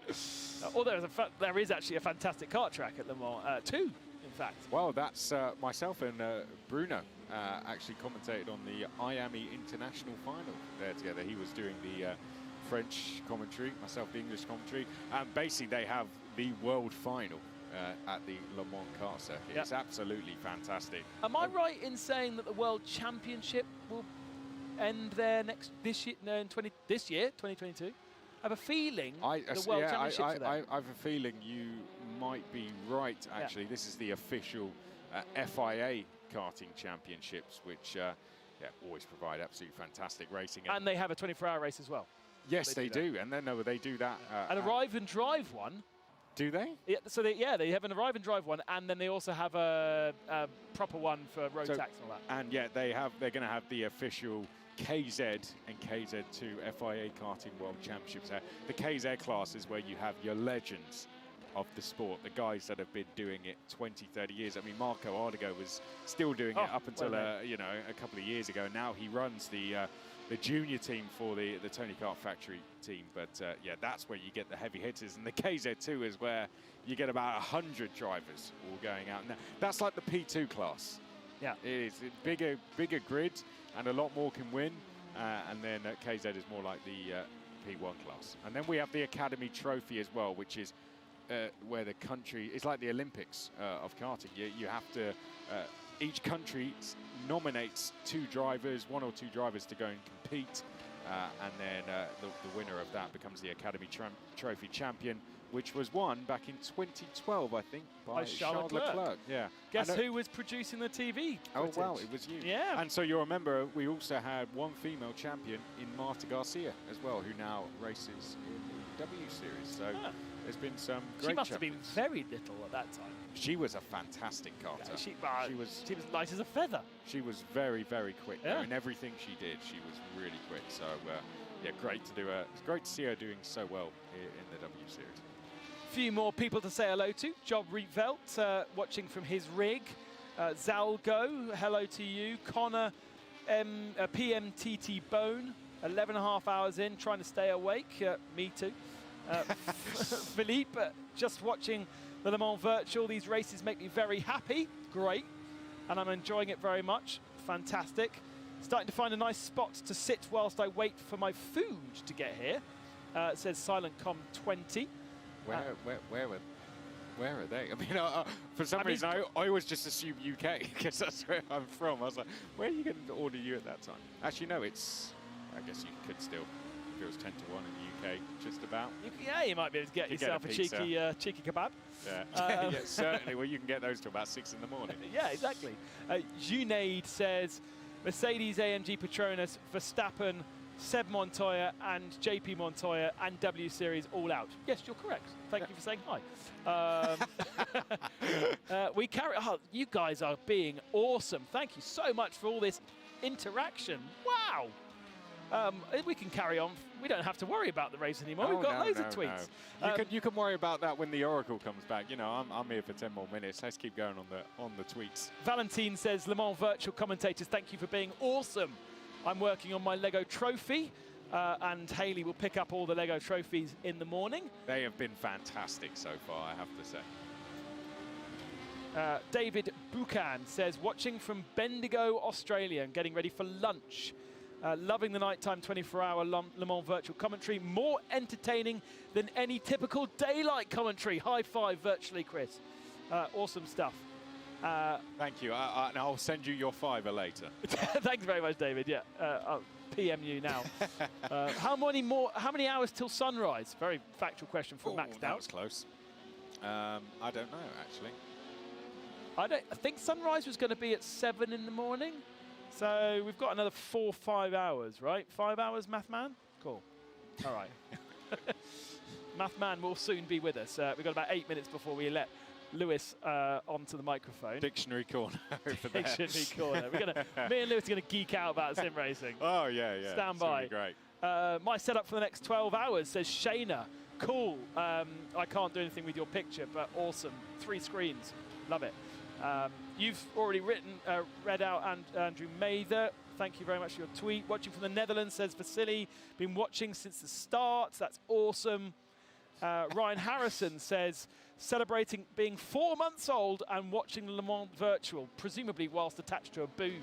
Although there is actually a fantastic kart track at Le Mans, 2, in fact. Well, that's myself and Bruno actually commentated on the Miami International Final there together. He was doing the French commentary, myself the English commentary, and basically they have the world final at the Le Mans kart circuit. Yep. It's absolutely fantastic. Am I right in saying that the World Championship will end there this year, 2022? I have a feeling the World Championships are there. I have a feeling you might be right, actually. This is the official FIA karting championships, which yeah, always provide absolutely fantastic racing. And they have a 24-hour race as well. Yes, they do. And then they do that. An arrive and drive one. Do they? Yeah, so they have an arrive and drive one, and then they also have a proper one for road tax and all that. And yeah, they're going to have the official KZ and KZ2 FIA Karting World Championships. The KZ class is where you have your legends of the sport, the guys that have been doing it 20, 30 years. I mean, Marco Ardigo was still doing it up until a couple of years ago. Now he runs the junior team for the Tony Kart Factory team. But yeah, that's where you get the heavy hitters. And the KZ2 is where you get about 100 drivers all going out. Now, that's like the P2 class. Yeah. It is a bigger grid, and a lot more can win. And then KZ is more like the P1 class. And then we have the Academy Trophy as well, which is where the country, it's like the Olympics of karting. You have to, each country nominates one or two drivers to go and compete, and then the winner of that becomes the Academy Trophy champion, which was won back in 2012, I think, by Charles Leclerc. Yeah. Guess who was producing the TV footage? Oh, well, it was you. Yeah. And so you'll remember we also had one female champion in Marta Garcia as well, who now races in the W Series. So there's been some great She must have champions. been very little at that time. She was a fantastic karter. She was light as a feather. She was very, very quick. Yeah. In everything she did, she was really quick. So yeah, great to do. It's great to see her doing so well in the W Series. Few more people to say hello to. Job Rietveld, watching from his rig. Zalgo, hello to you. Connor, PMTT Bone, 11.5 hours in, trying to stay awake. Me too. Philippe, just watching the Le Mans Virtual. These races make me very happy. Great. And I'm enjoying it very much. Fantastic. Starting to find a nice spot to sit whilst I wait for my food to get here. It says SilentCom 20. Where are they? I mean, for some reason, I always just assume UK, because that's where I'm from. I was like, where are you going to order you at that time? Actually, no, it's, I guess you could still, if it was 10 to 1 in the UK, just about. Yeah, you might be able to get yourself a cheeky kebab. Yeah, yeah, certainly. Well, you can get those till about 6 in the morning. Yeah, exactly. Junaid says, Mercedes AMG Petronas, Verstappen, Seb Montoya and JP Montoya and W Series all out. Yes, you're correct. Thank you for saying hi. We carry. Oh, you guys are being awesome. Thank you so much for all this interaction. Wow. We can carry on. We don't have to worry about the race anymore. We've got loads of tweets. No. You can worry about that when the Oracle comes back. You know, I'm here for 10 more minutes. Let's keep going on the tweets. Valentine says, Le Mans virtual commentators, thank you for being awesome. I'm working on my Lego trophy, and Hayley will pick up all the Lego trophies in the morning. They have been fantastic so far, I have to say. David Buchan says, watching from Bendigo, Australia, and getting ready for lunch. Loving the nighttime 24-hour Le Mans virtual commentary. More entertaining than any typical daylight commentary. High five virtually, Chris. Awesome stuff. Thank you. And I'll send you your fiver later. Thanks very much, David. Yeah, I'll PM you now. How many hours till sunrise? Very factual question from Max Dow. That was close. I don't know, actually. I think sunrise was going to be at 7 in the morning. So we've got another 4 or 5 hours, right? 5 hours, Math Man? Cool. All right. Math Man will soon be with us. We've got about 8 minutes before we let Lewis onto the microphone. Dictionary corner over there. Dictionary corner. Me and Lewis are going to geek out about sim racing. Oh, yeah, yeah. Stand by. Great. My setup for the next 12 hours, says Shayna. Cool. I can't do anything with your picture, but awesome. 3 screens. Love it. You've already read out Andrew Mather. Thank you very much for your tweet. Watching from the Netherlands, says Vasily. Been watching since the start. That's awesome. Ryan Harrison says, celebrating being 4 months old and watching the Le Mans virtual, presumably whilst attached to a boob,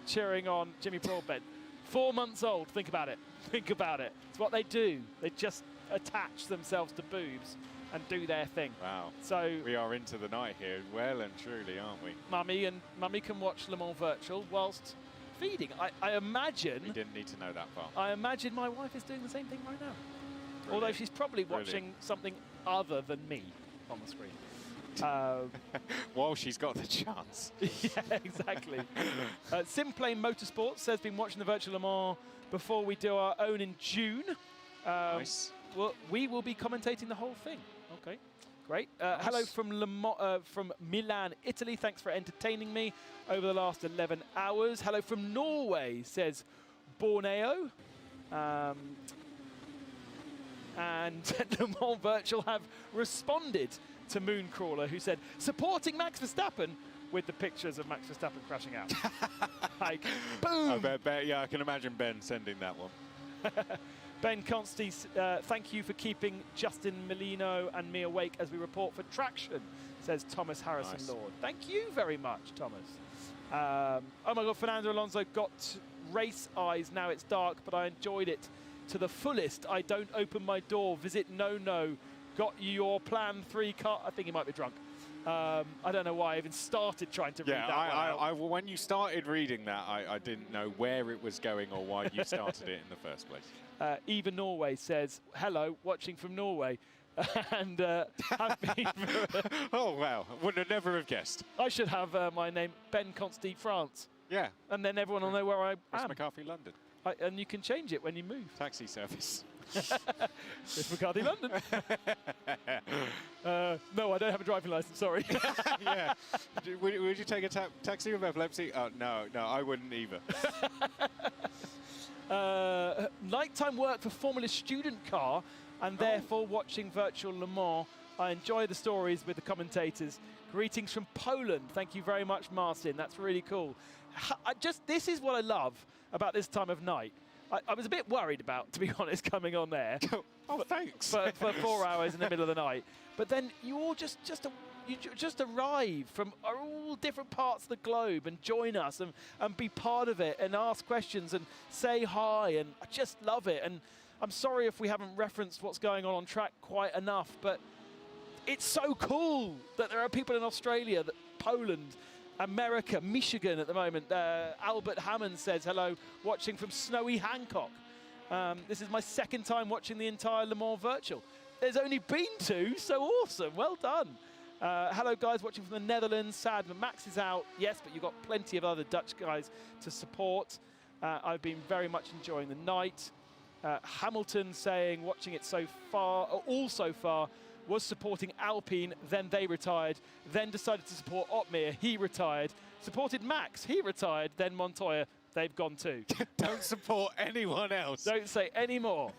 cheering on Jimmy Broadbent. 4 months old, think about it. Think about it. It's what they do. They just attach themselves to boobs and do their thing. Wow. So we are into the night here, well and truly, aren't we? Mummy can watch Le Mans virtual whilst feeding. I imagine. We didn't need to know that part. I imagine my wife is doing the same thing right now. Brilliant. Although she's probably watching something other than me on the screen. While she's got the chance. Yeah, exactly. Simplane Motorsports says, been watching the Virtual Le Mans before we do our own in June. Nice. Well, we will be commentating the whole thing. Okay, great. Hello from Milan, Italy. Thanks for entertaining me over the last 11 hours. Hello from Norway, says Borneo. And Le Mans Virtual have responded to Mooncrawler, who said, supporting Max Verstappen, with the pictures of Max Verstappen crashing out. Like, boom! Yeah, I can imagine Ben sending that one. Ben Constey, thank you for keeping Justin Molino and me awake as we report for Traction, says Thomas Harrison Lord. Thank you very much, Thomas. Oh my God, Fernando Alonso got race eyes. Now it's dark, but I enjoyed it to the fullest. I don't open my door. Visit No. Got your plan 3 car. I think he might be drunk. I don't know why I even started trying to read that. When you started reading that, I didn't know where it was going or why you started it in the first place. Eva Norway says, hello, watching from Norway. And have been oh, wow. Would have never have guessed. I should have my name, Ben Constey France. Yeah. And then everyone will know where I am. Chris McCarthy, London. And you can change it when you move. Taxi service. Chris McCarthy, London. No, I don't have a driving license, sorry. Yeah. Would you take a taxi with epilepsy? Oh, no, I wouldn't either. Nighttime work for Formula Student car and therefore watching Virtual Le Mans. I enjoy the stories with the commentators. Greetings from Poland. Thank you very much, Marcin. That's really cool. This is what I love about this time of night. I was a bit worried about, to be honest, coming on there. Oh, thanks. For 4 hours in the middle of the night. But then you all just arrive from all different parts of the globe and join us and be part of it and ask questions and say hi, and I just love it. And I'm sorry if we haven't referenced what's going on track quite enough, but it's so cool that there are people in Australia, Poland, America, Michigan at the moment. Albert Hammond says, hello, watching from snowy Hancock. This is my second time watching the entire Le Mans Virtual. There's only been 2, so awesome, well done. Hello guys, watching from the Netherlands. Sad that Max is out, yes, but you've got plenty of other Dutch guys to support. I've been very much enjoying the night. Hamilton saying, watching it so far, all so far, was supporting Alpine, then they retired, then decided to support Otmir, he retired, supported Max, he retired, then Montoya, they've gone too. Don't support anyone else. Don't say any more.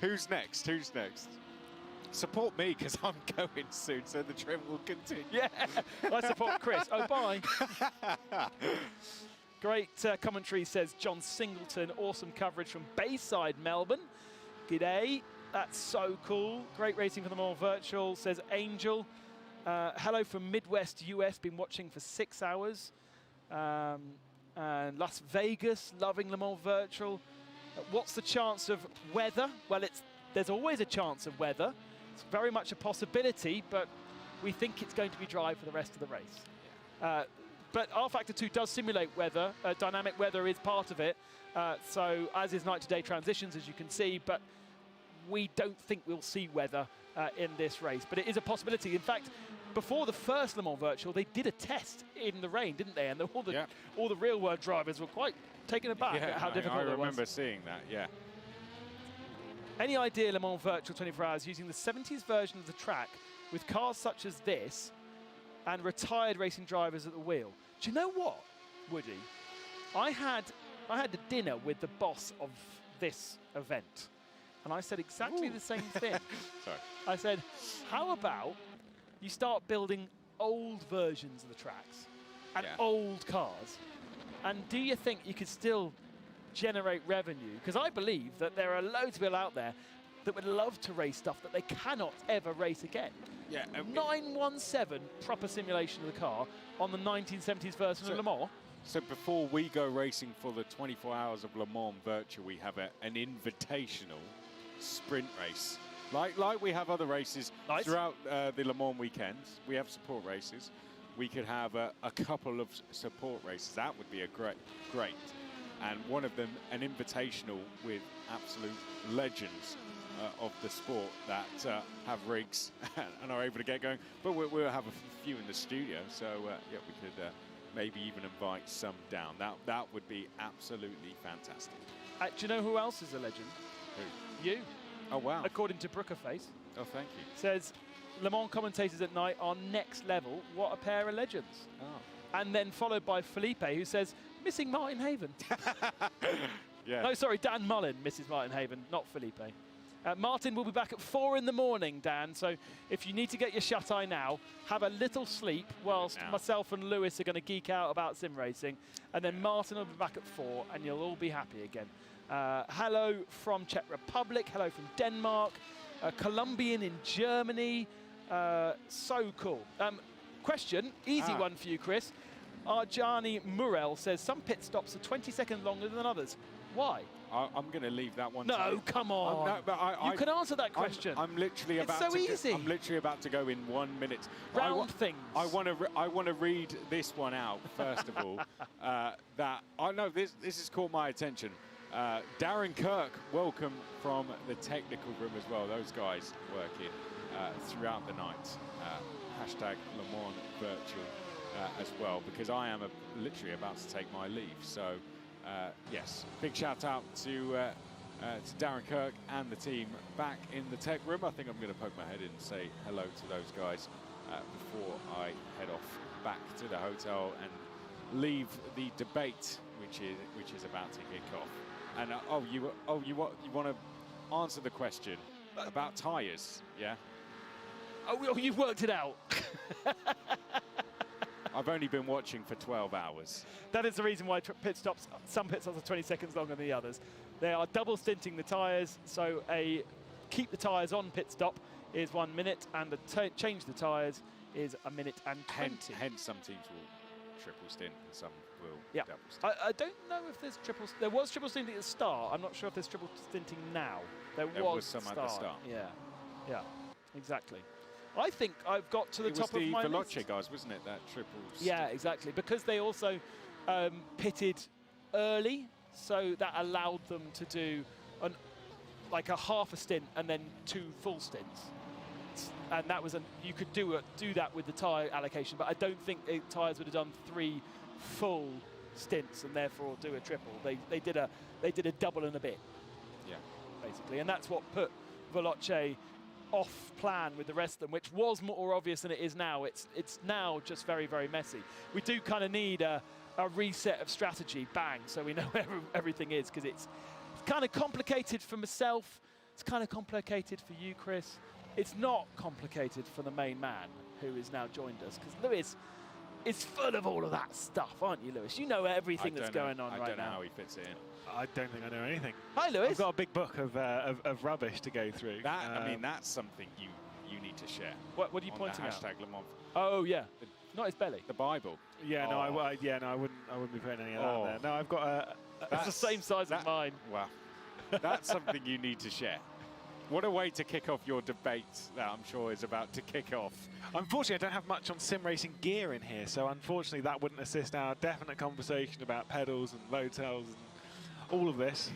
Who's next? Support me, because I'm going soon, so the trip will continue. Yeah, I support Chris. Oh, bye. Great commentary, says John Singleton. Awesome coverage from Bayside, Melbourne. G'day. That's so cool. Great racing for the Le Mans Virtual, says Angel. Hello from Midwest US, been watching for 6 hours. And Las Vegas, loving Le Mans Virtual. What's the chance of weather? Well, there's always a chance of weather. It's very much a possibility, but we think it's going to be dry for the rest of the race. But R Factor 2 does simulate weather. Dynamic weather is part of it. So as is night to day transitions, as you can see, but we don't think we'll see weather in this race, but it is a possibility. In fact, before the first Le Mans Virtual, they did a test in the rain, didn't they? And all the real-world drivers were quite taken aback at how difficult it was. I remember seeing that, yeah. Any idea Le Mans Virtual 24 Hours using the 70s version of the track with cars such as this and retired racing drivers at the wheel? Do you know what, Woody? I had a dinner with the boss of this event. And I said exactly the same thing. Sorry. I said, how about you start building old versions of the tracks and old cars? And do you think you could still generate revenue? Because I believe that there are loads of people out there that would love to race stuff that they cannot ever race again. Yeah. 917 proper simulation of the car on the 1970s version of Le Mans. So before we go racing for the 24 hours of Le Mans Virtual, we have an invitational sprint race. Like we have other races throughout the Le Mans weekends. We have support races. We could have a couple of support races. That would be a great. And one of them, an invitational with absolute legends of the sport that have rigs and are able to get going. But we'll have a few in the studio, so yeah, we could maybe even invite some down. That would be absolutely fantastic. Do you know who else is a legend? Who? You. Oh, wow. According to Brookerface. Oh, thank you. Says, Le Mans commentators at night are next level. What a pair of legends. Oh. And then followed by Felipe, who says, missing Martin Haven. Yeah. No, sorry, Dan Mullen misses Martin Haven, not Felipe. Martin will be back at 4 in the morning, Dan. So if you need to get your shut-eye now, have a little sleep whilst myself and Lewis are going to geek out about sim racing. And then Martin will be back at 4 and you'll all be happy again. Hello from Czech Republic. Hello from Denmark. Colombian in Germany. So cool. Question, easy one for you, Chris. Arjani Murrell says some pit stops are 20 seconds longer than others. Why? I'm going to leave that one. No, come on. No, but you can answer that question. I'm literally it's about so to. easy. I'm literally about to go in 1 minute. Round things. I want to read this one out first of all. That I know this has caught my attention. Darren Kirk, welcome from the technical room as well. Those guys working throughout the night. Hashtag Le Mans Virtual as well, because I am literally about to take my leave. So yes, big shout out to Darren Kirk and the team back in the tech room. I think I'm going to poke my head in and say hello to those guys before I head off back to the hotel and leave the debate, which is about to kick off. And you want to answer the question about tyres, yeah? Oh, you've worked it out. I've only been watching for 12 hours. That is the reason why some pit stops are 20 seconds longer than the others. They are double stinting the tyres, so a keep the tyres on pit stop is 1 minute, and a change the tyres is 1 minute and 20. Hence some teams will triple stint and some will double stint. I don't know if there's triple. There was triple stinting at the start. I'm not sure if there's triple stinting now. There was some at the start. Yeah, exactly. I think I've got to the top of my list. It was the Veloce guys, wasn't it, that triple stint? Yeah, exactly. Because they also pitted early, so that allowed them to do like a half a stint and then 2 full stints. And that was you could do that with the tyre allocation, but I don't think tyres would have done 3 full stints and therefore do a triple. They did a double and a bit. Yeah, basically, and that's what put Veloce off plan with the rest of them, which was more obvious than it is now. It's now just very, very messy. We do kind of need a reset of strategy, bang, so we know where everything is, because it's kind of complicated for myself. It's kind of complicated for you, Chris. It's not complicated for the main man who has now joined us, because Lewis is full of all of that stuff, aren't you, Lewis? You know everything that's going on right now. I don't know how he fits it in. I don't think I know anything. Hi, Lewis. I've got a big book of rubbish to go through. I mean, that's something you need to share. What are you pointing at? Hashtag Le Mans. Oh yeah, not his belly. The Bible. Yeah, no, I wouldn't be putting any of that there. No, I've got that's the same size as mine. Wow, that's something you need to share. What a way to kick off your debate that I'm sure is about to kick off. Unfortunately, I don't have much on sim racing gear in here, so unfortunately that wouldn't assist our definite conversation about pedals and motels and all of this.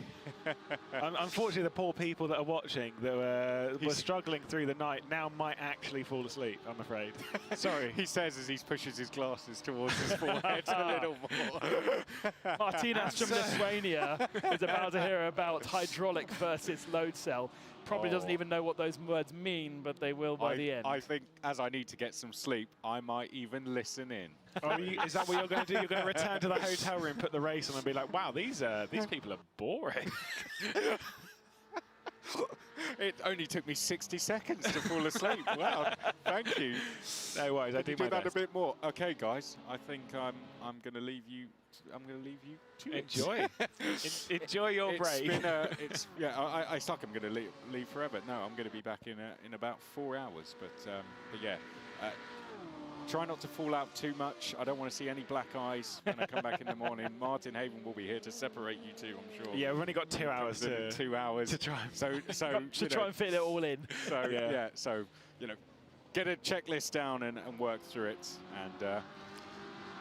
Unfortunately, the poor people that are watching that were struggling through the night now might actually fall asleep, I'm afraid. Sorry. He says as he pushes his glasses towards his forehead a little more. Martinez from Lithuania is about to hear about hydraulic versus load cell. Probably doesn't even know what those words mean, but they will by the end. I think as I need to get some sleep, I might even listen in. Is that what you're going to do? You're going to return to the hotel room, put the race on, and be like, "Wow, these people are boring." It only took me 60 seconds to fall asleep. Wow, thank you. No worries, I do my that best. a bit more. Okay, guys, I think I'm going to leave you. I'm going to leave you to enjoy. Enjoy your break. It's like I'm going to leave forever. No, I'm going to be back in about 4 hours. But yeah, try not to fall out too much. I don't want to see any black eyes when I come back in the morning. Martin Haven will be here to separate you two, I'm sure. Yeah, we've only got 2 hours to 2 hours to try. To try and fit it all in. So yeah, so get a checklist down and work through it. And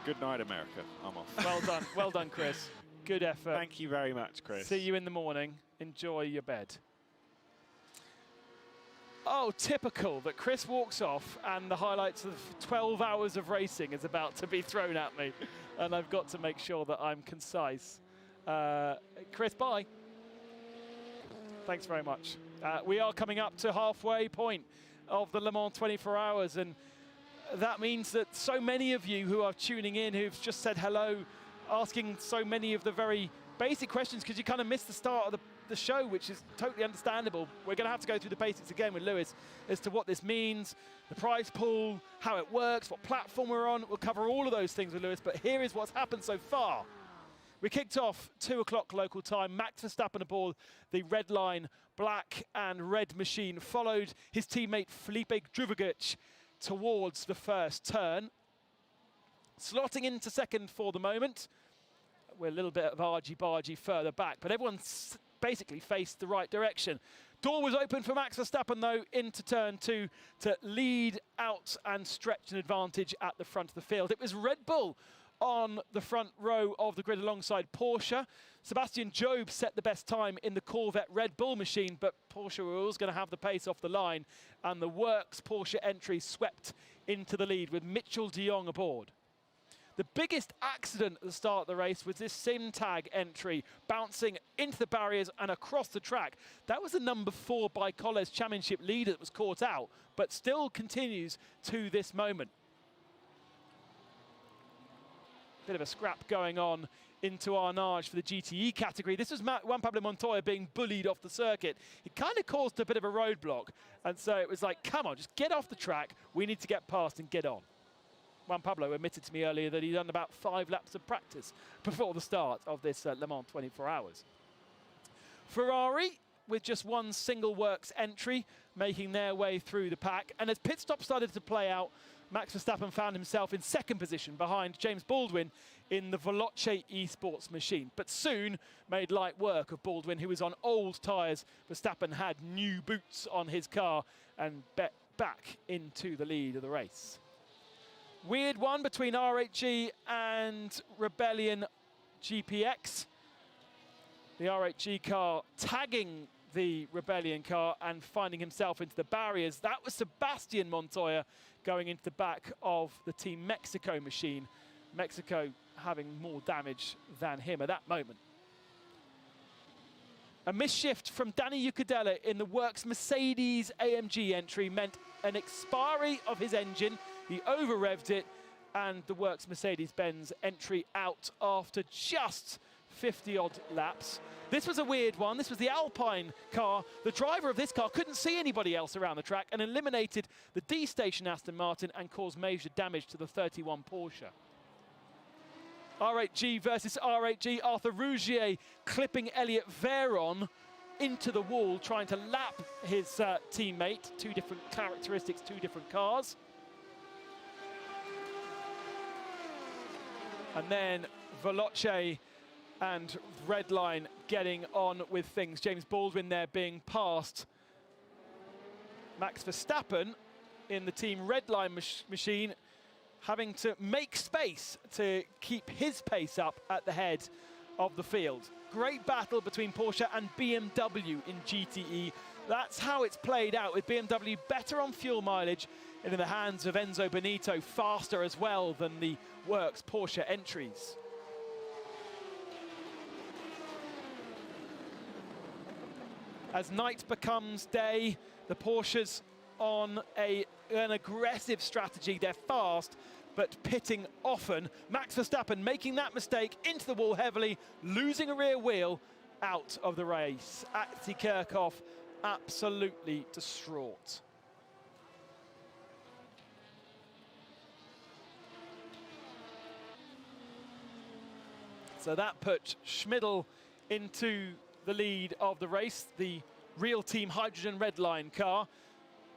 good night, America. I'm off. Well done, Chris. Good effort. Thank you very much, Chris. See you in the morning. Enjoy your bed. Oh, typical that Chris walks off and the highlights of 12 hours of racing is about to be thrown at me. And I've got to make sure that I'm concise. Chris, bye. Thanks very much. We are coming up to halfway point of the Le Mans 24 hours, and that means that so many of you who are tuning in, who've just said hello, asking so many of the very basic questions because you kind of missed the start of the show, which is totally understandable. We're going to have to go through the basics again with Lewis as to what this means, the prize pool, how it works, what platform we're on. We'll cover all of those things with Lewis, but here is what's happened so far. We kicked off 2 o'clock local time. Max Verstappen aboard the red line, black and red machine, followed his teammate Felipe Drugovich towards the first turn. Slotting into second for the moment. We're a little bit of argy-bargy further back, but everyone's basically faced the right direction. Door was open for Max Verstappen, though, into turn 2 to lead out and stretch an advantage at the front of the field. It was Red Bull on the front row of the grid alongside Porsche. Sebastian Job set the best time in the Corvette Red Bull machine, but Porsche were always going to have the pace off the line, and the Works Porsche entry swept into the lead with Mitchell de Jong aboard. The biggest accident at the start of the race was this SimTag entry, bouncing into the barriers and across the track. That was the number 4 by Colles championship leader that was caught out, but still continues to this moment. Bit of a scrap going on into Arnage for the GTE category. This was Juan Pablo Montoya being bullied off the circuit. It kind of caused a bit of a roadblock, and so it was like, come on, just get off the track. We need to get past and get on. Juan Pablo admitted to me earlier that he'd done about 5 laps of practice before the start of this Le Mans 24 hours. Ferrari, with just one single works entry, making their way through the pack. And as pit stop started to play out, Max Verstappen found himself in second position behind James Baldwin in the Veloce eSports machine, but soon made light work of Baldwin, who was on old tyres. Verstappen had new boots on his car and bet back into the lead of the race. Weird one between RHG and Rebellion GPX. The RHG car tagging the Rebellion car and finding himself into the barriers. That was Sebastian Montoya going into the back of the Team Mexico machine. Mexico having more damage than him at that moment. A misshift from Danny Ucadella in the Works Mercedes AMG entry meant an expiry of his engine. He over-revved it, and the Works Mercedes-Benz entry out after just 50-odd laps. This was a weird one. This was the Alpine car. The driver of this car couldn't see anybody else around the track and eliminated the D-Station Aston Martin and caused major damage to the 31 Porsche. RHG versus RHG. Arthur Rougier clipping Elliot Veron into the wall, trying to lap his teammate. 2 different characteristics, 2 different cars. And then Veloce and Redline getting on with things. James Baldwin there being passed. Max Verstappen in the Team Redline machine having to make space to keep his pace up at the head of the field. Great battle between Porsche and BMW in GTE. That's how it's played out, with BMW better on fuel mileage and in the hands of Enzo Benito, faster as well than the Works Porsche entries. As night becomes day, the Porsches on an aggressive strategy. They're fast, but pitting often. Max Verstappen making that mistake into the wall heavily, losing a rear wheel out of the race. Atty Kirchhoff absolutely distraught. So that put Schmidl into the lead of the race, the Real Team Hydrogen Redline car,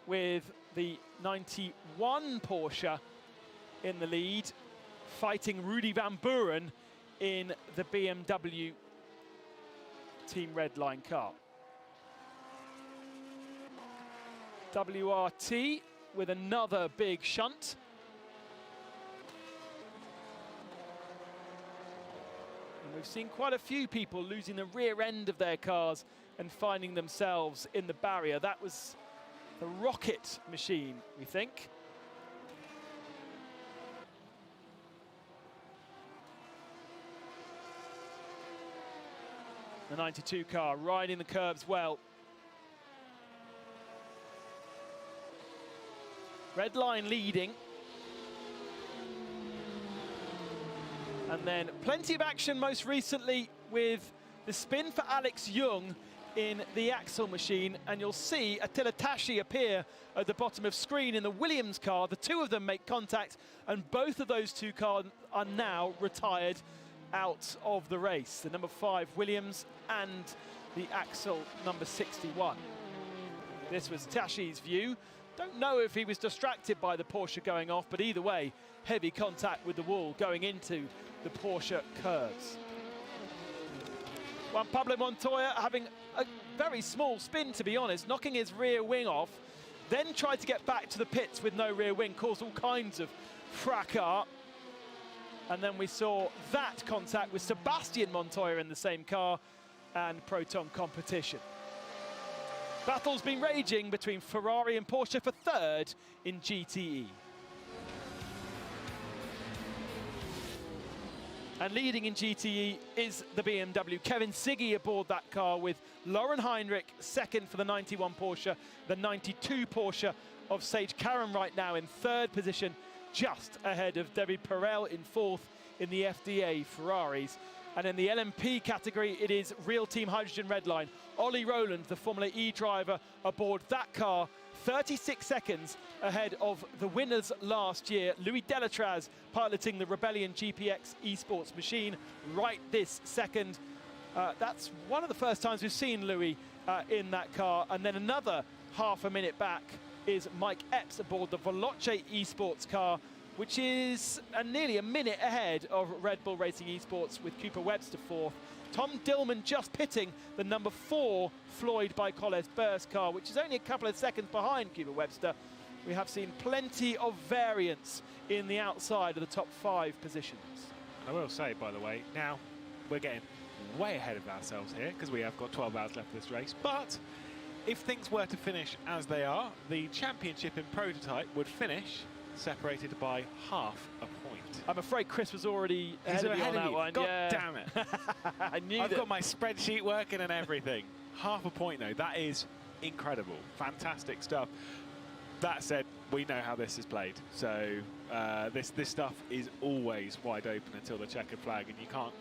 with the 91 Porsche in the lead, fighting Rudy Van Buren in the BMW Team Redline car. WRT with another big shunt. And we've seen quite a few people losing the rear end of their cars and finding themselves in the barrier. That was the rocket machine, we think. The 92 car riding the curbs well. Red line leading. And then plenty of action most recently with the spin for Alex Young in the axle machine, and you'll see Attila Tashi appear at the bottom of screen in the Williams car. The two of them make contact, and both of those two cars are now retired out of the race. The number 5 Williams and the axle number 61. This was Tashi's view. Don't know if he was distracted by the Porsche going off, but either way, heavy contact with the wall going into the Porsche curves. Juan Pablo Montoya having a very small spin, to be honest, knocking his rear wing off, then tried to get back to the pits with no rear wing, caused all kinds of fracas. And then we saw that contact with Sebastian Montoya in the same car and Proton Competition. Battle's been raging between Ferrari and Porsche for third in GTE. And leading in GTE is the BMW. Kevin Siggy aboard that car with Lauren Heinrich second for the 91 Porsche, the 92 Porsche of Sage Karam right now in third position, just ahead of Debbie Perel in fourth in the FDA Ferraris. And in the LMP category, it is Real Team Hydrogen Redline. Ollie Rowland, the Formula E driver, aboard that car, 36 seconds ahead of the winners last year. Louis Delatraz piloting the Rebellion GPX esports machine right this second. That's one of the first times we've seen Louis in that car. And then another half a minute back is Mike Epps aboard the Veloce esports car, which is nearly a minute ahead of Red Bull Racing Esports with Cooper Webster fourth. Tom Dillman just pitting the number 4 Floyd by Colles Burst car, which is only a couple of seconds behind Cooper Webster. We have seen plenty of variance in the outside of the top 5 positions. I will say, by the way, now we're getting way ahead of ourselves here because we have got 12 hours left of this race. But if things were to finish as they are, the championship in prototype would finish separated by half a point. I'm afraid Chris was already ahead of you on that one. God damn it. I knew I've got my spreadsheet working and everything. Half a point though, that is incredible. Fantastic stuff. That said, we know how this is played. So this stuff is always wide open until the checkered flag, and you can't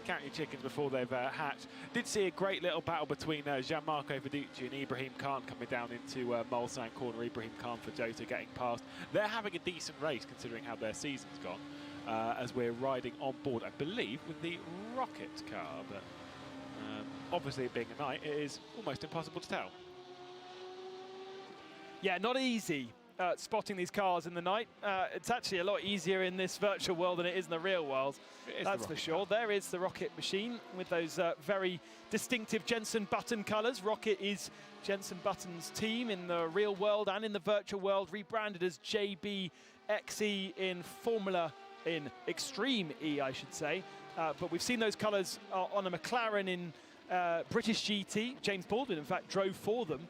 count your chickens before they've hatched. Did see a great little battle between Gianmarco Verducci and Ibrahim Khan coming down into Mulsanne corner. Ibrahim Khan for Jota getting past. They're having a decent race considering how their season's gone, as we're riding on board, I believe, with the Rocket car. But obviously, it being a night, it is almost impossible to tell. Yeah, not easy spotting these cars in the night. It's actually a lot easier in this virtual world than it is in the real world. That's for sure. There is the Rocket machine with those very distinctive Jenson Button colours. Rocket is Jenson Button's team in the real world and in the virtual world, rebranded as JBXE in Extreme E, I should say. But we've seen those colours on a McLaren in British GT. James Baldwin, in fact, drove for them.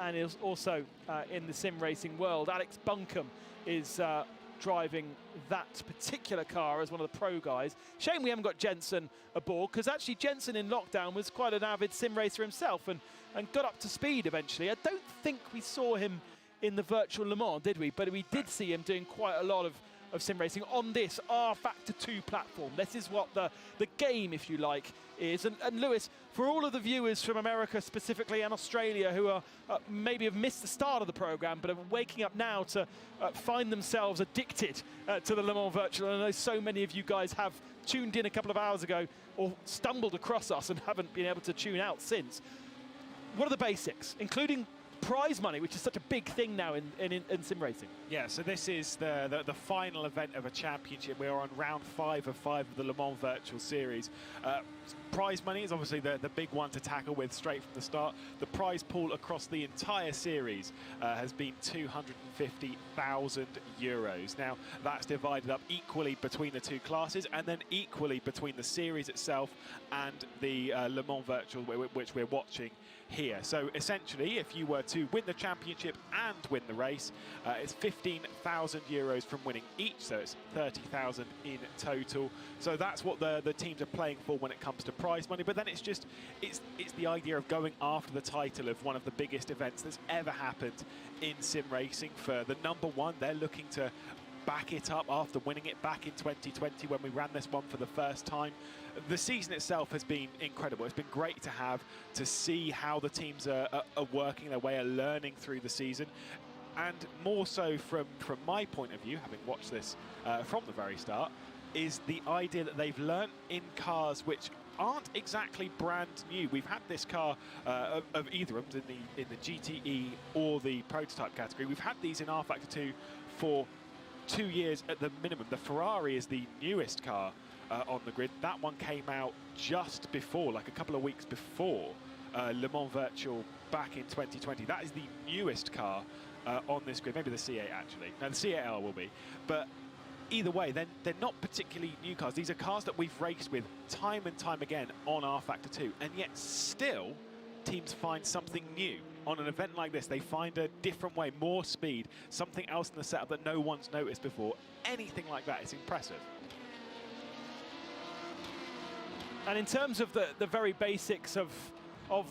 And is also in the sim racing world. Alex Buncombe is driving that particular car as one of the pro guys. Shame we haven't got Jenson aboard, because actually Jenson in lockdown was quite an avid sim racer himself and got up to speed eventually. I don't think we saw him in the virtual Le Mans, did we? But we did see him doing quite a lot of sim racing on this R Factor 2 platform. This is what the game, if you like, is. And Lewis, for all of the viewers from America specifically and Australia who are maybe have missed the start of the program but are waking up now to find themselves addicted to the Le Mans Virtual, and I know so many of you guys have tuned in a couple of hours ago or stumbled across us and haven't been able to tune out since. What are the basics, including prize money, which is such a big thing now in sim racing? Yeah, so this is the final event of a championship. We're on round 5 of 5 of the Le Mans Virtual Series. Prize money is obviously the big one to tackle with straight from the start. The prize pool across the entire series has been €250,000. Now, that's divided up equally between the two classes and then equally between the series itself and the Le Mans Virtual, which we're watching here. So essentially, if you were to win the championship and win the race, it's 15,000 euros from winning each, so it's 30,000 in total. So that's what the teams are playing for when it comes to prize money. But then it's just, it's the idea of going after the title of one of the biggest events that's ever happened in sim racing. For the #1, they're looking to back it up after winning it back in 2020 when we ran this one for the first time. The season itself has been incredible. It's been great to see how the teams are working their way, are learning through the season. And more so from my point of view, having watched this from the very start, is the idea that they've learnt in cars which aren't exactly brand new. We've had this car of either of them in the GTE or the prototype category. We've had these in R-Factor 2 for 2 years at the minimum. The Ferrari is the newest car on the grid. That one came out just before, like a couple of weeks before Le Mans Virtual back in 2020. That is the newest car on this grid. Maybe the C8 actually. No, the C8L will be. But either way, they're not particularly new cars. These are cars that we've raced with time and time again on R-Factor 2, and yet still teams find something new. On an event like this, they find a different way, more speed, something else in the setup that no one's noticed before. Anything like that is impressive. And in terms of the very basics of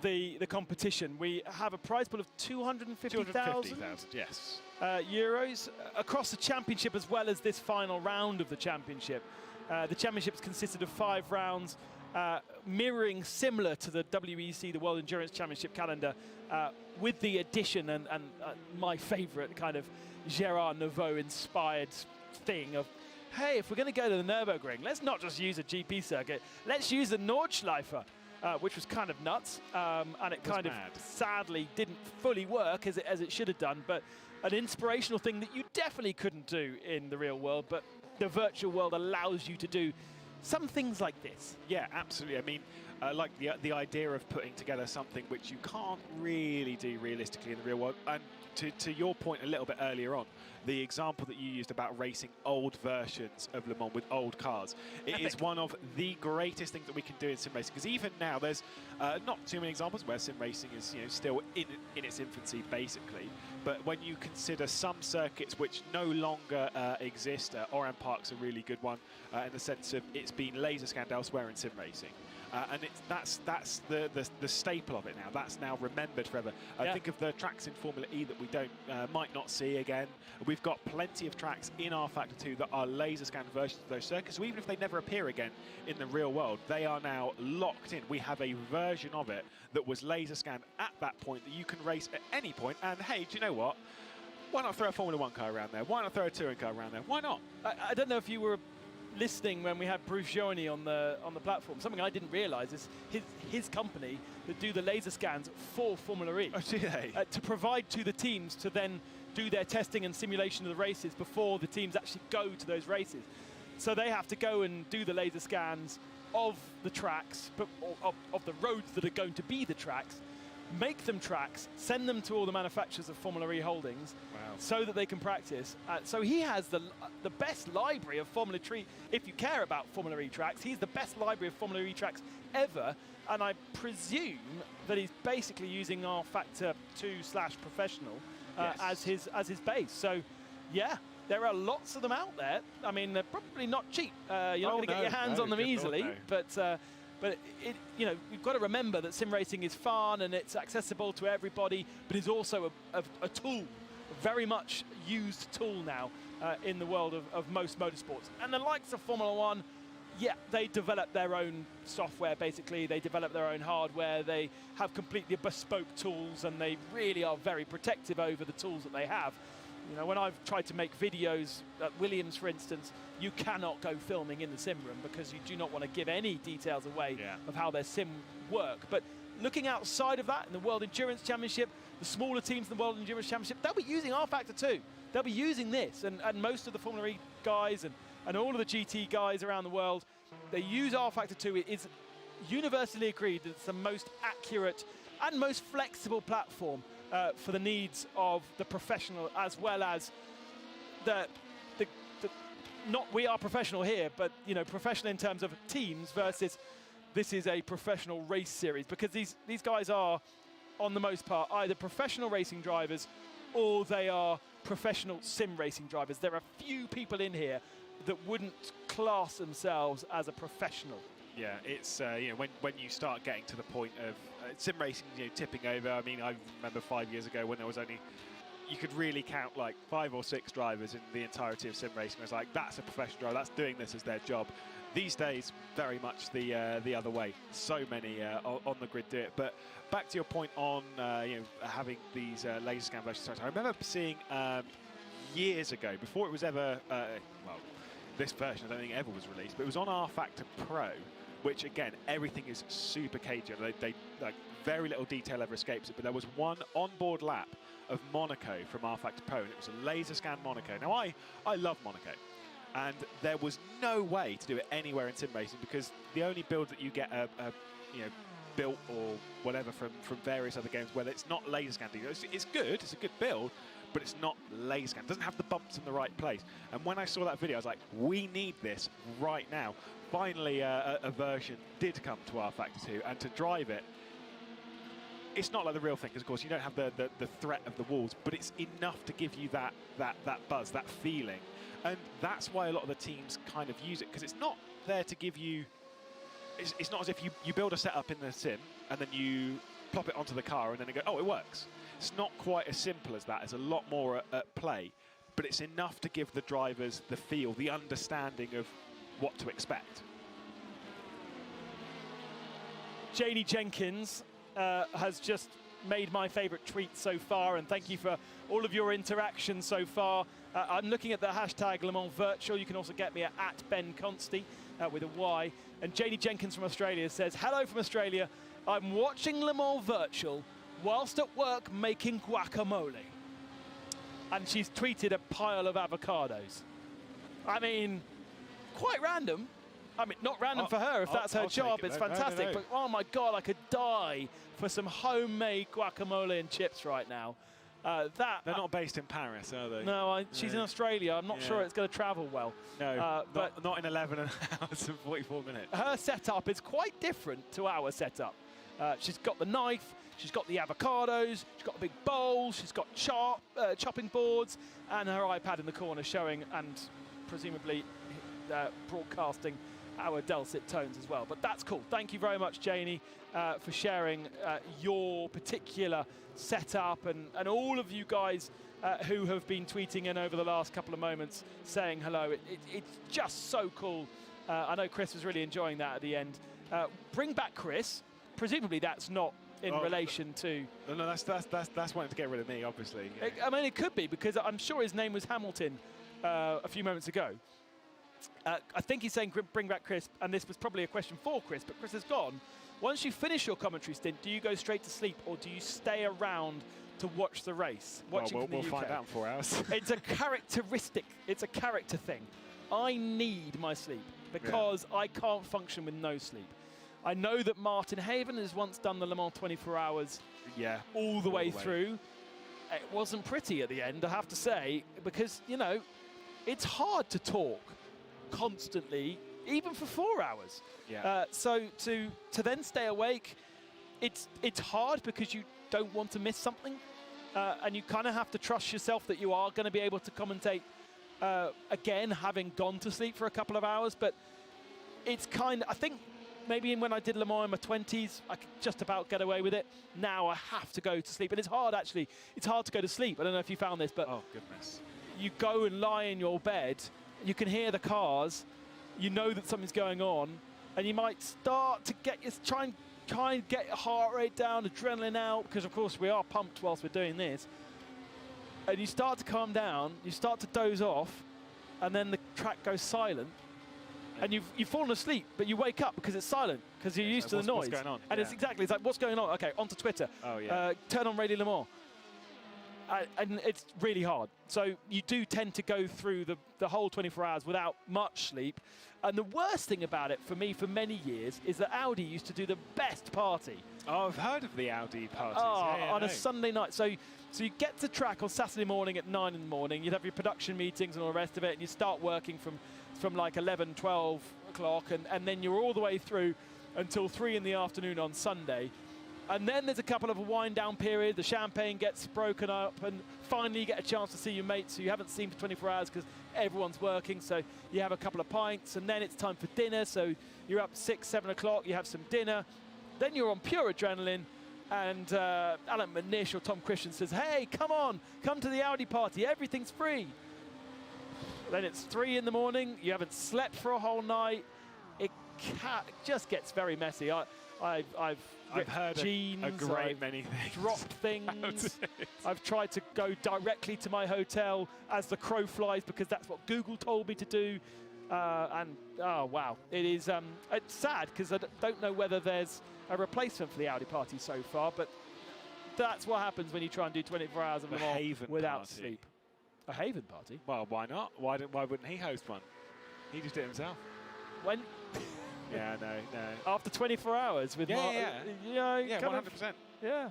the competition, we have a prize pool of 250,000 yes. Euros across the championship as well as this final round of the championship. The championships consisted of 5 rounds, mirroring similar to the WEC, the World Endurance Championship calendar, with the addition and my favorite kind of Gérard Neveu-inspired thing of, hey, if we're going to go to the Nürburgring, let's not just use a GP circuit, let's use the Nordschleife, which was kind of nuts, and it kind of sadly didn't fully work as it should have done, but an inspirational thing that you definitely couldn't do in the real world, but the virtual world allows you to do some things like this. Yeah, absolutely. I mean, like the idea of putting together something which you can't really do realistically in the real world. And to your point a little bit earlier on, the example that you used about racing old versions of Le Mans with old cars, it is one of the greatest things that we can do in sim racing. Because even now, there's not too many examples where sim racing is still in its infancy, basically. But when you consider some circuits which no longer exist, Oran Park's a really good one in the sense of it's been laser scanned elsewhere in sim racing. And that's the staple of it now. That's now remembered forever. Think of the tracks in Formula E that we might not see again. We've got plenty of tracks in R-Factor 2 that are laser scanned versions of those circuits. So even if they never appear again in the real world, they are now locked in. We have a version of it that was laser scanned at that point that you can race at any point. And hey, do you know what? Why not throw a Formula 1 car around there? Why not throw a touring car around there? Why not? I don't know if you were listening when we had Bruce Journey on the platform. Something I didn't realise is his company that do the laser scans for Formula E. Oh, do they? To provide to the teams to then do their testing and simulation of the races before the teams actually go to those races. So they have to go and do the laser scans of the tracks, but of the roads that are going to be the tracks, make them tracks, send them to all the manufacturers of Formula E holdings, so that they can practice. So he has the best library of Formula E. If you care about Formula E tracks, he's the best library of Formula E tracks ever. And I presume that he's basically using our Factor 2/professional as his base. So, yeah, there are lots of them out there. I mean, they're probably not cheap. You're not going to get your hands on them easily, but we've got to remember that sim racing is fun and it's accessible to everybody, but it's also a tool, a very much used tool now in the world of most motorsports. And the likes of Formula 1, yeah, they develop their own software, basically. They develop their own hardware. They have completely bespoke tools, and they really are very protective over the tools that they have. You know, when I've tried to make videos at Williams, for instance, you cannot go filming in the sim room because you do not want to give any details away of how their sim work. But looking outside of that, in the World Endurance Championship, the smaller teams in the World Endurance Championship, they'll be using R-Factor 2. They'll be using this, and most of the Formula E guys and all of the GT guys around the world, they use R-Factor 2. It is universally agreed that it's the most accurate and most flexible platform for the needs of the professional, as well as not we are professional here, but professional in terms of teams versus this is a professional race series, because these guys are on the most part, either professional racing drivers or they are professional sim racing drivers. There are few people in here that wouldn't class themselves as a professional. Yeah, it's when you start getting to the point of sim racing, tipping over. I mean, I remember 5 years ago when there was only, you could really count like 5 or 6 drivers in the entirety of sim racing. It was like, that's a professional driver, that's doing this as their job. These days, very much the other way. So many on the grid do it. But back to your point on having these laser scan versions. I remember seeing years ago, before it was ever well, this version I don't think ever was released, but it was on R Factor Pro, which again everything is super cagey. They like very little detail ever escapes it. But there was one onboard lap of Monaco from R Factor Pro, and it was a laser scan Monaco. Now I love Monaco. And there was no way to do it anywhere in sim racing, because the only build that you get built or whatever from various other games where it's not laser scanned, it's good, it's a good build, but it's not laser scanned. It doesn't have the bumps in the right place. And when I saw that video, I was like, we need this right now. Finally, a version did come to R Factor 2, and to drive it, it's not like the real thing, because of course you don't have the threat of the walls, but it's enough to give you that buzz, that feeling. And that's why a lot of the teams kind of use it, because it's not there to give you, it's not as if you build a setup in the sim and then you plop it onto the car and then it goes, oh, it works. It's not quite as simple as that. There's a lot more at play, but it's enough to give the drivers the feel, the understanding of what to expect. Janie Jenkins has just made my favourite tweet so far, and thank you for all of your interaction so far. I'm looking at the hashtag Le Mans Virtual. You can also get me at @BenConsty with a Y. And Janie Jenkins from Australia says, hello from Australia. I'm watching Le Mans Virtual whilst at work making guacamole. And she's tweeted a pile of avocados. I mean, quite random. I mean, not random for her. If that's her job, it's fantastic. No. But oh my God, I could die for some homemade guacamole and chips right now. They're not based in Paris, are they? No, she's in Australia. I'm not sure it's going to travel well. No, but not in 11 hours and 44 minutes. Her setup is quite different to our setup. She's got the knife, she's got the avocados, she's got a big bowl, she's got chopping boards, and her iPad in the corner showing and presumably broadcasting our dulcet tones as well. But that's cool. Thank you very much, Janie, for sharing your particular setup, and all of you guys who have been tweeting in over the last couple of moments saying hello. It's just so cool. I know Chris was really enjoying that at the end. Bring back Chris. Presumably that's not in relation to... No, that's wanting to get rid of me, obviously. I mean, it could be, because I'm sure his name was Hamilton a few moments ago. I think he's saying bring back Chris, and this was probably a question for Chris, but Chris has gone. Once you finish your commentary stint, do you go straight to sleep, or do you stay around to watch the race? We'll find out in 4 hours. It's a characteristic. It's a character thing. I need my sleep because I can't function with no sleep. I know that Martin Haven has once done the Le Mans 24 hours all the way through. It wasn't pretty at the end, I have to say, because, you know, it's hard to talk constantly, even for 4 hours. So to then stay awake, it's hard because you don't want to miss something, and you kind of have to trust yourself that you are going to be able to commentate again, having gone to sleep for a couple of hours. But it's kind of, I think maybe when I did Le Mans in my 20s, I could just about get away with it. Now I have to go to sleep, and it's hard actually. It's hard to go to sleep. I don't know if you found this, but oh goodness, you go and lie in your bed, you can hear the cars, you know that something's going on, and you might start to try and get your heart rate down, adrenaline out, because of course we are pumped whilst we're doing this. And you start to calm down, you start to doze off, and then the track goes silent, and you've fallen asleep, but you wake up because it's silent, because you're used to the noise. What's going on? And it's exactly, it's like, what's going on? Okay, onto Twitter. Oh yeah. Turn on Radio Le Mans. And it's really hard. So you do tend to go through the whole 24 hours without much sleep. And the worst thing about it for me for many years is that Audi used to do the best party. Oh, I've heard of the Audi parties. On a Sunday night. So you get to track on Saturday morning at 9 in the morning. You'd have your production meetings and all the rest of it. And you start working from like 11, 12 o'clock. And then you're all the way through until 3 in the afternoon on Sunday. And then there's a couple of a wind-down period. The champagne gets broken up, and finally you get a chance to see your mates who you haven't seen for 24 hours because everyone's working. So you have a couple of pints, and then it's time for dinner. So you're up 6, 7 o'clock, you have some dinner. Then you're on pure adrenaline, and Alan Manish or Tom Christian says, hey, come on, come to the Audi party, everything's free. Then it's 3 in the morning, you haven't slept for a whole night. It just gets very messy. I've heard jeans, a great many things. Dropped things. I've tried to go directly to my hotel as the crow flies because that's what Google told me to do. And oh wow, it is. It's sad because I don't know whether there's a replacement for the Audi party so far, but that's what happens when you try and do 24 hours of Le Mans without sleep. A Haven party? Well, why not? Why wouldn't he host one? He just did it himself. When? Yeah, no. After 24 hours with Mark, yeah, 100%. Yeah.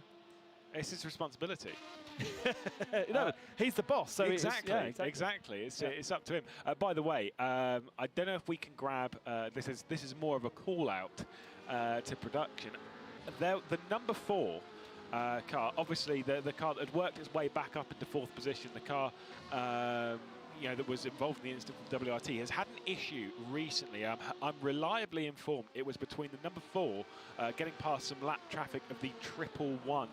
It's his responsibility. No, he's the boss, so exactly. Exactly. It's up to him. By the way, I don't know if we can grab. This is more of a call out to production. The number 4 car, obviously the car that had worked its way back up into 4th position, the car that was involved in the incident from WRT, has had an issue recently. I'm reliably informed it was between the number 4 getting past some lap traffic of the 111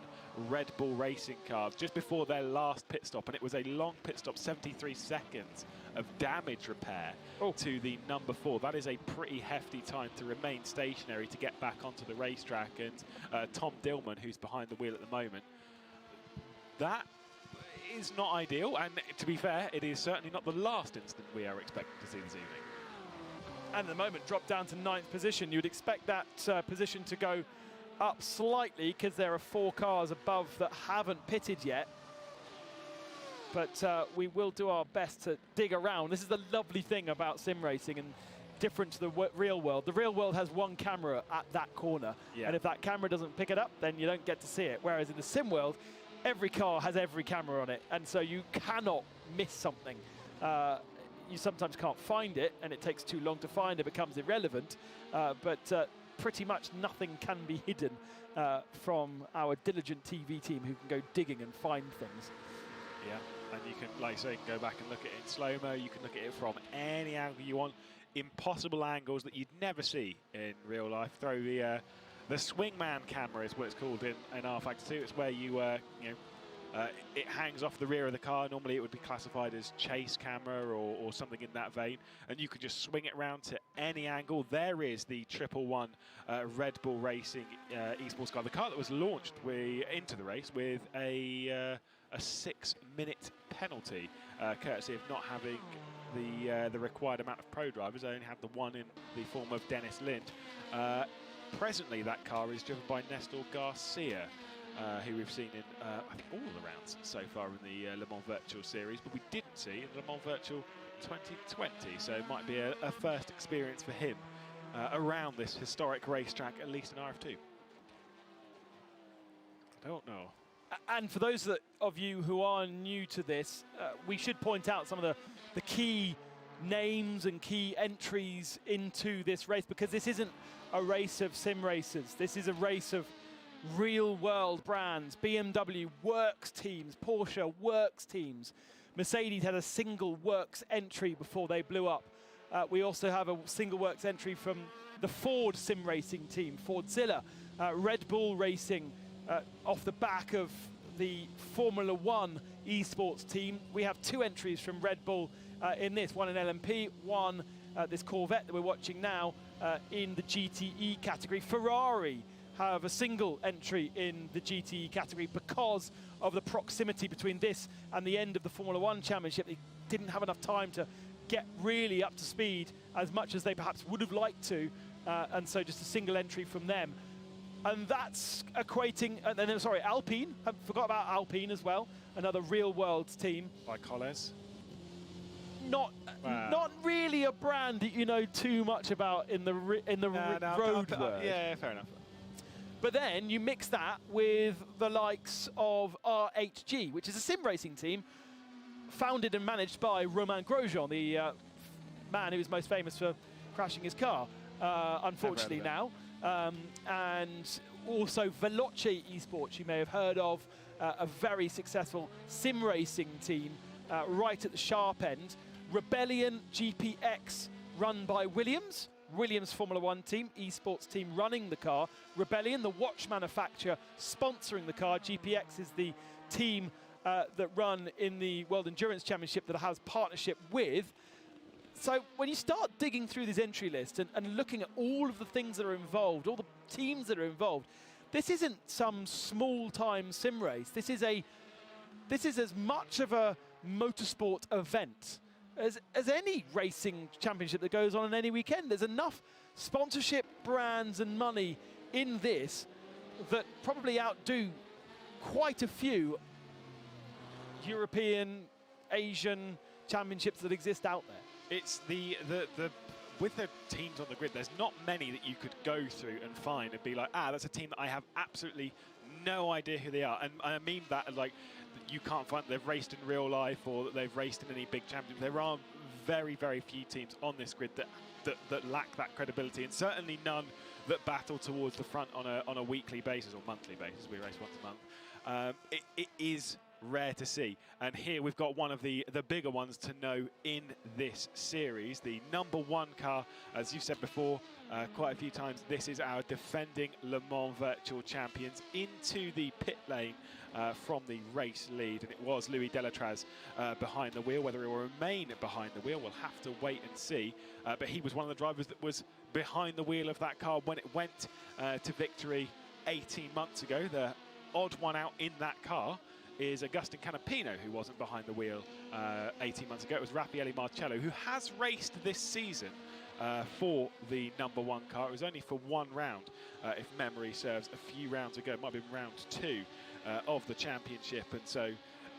Red Bull Racing car just before their last pit stop, and it was a long pit stop, 73 seconds of damage repair to the number 4. That is a pretty hefty time to remain stationary to get back onto the racetrack, and Tom Dillman, who's behind the wheel at the moment, that is not ideal, and to be fair, it is certainly not the last incident we are expecting to see this evening. And at the moment, dropped down to 9th position. You would expect that position to go up slightly because there are 4 cars above that haven't pitted yet. But we will do our best to dig around. This is the lovely thing about sim racing and different to the real world. The real world has one camera at that corner. And if that camera doesn't pick it up, then you don't get to see it. Whereas in the sim world, every car has every camera on it. And so you cannot miss something. You sometimes can't find it, and it takes too long to find. It becomes irrelevant. But pretty much nothing can be hidden from our diligent TV team who can go digging and find things. Yeah, and you can, like I say, go back and look at it in slow-mo. You can look at it from any angle you want. Impossible angles that you'd never see in real life. Throw the swingman camera is what it's called in R Factor 2. It's where you it hangs off the rear of the car. Normally it would be classified as chase camera or something in that vein, and you could just swing it around to any angle. There is the 111 Red Bull Racing esports car, the car that was launched into the race with a 6-minute penalty, courtesy of not having the required amount of pro drivers. They only had the one in the form of Dennis Lind. Presently that car is driven by Nestor Garcia, who we've seen in I think all the rounds so far in the Le Mans Virtual Series, but we didn't see in Le Mans Virtual 2020, so it might be a first experience for him around this historic racetrack, at least in RF2. I don't know. And for those of you who are new to this, we should point out some of the key names and key entries into this race, because this isn't a race of sim racers. This is a race of real-world brands. BMW works teams, Porsche works teams. Mercedes had a single works entry before they blew up. We also have a single works entry from the Ford sim racing team, Fordzilla. Red Bull Racing, off the back of the Formula 1 esports team. We have 2 entries from Red Bull in this, one in LMP, one this Corvette that we're watching now in the GTE category. Ferrari have a single entry in the GTE category because of the proximity between this and the end of the Formula 1 Championship. They didn't have enough time to get really up to speed as much as they perhaps would have liked to, and so just a single entry from them. And that's equating, and then, sorry, Alpine, I forgot about Alpine as well, another real-world team. By Colles. Not really a brand that you know too much about in the road world. Yeah, fair enough. But then you mix that with the likes of RHG, which is a sim racing team founded and managed by Romain Grosjean, the man who is most famous for crashing his car, unfortunately now. And Also, Veloce Esports, you may have heard of, a very successful sim racing team right at the sharp end. Rebellion GPX, run by Williams Formula One team, esports team running the car. Rebellion, the watch manufacturer, sponsoring the car. GPX is the team that run in the World Endurance Championship that has partnership with. So when you start digging through this entry list and looking at all of the things that are involved, all the teams that are involved, this isn't some small-time sim race. This is as much of a motorsport event as any racing championship that goes on any weekend. There's enough sponsorship, brands and money in this that probably outdo quite a few European, Asian championships that exist out there. It's with the teams on the grid, there's not many that you could go through and find and be like, that's a team that I have absolutely no idea who they are. And I mean that like you can't find that they've raced in real life or that they've raced in any big championship. There are very, very few teams on this grid that lack that credibility, and certainly none that battle towards the front on a weekly basis or monthly basis. We race once a month. It is rare to see, and here we've got one of the bigger ones to know in this series. The #1 car, as you said before quite a few times, this is our defending Le Mans virtual champions into the pit lane from the race lead, and it was Louis Delatraz behind the wheel. Whether he will remain behind the wheel, we'll have to wait and see, but he was one of the drivers that was behind the wheel of that car when it went to victory 18 months ago. The odd one out in that car is Agustin Canapino, who wasn't behind the wheel 18 months ago. It was Raffaele Marcello, who has raced this season for the #1 car. It was only for one round, if memory serves, a few rounds ago. It might have been round 2 of the championship, and so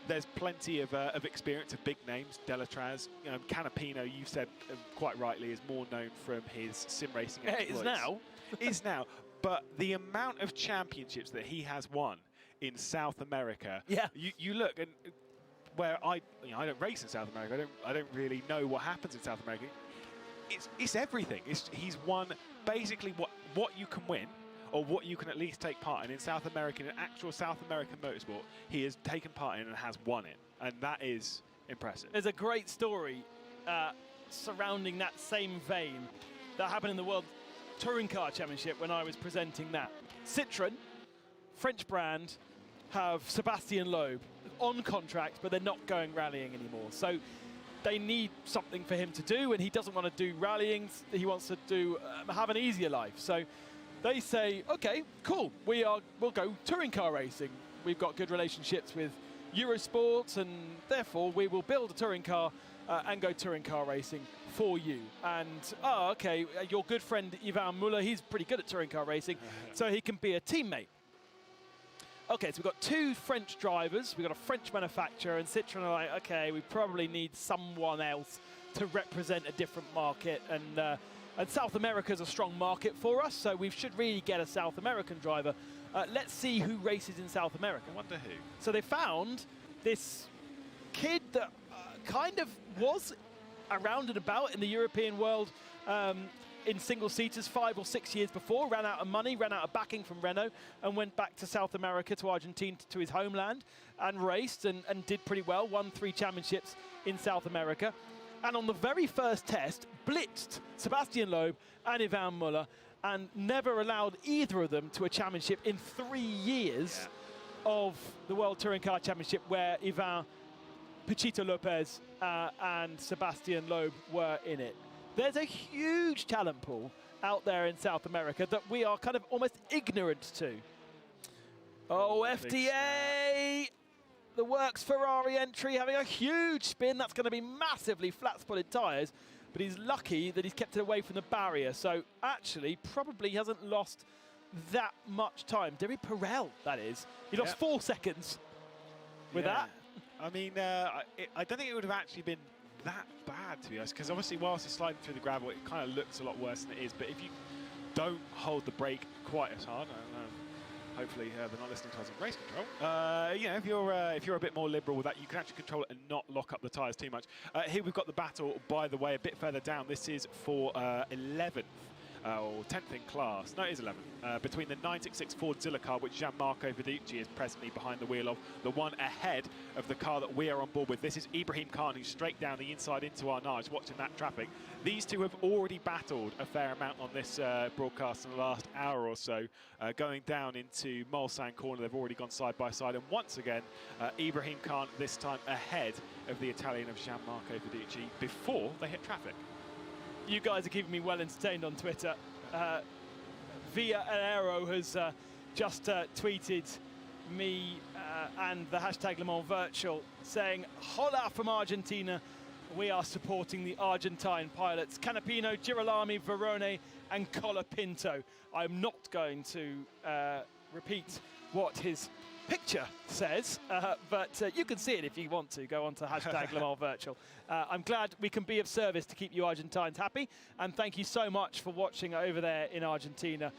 there's plenty of experience of big names. Delatraz, Canapino, you said quite rightly, is more known from his sim racing exploits. Is now. But the amount of championships that he has won in South America, you look, and where I don't race in South America, I don't really know what happens in South America. It's everything. He's won basically what you can win, or what you can at least take part in South American, in actual South American motorsport. He has taken part in and has won it, and that is impressive. There's a great story surrounding that same vein that happened in the World Touring Car Championship when I was presenting that. Citroën, French brand, have Sébastien Loeb on contract, but they're not going rallying anymore. So they need something for him to do, and he doesn't want to do rallying. He wants to do have an easier life. So they say, okay, cool, we'll go touring car racing. We've got good relationships with Eurosports, and therefore we will build a touring car and go touring car racing for you. And, okay, your good friend Yvan Muller, he's pretty good at touring car racing, so he can be a teammate. Okay, so we've got 2 French drivers, we've got a French manufacturer, and Citroën are like, okay, we probably need someone else to represent a different market, and South America is a strong market for us, so we should really get a South American driver. Let's see who races in South America. I wonder who. So they found this kid that kind of was around and about in the European world in single-seaters 5 or 6 years before, ran out of money, ran out of backing from Renault, and went back to South America, to Argentina, to his homeland, and raced and did pretty well, won 3 championships in South America. And on the very first test, blitzed Sébastien Loeb and Yvan Muller, and never allowed either of them to a championship in 3 years of the World Touring Car Championship, where Yvan Pichito Lopez and Sébastien Loeb were in it. There's a huge talent pool out there in South America that we are kind of almost ignorant to. Oh, FTA! The Works Ferrari entry having a huge spin. That's going to be massively flat-spotted tyres, but he's lucky that he's kept it away from the barrier. So actually, probably hasn't lost that much time. Derry Perel, that is. He lost 4 seconds with that. I mean, I don't think it would have actually been that bad, to be honest, because obviously whilst it's sliding through the gravel, it kind of looks a lot worse than it is. But if you don't hold the brake quite as hard, hopefully they're not listening to us on race control. You know, if you're a bit more liberal with that, you can actually control it and not lock up the tyres too much. Here we've got the battle, by the way, a bit further down. This is for 11th or 10th in class. No, it is 11th. Between the 966 Ford Zilla car, which Gianmarco Viducci is presently behind the wheel of, the one ahead of the car that we are on board with. This is Ibrahim Khan, who's straight down the inside into our nose, watching that traffic. These two have already battled a fair amount on this broadcast in the last hour or so. Going down into Mulsanne corner, they've already gone side by side. And once again, Ibrahim Khan this time ahead of the Italian of Gianmarco Viducci before they hit traffic. You guys are keeping me well entertained on Twitter. Via Aero has just tweeted me and the hashtag Le Mans Virtual saying, "Hola from Argentina. We are supporting the Argentine pilots, Canapino, Girolami, Verone and Colapinto." I'm not going to repeat what his picture says, but you can see it if you want to. Go on to hashtag Le Mans Virtual. I'm glad we can be of service to keep you Argentines happy, and thank you so much for watching over there in Argentina.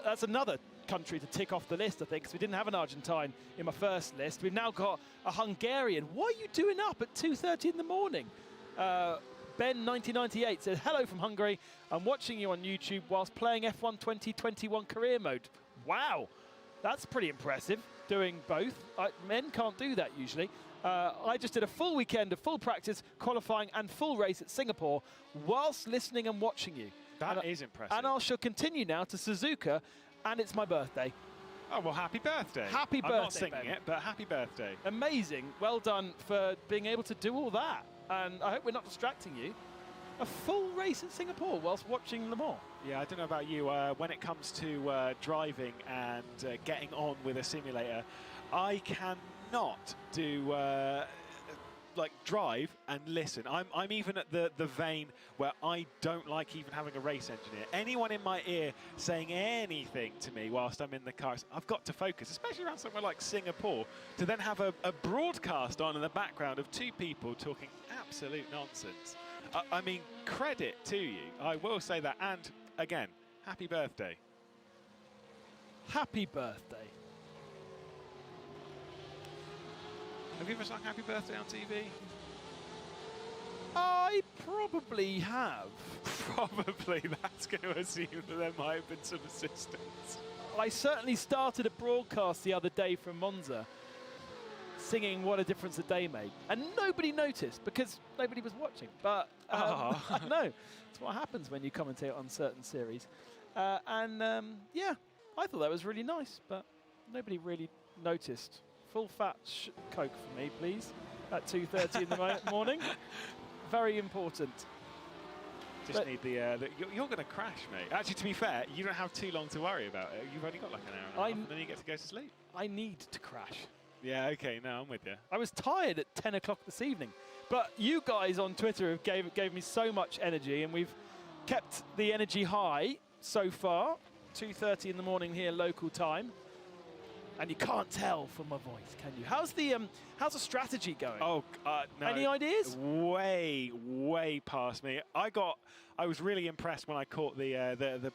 That's another country to tick off the list, I think, because we didn't have an Argentine in my first list. We've now got a Hungarian. What are you doing up at 2:30 in the morning? Ben 1998 says, "Hello from Hungary. I'm watching you on YouTube whilst playing F1 2021 career mode." Wow, that's pretty impressive, doing both. Men can't do that usually. I just did a full weekend of full practice, qualifying and full race at Singapore whilst listening and watching you. That is impressive. And I shall continue now to Suzuka, and it's my birthday. Oh, well, happy birthday. Happy birthday, I'm not singing Ben. it, but happy birthday. Amazing. Well done for being able to do all that. And I hope we're not distracting you. A full race at Singapore whilst watching Le Mans. Yeah, I don't know about you. When it comes to driving and getting on with a simulator, I cannot do like drive and listen. I'm even at the vein where I don't like even having a race engineer. Anyone in my ear saying anything to me whilst I'm in the car, I've got to focus, especially around somewhere like Singapore, to then have a broadcast on in the background of two people talking absolute nonsense. I mean, credit to you. I will say that. And again, happy birthday. Happy birthday. Have you ever sung happy birthday on TV? I probably have. Probably. That's going to assume that there might have been some assistance. I certainly started a broadcast the other day from Monza singing What a Difference a Day Made. And nobody noticed because nobody was watching. But I know. It's what happens when you commentate on certain series. Yeah, I thought that was really nice, but nobody really noticed. Full fat Coke for me, please, at 2:30 in the morning. Very important. Just need the you're going to crash, mate. Actually, to be fair, you don't have too long to worry about it. You've only got like an hour and a half, and then you get to go to sleep. I need to crash. Yeah, okay, no, I'm with you. I was tired at 10 o'clock this evening, but you guys on Twitter have gave me so much energy, and we've kept the energy high so far. 2:30 in the morning here, local time. And you can't tell from my voice, can you? How's the strategy going? Oh, no. Any ideas? Way past me. I was really impressed when I caught the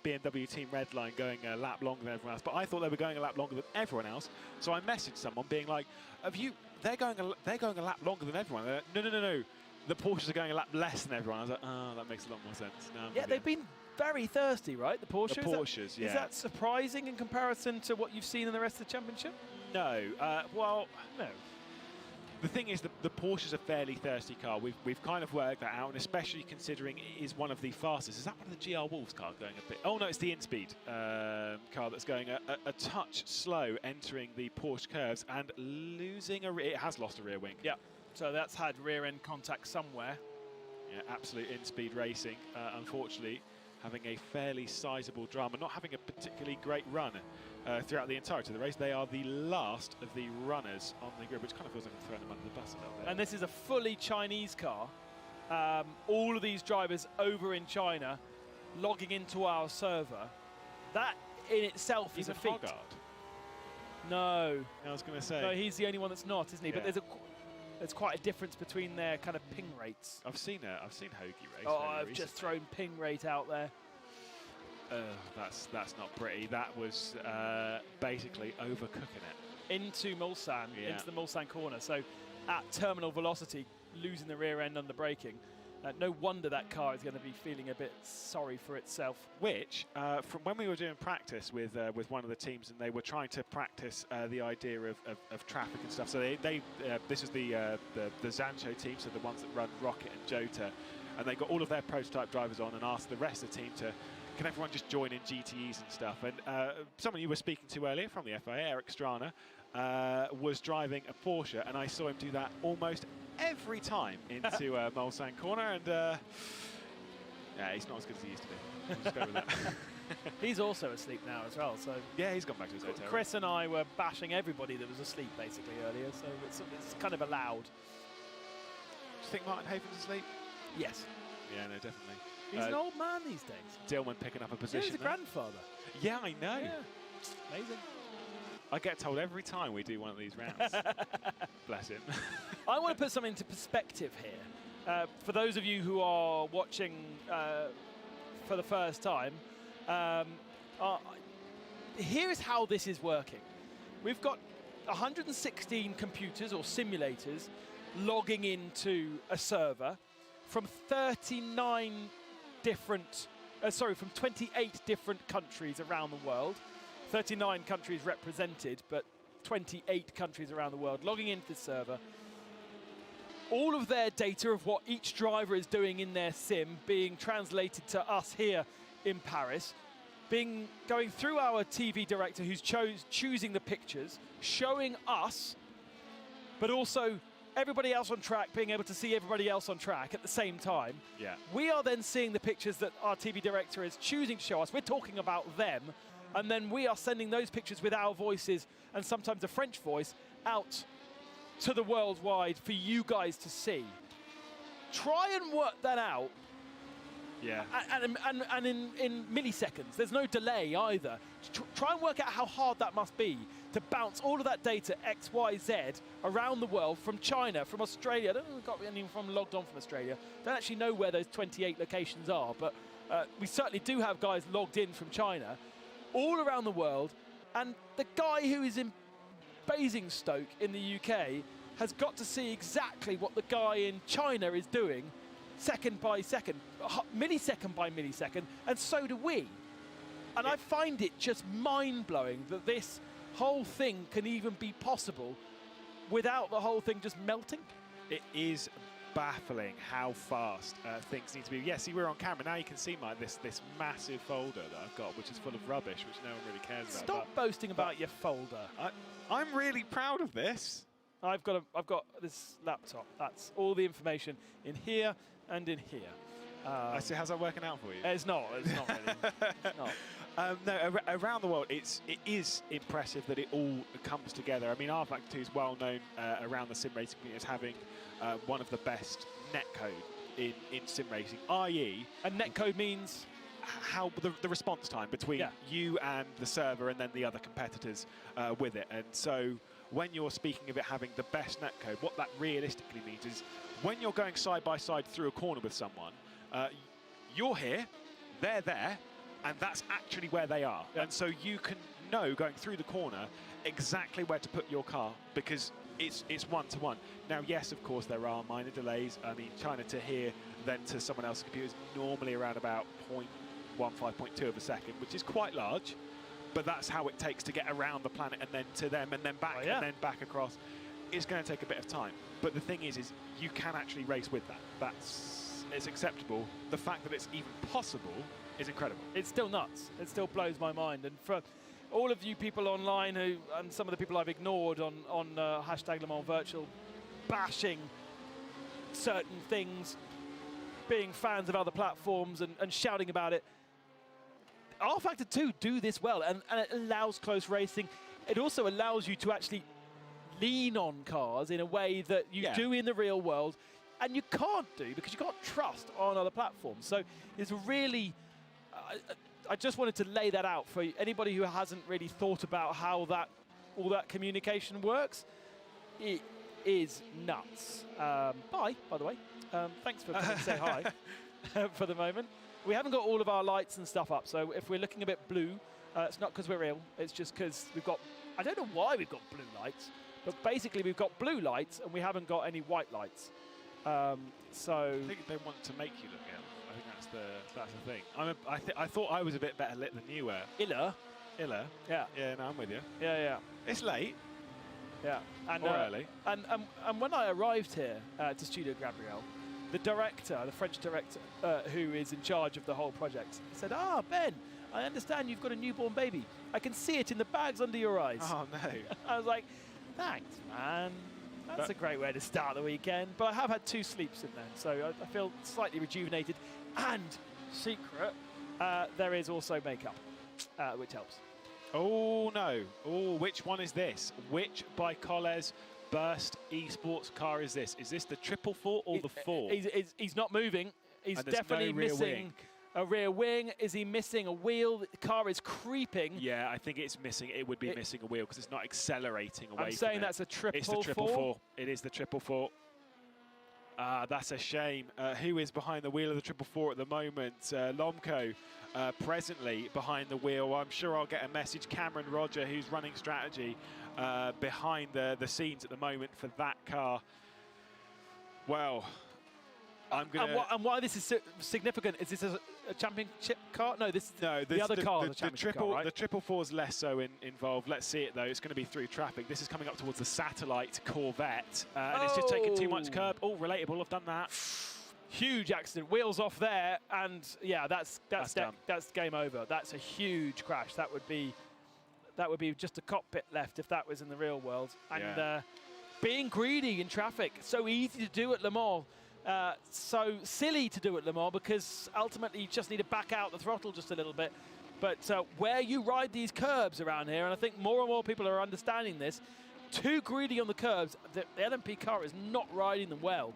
BMW Team Red Line going a lap longer than everyone else, but I thought they were going a lap longer than everyone else. So I messaged someone being like, they're going a lap longer than everyone. They're like, no. The Porsches are going a lap less than everyone. I was like, oh, that makes a lot more sense. No, yeah, they've been very thirsty, right? The Porsches? The Porsches, yeah. Is that surprising in comparison to what you've seen in the rest of the championship? No. Well, no. The thing is, the Porsche is a fairly thirsty car. We've kind of worked that out, and especially considering it is one of the fastest. Is that one of the GR Wolves car going a bit? Oh, no, it's the InSpeed car that's going a touch slow entering the Porsche curves and losing it has lost a rear wing. Yeah. So that's had rear-end contact somewhere. Yeah, absolute in-speed racing, unfortunately, having a fairly sizable drama, not having a particularly great run throughout the entirety of the race. They are the last of the runners on the grid, which kind of feels like I'm throwing them under the bus a little bit. And this is a fully Chinese car. All of these drivers over in China logging into our server. That in itself is a feat. Hoggard. No. I was going to say. No, he's the only one that's not, isn't he? Yeah. But there's quite a difference between their kind of ping rates. I've seen Hoagie race. Oh, I've just thrown ping rate out there. That's not pretty. That was basically overcooking it. Into Mulsanne, yeah. into the Mulsanne corner. So at terminal velocity, losing the rear end under braking. No wonder that car is going to be feeling a bit sorry for itself. Which, from when we were doing practice with one of the teams, and they were trying to practice the idea of traffic and stuff. So this is the Zancho team, so the ones that run Rocket and Jota, and they got all of their prototype drivers on and asked the rest of the team to, can everyone just join in GTEs and stuff? And someone you were speaking to earlier from the FIA, Eric Strana, was driving a Porsche, and I saw him do that almost every time into Mulsanne corner, and yeah, he's not as good as he used to be. We'll just go with that. He's also asleep now as well, so yeah, he's gone back to his hotel. Chris and I were bashing everybody that was asleep basically earlier, so it's kind of allowed. Do you think Martin Haven's asleep? Yes. Yeah, no, definitely. He's an old man these days. Dillman picking up a position. Yeah, he's a grandfather. Yeah, I know. Yeah. Amazing. I get told every time we do one of these rounds. Bless him. I want to put something into perspective here. For those of you who are watching for the first time, here is how this is working. We've got 116 computers or simulators logging into a server from 39 different, from 28 different countries around the world. 39 countries represented, but 28 countries around the world logging into the server. All of their data of what each driver is doing in their sim being translated to us here in Paris, going through our TV director who's choosing the pictures, showing us, but also everybody else on track being able to see everybody else on track at the same time. Yeah. We are then seeing the pictures that our TV director is choosing to show us. We're talking about them, and then we are sending those pictures with our voices and sometimes a French voice out to the worldwide for you guys to see. Try and work that out. Yeah. And in milliseconds. There's no delay either. Try and work out how hard that must be to bounce all of that data X, Y, Z around the world, from China, from Australia. I don't think we've got anyone from logged on from Australia. Don't actually know where those 28 locations are, but we certainly do have guys logged in from China, all around the world. And the guy who is in Basingstoke in the UK has got to see exactly what the guy in China is doing, second by second, millisecond by millisecond, and so do we. And I find it just mind-blowing that this whole thing can even be possible without the whole thing just melting. It is baffling how fast things need to be. Yeah, see, we're on camera now. You can see this massive folder that I've got, which is full of rubbish, which no one really cares about. Stop boasting about your folder. I'm really proud of this. I've got this laptop. That's all the information in here and in here. I see. How's that working out for you? It's not. It's not really. It's not. No, around the world, it is impressive that it all comes together. I mean, rFactor 2 is well known around the sim racing community as having one of the best netcode in sim racing, i.e. And netcode means? How the response time between you and the server and then the other competitors with it. And so when you're speaking of it having the best netcode, what that realistically means is when you're going side by side through a corner with someone, you're here, they're there, and that's actually where they are. And so you can know going through the corner exactly where to put your car because it's one-to-one. Now, yes, of course, there are minor delays. I mean, China to here, then to someone else's computer is normally around about 0.15, 0.2 of a second, which is quite large, but that's how it takes to get around the planet and then to them and then back and then back across. It's going to take a bit of time. But the thing is you can actually race with that. It's acceptable. The fact that it's even possible is incredible. It's still nuts. It still blows my mind. And for all of you people online and some of the people I've ignored on #LeMansVirtual, bashing certain things, being fans of other platforms and shouting about it, rFactor 2 do this well, and it allows close racing. It also allows you to actually lean on cars in a way that you do in the real world, and you can't do because you can't trust on other platforms. So it's really, I just wanted to lay that out for anybody who hasn't really thought about how all that communication works. It is nuts. Bye, by the way. Thanks for coming to say hi for the moment. We haven't got all of our lights and stuff up, so if we're looking a bit blue, it's not because we're ill, it's just because we've got, I don't know why we've got blue lights, but basically we've got blue lights and we haven't got any white lights. So I think they want to make you look ill. I think that's the thing. I thought I was a bit better lit than you were. Iller. Yeah. Yeah. No, I'm with you. Yeah. It's late. Yeah. And or early. And when I arrived here to Studio Gabriel, the director, the French director, who is in charge of the whole project, said, Ben, I understand you've got a newborn baby. I can see it in the bags under your eyes. Oh, no. I was like, thanks, man. That's a great way to start the weekend. But I have had 2 sleeps in then, so I feel slightly rejuvenated. And, secret, there is also makeup, which helps. Oh, no. Oh, which one is this? Which by Coles Burst esports car is this? Is this the 444 or the 4? He's not moving. He's And there's definitely no rear missing wing. a rear wing. Is he missing a wheel? The car is creeping. Yeah, I think it's missing. It would be missing a wheel because it's not accelerating away. I'm saying from that's a 444. It's the 444. It is the 444. That's a shame. Who is behind the wheel of the 444 at the moment? Lomco, presently behind the wheel. I'm sure I'll get a message. Cameron Roger, who's running strategy behind the scenes at the moment for that car. Well, I'm going to... And why this is significant, is this a championship car? No, this is the other car. The championship car, right? The 444's less so involved. Let's see it, though. It's going to be through traffic. This is coming up towards the satellite Corvette. And it's just taken too much curb. Oh, relatable. I've done that. Huge accident. Wheels off there. And, yeah, that's game over. That's a huge crash. That would be just a cockpit left if that was in the real world. And being greedy in traffic, so easy to do at Le Mans. So silly to do at Le Mans because ultimately you just need to back out the throttle just a little bit. But where you ride these curbs around here, and I think more and more people are understanding this, too greedy on the curbs, the LMP car is not riding them well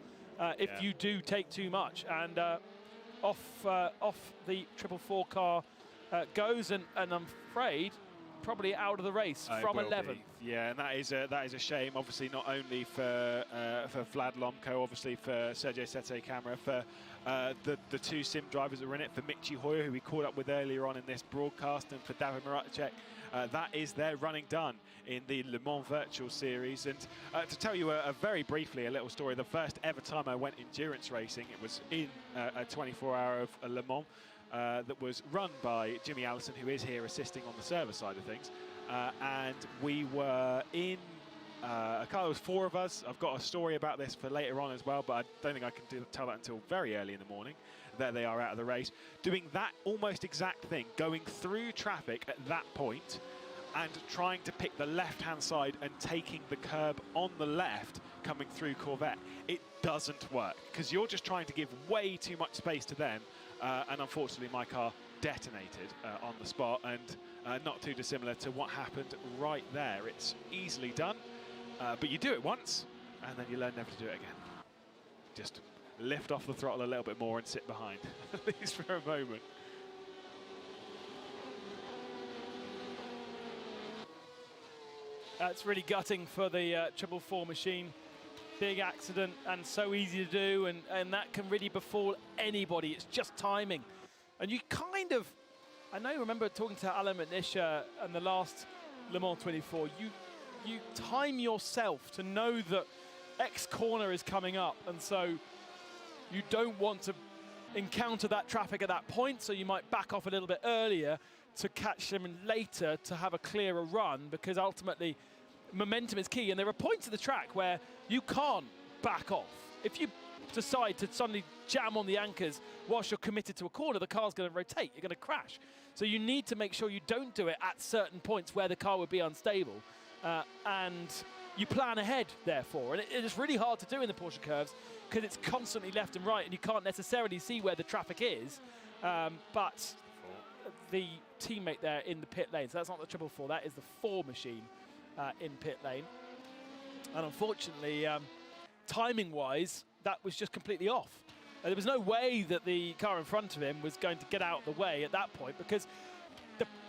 if you do take too much. And off the 444 car goes, and I'm afraid probably out of the race from 11th. Yeah, and that is a shame. Obviously, not only for Vlad Lomco, obviously for Sergio Sette Camera, for the 2 sim drivers that were in it, for Michi Hoyer, who we caught up with earlier on in this broadcast, and for David Maracek. That is their running done in the Le Mans Virtual Series. And to tell you very briefly a little story, the first ever time I went endurance racing, it was in a 24-hour of Le Mans. That was run by Jimmy Allison, who is here assisting on the service side of things. And we were in a car. There was 4 of us. I've got a story about this for later on as well, but I don't think I can tell that until very early in the morning. There they are out of the race, doing that almost exact thing, going through traffic at that point and trying to pick the left-hand side and taking the curb on the left coming through Corvette. It doesn't work because you're just trying to give way too much space to them. And unfortunately, my car detonated on the spot, and not too dissimilar to what happened right there. It's easily done, but you do it once, and then you learn never to do it again. Just lift off the throttle a little bit more and sit behind, at least for a moment. That's really gutting for the 444 machine. Big accident and so easy to do, and that can really befall anybody. It's just timing. And you kind of, I know you remember talking to Alan McNish in the last Le Mans 24, you time yourself to know that X corner is coming up, and so you don't want to encounter that traffic at that point, so you might back off a little bit earlier to catch them later to have a clearer run, because ultimately momentum is key, and there are points of the track where you can't back off. If you decide to suddenly jam on the anchors whilst you're committed to a corner, the car's going to rotate, you're going to crash. So you need to make sure you don't do it at certain points where the car would be unstable, and you plan ahead, therefore. And it is really hard to do in the Porsche curves because it's constantly left and right, and you can't necessarily see where the traffic is, but the teammate there in the pit lane, so that's not the 444, that is the 4 machine in pit lane. And unfortunately, timing-wise, that was just completely off. There was no way that the car in front of him was going to get out of the way at that point, because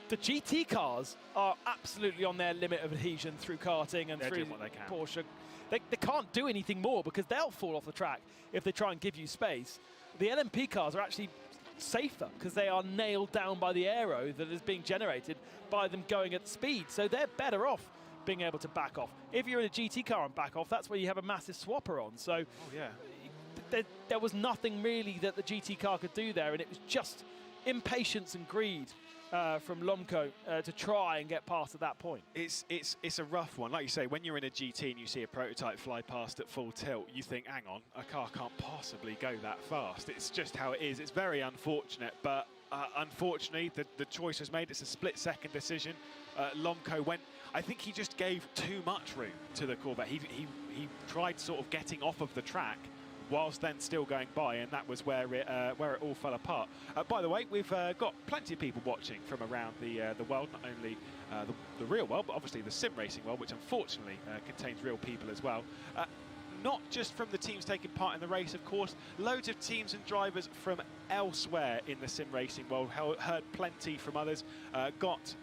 the GT cars are absolutely on their limit of adhesion through karting and through Porsche. They can't do anything more because they'll fall off the track if they try and give you space. The LMP cars are actually safer because they are nailed down by the aero that is being generated by them going at speed. So they're better off being able to back off. If you're in a GT car and back off, that's where you have a massive swapper on. So there was nothing really that the GT car could do there, and it was just impatience and greed from Lomco to try and get past at that point. It's a rough one. Like you say, when you're in a GT and you see a prototype fly past at full tilt, you think, hang on, a car can't possibly go that fast. It's just how it is. It's very unfortunate, but unfortunately, the choice was made. It's a split-second decision. Lomco went, I think he just gave too much room to the Corvette. He tried sort of getting off of the track whilst then still going by, and that was where it all fell apart. By the way, we've got plenty of people watching from around the world, not only the real world, but obviously the sim racing world, which unfortunately contains real people as well. Not just from the teams taking part in the race, of course, loads of teams and drivers from elsewhere in the sim racing world. Heard plenty from others, got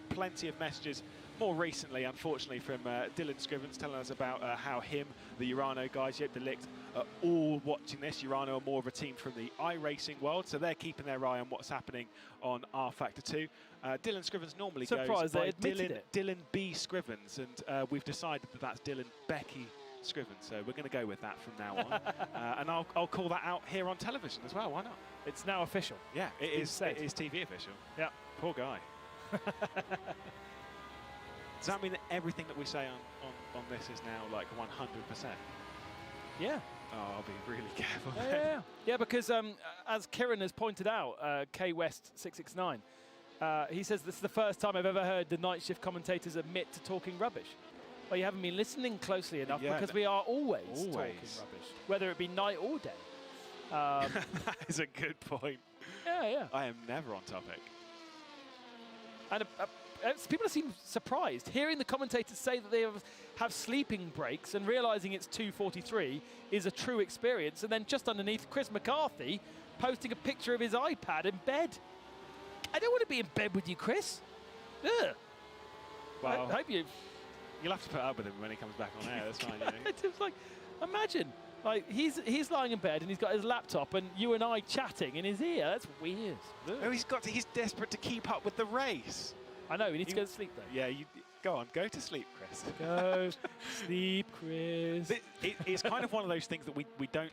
plenty of messages more recently, unfortunately, from Dylan Scrivens telling us about how him, the Urano guys, Yep Delict, are all watching this. Urano are more of a team from the iRacing world, so they're keeping their eye on what's happening on R Factor 2. Dylan Scrivens normally goes by Dylan B. Scrivens, and we've decided that that's Dylan Becky Scrivens, so we're going to go with that from now on. And I'll call that out here on television as well, why not? It's now official. Yeah, it is TV official. Yeah. Poor guy. Does that mean that everything that we say on this is now like 100%? Yeah. Oh, I'll be really careful. Yeah, because as Kieran has pointed out, K West 669, he says this is the first time I've ever heard the night shift commentators admit to talking rubbish. Well, you haven't been listening closely enough, because we are always talking rubbish, whether it be night or day. That is a good point. Yeah. I am never on topic. And people seem surprised hearing the commentators say that they have sleeping breaks, and realising it's 2:43 is a true experience. And then just underneath, Chris McCarthy posting a picture of his iPad in bed. I don't want to be in bed with you, Chris. Ugh. Well, I hope you'll have to put up with him when he comes back on air. That's fine. You know? It's just like, imagine, like he's lying in bed and he's got his laptop and you and I chatting in his ear. That's weird. Oh, he's desperate to keep up with the race. I know. He needs to go to sleep though. Yeah, go on, go to sleep, Chris. Go sleep, Chris. It's kind of one of those things that we don't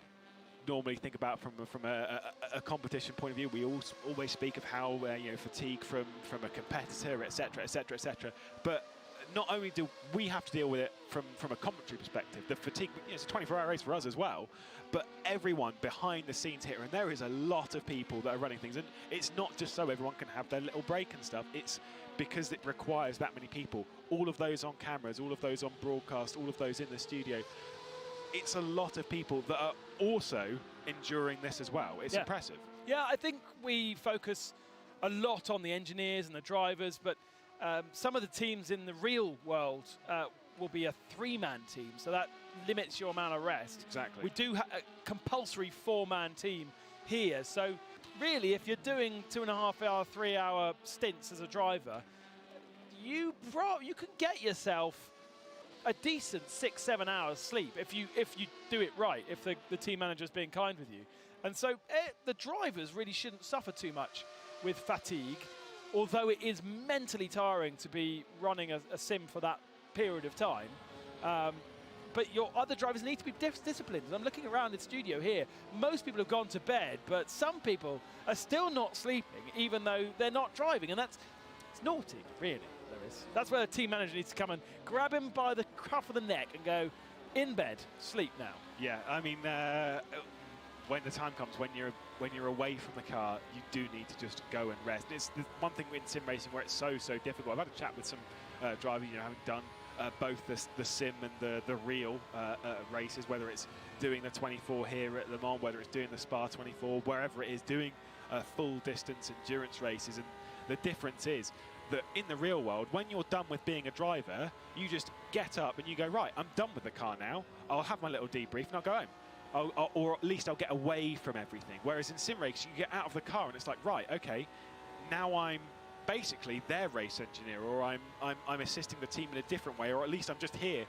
normally think about from a competition point of view. We always speak of how fatigue from a competitor, etc., etc., etc. But not only do we have to deal with it from a commentary perspective, the fatigue, it's a 24-hour race for us as well, but everyone behind the scenes here, and there is a lot of people that are running things, and it's not just so everyone can have their little break and stuff, it's because it requires that many people, all of those on cameras, all of those on broadcast, all of those in the studio. It's a lot of people that are also enduring this as well. It's impressive. Yeah, I think we focus a lot on the engineers and the drivers, but some of the teams in the real world will be a three-man team, so that limits your amount of rest. Exactly. We do have a compulsory four-man team here, so really, if you're doing 2.5 hour, 3 hour stints as a driver, you can get yourself a decent 6-7 hours sleep if you do it right, if the team manager's being kind with you. And so the drivers really shouldn't suffer too much with fatigue, although it is mentally tiring to be running a sim for that period of time. But your other drivers need to be disciplined. I'm looking around the studio here. Most people have gone to bed, but some people are still not sleeping, even though they're not driving. And it's naughty, really, Lewis. That's where the team manager needs to come and grab him by the cuff of the neck and go, in bed, sleep now. Yeah, I mean, when the time comes, when you're away from the car, you do need to just go and rest. It's the one thing in sim racing where it's so difficult. I've had a chat with some drivers, having done both the sim and the real races, whether it's doing the 24 here at Le Mans, whether it's doing the Spa 24, wherever it is, doing full distance endurance races. And the difference is that in the real world, when you're done with being a driver, you just get up and you go, right, I'm done with the car now. I'll have my little debrief and I'll go home. Or at least I'll get away from everything. Whereas in sim race, you get out of the car and it's like, right, okay, now I'm basically their race engineer, or I'm assisting the team in a different way, or at least I'm just here,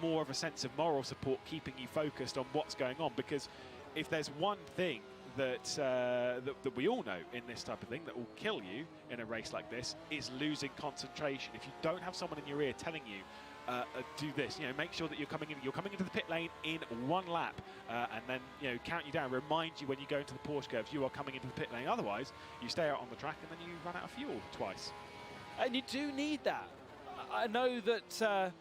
more of a sense of moral support, keeping you focused on what's going on. Because if there's one thing that that we all know in this type of thing that will kill you in a race like this, is losing concentration. If you don't have someone in your ear telling you do this. You know, make sure that you're coming into the pit lane in 1 lap, and then count you down, remind you when you go into the Porsche curves you are coming into the pit lane. Otherwise, you stay out on the track and then you run out of fuel twice. And you do need that. I know that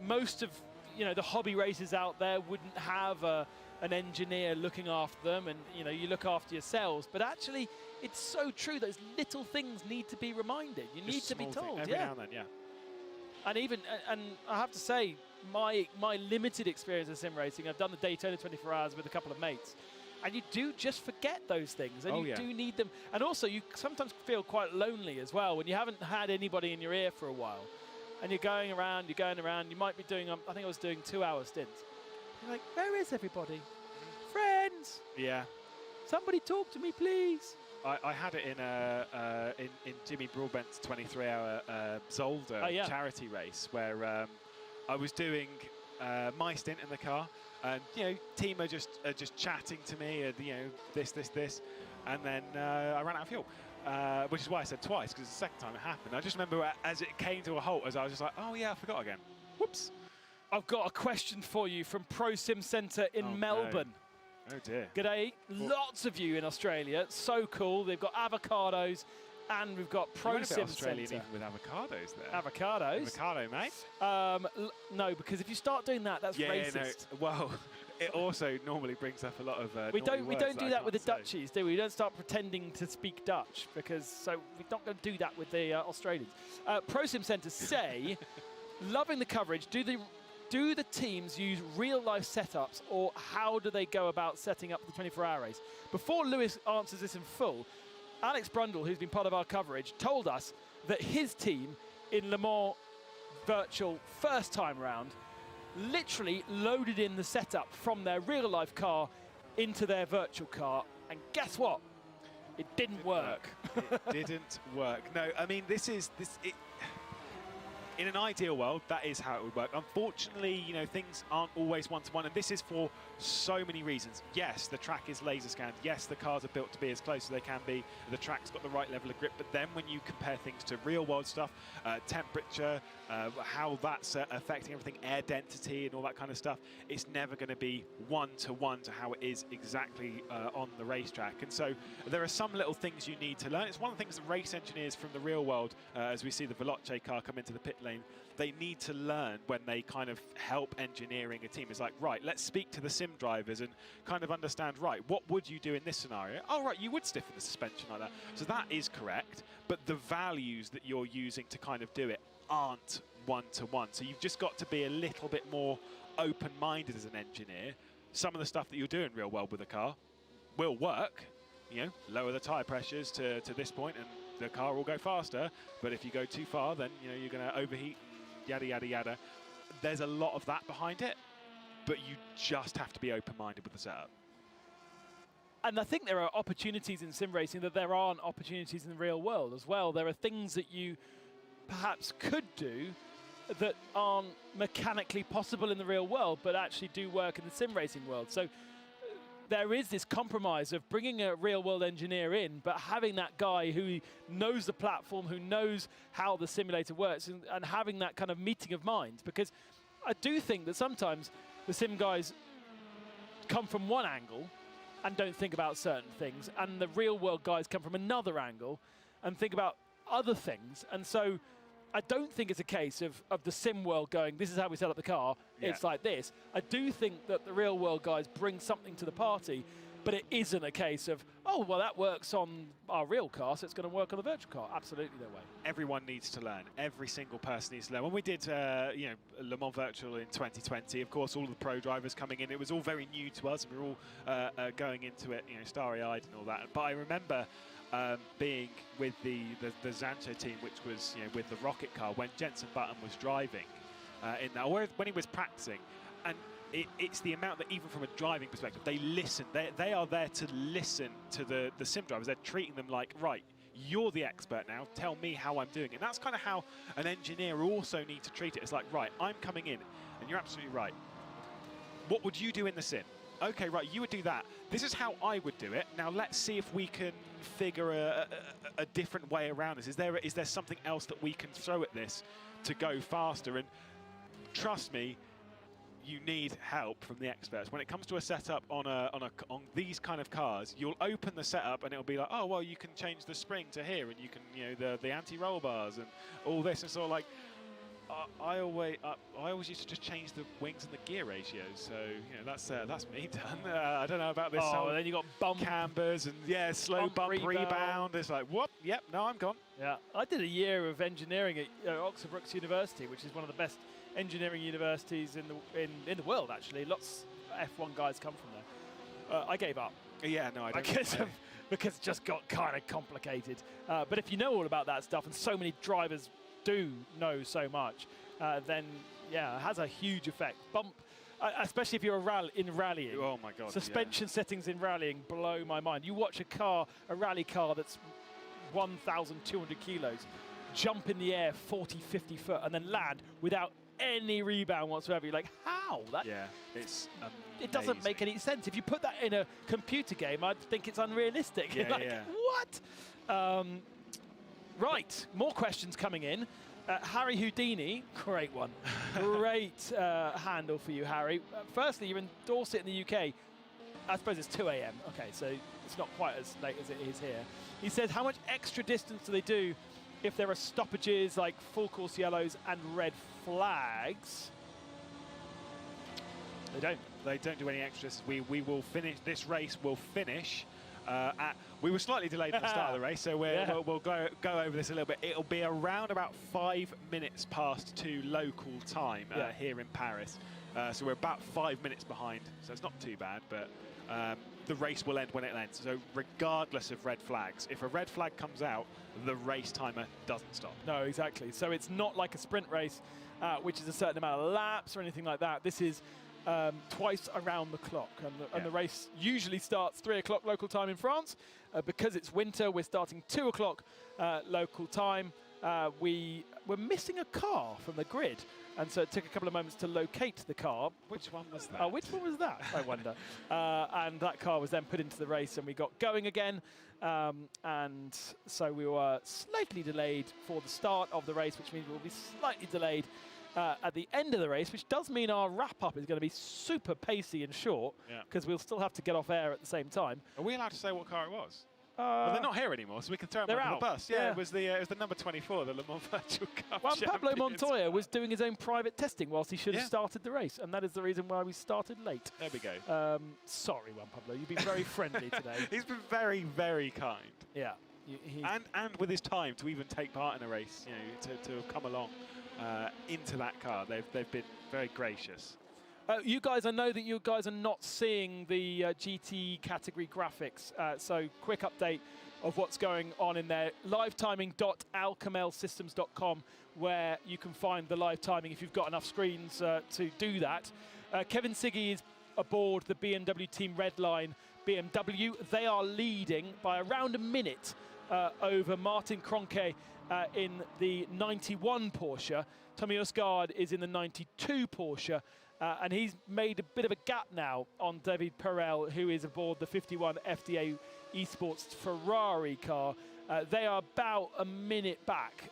most of the hobby racers out there wouldn't have an engineer looking after them, and you look after yourselves. But actually, it's so true. Those little things need to be reminded. You need to be told. Every now and then, yeah. And I have to say, my limited experience of sim racing, I've done the Daytona 24 Hours with a couple of mates, and you do just forget those things, and you do need them. And also, you sometimes feel quite lonely as well when you haven't had anybody in your ear for a while, and you're going around. You might be doing, I think I was doing 2-hour stints. You're like, where is everybody? Friends! Yeah. Somebody talk to me, please. I had it in Jimmy Broadbent's 23-hour Zolder charity race, where I was doing my stint in the car, and team are just chatting to me, this, and then I ran out of fuel, which is why I said twice, because it's the second time it happened. I just remember as it came to a halt, as I was just like, oh yeah, I forgot again. Whoops. I've got a question for you from Pro Sim Centre in Melbourne. No. Oh dear. G'day. Lots of you in Australia. So cool. They've got avocados, and we've got Pro Sim Australian Centre. even with avocados there. Avocados. Avocado, mate. No, because if you start doing that, that's racist. No. Well, it also normally brings up a lot of. We don't do that with the Dutchies, do we? We don't start pretending to speak Dutch, because we're not going to do that with the Australians. Pro Sim Centre say, loving the coverage. Do the teams use real-life setups, or how do they go about setting up the 24-hour race? Before Lewis answers this in full, Alex Brundle, who's been part of our coverage, told us that his team in Le Mans Virtual first time round literally loaded in the setup from their real-life car into their virtual car, and guess what? It didn't work. It didn't work. No, I mean, in an ideal world, that is how it would work. Unfortunately, things aren't always one-to-one, and this is for so many reasons. Yes, the track is laser scanned. Yes, the cars are built to be as close as they can be. The track's got the right level of grip, but then when you compare things to real-world stuff, temperature, how that's affecting everything, air density and all that kind of stuff, it's never going to be one-to-one to how it is exactly on the racetrack. And so there are some little things you need to learn. It's one of the things that race engineers from the real world, as we see the Veloce car come into the pit lane, they need to learn when they kind of help engineering a team. It's like, right, let's speak to the sim drivers and kind of understand, right, what would you do in this scenario? Oh, right, you would stiffen the suspension like that. So that is correct, but the values that you're using to kind of do it aren't one-to-one. So you've just got to be a little bit more open-minded as an engineer. Some of the stuff that you're doing real well with a car will work, lower the tyre pressures to this point and the car will go faster, but if you go too far, then you're going to overheat, yada yada yada. There's a lot of that behind it, but you just have to be open-minded with the setup. And I think there are opportunities in sim racing that there aren't opportunities in the real world as well. There are things that you perhaps could do that aren't mechanically possible in the real world, but actually do work in the sim racing world. So there is this compromise of bringing a real-world engineer in, but having that guy who knows the platform, who knows how the simulator works, and having that kind of meeting of minds. Because I do think that sometimes the sim guys come from one angle and don't think about certain things, and the real-world guys come from another angle and think about other things. And so I don't think it's a case of the sim world going, this is how we set up the car, it's like this. I do think that the real world guys bring something to the party, but it isn't a case of, oh, well, that works on our real car, so it's going to work on the virtual car. Absolutely no way. Everyone needs to learn. Every single person needs to learn. When we did, Le Mans Virtual in 2020, of course, all of the pro drivers coming in, it was all very new to us, and we were all going into it, starry-eyed and all that. But I remember being with the Zancho team, which was with the rocket car, when Jenson Button was driving in that, or when he was practicing, and it's the amount that even from a driving perspective, they listen. They are there to listen to the sim drivers. They're treating them like, right, you're the expert now, tell me how I'm doing it. And that's kind of how an engineer also needs to treat it. It's like, right, I'm coming in, and you're absolutely right. What would you do in the sim? Okay, right, you would do that. This is how I would do it. Now let's see if we can figure a different way around this. Is there something else that we can throw at this to go faster? And trust me, you need help from the experts. When it comes to a setup on these kind of cars, you'll open the setup and it'll be like, oh well, you can change the spring to here, and you can, the anti-roll bars and all this. And so like, I always used to just change the wings and the gear ratios. So that's me done. I don't know about this. Oh, then you got bump cambers and slow bump rebound. It's like, whoop, yep, no, I'm gone. Yeah, I did a year of engineering at Oxford Brookes University, which is one of the best engineering universities in the world. Actually, lots of F1 guys come from there. I gave up. Yeah, no, I don't. Because it just got kind of complicated. But if you know all about that stuff, and so many drivers do know so much, then yeah, it has a huge effect. Bump, especially if you're in rallying. Oh my God! Suspension settings in rallying blow my mind. You watch a rally car that's 1,200 kilos, jump in the air 40, 50 foot, and then land without any rebound whatsoever. You're like, how? It's amazing. It doesn't make any sense. If you put that in a computer game, I'd think it's unrealistic. Yeah, like, what? Right, more questions coming in. Harry Houdini, great one. Great handle for you, Harry. Firstly, you're in Dorset in the UK. I suppose it's 2 a.m. Okay, so it's not quite as late as it is here. He says, how much extra distance do they do if there are stoppages like full course yellows and red flags? They don't do any extras. We will finish this race. Will finish we were slightly delayed at the start of the race, so we'll go over this a little bit. It'll be around about 5 minutes past 2 local time here in Paris. So we're about 5 minutes behind. So it's not too bad, but the race will end when it ends. So regardless of red flags, if a red flag comes out, the race timer doesn't stop. No, exactly. So it's not like a sprint race, which is a certain amount of laps or anything like that. This is twice around the clock, and the race usually starts 3 o'clock local time in France. Because it's winter, we're starting 2 o'clock local time. We're missing a car from the grid, and so it took a couple of moments to locate the car. Which one was that? Which one was that, I wonder? And that car was then put into the race, and we got going again. And so we were slightly delayed for the start of the race, which means we'll be slightly delayed at the end of the race, which does mean our wrap-up is going to be super pacey and short, because we'll still have to get off air at the same time. Are we allowed to say what car it was? Well, they're not here anymore, so we can throw them under the bus. Yeah, it was the number 24, the Le Mans Virtual Cup Juan Pablo Montoya was doing his own private testing whilst he should have started the race, and that is the reason why we started late. There we go. Sorry, Juan Pablo, you've been very friendly today. He's been very, very kind. Yeah. And with his time to even take part in a race, to come along into that car, they've been very gracious. You guys, I know that you guys are not seeing the GT category graphics, so quick update of what's going on in there. livetiming.alcamelsystems.com, where you can find the live timing if you've got enough screens to do that. Kevin Siggy is aboard the BMW Team Redline BMW. They are leading by around a minute over Martin Kroenke in the 91 Porsche. Tommy Osgaard is in the 92 Porsche. And he's made a bit of a gap now on David Perel, who is aboard the 51 FDA Esports Ferrari car. They are about a minute back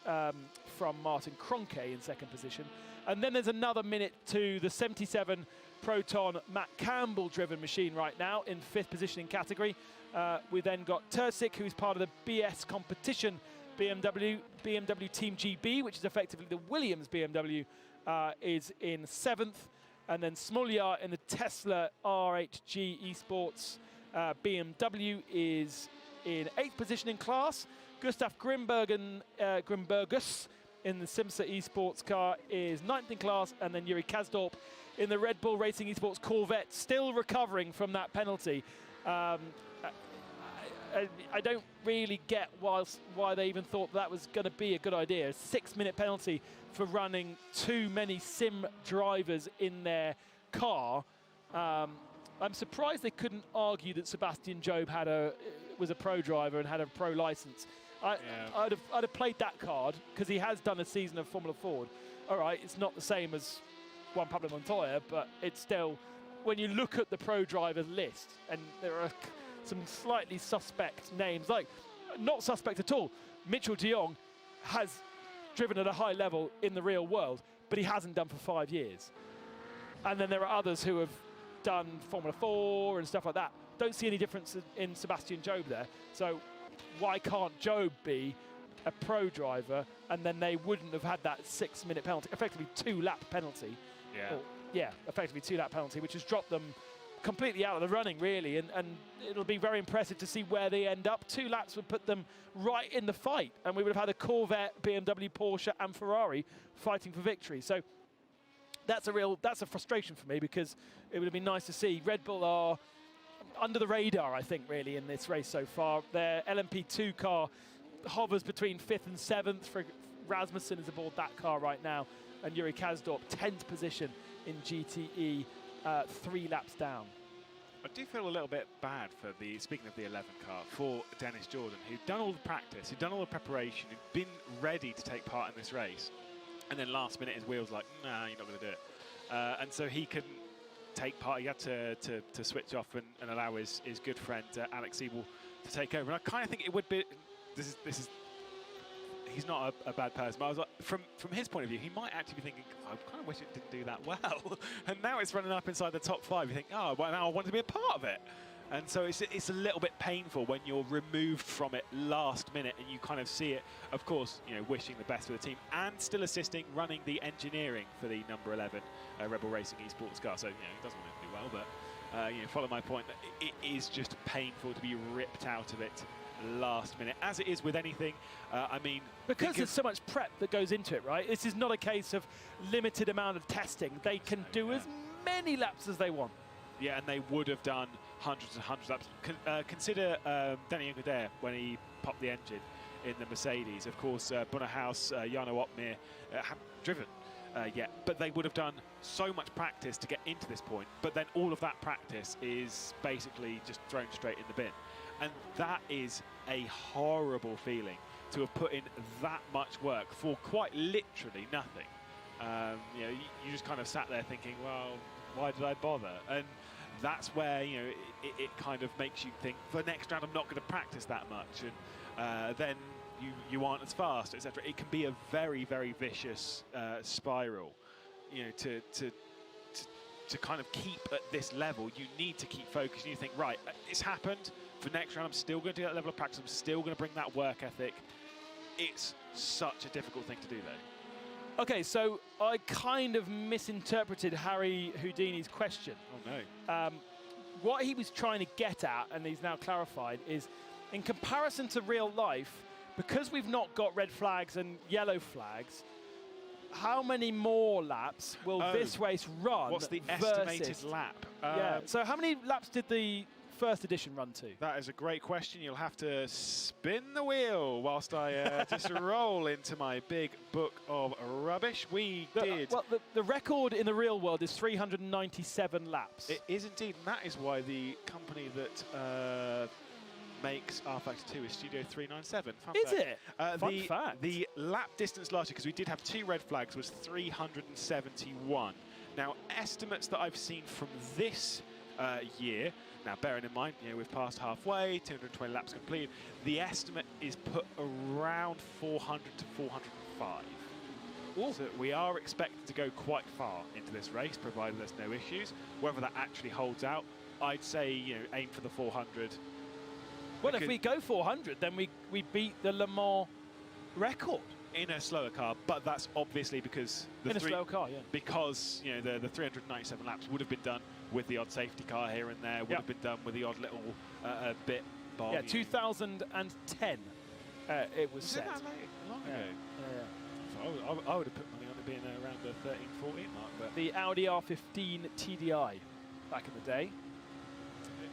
from Martin Kroenke in second position. And then there's another minute to the 77 Proton Matt Campbell driven machine right now in fifth position in category. We then got Terzic, who's part of the BS Competition BMW Team GB, which is effectively the Williams BMW, is in seventh. And then Smoljar in the Tesla RHG Esports BMW is in 8th position in class. Gustav Grimbergus in the Simsa Esports car is 9th in class. And then Yuri Kasdorp in the Red Bull Racing Esports Corvette, still recovering from that penalty. I don't really get why they even thought that was going to be a good idea. A 6-minute penalty for running too many sim drivers in their car. I'm surprised they couldn't argue that Sebastian Job was a pro driver and had a pro license. I'd have played that card, because he has done a season of Formula Ford. All right, it's not the same as Juan Pablo Montoya, but it's still, when you look at the pro drivers list, and there are some slightly suspect names, like not suspect at all. Mitchell de Jong has driven at a high level in the real world, but he hasn't done for 5 years. And then there are others who have done Formula 4 and stuff like that. Don't see any difference in Sebastian Job there. So why can't Job be a pro driver, and then they wouldn't have had that 6-minute penalty, effectively 2-lap penalty. Yeah. Or, yeah, effectively 2-lap penalty, which has dropped them completely out of the running, really, and it'll be very impressive to see where they end up. 2 laps would put them right in the fight, and we would have had a Corvette, BMW, Porsche, and Ferrari fighting for victory. So that's a frustration for me, because it would have been nice to see. Red Bull are under the radar, I think, really, in this race so far. Their LMP2 car hovers between 5th and 7th. For Rasmussen is aboard that car right now, and Yuri Kasdorp 10th position in GTE, 3 laps down. I do feel a little bit bad for speaking of the 11 car, for Dennis Jordan, who'd done all the practice, who'd done all the preparation, who'd been ready to take part in this race, and then last minute his wheels like, nah, you're not going to do it. And so he couldn't take part. He had to switch off and allow his good friend Alex Siebel to take over. And I kind of think it would be, this is he's not a bad person, but I was like, from his point of view, he might actually be thinking, oh, I kind of wish it didn't do that well. And now it's running up inside the top 5. You think, oh, well, now I want to be a part of it. And so it's a little bit painful when you're removed from it last minute, and you kind of see it, of course, wishing the best for the team and still assisting running the engineering for the number 11 Rebel Racing esports car. So, he doesn't want to do well, but, follow my point, that it is just painful to be ripped out of it last minute, as it is with anything. I mean, because there's so much prep that goes into it, right? This is not a case of limited amount of testing. They can do as many laps as they want. Yeah, and they would have done hundreds and hundreds of laps. Consider Danny Ungadair when he popped the engine in the Mercedes. Of course, Bunnerhaus, Jarno Opmeer haven't driven yet, but they would have done so much practice to get into this point. But then all of that practice is basically just thrown straight in the bin. And that is a horrible feeling, to have put in that much work for quite literally nothing. You just kind of sat there thinking, well, why did I bother? And that's where it kind of makes you think, for the next round I'm not going to practice that much, and then you aren't as fast, etc. It can be a very, very vicious spiral. To kind of keep at this level, you need to keep focused. You think, right, it's happened. For next round, I'm still going to do that level of practice. I'm still going to bring that work ethic. It's such a difficult thing to do, though. Okay, so I kind of misinterpreted Harry Houdini's question. Oh, no. What he was trying to get at, and he's now clarified, is in comparison to real life, because we've not got red flags and yellow flags, how many more laps will this race run? What's the estimated lap? Yeah. So how many laps did the first edition run to? That is a great question. You'll have to spin the wheel whilst I just roll into my big book of rubbish. Well, the record in the real world is 397 laps. It is indeed, and that is why the company that makes R-Factor 2 is Studio 397. Is it? Fun fact. The lap distance last year, because we did have 2 red flags, was 371. Now, estimates that I've seen from this year, now bearing in mind, we've passed halfway, 220 laps completed, the estimate is put around 400 to 405. So we are expected to go quite far into this race, provided there's no issues. Whether that actually holds out, I'd say, aim for the 400. Well, if we go 400, then we beat the Le Mans record. In a slower car, but that's obviously because a slow car, yeah. Because the 397 laps would have been done with the odd safety car here and there, would have been done with the odd little bit. Bomb, yeah, 2010. It was set. That long ago? Yeah. So I would have put money on it being around the 13, 14 mark. But the Audi R15 TDI back in the day.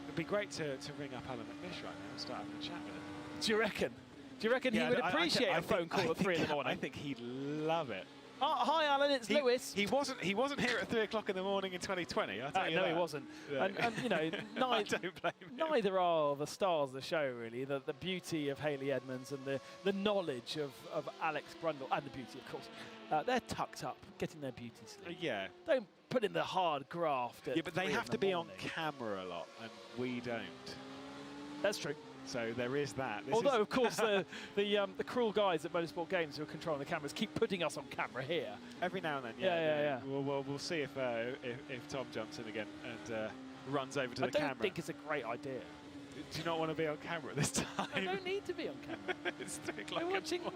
It'd be great to ring up Alan McNish right now and start having a chat with him. Do you reckon? Do you reckon he would appreciate a phone call at 3 in the morning? I think he'd love it. Oh, hi, Alan. It's Lewis. He wasn't here at 3 o'clock in the morning in 2020. I'll tell you no, that. he wasn't. Yeah. And I don't blame him. Neither are the stars of the show, really. The beauty of Hayley Edmonds and the knowledge of Alex Brundle, and the beauty, of course. They're tucked up, getting their beauty sleep. Yeah. Don't put in the hard graft. Yeah, but they have to be on camera a lot, and we don't. That's true. So there is that. Although, of course, the cruel guys at Motorsport Games who are controlling the cameras keep putting us on camera here. Every now and then, yeah. We'll see if Tom jumps in again and runs over to the camera. I don't think it's a great idea. Do you not want to be on camera at this time? I don't need to be on camera. It's 3 o'clock.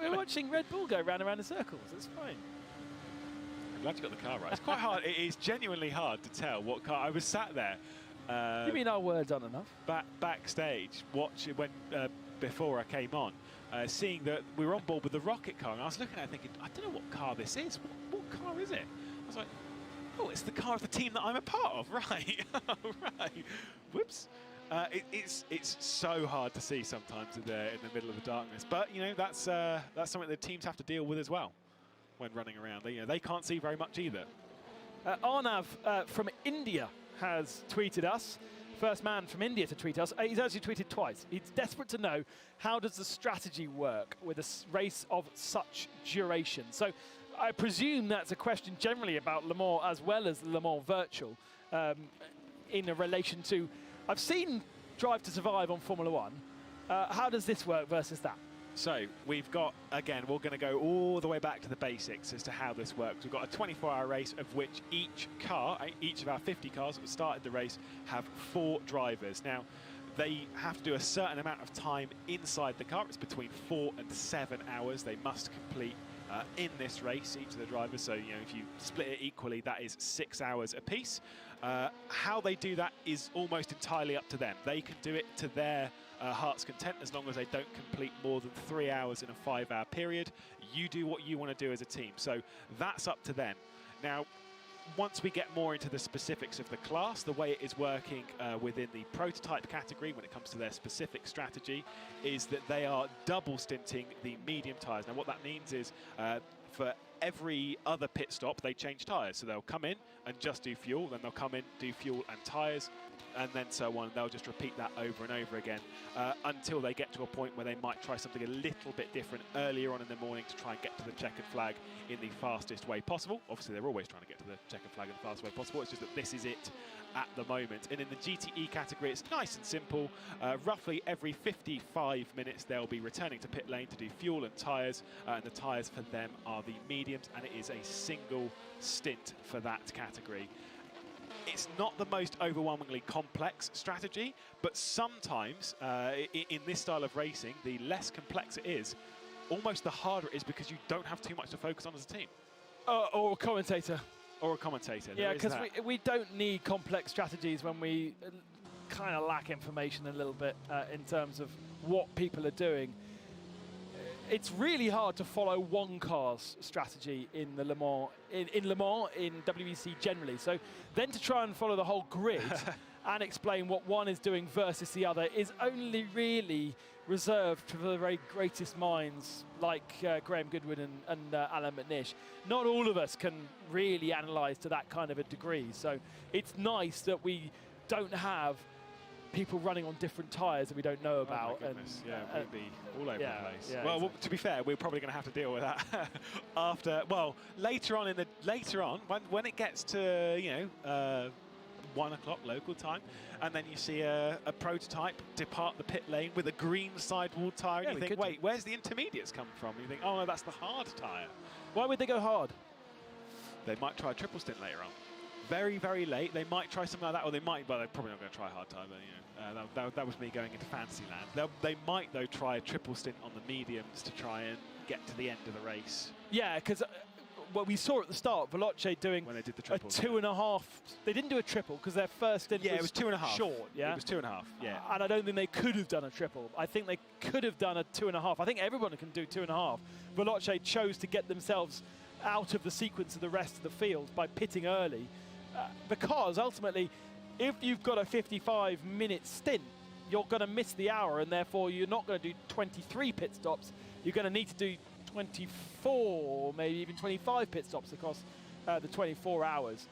We're watching Red Bull go round and round in circles. It's fine. I'm glad you got the car right. It's quite hard. It is genuinely hard to tell what car. I was sat there. You mean our words aren't enough? Backstage, watching when before I came on, seeing that we were on board with the rocket car, and I was looking at it thinking, I don't know what car this is. What car is it? I was like, oh, it's the car of the team that I'm a part of, right? Right. Whoops. It's so hard to see sometimes in the middle of the darkness, but you know that's something that teams have to deal with as well when running around. They can't see very much either. Arnav from India has tweeted us. First man from India to tweet us. He's actually tweeted twice. He's desperate to know, how does the strategy work with a race of such duration? So I presume that's a question generally about Le Mans as well as Le Mans Virtual in a relation to, I've seen Drive to Survive on Formula One. How does this work versus that? So we've got, again, we're going to go all the way back to the basics as to how this works. We've got a 24-hour race of which each of our 50 cars that started the race have 4 drivers. Now, they have to do a certain amount of time inside the car. It's between 4 and 7 hours they must complete in this race, each of the drivers. So, you know, if you split it equally, that is 6 hours apiece. How they do that is almost entirely up to them. They can do it to their heart's content as long as they don't complete more than 3 hours in a 5-hour period. You do what you want to do as a team. So that's up to them. Now, once we get more into the specifics of the class, the way it is working within the prototype category when it comes to their specific strategy is that they are double stinting the medium tyres. Now, what that means is for every other pit stop, they change tyres. So they'll come in and just do fuel, then they'll come in, do fuel and tyres, and then so on. They'll just repeat that over and over again until they get to a point where they might try something a little bit different earlier on in the morning to try and get to the checkered flag in the fastest way possible. Obviously, they're always trying to get to the checkered flag in the fastest way possible. It's just that this is it at the moment. And in the GTE category, it's nice and simple. Roughly every 55 minutes, they'll be returning to pit lane to do fuel and tyres. And the tyres for them are the mediums, and it is a single stint for that category. It's not the most overwhelmingly complex strategy, but sometimes in this style of racing, the less complex it is, almost the harder it is because you don't have too much to focus on as a team. Or a commentator. Or a commentator. Yeah, because we don't need complex strategies when we kind of lack information a little bit in terms of what people are doing. It's really hard to follow one car's strategy in the Le Mans, in Le Mans, in WEC generally. So then to try and follow the whole grid and explain what one is doing versus the other is only really reserved for the very greatest minds like Graham Goodwin and Alan McNish. Not all of us can really analyse to that kind of a degree. So it's nice that we don't have people running on different tyres that we don't know about. Oh my goodness. We'd be all over the place. Yeah, well, exactly. To be fair, we're probably going to have to deal with that after. Well, later on when it gets to 1 o'clock local time, and then you see a prototype depart the pit lane with a green sidewall tyre, and you think, wait, where's the intermediates come from? And you think, oh no, that's the hard tyre. Why would they go hard? They might try a triple stint later on. Very, very late. They might try something like that, or they might, but they're probably not going to try hard time. But, that was me going into fantasy land. They might, though, try a triple stint on the mediums to try and get to the end of the race. Yeah, because what we saw at the start, Veloce doing when they did the triple, 2.5. They didn't do a triple because their first stint it was 2.5 short. Yeah, it was 2.5. Yeah, and I don't think they could have done a triple. I think they could have done a 2.5. I think everyone can do 2.5. Veloce chose to get themselves out of the sequence of the rest of the field by pitting early. Because ultimately, if you've got a 55-minute stint, you're going to miss the hour, and therefore you're not going to do 23 pit stops. You're going to need to do 24, maybe even 25 pit stops across the 24 hours.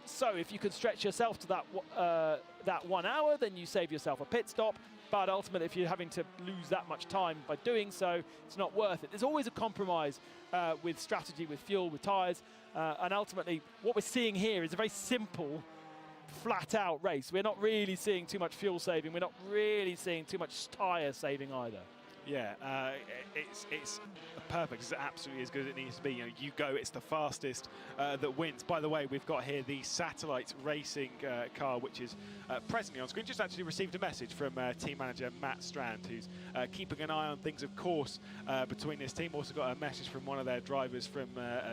So if you can stretch yourself to that 1 hour, then you save yourself a pit stop. But ultimately, if you're having to lose that much time by doing so, it's not worth it. There's always a compromise with strategy, with fuel, with tyres. And ultimately, what we're seeing here is a very simple flat out race. We're not really seeing too much fuel saving. We're not really seeing too much tyre saving either. Yeah, it's perfect. It's absolutely as good as it needs to be. You go, it's the fastest that wins. By the way, we've got here the satellite racing car, which is presently on screen. Just actually received a message from team manager Matt Strand, who's keeping an eye on things, of course, between this team. Also got a message from one of their drivers from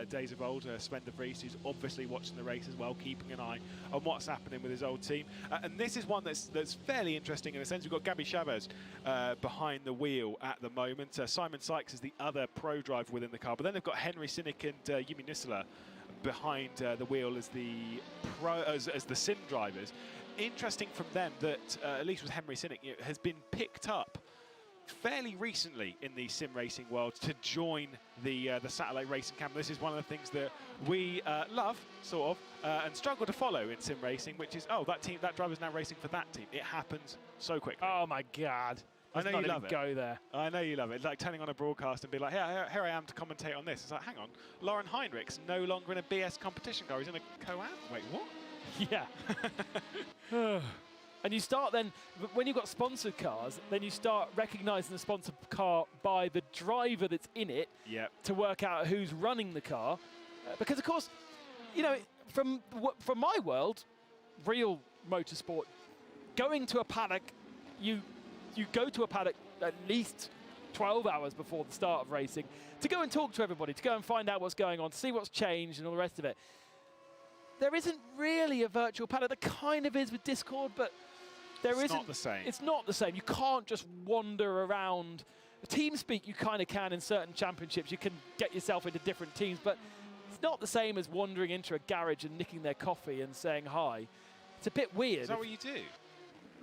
days of old, Sven de Vries, who's obviously watching the race as well, keeping an eye on what's happening with his old team. And this is one that's fairly interesting in a sense. We've got Gabi Chavez behind the wheel at the moment. Simon Sykes is the other pro driver within the car, but then they've got Henry Sinnick and Yumi Nisela behind the wheel as the sim drivers. Interesting from them that at least with Henry Sinnick, has been picked up fairly recently in the sim racing world to join the satellite racing camp. This is one of the things that we love, sort of, and struggle to follow in sim racing, which is, oh, that driver's now racing for that team. It happens so quickly. Oh my God. I know you love it. Go there. I know you love it. It's like turning on a broadcast and be like, here I am to commentate on this. It's like, hang on, Lauren Heinrich's no longer in a BS competition car. He's in a Co-Am. Wait, what? Yeah. And you start then, when you've got sponsored cars, then you start recognising the sponsored car by the driver that's in it to work out who's running the car. Because, of course, from my world, real motorsport, going to a paddock, you go to a paddock at least 12 hours before the start of racing to go and talk to everybody, to go and find out what's going on, to see what's changed and all the rest of it. There isn't really a virtual paddock. There kind of is with Discord, but it's not the same. It's not the same. You can't just wander around. TeamSpeak you kind of can in certain championships. You can get yourself into different teams, but it's not the same as wandering into a garage and nicking their coffee and saying hi. It's a bit weird. Is that what you do?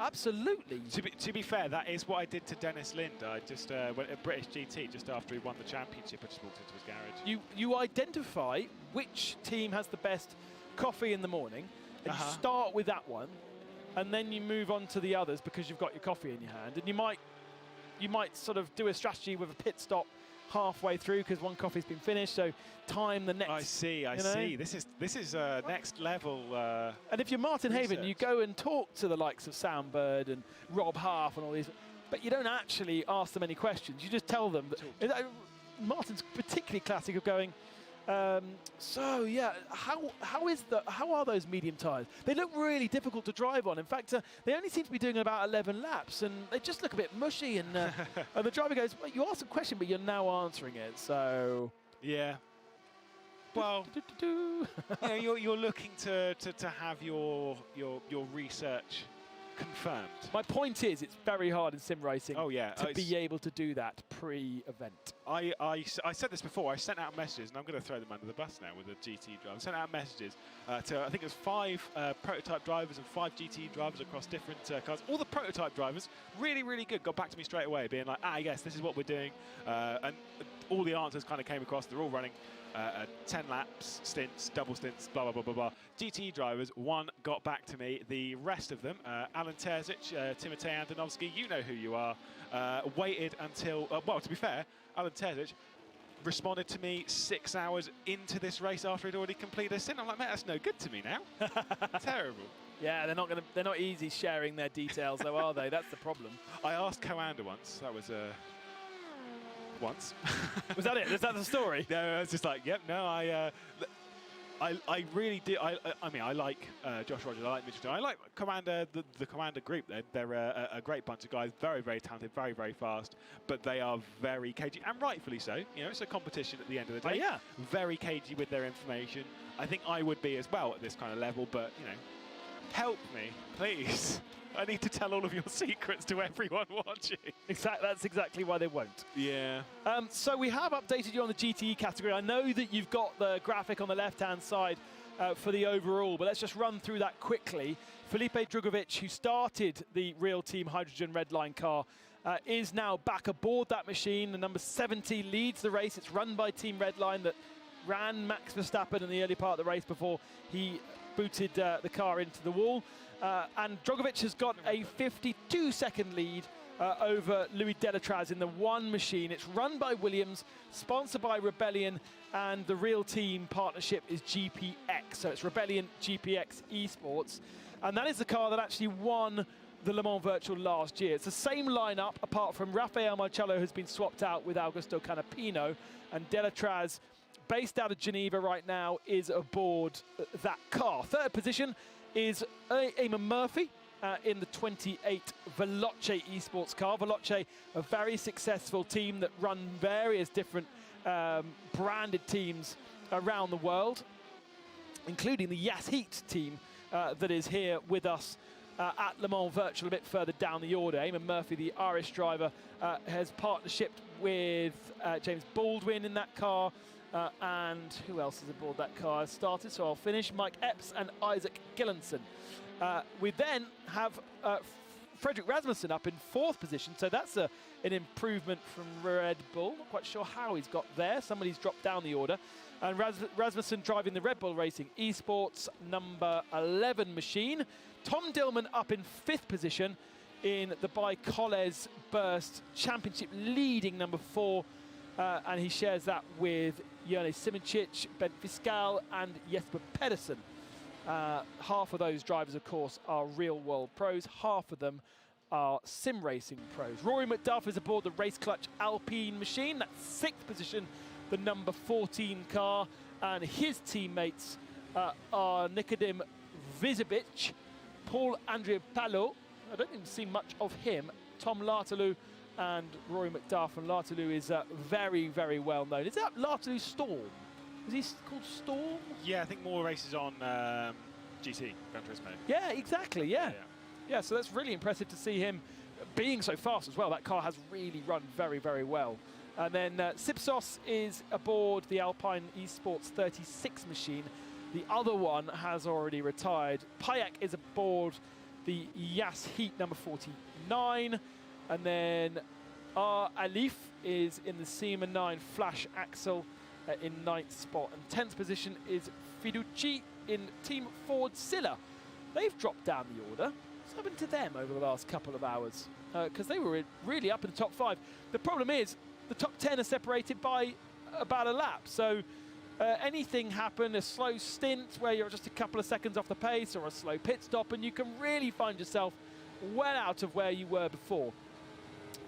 Absolutely. To be fair, that is what I did to Dennis Lind. I just went at British GT just after he won the championship. I just walked into his garage. You identify which team has the best coffee in the morning, and you start with that one, and then you move on to the others because you've got your coffee in your hand, and you might sort of do a strategy with a pit stop halfway through because one coffee's been finished, so time the next. I see. This is next level. And if you're Martin Haven, you go and talk to the likes of Soundbird and Rob Half and all these, but you don't actually ask them any questions. You just tell them. Martin's particularly classic of going, so yeah, how are those medium tyres? They look really difficult to drive on. In fact, they only seem to be doing about 11 laps, and they just look a bit mushy. And and the driver goes, well, "You asked a question, but you're now answering it." So yeah. Well, you're looking to have your research confirmed. My point is, it's very hard in sim racing to be able to do that pre-event. I said this before. I sent out messages, and I'm going to throw them under the bus now with the GT driver. I sent out messages to, I think it was 5 prototype drivers and 5 GT drivers across different cars. All the prototype drivers, really, really good, got back to me straight away, being like, yes, this is what we're doing. And all the answers kind of came across. They're all running 10 laps, stints, double stints, blah, blah, blah, blah, blah. GTE drivers, 1 got back to me. The rest of them, Alan Terzic, Timotej Antonovsky, you know who you are, waited until, well, to be fair, Alan Terzic responded to me 6 hours into this race after he'd already completed a stint. I'm like, mate, that's no good to me now. Terrible. Yeah, they're not easy sharing their details, though, are they? That's the problem. I asked Coanda once. That was once. Was that it? Is that the story? No, I was just like, yep, no, I really do. I mean, I like Josh Rogers. I like Mitchell. I like Commander, the Commander group. They're a great bunch of guys. Very, very talented. Very, very fast. But they are very cagey, and rightfully so. It's a competition at the end of the day. Yeah. Very cagey with their information. I think I would be as well at this kind of level. But help me, please. I need to tell all of your secrets to everyone watching. That's exactly why they won't. Yeah. So we have updated you on the GTE category. I know that you've got the graphic on the left-hand side for the overall, but let's just run through that quickly. Felipe Drugovic, who started the Real Team Hydrogen Redline car, is now back aboard that machine. The number 70 leads the race. It's run by Team Redline that ran Max Verstappen in the early part of the race before he booted the car into the wall. And Drugovic has got a 52-second lead over Louis Delatraz in the 1 machine. It's run by Williams, sponsored by Rebellion, and the Real Team partnership is GPX. So it's Rebellion GPX Esports. and that is the car that actually won the Le Mans Virtual last year. It's the same lineup, apart from Rafael Marcello has been swapped out with Augusto Canapino, and Delatraz, based out of Geneva right now, is aboard that car. Third position is Eamon Murphy in the 28 Veloce esports car. Veloce, a very successful team that run various different branded teams around the world, including the Yas Heat team that is here with us at Le Mans Virtual a bit further down the order. Eamon Murphy, the Irish driver, has partnershiped with James Baldwin in that car, and who else is aboard that car? Started, so I'll finish. Mike Epps and Isaac Gillenson. We then have Frederick Rasmussen up in 4th position, so that's an improvement from Red Bull. Not quite sure how he's got there. Somebody's dropped down the order. And Rasmussen driving the Red Bull Racing Esports number 11 machine. Tom Dillman up in 5th position in the By-Coles Burst Championship, leading number 4. And he shares that with Jerne Simoncic, Ben Fiscal and Jesper Pedersen. Half of those drivers, of course, are real-world pros. Half of them are sim racing pros. Rory McDuff is aboard the Race Clutch Alpine machine. That's 6th position, the number 14 car. And his teammates are Nikodim Vizibic, Paul Andrea Palo. I don't even see much of him. Tom Lartalou and Rory McDuff. And Lartalou is very, very well known. Is that Lartalou Storm? Is he called Storm? Yeah, I think more races on GT, Gran Turismo. Yeah, exactly, yeah. Yeah, so that's really impressive to see him being so fast as well. That car has really run very, very well. And then Sipsos is aboard the Alpine Esports 36 machine. The other one has already retired. Payak is aboard the Yas Heat number 49. And then Alif is in the SEMA 9 Flash Axle in 9th spot. And 10th position is Fiduci in Team Ford Silla. They've dropped down the order. What's happened to them over the last couple of hours? Because they were really up in the top 5. The problem is the top 10 are separated by about a lap. So anything happen, a slow stint where you're just a couple of seconds off the pace, or a slow pit stop, and you can really find yourself well out of where you were before.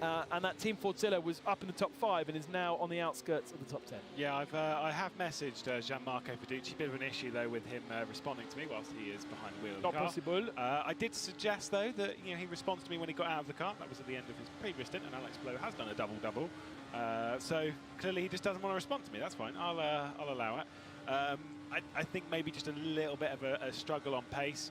And that Team Ford Silla was up in the top 5 and is now on the outskirts of the top 10. Yeah, I have messaged Gianmarco Fiduci. Bit of an issue though with him responding to me whilst he is behind the wheel of the car. Not possible. I did suggest though that he responds to me when he got out of the car. That was at the end of his previous stint, and Alex Blow has done a double-double. So clearly he just doesn't want to respond to me. That's fine. I'll allow it. I think maybe just a little bit of a struggle on pace.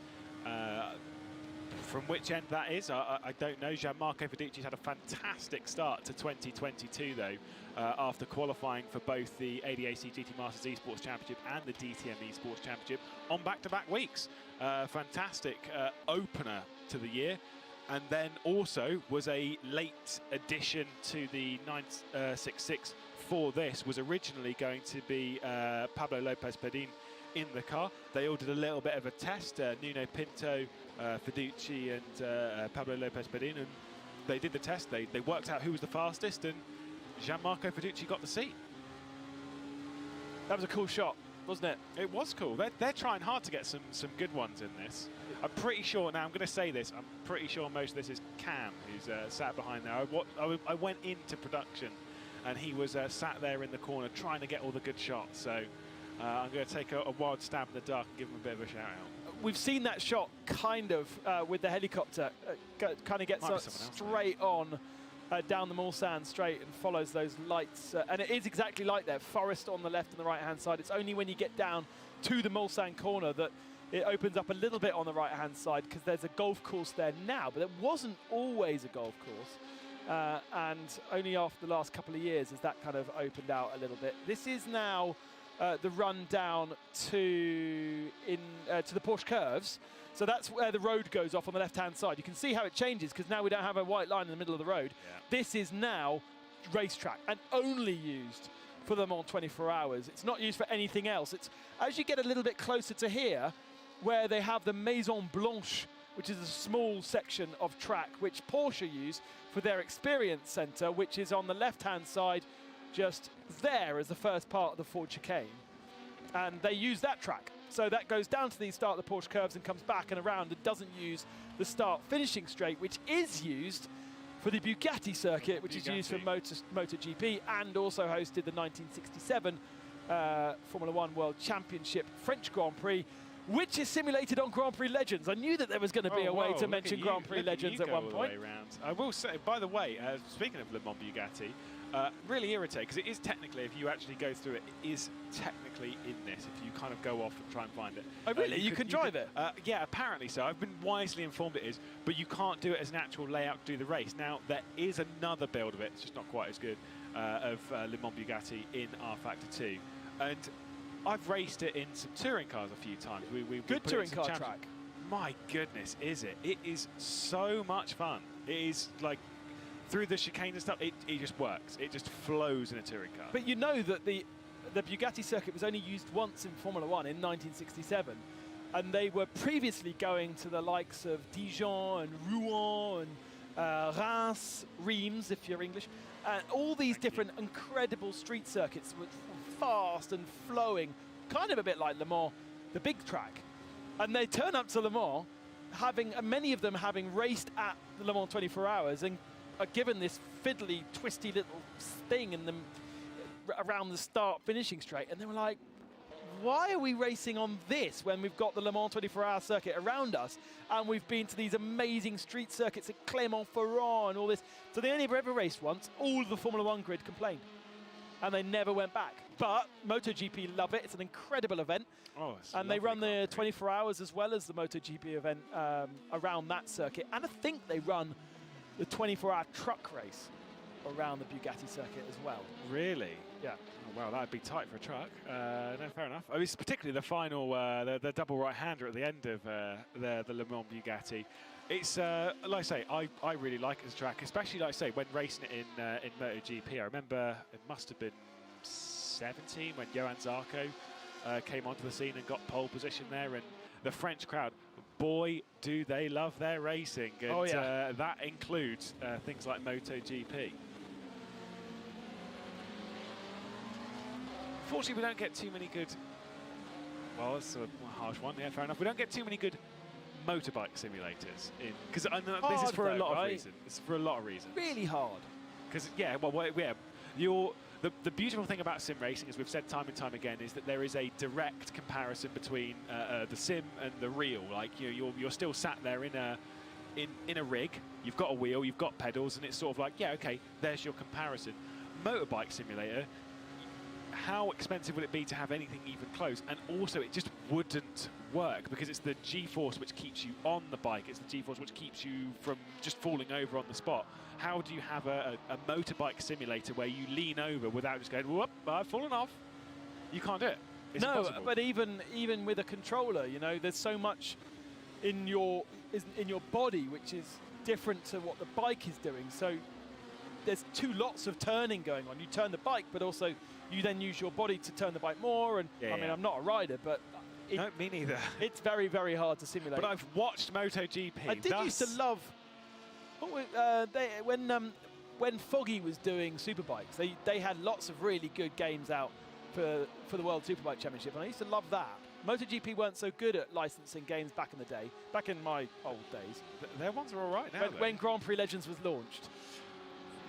From which end that is, I don't know. Gianmarco Fiduci's had a fantastic start to 2022, though, after qualifying for both the ADAC GT Masters Esports Championship and the DTM Esports Championship on back-to-back weeks. Fantastic opener to the year, and then also was a late addition to the 966 for this. Was originally going to be Pablo Lopez Pedin in the car. They all did a little bit of a test, Nuno Pinto, Fiduci and Pablo Lopez Pedin, and they did the test. They worked out who was the fastest, and Gianmarco Fiduci got the seat. That was a cool shot, wasn't it? It was cool. They're trying hard to get some good ones in this. I'm pretty sure, now I'm going to say this, I'm pretty sure most of this is Cam, who's sat behind there. I went into production and he was sat there in the corner trying to get all the good shots. So I'm going to take a wild stab in the dark and give him a bit of a shout out. We've seen that shot kind of with the helicopter, kind of gets straight on down the Mulsanne straight and follows those lights. And it is exactly like that, forest on the left and the right-hand side. It's only when you get down to the Mulsanne corner that it opens up a little bit on the right-hand side, because there's a golf course there now, but it wasn't always a golf course. And only after the last couple of years has that kind of opened out a little bit. This is now the run down to the Porsche curves. So that's where the road goes off on the left-hand side. You can see how it changes, because now we don't have a white line in the middle of the road. Yeah. This is now racetrack and only used for them on 24 hours. It's not used for anything else. It's as you get a little bit closer to here, where they have the Maison Blanche, which is a small section of track which Porsche use for their experience centre, which is on the left-hand side, just there as the first part of the Ford chicane. And they use that track So that goes down to the start of the Porsche curves and comes back and around and doesn't use the start finishing straight, which is used for the Bugatti circuit, which is used for MotoGP, and also hosted the 1967 Formula One World Championship French Grand Prix, which is simulated on Grand Prix Legends. I knew that there was going to be a way to mention Grand Prix Legends at one point. I will say, by the way, speaking of Le Mans Bugatti, really irritating, because it is technically, if you actually go through it, it is technically in this, if you kind of go off and try and find it. Oh really? You can drive it? Yeah, apparently so. I've been wisely informed it is, but you can't do it as an actual layout to do the race. Now, there is another build of it, it's just not quite as good, of Le Mans Bugatti in R Factor 2. And I've raced it in some touring cars a few times. We good touring car track. My goodness, is it? It is so much fun. It is like, through the chicane and stuff, it just works. It just flows in a touring car. But you know that the Bugatti circuit was only used once in Formula One in 1967, and they were previously going to the likes of Dijon and Rouen and Reims, Reims if you're English, and all these different incredible street circuits with fast and flowing, kind of a bit like Le Mans, the big track. And they turn up to Le Mans, many of them having raced at the Le Mans 24 Hours and are given this fiddly, twisty little thing in them around the start finishing straight, and they were like, why are we racing on this when we've got the Le Mans 24-hour circuit around us, and we've been to these amazing street circuits at Clermont-Ferrand and all this? So they only ever raced once. All of the Formula One grid complained, and they never went back. But MotoGP love it. It's an incredible event. Oh, and they run the 24 hours as well as the MotoGP event around that circuit. And I think they run the 24-hour truck race around the Bugatti circuit as well. Really? Yeah. Oh, wow, that'd be tight for a truck. No, fair enough. I mean, it's particularly the final, the double right-hander at the end of the Le Mans Bugatti. It's, like I say, I really like it as a track, especially, like I say, when racing it in MotoGP. I remember it must have been 17 when Johan Zarco came onto the scene and got pole position there, and the French crowd, boy, do they love their racing. And, oh, yeah. That includes things like MotoGP. Fortunately, we don't get too many good, well, that's a harsh one, yeah, fair enough. We don't get too many good motorbike simulators in, because this is for a lot of reasons. It's for a lot of reasons. Really hard. Because, yeah, well, yeah, the beautiful thing about sim racing, as we've said time and time again, is that there is a direct comparison between the sim and the real. Like, you're still sat there in a rig, you've got a wheel, you've got pedals, and it's sort of like, yeah, okay, there's your comparison. Motorbike simulator, how expensive would it be to have anything even close? And also, it just wouldn't work, because it's the G-force which keeps you on the bike, it's the G-force which keeps you from just falling over on the spot. How do you have a motorbike simulator where you lean over without just going, whoop, I've fallen off? You can't do it. It's impossible. But even with a controller, there's so much in your body which is different to what the bike is doing. So there's two lots of turning going on. You turn the bike, but also you then use your body to turn the bike more. And yeah, I mean, I'm not a rider, but no, me neither. It's very, very hard to simulate. But I've watched MotoGP. I used to love when Foggy was doing superbikes. They had lots of really good games out for the World Superbike Championship, and I used to love that. MotoGP weren't so good at licensing games back in the day, back in my old days. Their ones are all right now. When Grand Prix Legends was launched.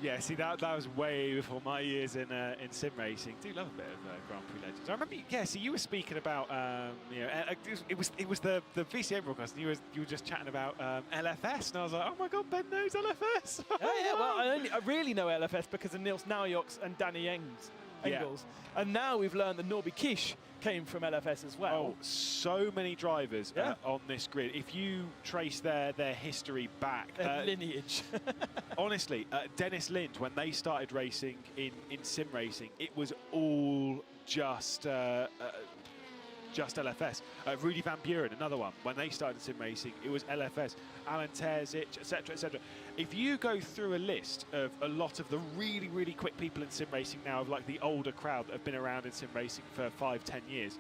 Yeah, see, that was way before my years in sim racing. Do love a bit of Grand Prix Legends. I remember, yeah. So you were speaking about, it was the VCM broadcast, and you were just chatting about LFS, and I was like, oh my God, Ben knows LFS. yeah. Well, I really know LFS because of Niels Naujoks and Danny Engels. Yeah. And now we've learned that Norby Kish came from LFS as well. Oh, so many drivers on this grid. If you trace their history back, their lineage. Honestly, Dennis Lind, when they started racing in sim racing, it was all just LFS. Rudy Van Buren, another one. When they started sim racing, it was LFS. Alan Terzic, etc., etc. If you go through a list of a lot of the really, really quick people in sim racing now, of like the older crowd that have been around in sim racing for 5-10 years,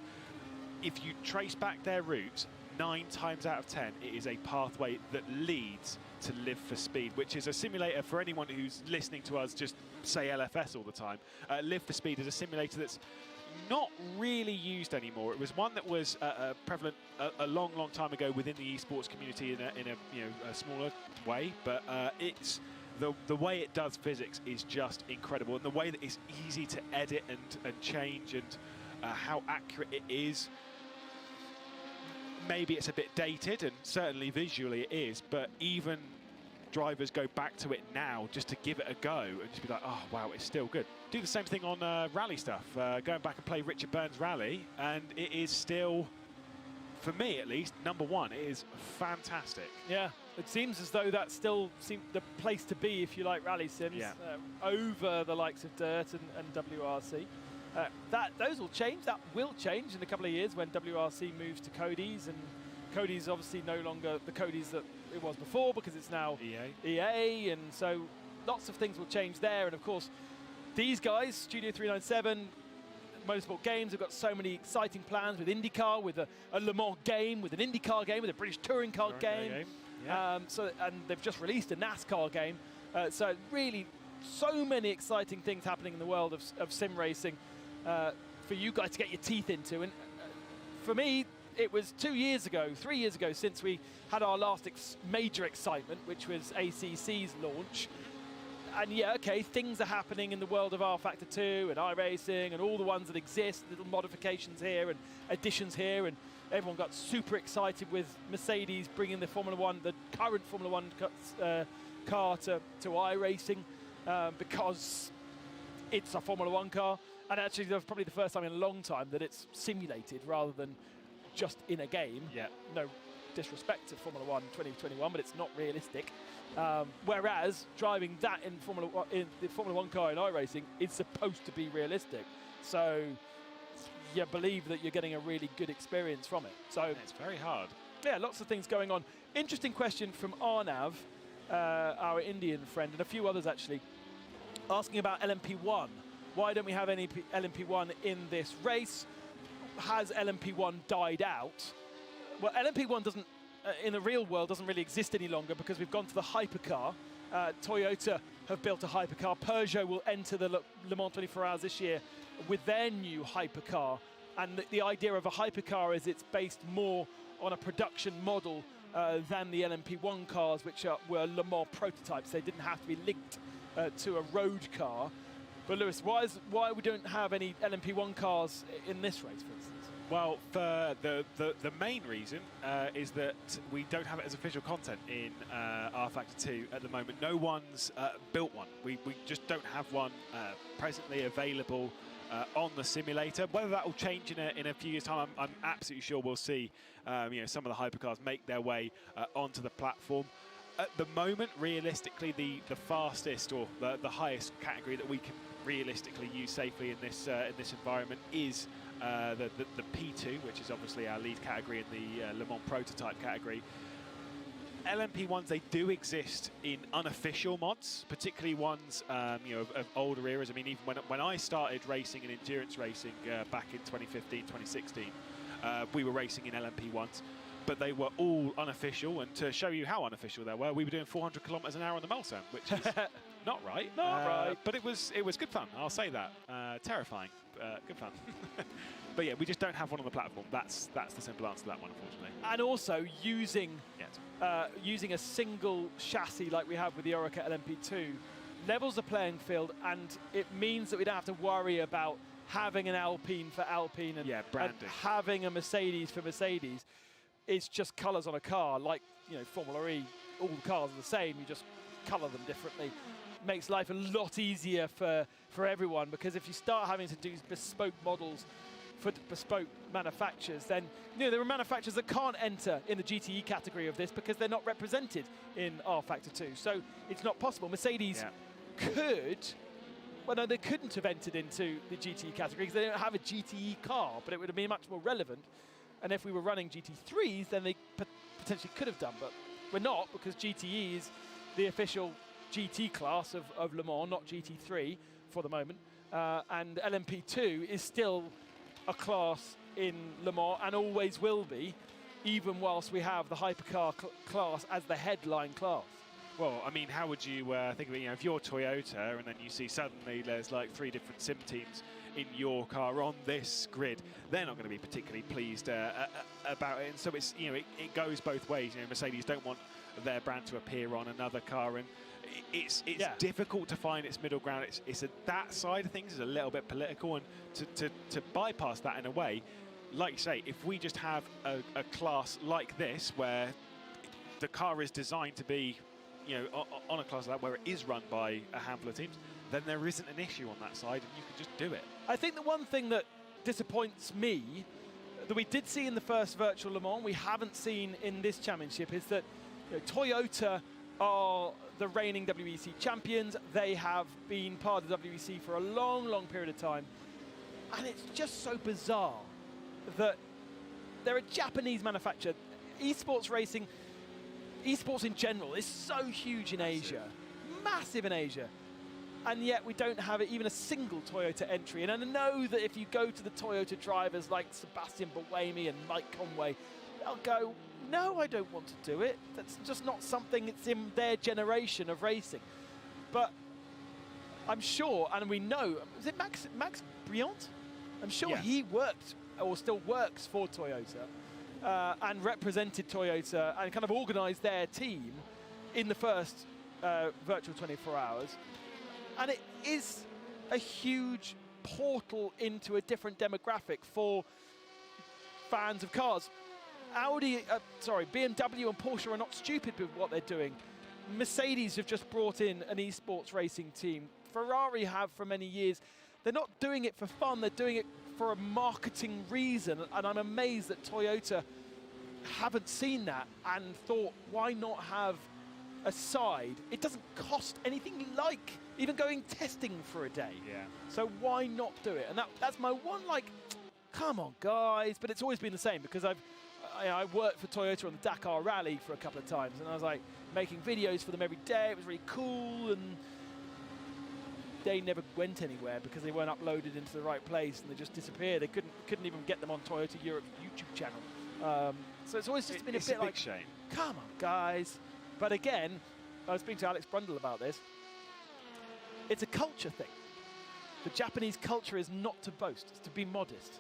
if you trace back their routes, 9 times out of 10, it is a pathway that leads to Live for Speed, which is a simulator for anyone who's listening to us just say LFS all the time. Live for Speed is a simulator that's not really used anymore. It was one that was prevalent a long time ago within the esports community in a smaller way, but it's the way it does physics is just incredible, and the way that it's easy to edit and change, and how accurate it is. Maybe it's a bit dated, and certainly visually it is, but even drivers go back to it now just to give it a go and just be like, oh wow, it's still good. Do the same thing on rally stuff, going back and play Richard Burns Rally, and it is still, for me at least, #1. It is fantastic. Yeah, it seems as though that's still the place to be if you like rally sims, over the likes of Dirt and WRC. Those will change. That will change in a couple of years when WRC moves to Cody's, and Cody's obviously no longer the Cody's that it was before because it's now EA, and so lots of things will change there. And of course, these guys, Studio 397, Motorsport Games, have got so many exciting plans with IndyCar, with a Le Mans game, with an IndyCar game, with a British Touring Car game. Yeah. And they've just released a NASCAR game. So really, so many exciting things happening in the world of sim racing for you guys to get your teeth into. And for me, it was 3 years ago since we had our last major excitement, which was ACC's launch. And yeah, okay, things are happening in the world of R Factor 2 and iRacing and all the ones that exist, little modifications here and additions here, and everyone got super excited with Mercedes bringing the current Formula 1 car to iRacing because it's a Formula 1 car. And actually, that's probably the first time in a long time that it's simulated rather than just in a game. Yeah. No disrespect to Formula 1 2021, but it's not realistic. Whereas driving that in the Formula 1 car in iRacing is supposed to be realistic. So you believe that you're getting a really good experience from it. So it's very hard. Yeah, lots of things going on. Interesting question from Arnav, our Indian friend, and a few others actually, asking about LMP1. Why don't we have any LMP1 in this race? Has LMP1 died out? Well, LMP1 doesn't, in the real world, doesn't really exist any longer because we've gone to the hypercar. Toyota have built a hypercar. Peugeot will enter the Le Mans 24 Hours this year with their new hypercar. And the idea of a hypercar is it's based more on a production model than the LMP1 cars, which were Le Mans prototypes. They didn't have to be linked to a road car. But Lewis, why we don't have any LMP1 cars in this race, for instance? Well, for the main reason is that we don't have it as official content in R Factor 2 at the moment. No one's built one. We just don't have one presently available on the simulator. Whether that will change in a few years' time, I'm absolutely sure we'll see some of the hypercars make their way onto the platform. At the moment, realistically, the fastest or the highest category that we can realistically use safely in this environment is the P2, which is obviously our lead category in the Le Mans prototype category. LMP1s, they do exist in unofficial mods, particularly ones of older eras. I mean, even when I started racing and endurance racing back in 2015, 2016, we were racing in LMP1s. But they were all unofficial, and to show you how unofficial they were, we were doing 400 kilometers an hour on the Mulsanne, which is not right. Not right. But it was good fun, I'll say that. Terrifying, good fun. But yeah, we just don't have one on the platform. That's the simple answer to that one, unfortunately. And also using a single chassis like we have with the Orica LMP2 levels the playing field, and it means that we don't have to worry about having an Alpine for Alpine and having a Mercedes for Mercedes. It's just colours on a car, like Formula E. All the cars are the same. You just colour them differently. Makes life a lot easier for everyone, because if you start having to do bespoke models for bespoke manufacturers, then there are manufacturers that can't enter in the GTE category of this because they're not represented in R Factor 2. So it's not possible. Mercedes could. Well, no, they couldn't have entered into the GTE category because they don't have a GTE car, but it would have been much more relevant. And if we were running GT3s, then they potentially could have done, but we're not, because GTE is the official GT class of Le Mans, not GT3 for the moment. And LMP2 is still a class in Le Mans and always will be, even whilst we have the hypercar class as the headline class. Well, I mean, how would you think of it? You know, if you're Toyota and then you see suddenly there's like 3 different sim teams in your car on this grid, they're not going to be particularly pleased about it. And so it's, you know, it goes both ways. You know, Mercedes don't want their brand to appear on another car, and it's difficult to find its middle ground. That side of things is a little bit political, and to bypass that in a way, like you say, if we just have a class like this where the car is designed to be, you know, on a class like that where it is run by a handful of teams, then there isn't an issue on that side, and you can just do it. I think the one thing that disappoints me, that we did see in the first virtual Le Mans, we haven't seen in this championship, is that, you know, Toyota are the reigning WEC champions. They have been part of the WEC for a long, long period of time. And it's just so bizarre that they're a Japanese manufacturer. Esports racing, esports in general, is so huge in Asia, massive in Asia. And yet we don't have even a single Toyota entry. And I know that if you go to the Toyota drivers like Sebastian Buemi and Mike Conway, they'll go, no, I don't want to do it. That's just not something that's in their generation of racing. But I'm sure, and we know, is it Max Briant? I'm sure he worked, or still works for Toyota, and represented Toyota and kind of organised their team in the first virtual 24 hours. And it is a huge portal into a different demographic for fans of cars. BMW and Porsche are not stupid with what they're doing. Mercedes have just brought in an esports racing team. Ferrari have for many years. They're not doing it for fun, they're doing it for a marketing reason. And I'm amazed that Toyota haven't seen that and thought, why not have a side? It doesn't cost anything like even going testing for a day. Yeah. So why not do it? And that's my one, like, come on, guys. But it's always been the same, because I worked for Toyota on the Dakar Rally for a couple of times, and I was like making videos for them every day. It was really cool, and they never went anywhere because they weren't uploaded into the right place, and they just disappeared. They couldn't even get them on Toyota Europe's YouTube channel. So it's always just been a bit like, shame. Come on, guys. But again, I was speaking to Alex Brundle about this. It's a culture thing. The Japanese culture is not to boast, it's to be modest.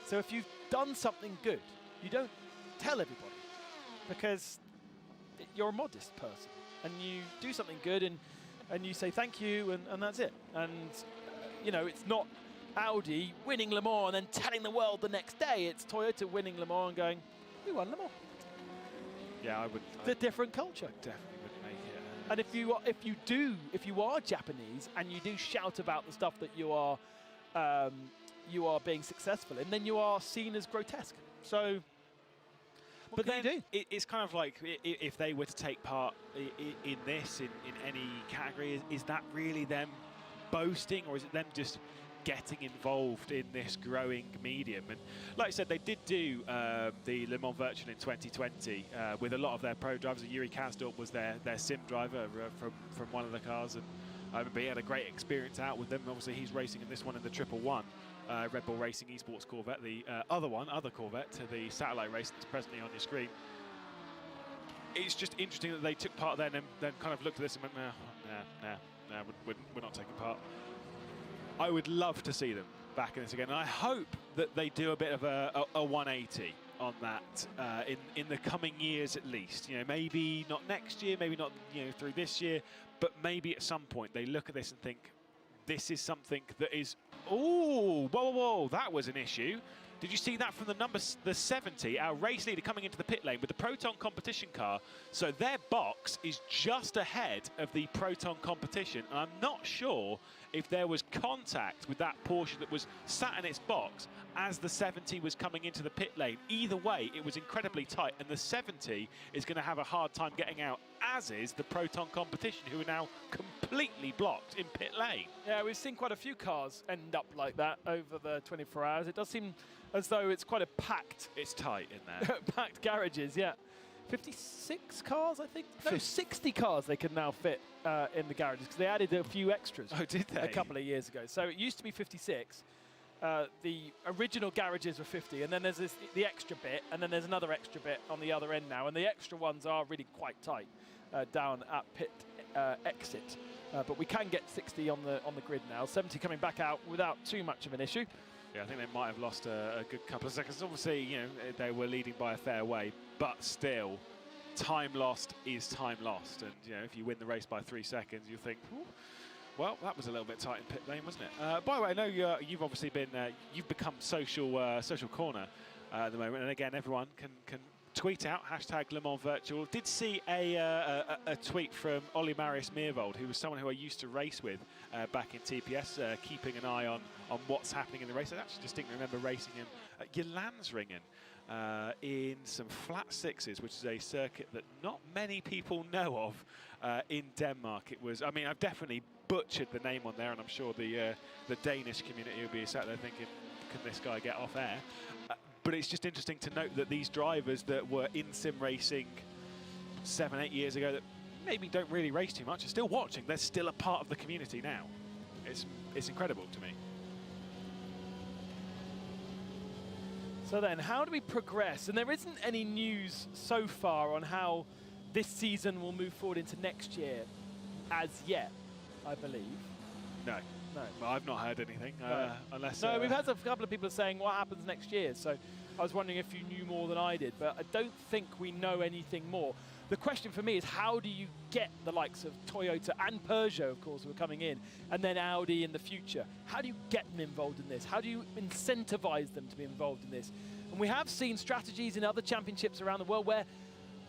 So if you've done something good, you don't tell everybody, because you're a modest person, and you do something good, and you say thank you, and that's it. And you know, it's not Audi winning Le Mans and then telling the world the next day. It's Toyota winning Le Mans and going, we won Le Mans. Yeah, I would. The different culture. Definitely would make it. And if you are Japanese and you do shout about the stuff that you are being successful in, then you are seen as grotesque. So, but then it's kind of like, if they were to take part in this, in any category, is that really them boasting, or is it them just getting involved in this growing medium? And like I said, they did do the Le Mans Virtual in 2020 with a lot of their pro drivers. Yuri Kasdorp was their sim driver from one of the cars, and I remember he had a great experience out with them. Obviously, he's racing in this one in the 111. Red Bull Racing Esports Corvette, the other Corvette, to the satellite race that's presently on your screen. It's just interesting that they took part then, and then kind of looked at this and went, no, we're not taking part. I would love to see them back in this again, and I hope that they do a bit of a 180 on that in the coming years at least. You know, maybe not next year, maybe not, you know, through this year, but maybe at some point they look at this and think, this is something that is, oh, whoa, that was an issue. Did you see that from the 70, our race leader coming into the pit lane with the Proton Competition car? So their box is just ahead of the Proton Competition. And I'm not sure if there was contact with that Porsche that was sat in its box as the 70 was coming into the pit lane. Either way, it was incredibly tight, and the 70 is going to have a hard time getting out, as is the Proton Competition, who are now completely blocked in pit lane. Yeah, we've seen quite a few cars end up like that over the 24 hours. It does seem as though it's quite a packed... It's tight in there. Packed garages, yeah. 56 cars, I think? No, 60 cars they can now fit in the garages, because they added a few extras. Oh, did they? A couple of years ago. So it used to be 56. The original garages were 50, and then there's the extra bit, and then there's another extra bit on the other end now, and the extra ones are really quite tight. down at pit exit. But we can get 60 on the grid now. 70 coming back out without too much of an issue. Yeah, I think they might have lost a good couple of seconds. Obviously, you know, they were leading by a fair way, but still, time lost is time lost. And, you know, if you win the race by 3 seconds, you think, well, that was a little bit tight in pit lane, wasn't it? By the way, I know you've obviously been, you've become social corner at the moment. And again, everyone can tweet out #LeMansVirtual. Did see a tweet from Ollie Marius Meervold, who was someone who I used to race with back in TPS, keeping an eye on what's happening in the race. I actually distinctly remember racing him at Jyllandsringen in some flat sixes, which is a circuit that not many people know of in Denmark. It was, I mean, I've definitely butchered the name on there, and I'm sure the Danish community will be sat there thinking, can this guy get off air? But it's just interesting to note that these drivers that were in sim racing 7-8 years ago that maybe don't really race too much are still watching. They're still a part of the community now. It's incredible to me. So then, how do we progress? And there isn't any news so far on how this season will move forward into next year as yet, I believe. No. No. Well, I've not heard anything, unless... No, we've had a couple of people saying what happens next year, so I was wondering if you knew more than I did, but I don't think we know anything more. The question for me is, how do you get the likes of Toyota and Peugeot, of course, who are coming in, and then Audi in the future? How do you get them involved in this? How do you incentivize them to be involved in this? And we have seen strategies in other championships around the world where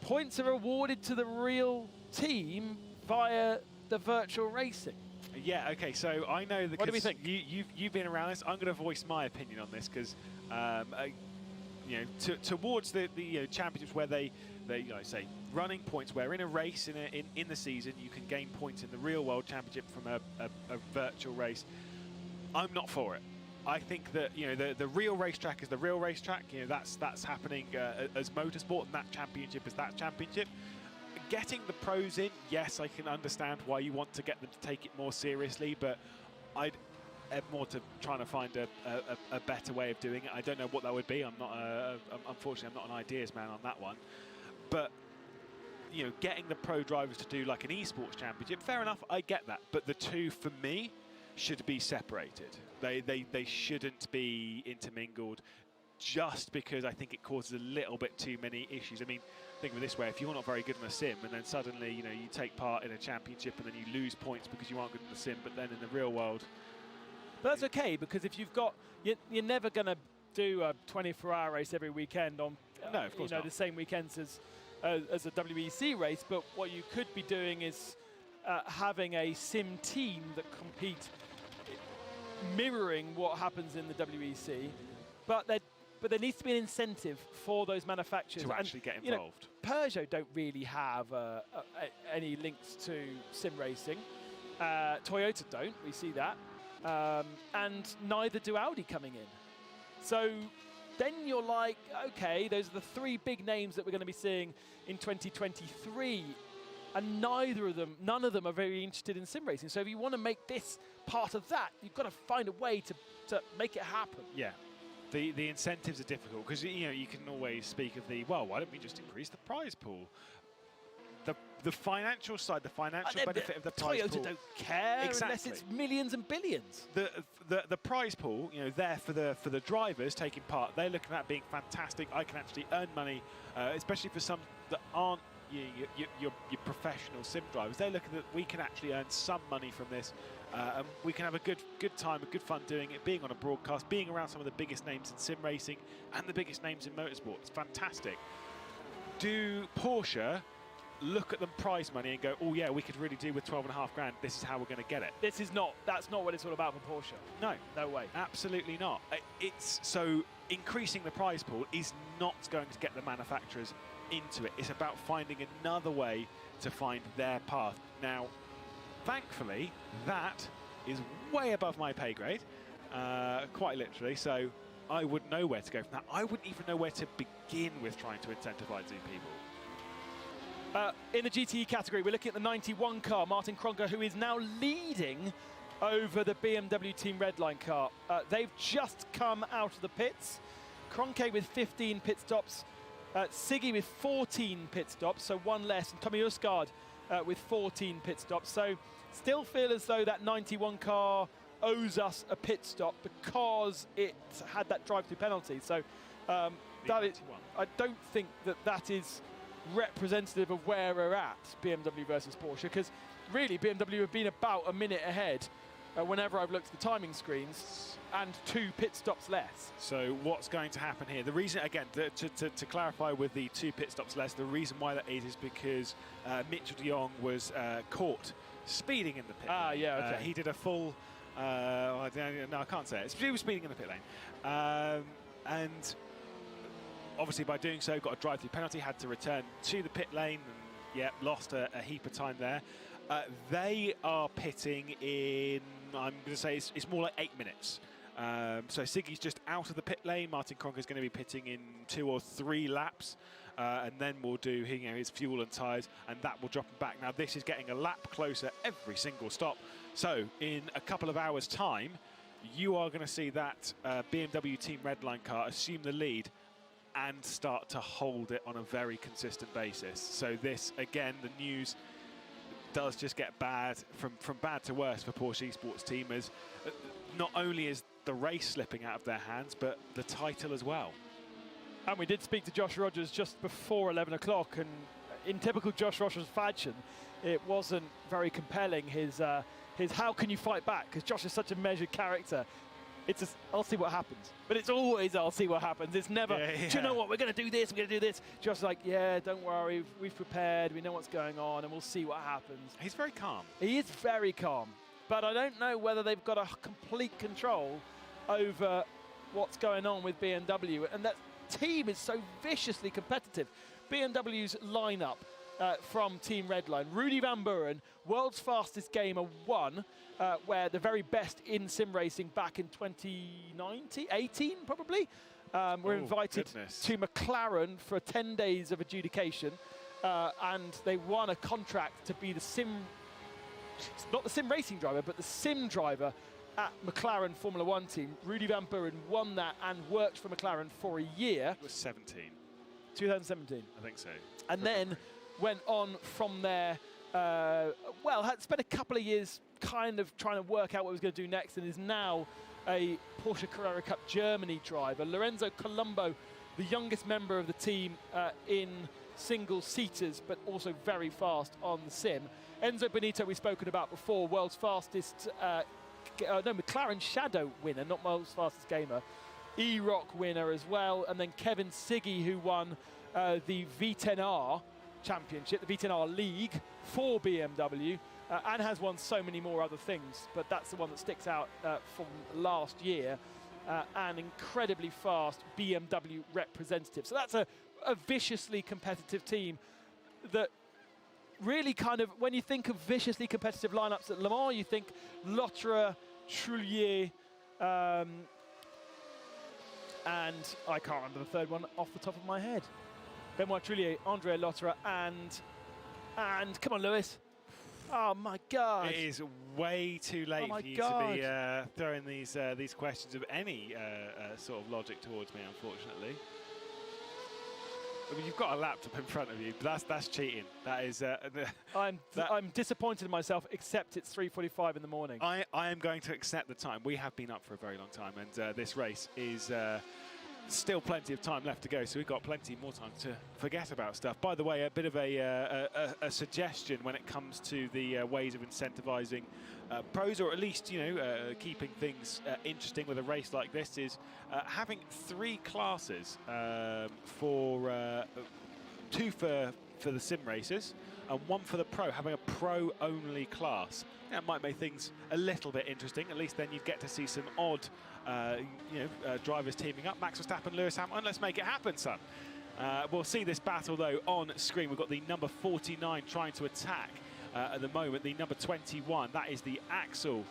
points are awarded to the real team via the virtual racing. Yeah, okay, so I know that... What do we think? You've been around this. I'm going to voice my opinion on this because, you know, towards the championships where they you know, say running points, where in a race in the season you can gain points in the real world championship from a virtual race. I'm not for it. I think that, you know, the real racetrack is the real racetrack. You know, that's happening as motorsport, and that championship is that championship. Getting the pros in, yes, I can understand why you want to get them to take it more seriously, but I'd more to trying to find a better way of doing it. I don't know what that would be. I'm not, unfortunately, I'm not an ideas man on that one. But, you know, getting the pro drivers to do like an esports championship, fair enough, I get that. But the two, for me, should be separated. They shouldn't be intermingled, just because I think it causes a little bit too many issues. I mean, think of it this way: if you're not very good in a sim, and then suddenly, you know, you take part in a championship and then you lose points because you aren't good in the sim, but then in the real world... But that's okay, because if you've got... You're never going to do a 24-hour race every weekend on no, of course you know, not. the same weekends as a WEC race, but what you could be doing is having a sim team that compete mirroring what happens in the WEC, but there needs to be an incentive for those manufacturers to actually get involved. You know, Peugeot don't really have any links to sim racing. Toyota don't, we see that. And neither do Audi coming in. So then you're like, okay, those are the three big names that we're going to be seeing in 2023. And none of them are very interested in sim racing. So if you want to make this part of that, you've got to find a way to make it happen. Yeah. The incentives are difficult because, you know, you can always speak of the, well, why don't we just increase the prize pool? The financial side, the financial benefit of the prize pool. Toyota don't care unless it's millions and billions. The prize pool, you know, there for the drivers taking part, they're looking at being fantastic. I can actually earn money, especially for some that aren't your professional sim drivers. They're looking at we can actually earn some money from this. And we can have a good time, a good fun doing it, being on a broadcast, being around some of the biggest names in sim racing and the biggest names in motorsport. It's fantastic. Do Porsche look at the prize money and go, oh yeah, we could really do with 12.5 grand, this is how we're going to get it? That's not what it's all about for Porsche. No way. Absolutely not. So increasing the prize pool is not going to get the manufacturers into it. It's about finding another way to find their path. Now, thankfully, that is way above my pay grade, quite literally, so I wouldn't know where to go from that. I wouldn't even know where to begin with trying to incentivize these people. In the GTE category, we're looking at the 91 car, Martin Kronke, who is now leading over the BMW Team Redline car. They've just come out of the pits. Kronke with 15 pit stops, Siggy with 14 pit stops, so one less, and Tommy Usgaard with 14 pit stops. So still feel as though that 91 car owes us a pit stop because it had that drive-through penalty. So that is, I don't think that is representative of where we're at, BMW versus Porsche, because really BMW have been about a minute ahead whenever I've looked at the timing screens, and 2 pit stops less. So what's going to happen here? The reason, again, to clarify with the 2 pit stops less, the reason why that is because Mitchell de Jong was caught speeding in the pit lane. Yeah, okay. He did a full, no, I can't say it. He was speeding in the pit lane. And obviously by doing so, got a drive-through penalty, had to return to the pit lane, and yeah, lost a heap of time there. They are pitting in, I'm going to say it's more like 8 minutes. So Siggy's just out of the pit lane. Martin Kronk is going to be pitting in 2 or 3 laps, and then we'll do his fuel and tyres, and that will drop him back. Now this is getting a lap closer every single stop. So in a couple of hours' time, you are going to see that BMW Team Redline car assume the lead and start to hold it on a very consistent basis. So this, again, the news does just get bad, from bad to worse for Porsche Esports team, as not only is the race slipping out of their hands, but the title as well. And we did speak to Josh Rogers just before 11 o'clock, and in typical Josh Rogers fashion, it wasn't very compelling, his how can you fight back, because Josh is such a measured character. It's just, I'll see what happens. But it's always, I'll see what happens. It's never, do you know what, we're going to do this, we're going to do this. Josh is like, yeah, don't worry, we've prepared, we know what's going on, and we'll see what happens. He's very calm. He is very calm. But I don't know whether they've got a complete control over what's going on with BMW. And that team is so viciously competitive. BMW's lineup from Team Redline. Rudy Van Buren, world's fastest gamer 1, where the very best in sim racing back in 2018 probably. We're invited to McLaren for 10 days of adjudication, and they won a contract to be the sim, not the sim racing driver, but the sim driver at McLaren Formula 1 team. Rudy Van Buren won that and worked for McLaren for a year. It was 17. 2017. I think so. And then went on from there, well, had spent a couple of years kind of trying to work out what he was going to do next, and is now a Porsche Carrera Cup Germany driver. Lorenzo Colombo, the youngest member of the team in single-seaters, but also very fast on the sim. Enzo Benito we've spoken about before, world's fastest, McLaren Shadow winner, not world's fastest gamer. E-Rock winner as well, and then Kevin Siggy, who won the V10R Championship, the V10R League for BMW, and has won so many more other things, but that's the one that sticks out from last year. An incredibly fast BMW representative. So that's a viciously competitive team that really kind of, when you think of viciously competitive lineups at Le Mans, you think Lotterer, Trullier, and I can't remember the third one off the top of my head. Benoit Trullier, Andrea Lotterer, and come on, Lewis. Oh my God! It is way too late for you to be throwing these questions of any sort of logic towards me, unfortunately. I mean, you've got a laptop in front of you, but that's cheating. That is. I'm disappointed in myself, except it's 3:45 in the morning. I am going to accept the time. We have been up for a very long time, and this race is still plenty of time left to go, so we've got plenty more time to forget about stuff. By the way, a bit of a suggestion when it comes to the ways of incentivizing pros, or at least, you know, keeping things interesting with a race like this, is having 3 classes for 2 for the sim racers and 1 for the pro, having a pro-only class. That might make things a little bit interesting. At least then you'd get to see some odd drivers teaming up. Max Verstappen, Lewis Hamilton. Let's make it happen, son. We'll see this battle, though, on screen. We've got the number 49 trying to attack at the moment. The number 21, that is the Axel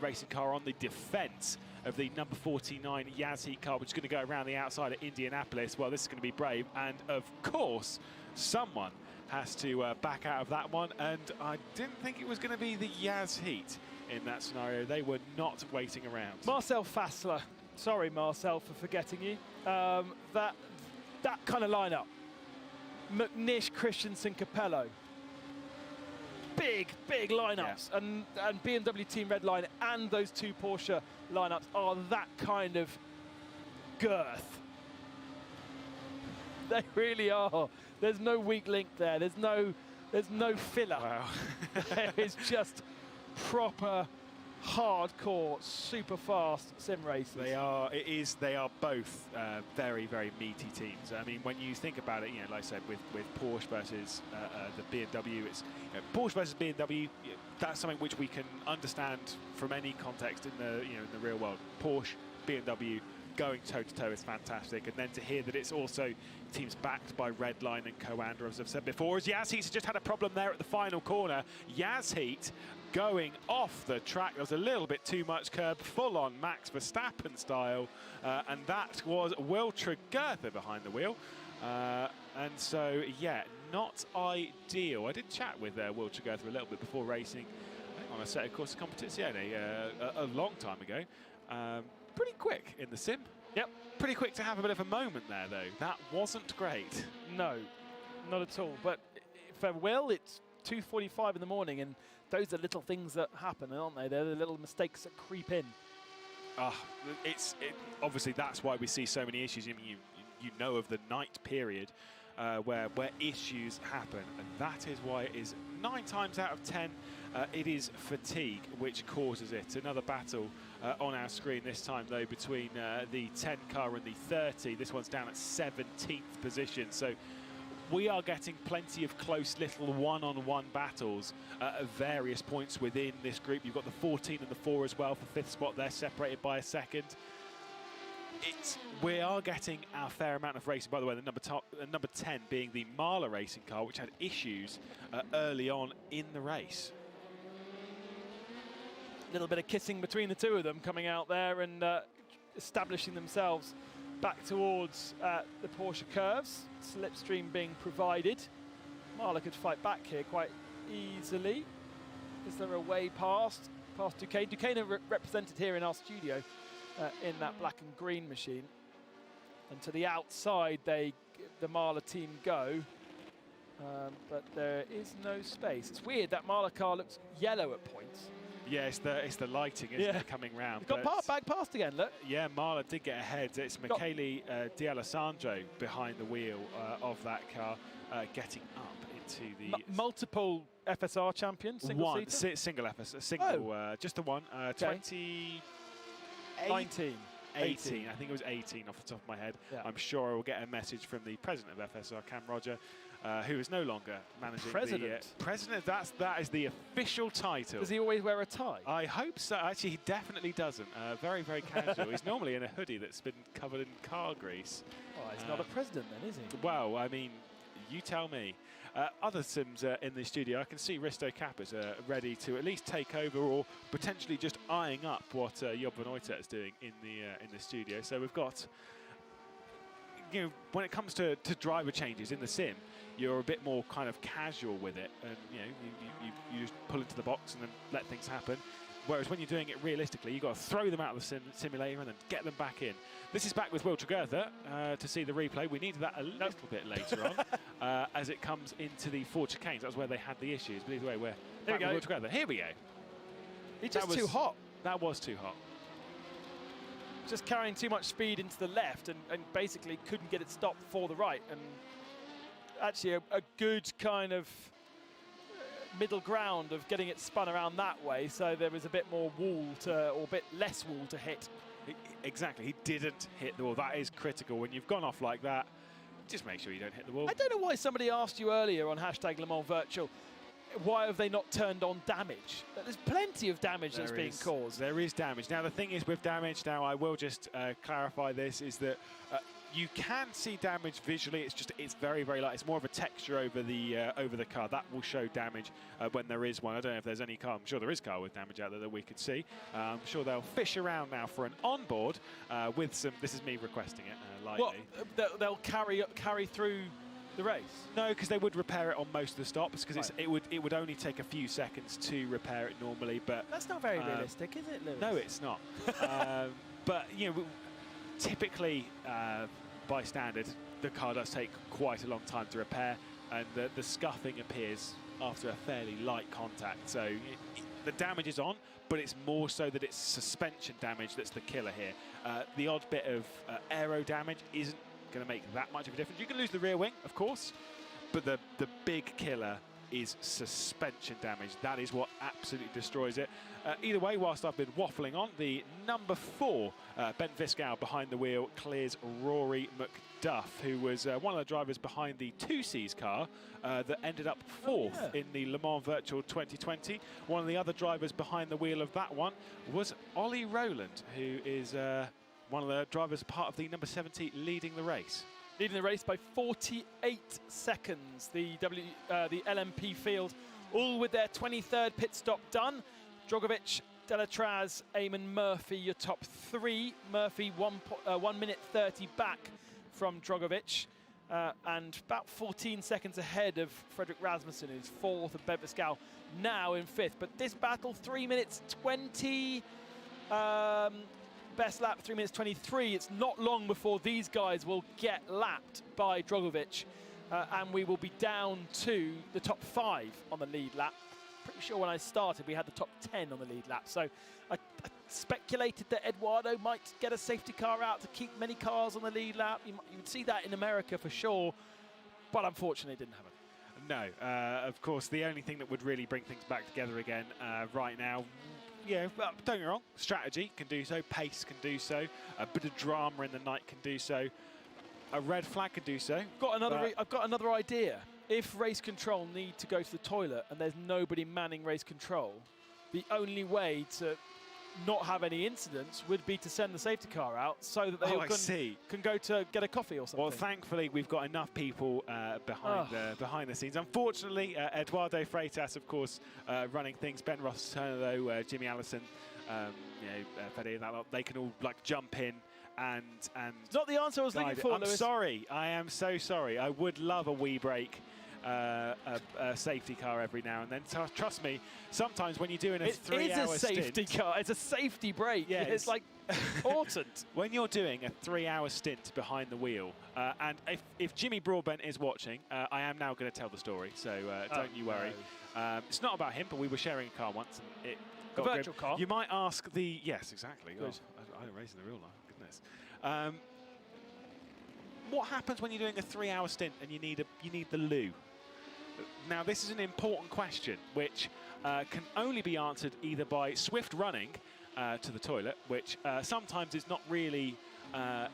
racing car on the defence of the number 49 Yaz Heat car, which is going to go around the outside of Indianapolis. Well, this is going to be brave. And, of course, someone has to back out of that one. And I didn't think it was going to be the Yaz Heat in that scenario. They were not waiting around. Marcel Fassler. Sorry, Marcel, for forgetting you. That kind of lineup McNish, Christensen, Capello. Big lineups, and BMW Team Redline and those two Porsche lineups are that kind of girth. They really are. There's no weak link there. There's no filler. Wow. There is just proper, hardcore, super fast sim races. They are. They are both very, very meaty teams. I mean, when you think about it, you know, like I said, with Porsche versus the BMW, it's Porsche versus BMW. That's something which we can understand from any context in the in the real world. Porsche, BMW. Going toe-to-toe is fantastic, and then to hear that it's also teams backed by Redline and Coanda, as I've said before, as Yazheat's just had a problem there at the final corner. Yazheat going off the track. There was a little bit too much curb, full-on Max Verstappen style, and that was Will Tregurtha behind the wheel. And so, yeah, not ideal. I did chat with Will Tregurtha a little bit before racing on a set of course Competition a long time ago. Pretty quick in the sim. Yep. Pretty quick to have a bit of a moment there, though. That wasn't great. No, not at all. But for Will, it's 2:45 in the morning, and those are little things that happen, aren't they? They're the little mistakes that creep in. Obviously, that's why we see so many issues. I mean, you know of the night period where issues happen, and that is why it is 9 times out of 10 it is fatigue which causes it. Another battle on our screen this time, though, between the 10 car and the 30. This one's down at 17th position, so we are getting plenty of close little one-on-one battles at various points within this group. You've got the 14 and the 4 as well for 5th spot. They're separated by a second. We are getting our fair amount of racing. By the way, the number 10 being the Marla racing car, which had issues early on in the race. Little bit of kissing between the two of them coming out there and establishing themselves back towards the Porsche curves. Slipstream being provided. Marla could fight back here quite easily. Is there a way past Duquesne? Duquesne are represented here in our studio in that black and green machine. And to the outside the Marla team go. But there is no space. It's weird, that Marla car looks yellow at points. Yeah, it's the lighting, isn't it, coming round. Got back past again, look. Yeah, Marla did get ahead. It's Michele D'Alessandro behind the wheel of that car, getting up into the... multiple FSR champion, single single FSR, just the one. 19. 18. I think it was 18 off the top of my head. Yeah. I'm sure I will get a message from the president of FSR, Cam Roger, who is no longer managing president. President. That is the official title. Does he always wear a tie? I hope so. Actually, he definitely doesn't. Very, very casual. He's normally in a hoodie that's been covered in car grease. Oh, he's not a president then, is he? Well, I mean, you tell me. Other sims in the studio, I can see Risto Kappa's ready to at least take over, or potentially just eyeing up what Job van Uytert is doing in the studio. So we've got, when it comes to driver changes in the sim, you're a bit more kind of casual with it, and you just pull into the box and then let things happen. Whereas when you're doing it realistically, you've got to throw them out of the simulator and then get them back in. This is back with Will Tregurtha to see the replay. We needed that a little bit later on as it comes into the 4 chicanes. That was where they had the issues. But either way, we're back with Will Tregurtha. Here we go. He's just too hot. That was too hot. Just carrying too much speed into the left and basically couldn't get it stopped for the right. And actually a good kind of middle ground of getting it spun around that way, so there was a bit more wall or a bit less wall to hit. Exactly, he didn't hit the wall. That is critical. When you've gone off like that, just make sure you don't hit the wall. I don't know why somebody asked you earlier on #LeMansVirtual, why have they not turned on damage? There's plenty of damage that's being caused. There is damage. Now, the thing is with damage, now I will just clarify this, is that you can see damage visually. It's very, very light. It's more of a texture over the car. That will show damage when there is one. I don't know if there's any car. I'm sure there is car with damage out there that we could see. I'm sure they'll fish around now for an onboard with some. This is me requesting it lightly. What, they'll carry through the race? No, because they would repair it on most of the stops, because it would only take a few seconds to repair it normally. But that's not very realistic, is it, Lewis? No, it's not. But typically. By standard, the car does take quite a long time to repair, and the scuffing appears after a fairly light contact. So the damage is on, but it's more so that it's suspension damage that's the killer here. The odd bit of aero damage isn't going to make that much of a difference. You can lose the rear wing, of course, but the big killer is suspension damage. That is what absolutely destroys it. Either way, whilst I've been waffling on, the number 4, Ben Viscow behind the wheel, clears Rory McDuff, who was one of the drivers behind the 2Cs car that ended up 4th in the Le Mans Virtual 2020. One of the other drivers behind the wheel of that one was Ollie Rowland, who is one of the drivers part of the number 70 leading the race. Leading the race by 48 seconds. The LMP field, all with their 23rd pit stop done. Drogovic, Delatraz, Eamon, Murphy, your top 3. Murphy 1 minute 30 back from Drogovic, and about 14 seconds ahead of Fredrik Rasmussen, who's 4th, and Ben Viscow now in 5th. But this battle, 3 minutes 20. Best lap, 3 minutes 23. It's not long before these guys will get lapped by Drogovic, and we will be down to the top 5 on the lead lap. Pretty sure when I started we had the top 10 on the lead lap, so I speculated that Eduardo might get a safety car out to keep many cars on the lead lap. You would see that in America for sure, but unfortunately it didn't happen. No, of course, the only thing that would really bring things back together again right now, yeah, don't get me wrong, strategy can do so, pace can do so, a bit of drama in the night can do so, a red flag can do so. I've got another idea. If race control need to go to the toilet and there's nobody manning race control, the only way to not have any incidents would be to send the safety car out so that they can go to get a coffee or something. Well, thankfully, we've got enough people behind the scenes. Unfortunately, Eduardo Freitas, of course, running things. Ben Ross Turner, though, Jimmy Allison, Fede and that lot, they can all jump in and. It's not the answer I was looking for. I'm sorry. I am so sorry. I would love a wee break. A safety car every now and then. So, trust me, sometimes when you're doing a 3-hour stint... It is a safety car. It's a safety break. Yeah, it's like important. When you're doing a 3-hour stint behind the wheel, and if Jimmy Broadbent is watching, I am now going to tell the story, so don't you worry. No. It's not about him, but we were sharing a car once, and it got a virtual car. You might ask the... Yes, exactly. Oh, I don't race in the real life, goodness. What happens when you're doing a 3-hour stint and you need the loo? Now, this is an important question, which can only be answered either by swift running to the toilet, which sometimes is not really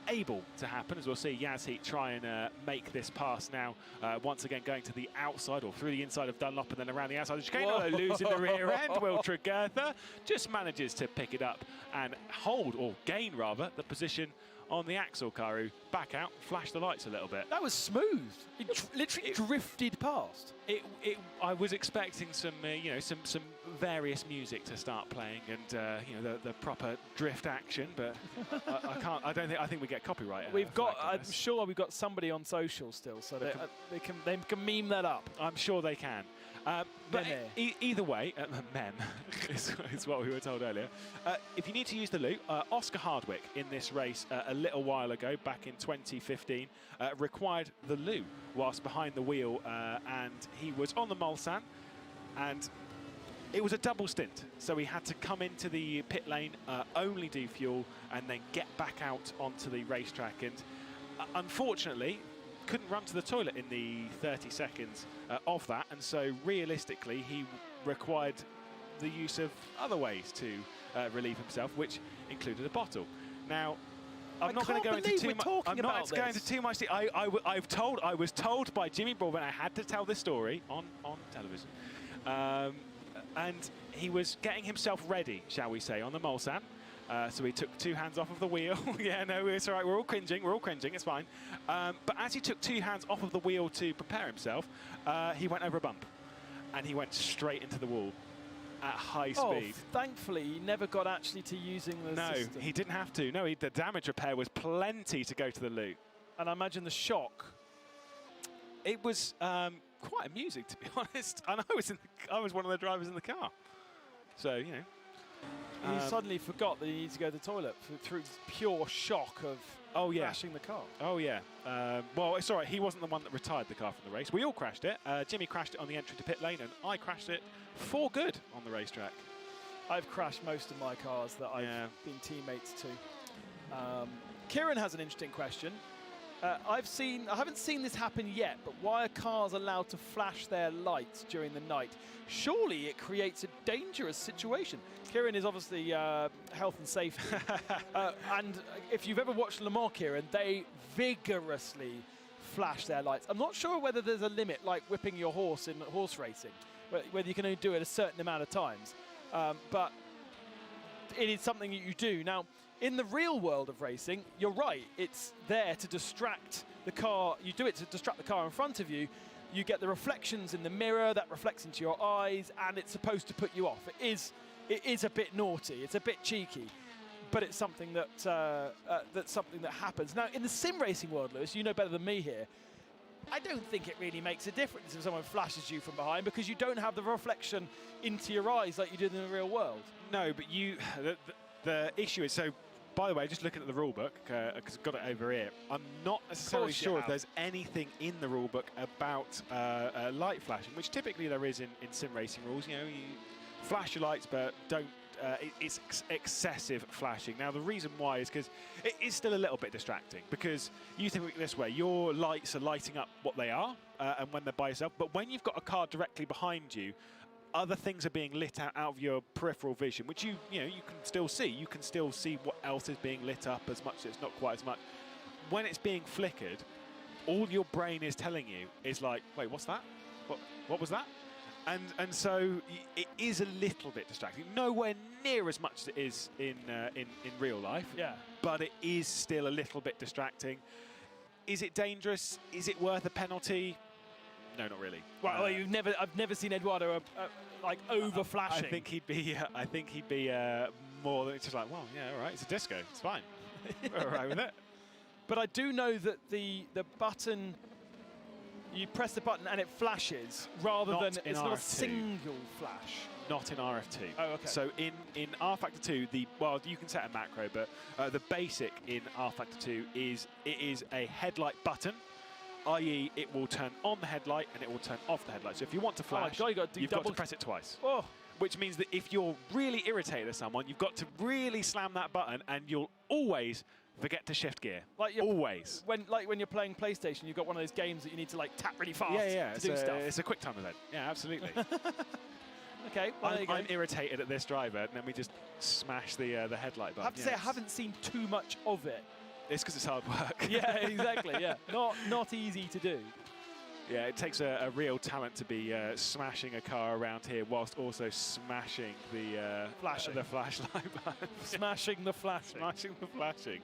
able to happen, as we'll see Yazheat try and make this pass now, once again going to the outside or through the inside of Dunlop and then around the outside of the chicane, although losing the rear end. Will Tregurtha just manages to pick it up and hold, or gain rather, the position on the Axel car, who back out, flash the lights a little bit. That was smooth. It literally drifted past. I was expecting some, some various music to start playing, and the proper drift action, but I can't. I think we get copyright. I'm sure we've got somebody on social still, so they can meme that up. I'm sure they can. But either way, mem is what we were told earlier. If you need to use the loo, Oscar Hardwick in this race a little while ago, back in 2015, required the loo whilst behind the wheel, and he was on the Mulsanne, and it was a double stint. So he had to come into the pit lane, only do fuel, and then get back out onto the racetrack. And unfortunately, couldn't run to the toilet in the 30 seconds of that, and so realistically he required the use of other ways to relieve himself, which included a bottle. Now, I'm not going to go into too much. I'm not going into too much. I was told by Jimmy Broadbent I had to tell this story on television, and he was getting himself ready, shall we say, on the Mulsanne. So he took 2 hands off of the wheel. Yeah, no, it's all right. We're all cringing. It's fine. But as he took 2 hands off of the wheel to prepare himself, he went over a bump, and he went straight into the wall at high speed. Thankfully, he never got actually to using the system. No, he didn't have to. No, the damage repair was plenty to go to the loo. And I imagine the shock. It was quite amusing, to be honest. And I was one of the drivers in the car. So, He suddenly forgot that he needs to go to the toilet through pure shock of crashing the car. Oh, yeah. Well, it's all right. He wasn't the one that retired the car from the race. We all crashed it. Jimmy crashed it on the entry to pit lane, and I crashed it for good on the racetrack. I've crashed most of my cars that I've been teammates to. Kieran has an interesting question. I haven't seen this happen yet, but why are cars allowed to flash their lights during the night? Surely it creates a dangerous situation. Kieran is obviously health and safety. And if you've ever watched Le Mans, Kieran, they vigorously flash their lights. I'm not sure whether there's a limit, like whipping your horse in horse racing, whether you can only do it a certain amount of times. But it is something that you do. Now, in the real world of racing, you're right. It's there to distract the car. You do it to distract the car in front of you. You get the reflections in the mirror that reflects into your eyes, and it's supposed to put you off. It is a bit naughty. It's a bit cheeky, but it's something that that's something that happens. Now, in the sim racing world, Lewis, you know better than me here. I don't think it really makes a difference if someone flashes you from behind, because you don't have the reflection into your eyes like you do in the real world. No, but the issue is, so by the way, just looking at the rule book, because I've got it over here, I'm not necessarily sure if there's anything in the rule book about light flashing, which typically there is in sim racing rules. You know, you flash your lights, but don't. It's excessive flashing. Now, the reason why is because it is still a little bit distracting, because you think this way, your lights are lighting up what they are, and when they're by yourself, but when you've got a car directly behind you, other things are being lit out of your peripheral vision, which you can still see. You can still see what else is being lit up as much as it's not quite as much. When it's being flickered, all your brain is telling you is like, wait, what's that? What was that? And so it is a little bit distracting. Nowhere near as much as it is in real life. Yeah. But it is still a little bit distracting. Is it dangerous? Is it worth a penalty? No, not really. Well, I've never seen Eduardo like over flashing. I think he'd be more than just like, well, yeah, all right, it's a disco, it's fine. We're all right with it. But I do know that the button, you press the button and it flashes rather than it's not a single flash. Not in RF2. Oh, okay. So in R Factor 2, you can set a macro, but the basic in R Factor 2 is it is a headlight button, i.e. it will turn on the headlight and it will turn off the headlight. So if you want to flash, you've got to press it twice. Oh. Which means that if you're really irritated at someone, you've got to really slam that button, and you'll always forget to shift gear. Always. When you're playing PlayStation, you've got one of those games that you need to like tap really fast to do stuff. It's a quick time event. Yeah, absolutely. Okay, well, I'm irritated at this driver, and then we just smash the headlight button. I have to say, I haven't seen too much of it. It's because it's hard work. Yeah, exactly. Yeah, not easy to do. Yeah, it takes a real talent to be smashing a car around here whilst also smashing the flashlight button. Smashing the flashing. Smashing the flashing.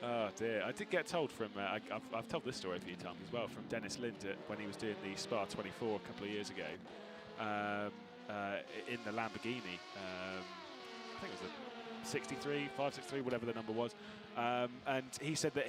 Oh dear, I did get told from, I've told this story a few times as well, from Dennis Lind when he was doing the Spa 24 a couple of years ago in the Lamborghini. I think it was a 63, 563, whatever the number was. And he said that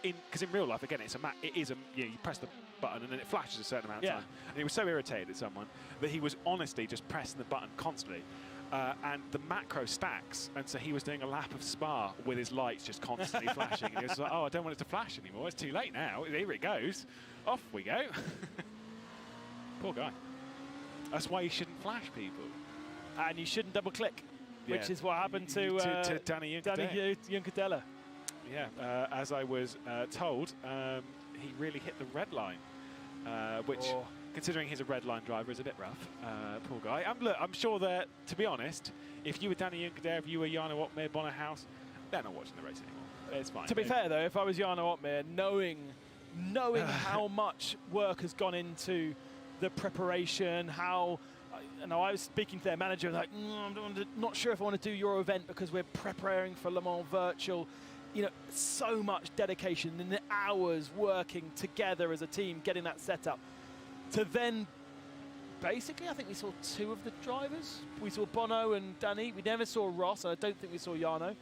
because in real life, again, you press the button and then it flashes a certain amount of time. And he was so irritated at someone that he was honestly just pressing the button constantly. And the macro stacks, and so he was doing a lap of Spa with his lights just constantly flashing. And he was like, oh, I don't want it to flash anymore. It's too late now. Here it goes. Off we go. Poor guy. That's why you shouldn't flash people. And you shouldn't double click, which is what happened to Danny Juncadella. Yeah, as I was told, he really hit the red line, which, considering he's a red line driver, is a bit rough. Poor guy. Look, I'm sure that, to be honest, if you were Danny Juncadella, if you were Jarno Otmir, Bonner House, they're not watching the race anymore. It's fine. To be fair, though, if I was Jarno Otmir, knowing how much work has gone into the preparation, how... I was speaking to their manager, like, I'm not sure if I want to do your event because we're preparing for Le Mans Virtual. You know, so much dedication and the hours working together as a team, getting that set up. To then, basically, I think we saw two of the drivers. We saw Bono and Danny. We never saw Ross, and I don't think we saw Jarno.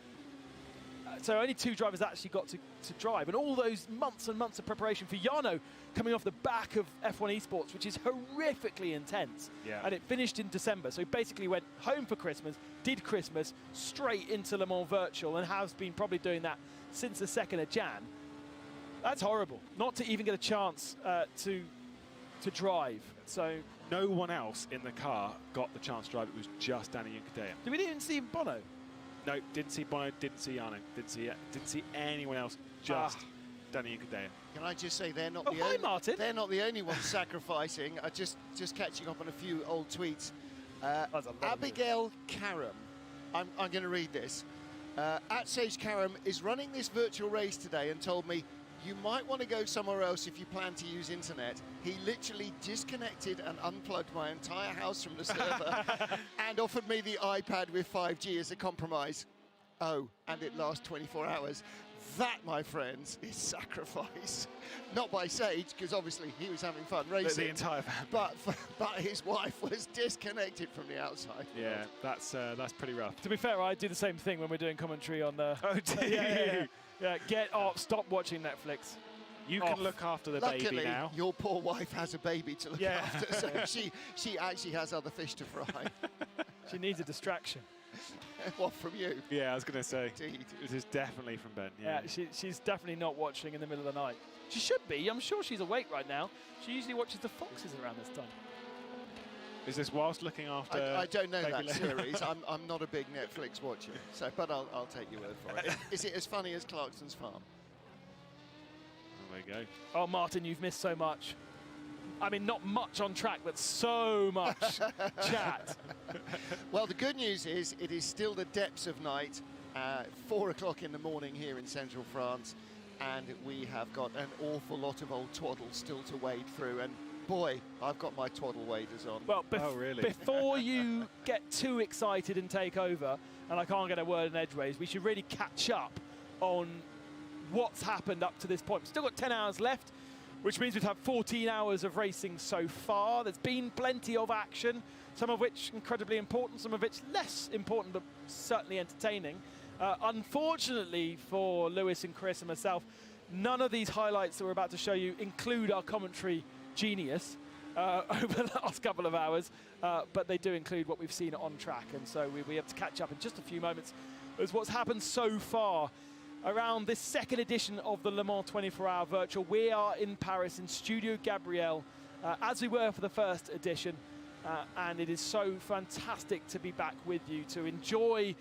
So only 2 drivers actually got to drive, and all those months and months of preparation for Jarno coming off the back of F1 Esports, which is horrifically intense. Yeah. And it finished in December, so he basically went home for Christmas, did Christmas, straight into Le Mans Virtual, and has been probably doing that since the 2nd of Jan. That's horrible, not to even get a chance to drive. So no one else in the car got the chance to drive. It was just Danny Unkadea. Did we even see Bono? No, didn't see Bono, didn't see Jarno, didn't see anyone else, just Danny Unkadea. Can I just say they're not Martin. They're not the only ones sacrificing. Just catching up on a few old tweets. Abigail Karam, I'm going to read this. At Sage Karam is running this virtual race today and told me, you might want to go somewhere else if you plan to use internet. He literally disconnected and unplugged my entire house from the server and offered me the iPad with 5G as a compromise. Oh, and it lasts 24 hours. That, my friends, is sacrifice. Not by Sage, because obviously he was having fun racing. The entire family. But his wife was disconnected from the outside. Yeah, that's pretty rough. To be fair, I do the same thing when we're doing commentary on the... Oh, do you? Yeah, get off. Stop watching Netflix. You can look after the Luckily, baby now. Your poor wife has a baby to look after, so she actually has other fish to fry. She needs a distraction. What, from you? Yeah, I was going to say. Indeed. It is definitely from Ben. Yeah, she's definitely not watching in the middle of the night. She should be. I'm sure she's awake right now. She usually watches the Foxes around this time. Is this whilst looking after? I don't know that baby series. I'm not a big Netflix watcher, so but I'll take your word for it. Is it as funny as Clarkson's Farm? There you go. Oh, Martin, you've missed so much. I mean, not much on track, but so much chat. Well, the good news is it is still the depths of night, 4 o'clock in the morning here in central France, and we have got an awful lot of old twaddle still to wade through. And boy, I've got my twaddle waders on. Well, really? Before you get too excited and take over, and I can't get a word in edgeways, we should really catch up on what's happened up to this point. We've still got 10 hours left, which means we've had 14 hours of racing so far. There's been plenty of action, some of which incredibly important, some of which less important, but certainly entertaining. Unfortunately for Lewis and Chris and myself, none of these highlights that we're about to show you include our commentary genius over the last couple of hours, but they do include what we've seen on track, and so we have to catch up in just a few moments as what's happened so far around this second edition of the Le Mans 24-hour virtual. We are in Paris in Studio Gabriel, as we were for the first edition, and it is so fantastic to be back with you to enjoy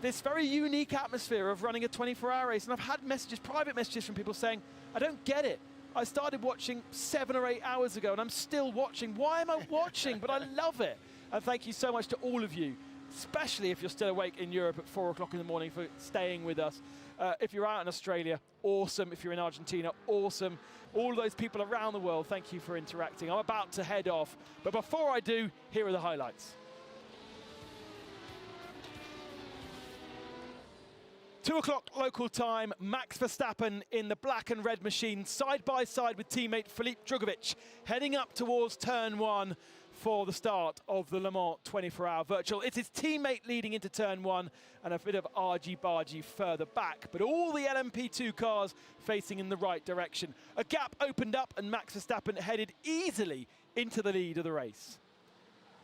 this very unique atmosphere of running a 24-hour race. And I've had messages, private messages from people saying, I don't get it. I started watching 7 or 8 hours ago and I'm still watching. Why am I watching? But I love it. And thank you so much to all of you, especially if you're still awake in Europe at 4 o'clock in the morning, for staying with us. If you're out in Australia, awesome. If you're in Argentina, awesome. All those people around the world, thank you for interacting. I'm about to head off, but before I do, here are the highlights. 2 o'clock local time, Max Verstappen in the black and red machine, side by side with teammate Filip Drugovic, heading up towards turn 1 for the start of the Le Mans 24-hour virtual. It's his teammate leading into turn 1 and a bit of argy-bargy further back, but all the LMP2 cars facing in the right direction. A gap opened up and Max Verstappen headed easily into the lead of the race.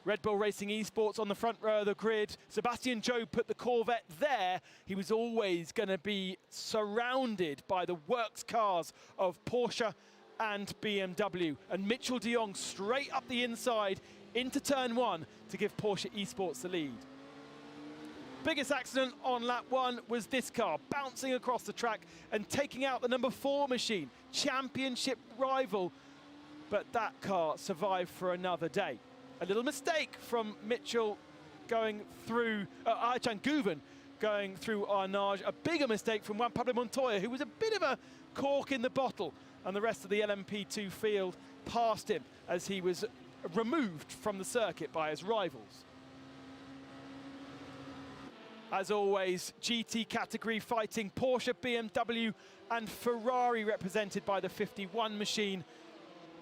Red Bull Racing Esports on the front row of the grid. Sebastian Jobe put the Corvette there. He was always going to be surrounded by the works cars of Porsche and BMW. And Mitchell de Jong straight up the inside into turn 1 to give Porsche Esports the lead. Biggest accident on lap 1 was this car, bouncing across the track and taking out the number 4 machine, championship rival. But that car survived for another day. A little mistake from Mitchell going through, Ayhan Guven going through Arnage. A bigger mistake from Juan Pablo Montoya, who was a bit of a cork in the bottle, and the rest of the LMP2 field passed him as he was removed from the circuit by his rivals. As always, GT category fighting Porsche, BMW and Ferrari, represented by the 51 machine,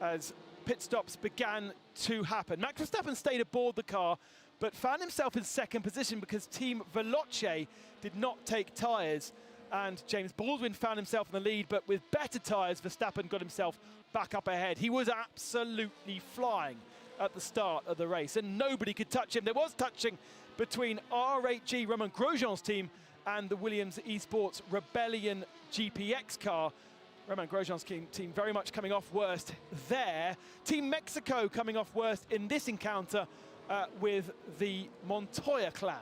as pit stops began to happen. Max Verstappen stayed aboard the car but found himself in second position because Team Veloce did not take tyres, and James Baldwin found himself in the lead, but with better tyres, Verstappen got himself back up ahead. He was absolutely flying at the start of the race, and nobody could touch him. There was touching between R8G Romain Grosjean's team and the Williams Esports Rebellion GPX car. Romain Grosjean's team very much coming off worst there. Team Mexico coming off worst in this encounter with the Montoya clan.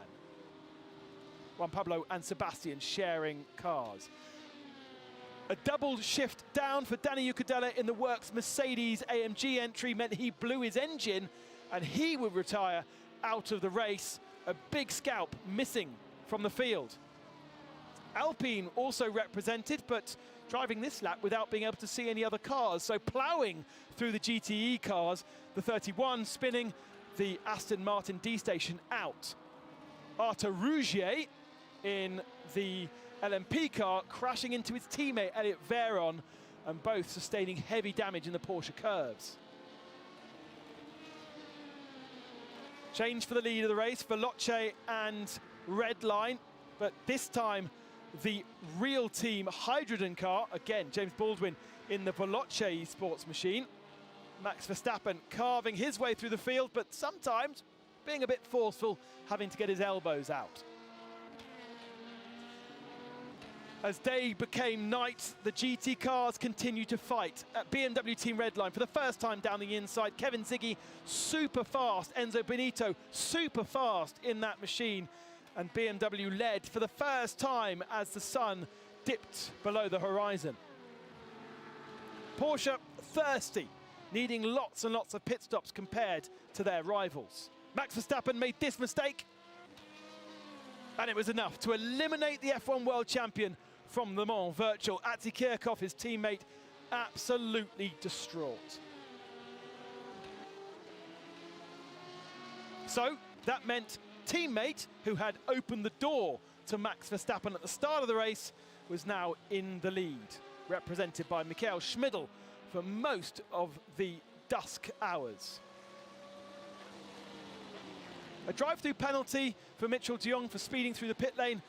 Juan Pablo and Sebastian sharing cars. A double shift down for Danny Ucadella in the works Mercedes AMG entry meant he blew his engine and he would retire out of the race. A big scalp missing from the field. Alpine also represented, but driving this lap without being able to see any other cars. So ploughing through the GTE cars, the 31 spinning, the Aston Martin D station out. Arthur Rougier in the LMP car crashing into his teammate Elliot Veron, and both sustaining heavy damage in the Porsche curves. Change for the lead of the race, Veloce and Redline, but this time the real team Hydrogen car, again James Baldwin in the Veloce sports machine. Max Verstappen carving his way through the field, but sometimes being a bit forceful, having to get his elbows out. As day became night, the GT cars continue to fight. At BMW Team Redline, for the first time down the inside, Kevin Ziggy super fast, Enzo Benito super fast in that machine, and BMW led for the first time as the sun dipped below the horizon. Porsche thirsty, needing lots and lots of pit stops compared to their rivals. Max Verstappen made this mistake, and it was enough to eliminate the F1 World Champion from Le Mans Virtual. Atzi Kirchhoff, his teammate, absolutely distraught. So that meant teammate, who had opened the door to Max Verstappen at the start of the race, was now in the lead, represented by Michael Schmidl for most of the dusk hours. A drive-through penalty for Mitchell de Jong for speeding through the pit lane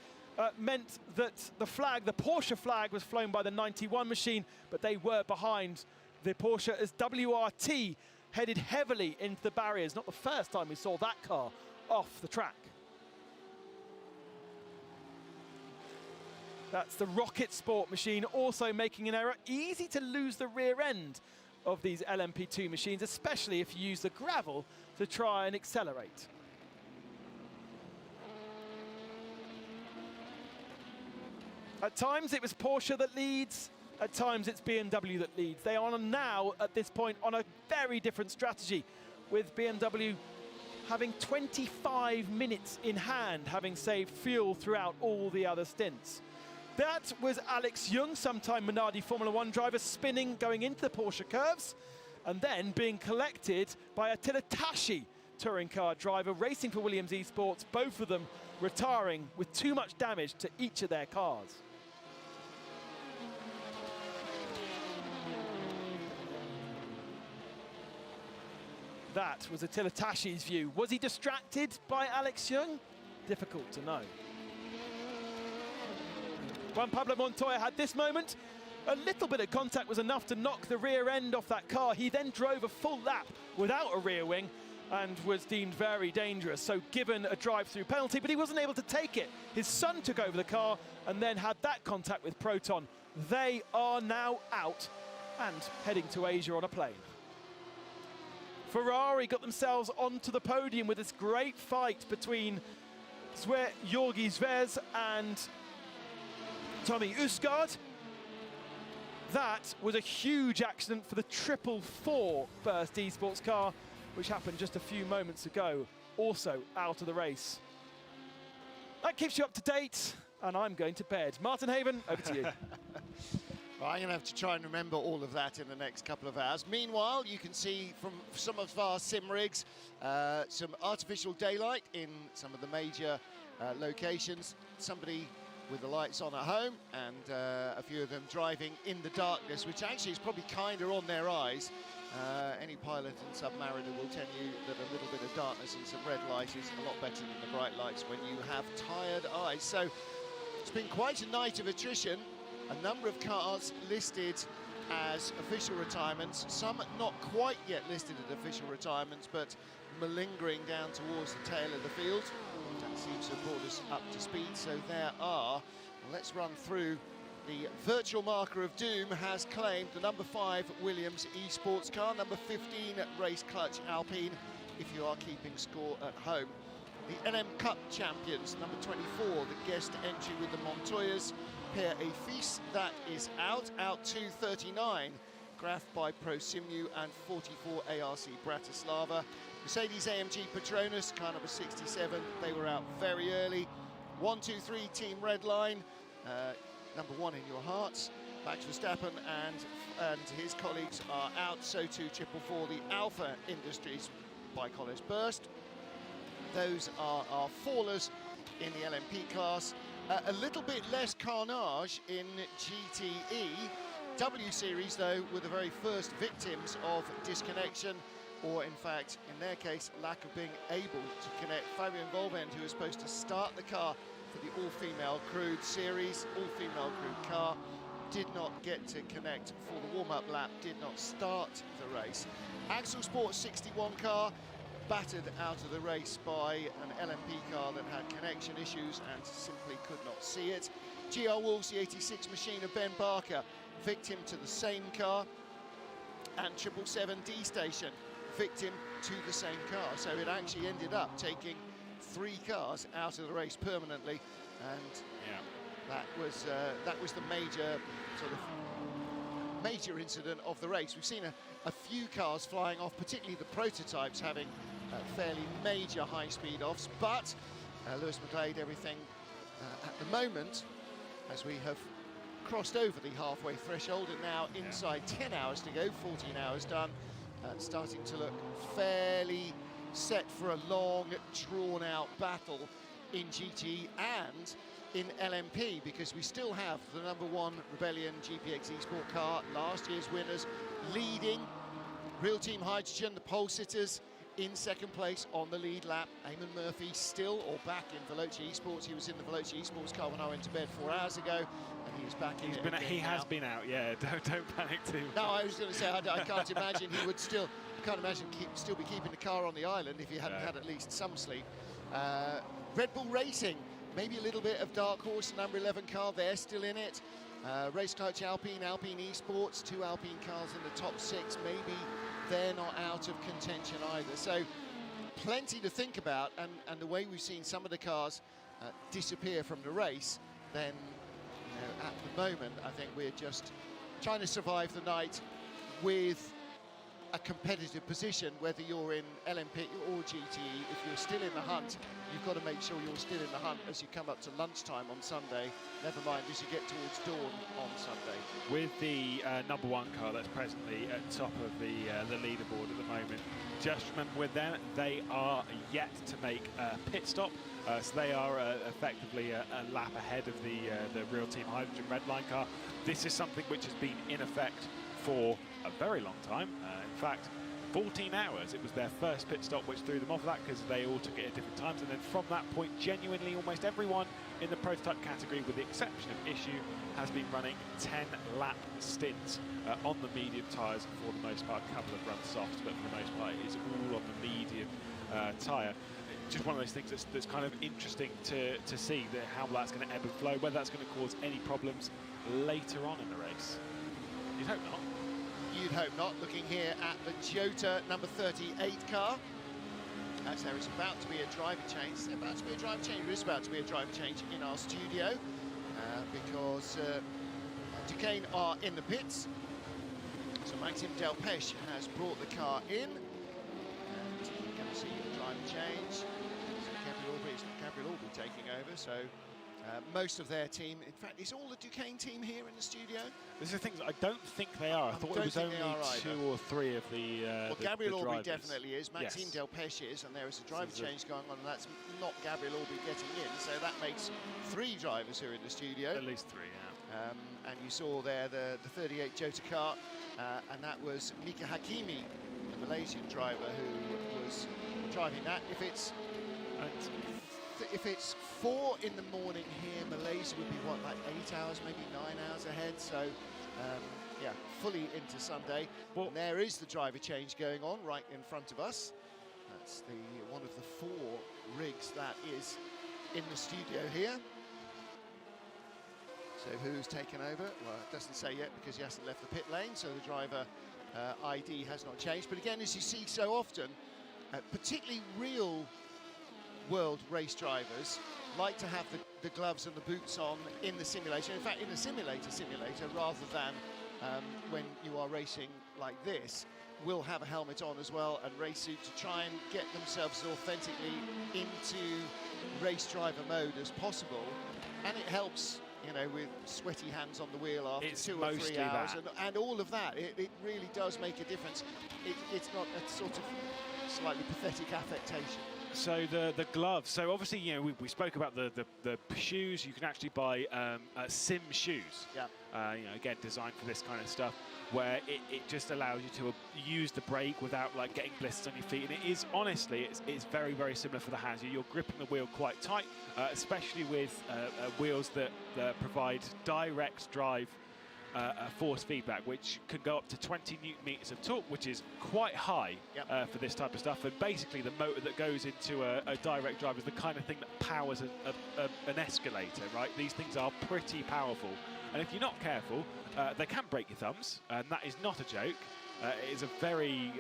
meant that the flag, the Porsche flag, was flown by the 91 machine, but they were behind the Porsche as WRT headed heavily into the barriers. Not the first time we saw that car off the track. That's the Rocket Sport machine also making an error. Easy to lose the rear end of these LMP2 machines, especially if you use the gravel to try and accelerate. At times it was Porsche that leads, at times it's BMW that leads. They are now, at this point, on a very different strategy, with BMW having 25 minutes in hand, having saved fuel throughout all the other stints. That was Alex Young, sometime Minardi Formula One driver, spinning, going into the Porsche curves, and then being collected by Attila Tashi, touring car driver, racing for Williams Esports, both of them retiring with too much damage to each of their cars. That was Attila Tashi's view. Was he distracted by Alex Young? Difficult to know. Juan Pablo Montoya had this moment. A little bit of contact was enough to knock the rear end off that car. He then drove a full lap without a rear wing and was deemed very dangerous, so given a drive-through penalty, but he wasn't able to take it. His son took over the car and then had that contact with Proton. They are now out and heading to Asia on a plane. Ferrari got themselves onto the podium with this great fight between Georgi Zvez and Tommy Usgaard. That was a huge accident for the 444 First Esports car, which happened just a few moments ago, also out of the race. That keeps you up to date, and I'm going to bed. Martin Haven, over to you. Well, I'm going to have to try and remember all of that in the next couple of hours. Meanwhile, you can see from some of our sim rigs some artificial daylight in some of the major locations. Somebody with the lights on at home, and a few of them driving in the darkness, which actually is probably kinder on their eyes Any pilot and submariner will tell you that a little bit of darkness and some red light is a lot better than the bright lights when you have tired eyes. So it's been quite a night of attrition. A number of cars listed as official retirements, some not quite yet listed as official retirements, but malingering down towards the tail of the field. That seems to have brought us up to speed. So there are, let's run through. The virtual marker of doom has claimed the number 5 Williams eSports car, number 15 Race Clutch Alpine, if you are keeping score at home. The LM Cup champions, number 24, the guest entry with the Montoyas, Pierre et Fils, that is out 239, graphed by ProSimu and 44 ARC Bratislava. Mercedes AMG Petronas, car number 67, they were out very early. 1, 2, 3, Team Redline. Number 1 in your hearts, Max Verstappen and his colleagues are out, so too 444, the Alpha Industries by Collins Burst. Those are our fallers in the LMP class. A little bit less carnage in GTE. W Series, though, were the very first victims of disconnection, or in fact, in their case, lack of being able to connect. Fabian Volbend, who was supposed to start the car for the all-female crewed series, all-female crewed car, did not get to connect for the warm-up lap, did not start the race. Axel Sports 61 car battered out of the race by an LMP car that had connection issues and simply could not see it. GR Wolves, the 86 machine of Ben Barker, victim to the same car, and 777D Station, victim to the same car. So it actually ended up taking 3 cars out of the race permanently, and that was the major major incident of the race. We've seen a few cars flying off, particularly the prototypes having fairly major high-speed offs, but Lewis McGlade, everything at the moment, as we have crossed over the halfway threshold and now inside 10 hours to go, 14 hours done, starting to look fairly set for a long, drawn-out battle in GTE and in LMP, because we still have the number 1 Rebellion GPX eSport car, last year's winners, leading. Real Team Hydrogen, the pole sitters, in second place on the lead lap. Eamon Murphy still, or back in Veloci eSports. He was in the Veloci eSports car when I went to bed 4 hours ago, and he is back in it again He has been out, yeah. Don't panic too much. No, I was going to say, I can't imagine he would still, still be keeping the car on the island if he hadn't had at least some sleep. Red Bull Racing, maybe a little bit of dark horse, number 11 car, they're still in it. Race Coach Alpine eSports, 2 Alpine cars in the top 6, maybe they're not out of contention either. So plenty to think about, and the way we've seen some of the cars disappear from the race, then at the moment I think we're just trying to survive the night with a competitive position, whether you're in LMP or GTE. If you're still in the hunt, you've got to make sure you're still in the hunt as you come up to lunchtime on Sunday, never mind as you get towards dawn on Sunday. With the number 1 car that's presently at top of the leaderboard at the moment, just remember with them, they are yet to make a pit stop, so they are effectively a lap ahead of the Real Team Hydrogen Redline car. This is something which has been in effect for a very long time. In fact, 14 hours. It was their first pit stop which threw them off that, because they all took it at different times, and then from that point, genuinely almost everyone in the prototype category, with the exception of Issue, has been running 10-lap stints on the medium tyres for the most part. A couple of run softs, but for the most part it is all on the medium tyre. Just one of those things that's kind of interesting to see how that's going to ebb and flow, whether that's going to cause any problems later on in the race. You'd hope not. You'd hope not. Looking here at the Jota number 38 car, as there is about to be a driver change. There is about to be a driver change in our studio, because Duquesne are in the pits. So Maxime Delpech has brought the car in, and you're going to see a driver change. So Gabriel will be taking over. So Most of their team, in fact, is all the Duquesne team here in the studio? These are things I don't think they are. I thought it was only 2 or 3 of the well, the, Gabriel the Aubrey drivers. definitely is. Maxime Delpech is, and there is a driver change going on, and that's not Gabriel Aubrey getting in. So that makes 3 drivers who are in the studio. At least 3, yeah. And you saw there the 38 Jota car, and that was Mika Hakimi, the Malaysian driver who was driving that. If it's 4 in the morning here, Malaysia would be what, like 8 hours, maybe 9 hours ahead. So yeah, fully into Sunday. Well, and there is the driver change going on right in front of us. That's one of the 4 rigs that is in the studio here. So who's taken over? Well, it doesn't say yet because he hasn't left the pit lane, so the driver ID has not changed. But again, as you see so often, particularly real world race drivers like to have the gloves and the boots on in the simulation. In fact, in a simulator rather than when you are racing like this, will have a helmet on as well and race suit to try and get themselves authentically into race driver mode as possible. And it helps, you know, with sweaty hands on the wheel after 2 or 3 hours and all of that. It really does make a difference. It's not a sort of slightly pathetic affectation. So the gloves. So obviously, you know, we spoke about the shoes. You can actually buy sim shoes. Yeah. You know, again, designed for this kind of stuff, where it just allows you to use the brake without like getting blisters on your feet. And it is honestly, it's very, very similar for the hands. You're gripping the wheel quite tight, especially with wheels that provide direct drive force feedback, which can go up to 20 Newton meters of torque, which is quite high for this type of stuff. And basically, the motor that goes into a direct drive is the kind of thing that powers an escalator, right? These things are pretty powerful, and if you're not careful, they can break your thumbs, and that is not a joke. It is a very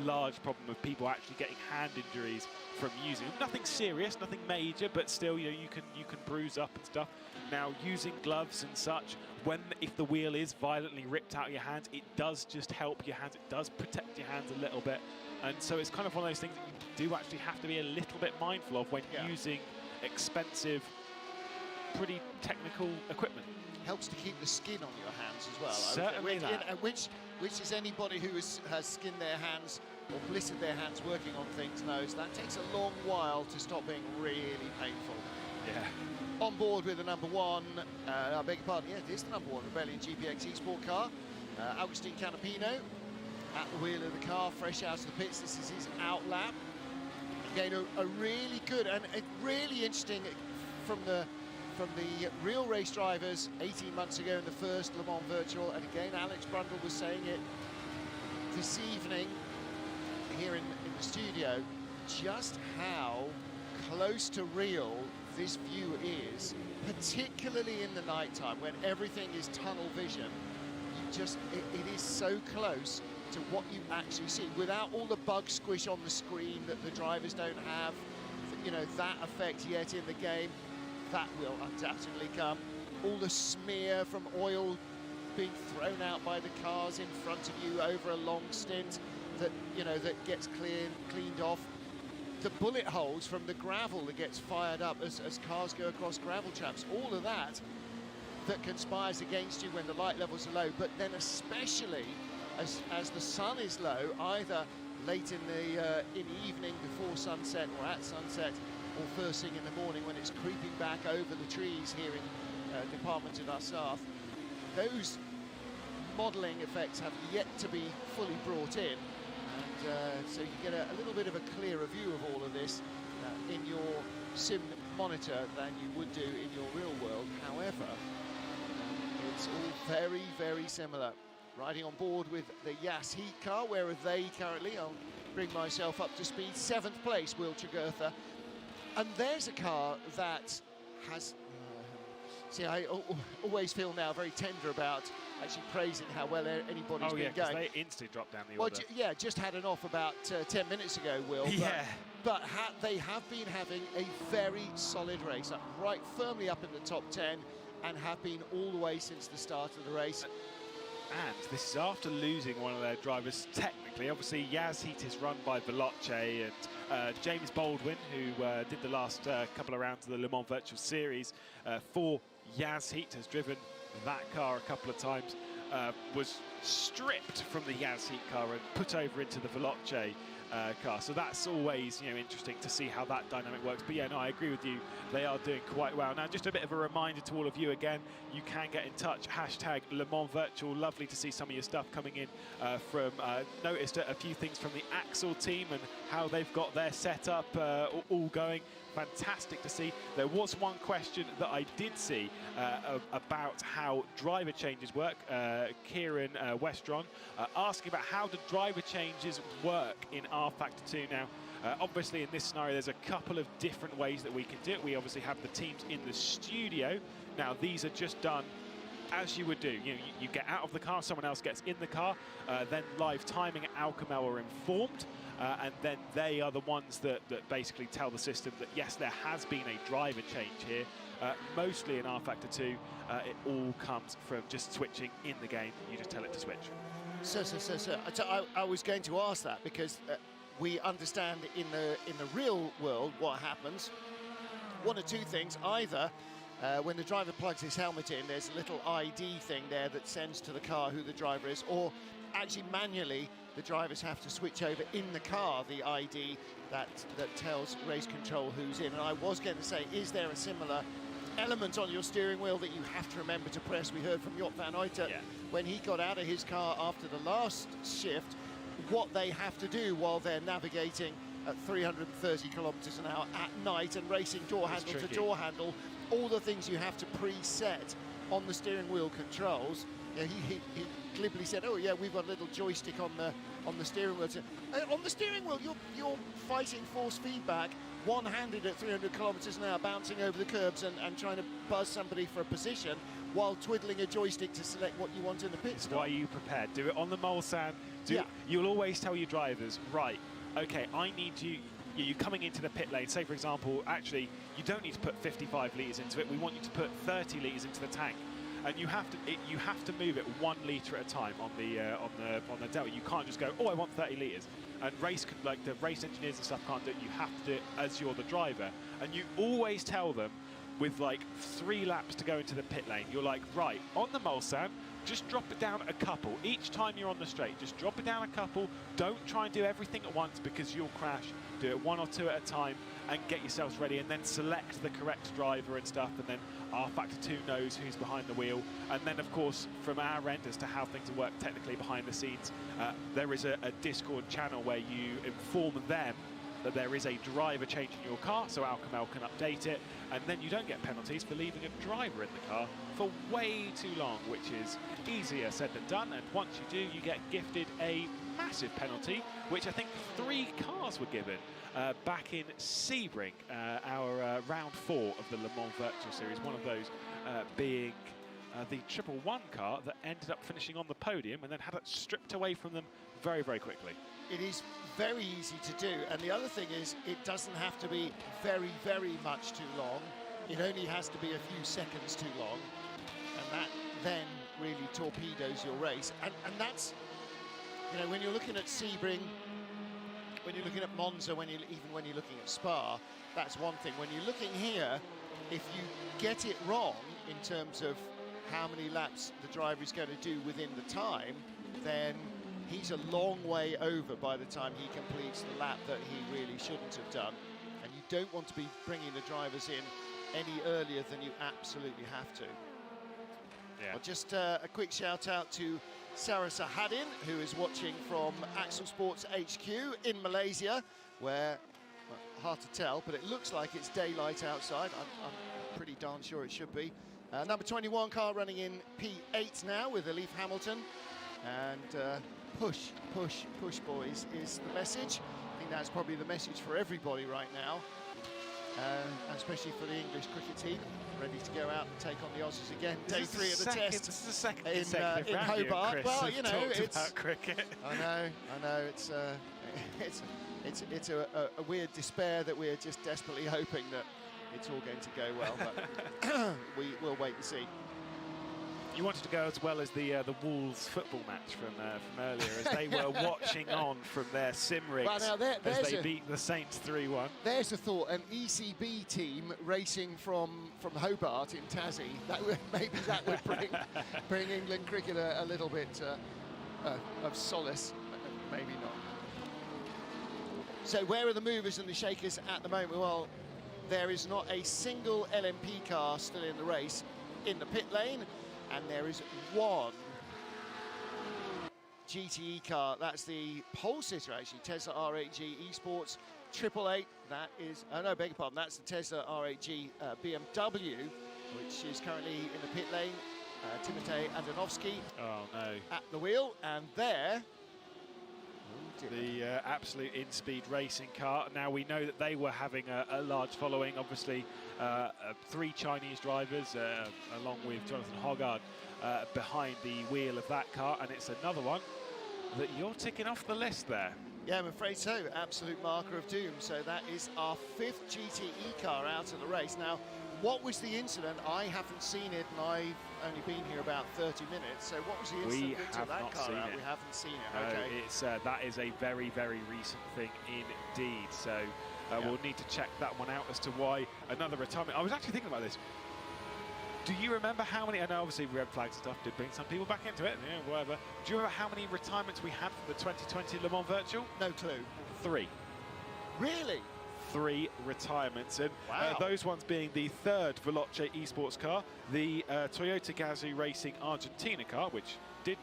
large problem of people actually getting hand injuries from using them. Nothing serious, nothing major, but still, you know, you can bruise up and stuff. Now, using gloves and such, if the wheel is violently ripped out of your hands, it does just help your hands. It does protect your hands a little bit, and so it's kind of one of those things that you do actually have to be a little bit mindful of when using expensive, pretty technical equipment. Helps to keep the skin on your hands as well. Certainly that. Which is anybody who has skinned their hands or blistered their hands working on things knows that takes a long while to stop being really painful. Yeah. On board with the number 1, I beg your pardon, yeah, it is the number 1 Rebellion GPX Esport car. Agustin Canapino at the wheel of the car, fresh out of the pits. This is his out lap. Again, a really good and really interesting from the real race drivers 18 months ago in the first Le Mans Virtual. And again, Alex Brundle was saying it this evening here in the studio, just how close to real this view is, particularly in the night time when everything is tunnel vision. It is so close to what you actually see without all the bug squish on the screen that the drivers don't have, you know, that effect yet in the game. That will undoubtedly come. All the smear from oil being thrown out by the cars in front of you over a long stint that, you know, that gets cleaned off. The bullet holes from the gravel that gets fired up as cars go across gravel traps, all of that conspires against you when the light levels are low, but then especially as the sun is low, either late in the evening before sunset or at sunset, or first thing in the morning when it's creeping back over the trees here in Department of Assaf. Those modelling effects have yet to be fully brought in. And so you get a little bit of a clearer view of all of this in your sim monitor than you would do in your real world. However, it's all very, very similar. Riding on board with the Yas Heat car, where are they currently? I'll bring myself up to speed. 7th place, Will Chagurtha. And there's a car that has... see, I always feel now very tender about actually praising how well anybody's been going. They instantly dropped down the order. Well, just had an off about 10 minutes ago, Will. Yeah. But they have been having a very solid race, right firmly up in the top 10, and have been all the way since the start of the race. And this is after losing one of their drivers technically. Obviously, Yaz Heat is run by Veloce and James Baldwin, who did the last couple of rounds of the Le Mans Virtual Series for Yaz Heat, has driven that car a couple of times, was stripped from the Yaz Heat car and put over into the Veloce car. So that's always, you know, interesting to see how that dynamic works. But yeah, no, I agree with you. They are doing quite well. Now, just a bit of a reminder to all of you again, you can get in touch, hashtag Le Mans Virtual. Lovely to see some of your stuff coming in from, noticed a few things from the Axel team and how they've got their setup all going. Fantastic to see. There was one question that I did see about how driver changes work. Kieran Westron asking about how do driver changes work in R Factor 2 now. Obviously, in this scenario, there's a couple of different ways that we can do it. We obviously have the teams in the studio. Now, these are just done as you would do. You get out of the car, someone else gets in the car, then live timing at Alcamel are informed. And then they are the ones that basically tell the system that, yes, there has been a driver change here. Mostly in R Factor 2, it all comes from just switching in the game. You just tell it to switch. So I was going to ask that because we understand in the real world what happens. One or two things. Either when the driver plugs his helmet in, there's a little ID thing there that sends to the car who the driver is, or actually manually the drivers have to switch over in the car the ID that tells race control who's in. And I was going to say, is there a similar element on your steering wheel that you have to remember to press? We heard from Jot van Uyten when he got out of his car after the last shift, what they have to do while they're navigating at 330 kilometers an hour at night and racing door handle to door handle, all the things you have to preset on the steering wheel controls. Yeah, he glibly said, "Oh yeah, we've got a little joystick on the steering wheel." On the steering wheel, you're fighting force feedback, one-handed at 300 kilometers an hour, bouncing over the curbs and trying to buzz somebody for a position while twiddling a joystick to select what you want in the pit stop. Why are you prepared? Do it on the Mulsanne. You'll always tell your drivers, right? Okay, I need you coming into the pit lane. Say, for example, actually, you don't need to put 55 litres into it. We want you to put 30 litres into the tank. And you have to move it 1 litre at a time on the Delta. You can't just go, oh, I want 30 litres. And like the race engineers and stuff can't do it. You have to do it as you're the driver. And you always tell them with like 3 laps to go into the pit lane. You're like, right, on the Mulsanne, just drop it down a couple. Each time you're on the straight, just drop it down a couple. Don't try and do everything at once because you'll crash. Do it 1 or 2 at a time and get yourselves ready, and then select the correct driver and stuff, and then R Factor 2 knows who's behind the wheel. And then, of course, from our end as to how things work technically behind the scenes, there is a Discord channel where you inform them that there is a driver change in your car, so Alcamel can update it, and then you don't get penalties for leaving a driver in the car for way too long, which is easier said than done. And once you do, you get gifted a massive penalty, which I think 3 cars were given back in Sebring, our round 4 of the Le Mans Virtual Series, one of those being the 111 car that ended up finishing on the podium and then had it stripped away from them very, very quickly. It is very easy to do, and the other thing is it doesn't have to be very, very much too long. It only has to be a few seconds too long, and that then really torpedoes your race. And that's, you know, when you're looking at Sebring, when you're looking at Monza, even when you're looking at Spa, that's one thing. When you're looking here, if you get it wrong in terms of how many laps the driver is going to do within the time, then he's a long way over by the time he completes the lap that he really shouldn't have done. And you don't want to be bringing the drivers in any earlier than you absolutely have to. Yeah. Well, just a quick shout out to Sarah Sahadin, who is watching from Axel Sports HQ in Malaysia, where, well, hard to tell, but it looks like it's daylight outside. I'm pretty darn sure it should be. Number 21 car running in P8 now with Elif Hamilton. And push, push, push, boys, is the message. I think that's probably the message for everybody right now, especially for the English cricket team, ready to go out and take on the Aussies again. Day 3 of the test. This is the second in Hobart. Chris, well, you know, it's about cricket. I know. It's a weird despair that we're just desperately hoping that it's all going to go well, but we will wait and see. You wanted to go as well as the Wolves football match from earlier, as they were watching on from their sim rigs Well, now as they beat the Saints 3-1. There's a thought, an ECB team racing from Hobart in Tassie. Maybe that would bring England cricket a little bit of solace. Maybe not. So where are the movers and the shakers at the moment? Well, there is not a single LMP car still in the race in the pit lane, and there is one GTE car. That's the pole sitter, actually, Tesla R8G Esports 888. That is, oh no, beg your pardon, that's the Tesla R8G BMW, which is currently in the pit lane. Timotej Andonovski at the wheel, and there the absolute in-speed racing car. Now we know that they were having a large following, obviously 3 Chinese drivers along with Jonathan Hoggard behind the wheel of that car, and it's another one that you're ticking off the list there. Yeah, I'm afraid so. Absolute marker of doom. So that is our 5th GTE car out of the race. Now, what was the incident? I haven't seen it, and I've only been here about 30 minutes. So what was the incident that took that car out? We haven't seen it. Okay. It's that is a very, very recent thing indeed. So we'll need to check that one out as to why another retirement. I was actually thinking about this. Do you remember how many? I know obviously red flags and stuff did bring some people back into it. Yeah, whatever. Do you remember how many retirements we had from the 2020 Le Mans Virtual? No clue. 3. Really? 3 retirements, and those ones being the 3rd Veloce Esports car, the Toyota Gazoo Racing Argentina car, which did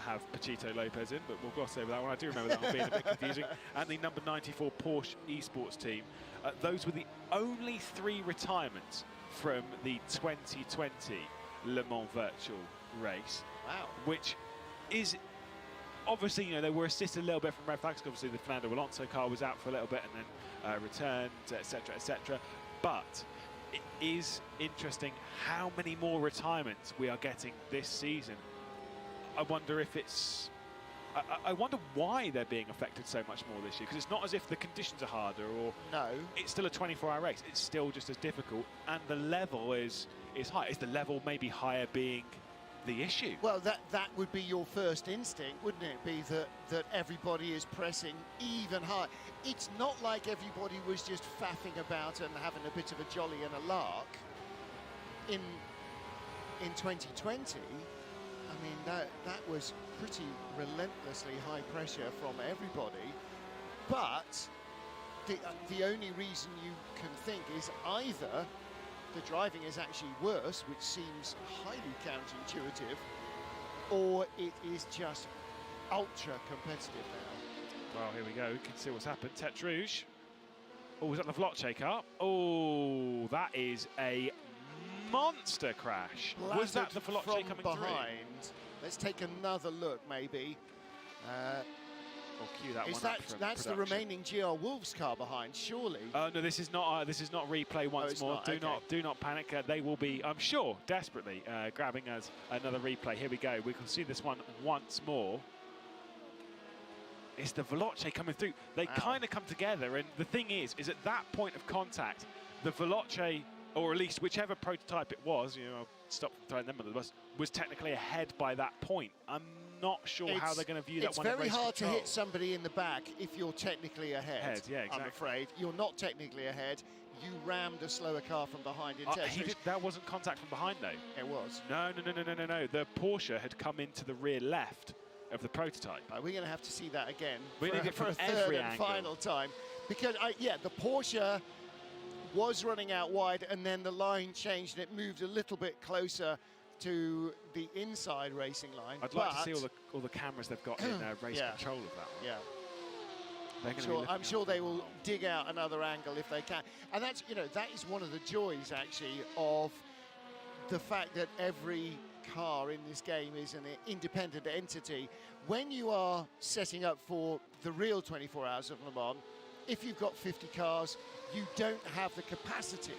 have Pachito Lopez in, but we'll gloss over that one. I do remember that one being a bit confusing. And the number 94 Porsche Esports team. Those were the only 3 retirements from the 2020 Le Mans Virtual race. Wow. Which is obviously, you know, they were assisted a little bit from red flags. Obviously, the Fernando Alonso car was out for a little bit and then returned, etc., etc. But it is interesting how many more retirements we are getting this season. I wonder if it's... I wonder why they're being affected so much more this year, because it's not as if the conditions are harder, or no, it's still a 24-hour race. It's still just as difficult, and the level is high. Is the level maybe higher being the issue? Well, that would be your first instinct, wouldn't it? Be that everybody is pressing even higher. It's not like everybody was just faffing about and having a bit of a jolly and a lark in 2020. I mean, that was pretty relentlessly high pressure from everybody. But the only reason you can think is either the driving is actually worse, which seems highly counterintuitive, or it is just ultra competitive now. Well, here we go. We can see what's happened. Tete Rouge. Oh, was that the Veloce car? Oh, that is a monster crash. Was that the Veloce coming behind? Through? Let's take another look, maybe. We'll cue that one up from that's the remaining GR Wolves car behind, surely. Oh no, this is not replay once more. Do not panic. They will be, I'm sure, desperately grabbing us another replay. Here we go. We can see this one once more. It's the Veloce coming through. They kind of come together, and the thing is at that point of contact, the Veloce, or at least whichever prototype it was, you know, stop throwing them under the bus, was technically ahead by that point. I'm not sure how they're going to view that one. It's very hard to hit somebody in the back if you're technically ahead. Yeah, exactly. I'm afraid you're not technically ahead. You rammed a slower car from behind in Tetris. That wasn't contact from behind, though. It was. No. The Porsche had come into the rear left of the prototype. We're going to have to see that again for a third and final time, because the Porsche was running out wide, and then the line changed and it moved a little bit closer to the inside racing line. I'd like to see all the cameras they've got in race control of that one. Yeah. I'm sure they will dig out another angle if they can. And that's, that is one of the joys actually of the fact that every car in this game is an independent entity. When you are setting up for the real 24 hours of Le Mans, if you've got 50 cars, you don't have the capacity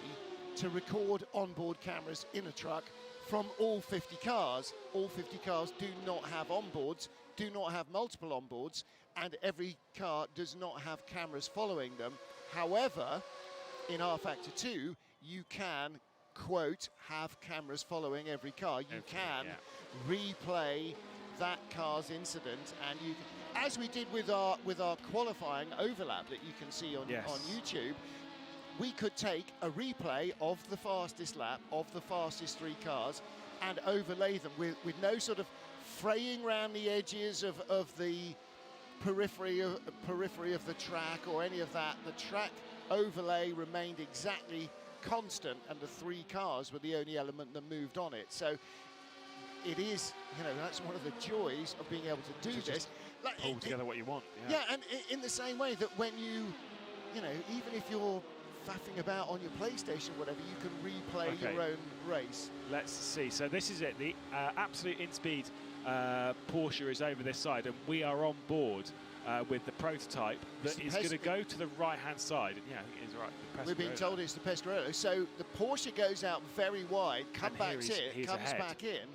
to record onboard cameras in a truck from all 50 cars. All 50 cars do not have onboards, do not have multiple onboards, and every car does not have cameras following them. However, in R Factor 2, you can quote, have cameras following every car. You can replay that car's incident, and you can, as we did with our qualifying overlap that you can see on YouTube, we could take a replay of the fastest lap of the fastest 3 cars and overlay them with no sort of fraying around the edges of the periphery of the track or any of that. The track overlay remained exactly constant, and the 3 cars were the only element that moved on it. So it is, that's one of the joys of being able to do this. Like, pull together what you want. Yeah, and in the same way that when you even if you're faffing about on your PlayStation, whatever, you can replay your own race. Let's see. So this is it. The absolute in-speed Porsche is over this side, and we are on board with the prototype that is going to go to the right-hand side. Yeah, I think it is right. We're being told it's the Pescarolo. So the Porsche goes out very wide, comes back in.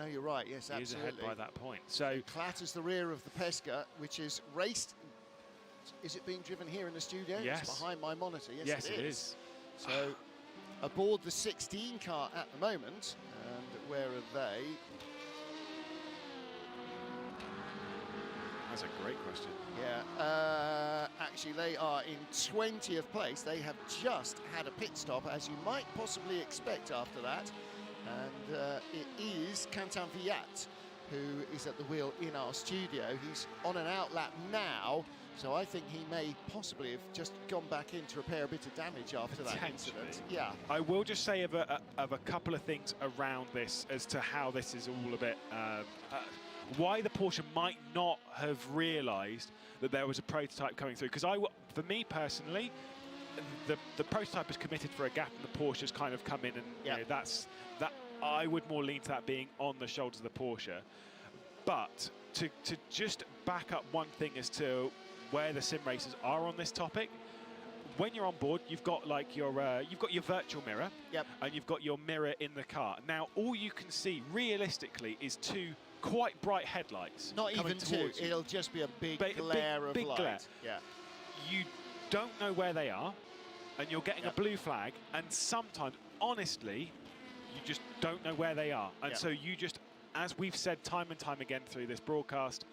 You're right. Yes, absolutely. He's ahead by that point. So clatters the rear of the Pesca, which is raced. Is it being driven here in the studio? Yes. It's behind my monitor. Yes, it is. So aboard the 16 car at the moment, and where are they? That's a great question. Yeah, actually they are in 20th place. They have just had a pit stop, as you might possibly expect after that. And it is Quentin Viat who is at the wheel in our studio. He's on an outlap now, so I think he may possibly have just gone back in to repair a bit of damage after that incident. Yeah. I will just say of a couple of things around this as to how this is all a bit... why the Porsche might not have realised that there was a prototype coming through. Because for me personally, the prototype is committed for a gap, and the Porsche's kind of come in, and that I would more lean to that being on the shoulders of the Porsche. But to just back up one thing as to where the sim racers are on this topic, when you're on board, you've got like your virtual mirror, and you've got your mirror in the car. Now, all you can see realistically is 2 quite bright headlights. Not even 2. It'll just be a big glare of light. Glare. Yeah. You don't know where they are, and you're getting a blue flag, and sometimes, honestly, you just don't know where they are. And so you just, as we've said time and time again through this broadcast,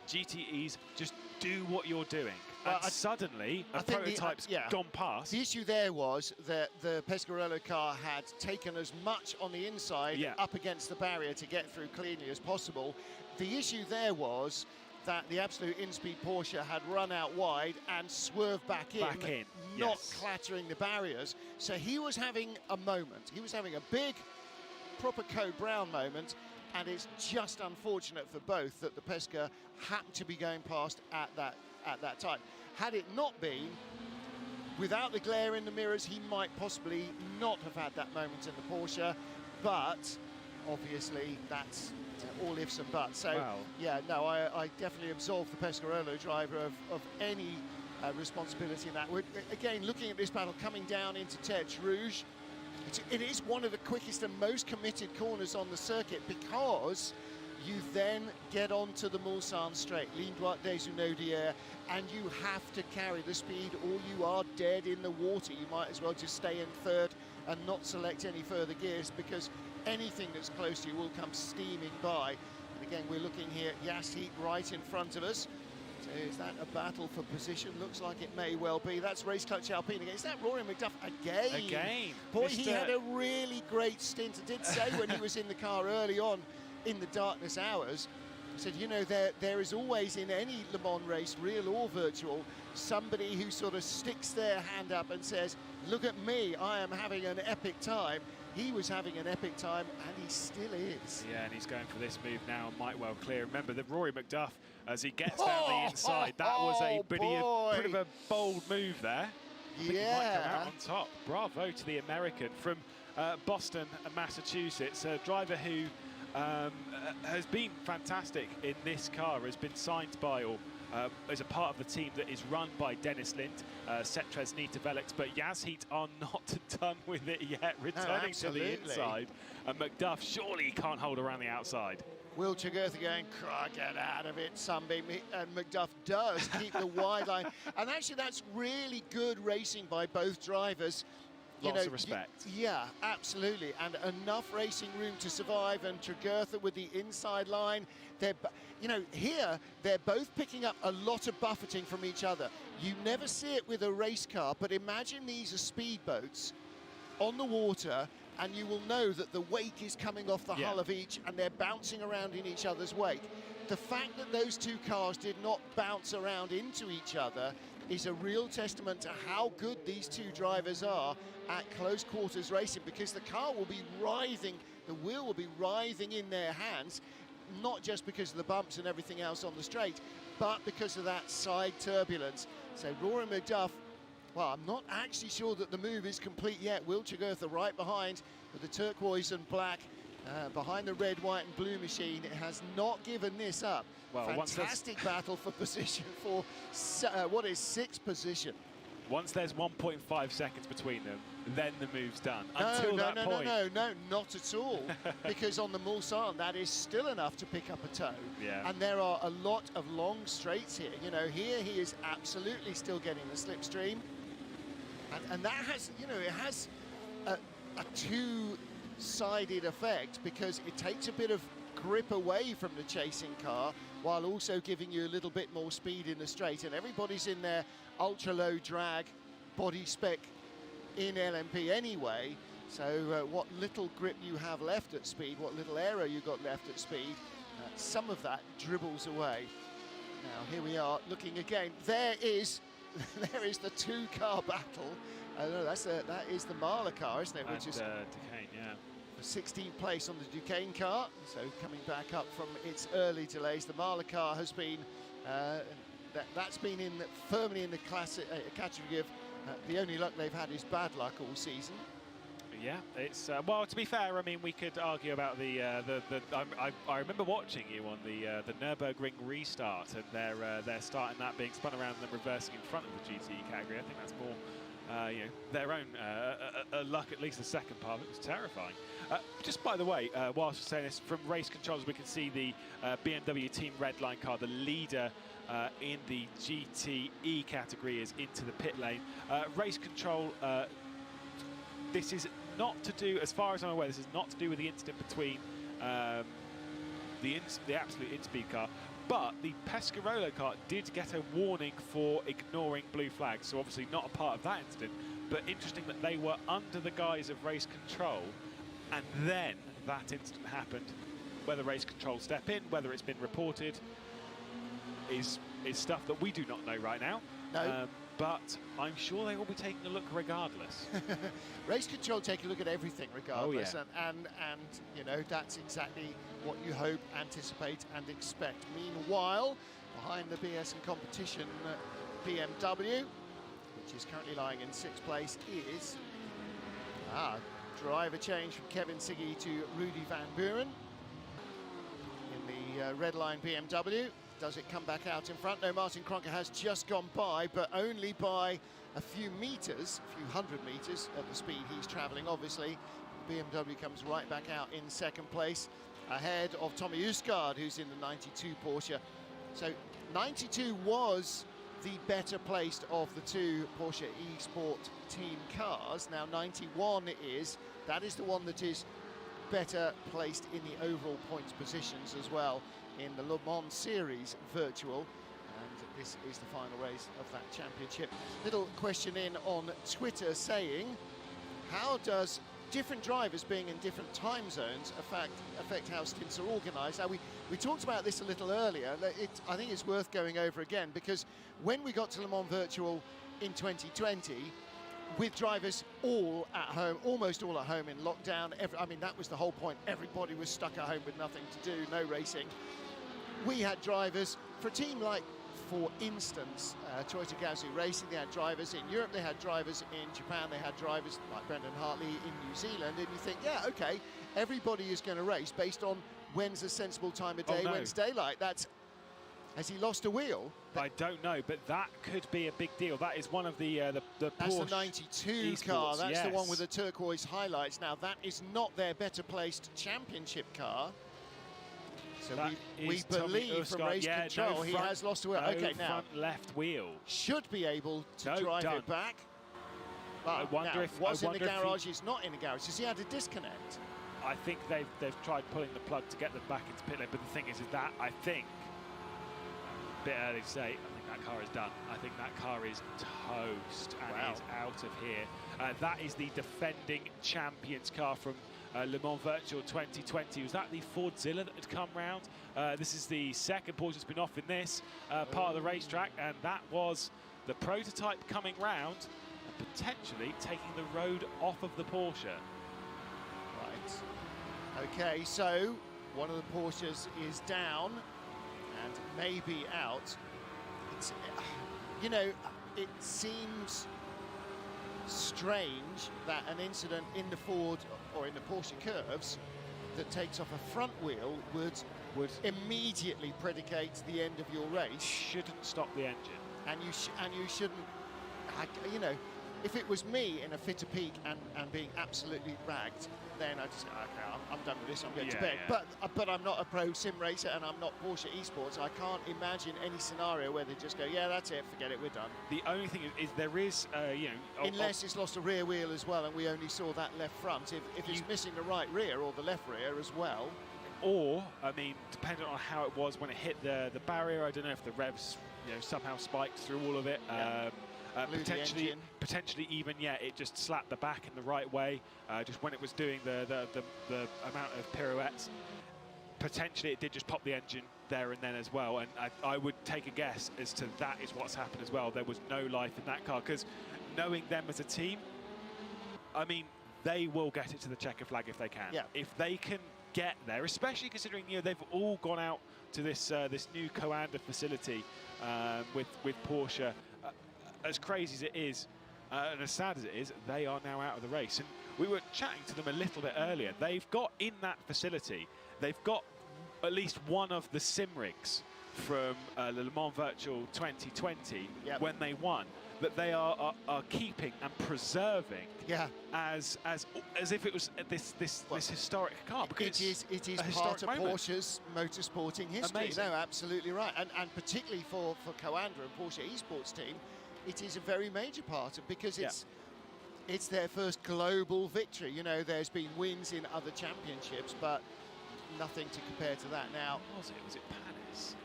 GTEs just do what you're doing. And suddenly, a prototype's gone past. The issue there was that the Pescarolo car had taken as much on the inside up against the barrier to get through cleanly as possible. The issue there was that the absolute in-speed Porsche had run out wide and swerved back in, not clattering the barriers. So he was having a moment. He was having a big, proper Code Brown moment, and it's just unfortunate for both that the Pesca happened to be going past at that time. Had it not been, without the glare in the mirrors, he might possibly not have had that moment in the Porsche, but obviously that's all ifs and buts. So, I definitely absolve the Pescarolo driver of any responsibility in that. Again, looking at this battle coming down into Tertre Rouge, it is one of the quickest and most committed corners on the circuit, because you then get onto the Mulsanne straight, Ligne droite des Unaudières, and you have to carry the speed or you are dead in the water. You might as well just stay in third and not select any further gears, because anything that's close to you will come steaming by. And again, we're looking here at Yas Heat right in front of us. So is that a battle for position? Looks like it may well be. That's Race Clutch Alpine again. Is that Rory McDuff again? Again. Boy, he had a really great stint. I did say when he was in the car early on in the darkness hours, I said, there is always in any Le Mans race, real or virtual, somebody who sort of sticks their hand up and says, look at me, I am having an epic time. He was having an epic time, and he still is. Yeah, and he's going for this move now, might well clear. Remember, the Rory McDuff, as he gets down the inside, that was a bit of a bold move there. I think he might come out on top. Bravo to the American from Boston, Massachusetts, a driver who has been fantastic in this car, has been signed by or as a part of the team that is run by Dennis Lind, Cetres Nita Velix, but Yas Heat are not done with it yet, returning to the inside. And McDuff, surely he can't hold around the outside. Will Chigurtha going, get out of it, Sunbeam, and McDuff does keep the wide line. And actually, that's really good racing by both drivers. Lots of respect. Yeah, absolutely, and enough racing room to survive. And Tregurtha with the inside line. Here they're both picking up a lot of buffeting from each other. You never see it with a race car, but imagine these are speedboats on the water, and you will know that the wake is coming off the hull of each, and they're bouncing around in each other's wake. The fact that those two cars did not bounce around into each other is a real testament to how good these two drivers are at close quarters racing, because the car will be writhing, the wheel will be writhing in their hands, not just because of the bumps and everything else on the straight, but because of that side turbulence. So Rory McDuff, well, I'm not actually sure that the move is complete yet. Will Tregurtha right behind with the turquoise and black, behind the red, white and blue machine. It has not given this up. Well, fantastic battle for position for what is sixth position. Once there's 1.5 seconds between them, then the move's done. No, Until that point. No, not at all. Because on the Mulsanne, that is still enough to pick up a toe. Yeah. And there are a lot of long straights here. You know, here he is absolutely still getting the slipstream. And that has, you know, it has a two-sided effect, because it takes a bit of grip away from the chasing car while also giving you a little bit more speed in the straight. And everybody's in their ultra-low drag body spec in LMP anyway, so what little grip you have left at speed, what little aero you got left at speed, some of that dribbles away. Now here we are looking again. There is the two-car battle. No, that is the Marla car, isn't it? And, which is Duquesne, yeah. the 16th place on the Duquesne car. So coming back up from its early delays, the Marla car has been that's been firmly in the classic category of the only luck they've had is bad luck all season. Yeah, it's well. To be fair, I mean, we could argue about I remember watching you on the Nürburgring restart, and their start and that being spun around and then reversing in front of the GTE category. I think that's more, you know, their own luck. At least the second part of it was terrifying. Just by the way, whilst we're saying this, from race controls, we can see the BMW Team Redline car, the leader in the GTE category, is into the pit lane. Race control. This is not to do, as far as I'm aware, this is not to do with the incident between the absolute in-speed car, but the Pescarolo car did get a warning for ignoring blue flags, so obviously not a part of that incident, but interesting that they were under the guise of race control, and then that incident happened. Whether race control step in, whether it's been reported, is stuff that we do not know right now. No. But I'm sure they will be taking a look regardless. Race control take a look at everything regardless, oh, yeah. and you know, that's exactly what you hope, anticipate and expect. Meanwhile, behind the BS and competition, BMW, which is currently lying in 6th place, is driver change from Kevin Siggy to Rudy Van Buren in the red line BMW. Does it come back out in front? No, Martin Kronke has just gone by, but only by a few meters, a few hundred meters at the speed he's traveling, obviously. BMW comes right back out in 2nd place, ahead of Tommy Usgaard, who's in the 92 Porsche. So 92 was the better placed of the two Porsche eSport team cars. Now 91 that is the one that is better placed in the overall points positions as well in the Le Mans Series virtual, and this is the final race of that championship. Little question in on Twitter saying, how does different drivers being in different time zones affect how stints are organised? Now we talked about this a little earlier. I think it's worth going over again, because when we got to Le Mans virtual in 2020, with drivers all at home, almost all at home in lockdown, I mean, that was the whole point. Everybody was stuck at home with nothing to do, no racing. We had drivers for a team like, for instance, Toyota Gazoo Racing. They had drivers in Europe, they had drivers in Japan, they had drivers like Brendan Hartley in New Zealand, and you think, yeah, okay, everybody is going to race based on when's a sensible time of day, when's daylight. Has he lost a wheel? I don't know, but that could be a big deal. That is one of the That's Porsche the 92 eSports, car. That's yes. the one with the turquoise highlights. Now, that is not their better placed championship car. So we believe from race control he has lost a wheel. Okay, now front left wheel. should be able to drive it back. But I wonder now, if what's in the if he- garage is not in the garage. Has he had a disconnect? I think they've tried pulling the plug to get them back into pit lane, but the thing is that I think, a bit early to say, I think that car is done. I think that car is toast and is out of here. That is the defending champions car from Le Mans Virtual 2020. Was that the Fordzilla that had come round? This is the second Porsche that's been off in this part of the racetrack, and that was the prototype coming round and potentially taking the road off of the Porsche. Right. Okay, so one of the Porsches is down and maybe out. It's, you know, it seems strange that an incident in the Ford or in the Porsche curves that takes off a front wheel would immediately predicate the end of your race. Shouldn't stop the engine. And you shouldn't, you know, if it was me in a fit to peak and being absolutely ragged, then I'd just go, okay, I'm done with this, I'm going to bed. Yeah. But I'm not a pro sim racer and I'm not Porsche esports. I can't imagine any scenario where they just go, yeah, that's it, forget it, we're done. The only thing is there is, you know... Unless it's lost a rear wheel as well and we only saw that left front. If it's missing the right rear or the left rear as well. Or, I mean, depending on how it was when it hit the barrier, I don't know if the revs, you know, somehow spiked through all of it. Yeah. Potentially even, it just slapped the back in the right way, just when it was doing the amount of pirouettes. Potentially it did just pop the engine there and then as well, and I would take a guess as to that is what's happened as well. There was no life in that car, because knowing them as a team, I mean, they will get it to the checker flag if they can. Yeah. If they can get there, especially considering, you know, they've all gone out to this this new Coanda facility with Porsche. As crazy as it is, and as sad as it is, they are now out of the race. And we were chatting to them a little bit earlier. They've got in that facility, they've got at least one of the sim rigs from Le Mans Virtual 2020 when they won, that they are keeping and preserving as if it was this historic car. It is part of Porsche's motorsporting history. Amazing. No, absolutely right. And particularly for Coanda and Porsche esports team, it is a very major part of, because it's their first global victory. You know, there's been wins in other championships, but nothing to compare to that now. Was it Panis?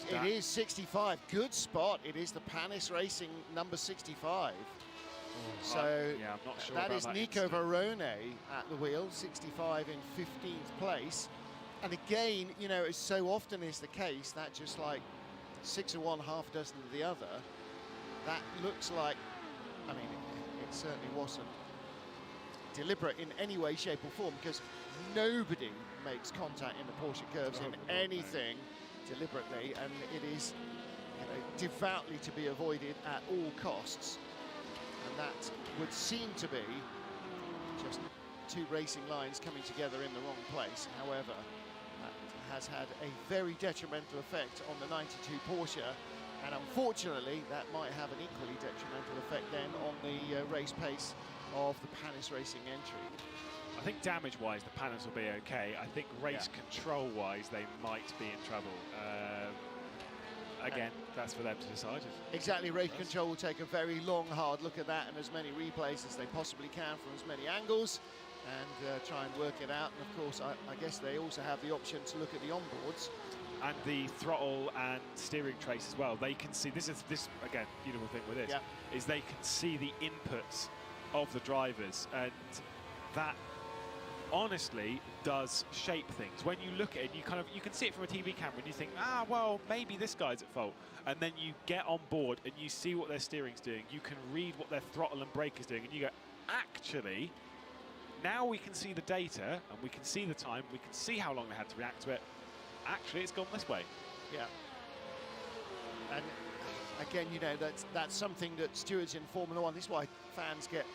It is 65. Good spot. It is the Panis Racing number 65. So I'm not sure that about is that Nico incident. Verone at the wheel, 65 in 15th place. And again, you know, as so often is the case, that just like 6 of one, half a dozen of the other, that looks like, I mean, it certainly wasn't deliberate in any way, shape or form, because nobody makes contact in the Porsche curves in anything deliberately, and it is, you know, devoutly to be avoided at all costs. And that would seem to be just two racing lines coming together in the wrong place. However, that has had a very detrimental effect on the 92 Porsche, and unfortunately that might have an equally detrimental effect then on the race pace of the Panis Racing entry. I think damage-wise, the Panis will be okay. I think race control-wise, they might be in trouble. Again, that's for them to decide. Exactly, race control will take a very long, hard look at that and as many replays as they possibly can from as many angles, and try and work it out. And of course, I guess they also have the option to look at the onboards. And the throttle and steering trace as well. They can see, this again, beautiful thing with this, is they can see the inputs of the drivers, and that honestly does shape things. When you look at it, you can see it from a TV camera and you think, well, maybe this guy's at fault. And then you get on board and you see what their steering's doing. You can read what their throttle and brake is doing, and you go, actually, now we can see the data and we can see the time, we can see how long they had to react to it. Actually, it's gone this way. Yeah. And again, you know, that's something that stewards in Formula One, this is why fans get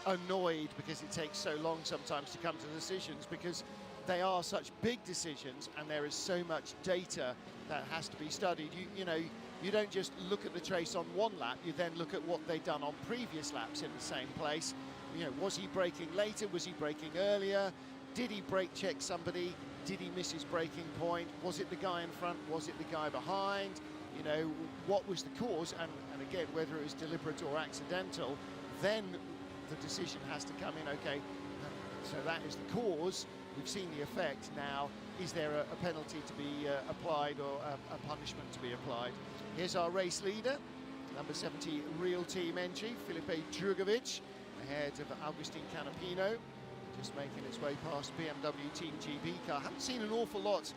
annoyed, because it takes so long sometimes to come to decisions, because they are such big decisions and there is so much data that has to be studied. You know, you don't just look at the trace on one lap, you then look at what they've done on previous laps in the same place. You know, was he braking later? Was he braking earlier? Did he brake check somebody? Did he miss his braking point? Was it the guy in front? Was it the guy behind? You know, what was the cause? And again, whether it was deliberate or accidental, then the decision has to come in, okay, so that is the cause, we've seen the effect, now is there a penalty to be applied or a punishment to be applied? Here's our race leader, number 70 real team entry, Filipe Drugovic, ahead of Agustin Canapino, just making its way past BMW Team GB car. I haven't seen an awful lot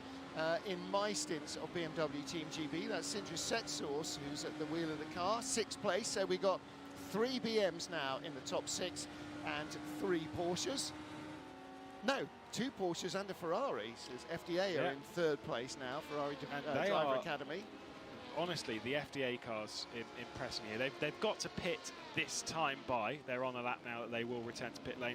in my stints of BMW Team GB. That's Sindre Setsource, who's at the wheel of the car, 6th place. So we got 3 BMs now in the top 6 and 3 Porsches. No, 2 Porsches and a Ferrari. So FDA are in 3rd place now, Ferrari Driver Academy. Honestly, the FDA cars impress me here. They've got to pit this time by. They're on a lap now that they will return to pit lane.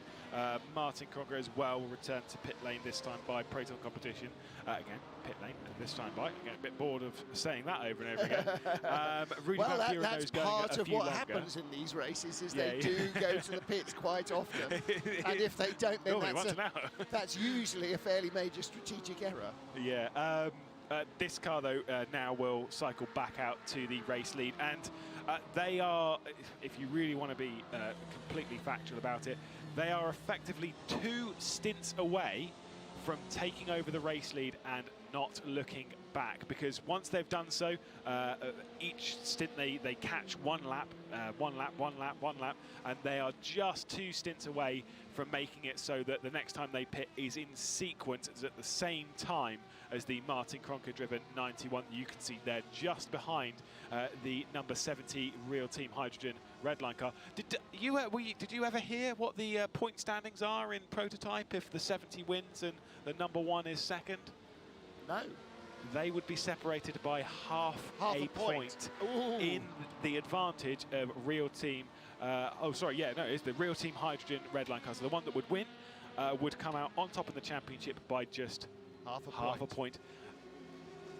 Martin Crocker as well will return to pit lane this time by Proton Competition. Again, pit lane this time by. I get a bit bored of saying that over and over again. Rudy well, Van that's part of what happens in these races, is they do go to the pits quite often. And if they don't, then that's usually a fairly major strategic error. Yeah. This car, though, now will cycle back out to the race lead, and they are, if you really want to be completely factual about it, they are effectively 2 stints away from taking over the race lead and not looking back, because once they've done so, each stint they catch one lap, and they are just 2 stints away from making it so that the next time they pit is in sequence at the same time as the Martin Cronker driven 91. You can see they're just behind the number 70 Real Team Hydrogen Redline car. Did you ever hear what the point standings are in prototype if the 70 wins and the number 1 is 2nd? No. They would be separated by half a point in the advantage of Real Team. It's the Real Team Hydrogen Redline car. So the one that would win would come out on top of the championship by just half a point.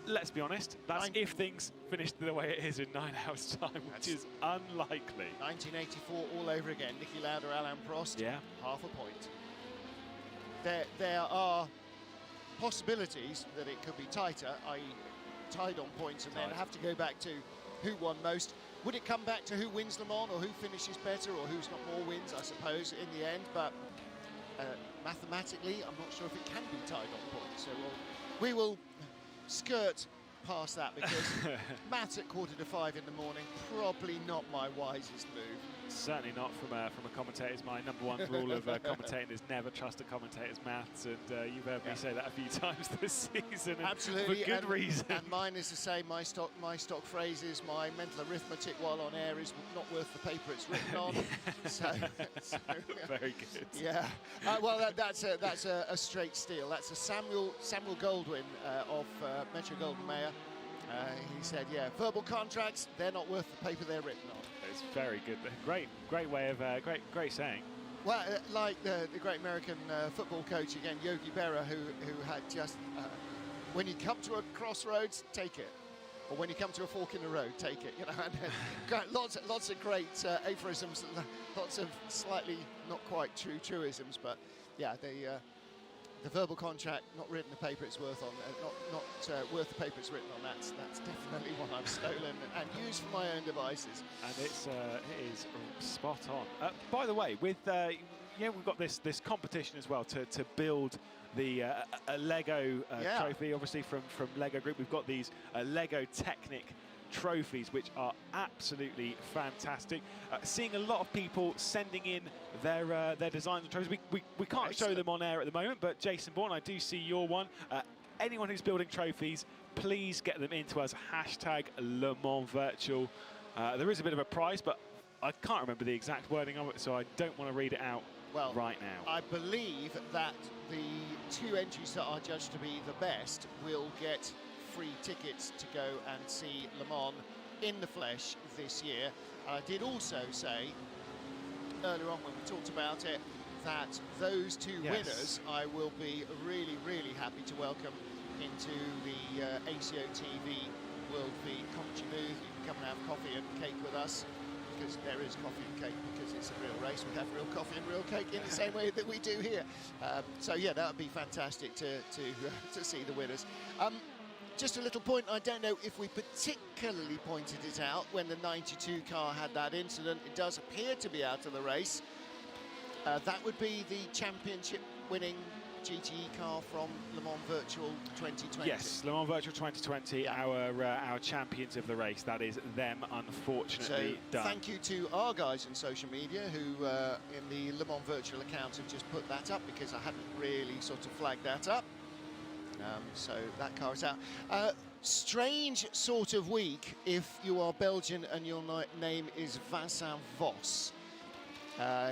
Let's be honest, that's if things finish the way it is in 9 hours' time, which is unlikely. 1984 all over again. Niki Lauda, Alain Prost, half a point. There are possibilities that it could be tighter, i.e. tied on points, and then have to go back to who won most. Would it come back to who wins Le Mans, or who finishes better, or who's got more wins, I suppose, in the end? But mathematically, I'm not sure if it can be tied on points. So we will skirt past that, because Matt at 4:45 in the morning, probably not my wisest move. Certainly not from a commentator's mind. Number 1 rule of commentating is never trust a commentator's maths, and you've heard me say that a few times this season. Absolutely, for good reason. And mine is the same. My stock phrase is my mental arithmetic while on air is not worth the paper it's written on. so very good. Yeah. Well, that's a straight steal. That's a Samuel Goldwyn of Metro Golden Mayer. He said, yeah, verbal contracts, they're not worth the paper they're written on. It's very good. Great way of, great saying. Well, like the great American football coach again, Yogi Berra, who had just, when you come to a crossroads, take it. Or when you come to a fork in the road, take it. You know, and lots of great aphorisms, lots of slightly not quite true truisms, but yeah, the verbal contract, not written the paper it's worth on, not worth the paper it's written on. That's definitely one I've stolen and used for my own devices. And it is spot on. By the way, with we've got this competition as well to build the a Lego trophy, obviously from Lego Group. We've got these Lego Technic trophies, which are absolutely fantastic. Seeing a lot of people sending in their designs and trophies. We can't show them on air at the moment, but Jason Bourne, I do see your one. Anyone who's building trophies, please get them into us. #LeMansVirtual. There is a bit of a prize, but I can't remember the exact wording of it, so I don't want to read it out right now. I believe that the 2 entries that are judged to be the best will get free tickets to go and see Le Mans in the flesh this year. And I did also say earlier on when we talked about it that those 2 winners I will be really, really happy to welcome into the ACO TV World Feed commentary booth. You can come and have coffee and cake with us, because there is coffee and cake, because it's a real race. We have real coffee and real cake in the same way that we do here. So yeah, that would be fantastic to see the winners. just a little point, I don't know if we particularly pointed it out when the 92 car had that incident. It does appear to be out of the race. That would be the championship-winning GTE car from Le Mans Virtual 2020. Yes, Le Mans Virtual 2020, our champions of the race. That is them, unfortunately, done. Thank you to our guys on social media who, in the Le Mans Virtual account, have just put that up because I hadn't really sort of flagged that up. So that car is out. Strange sort of week if you are Belgian and your name is Vincent Vos.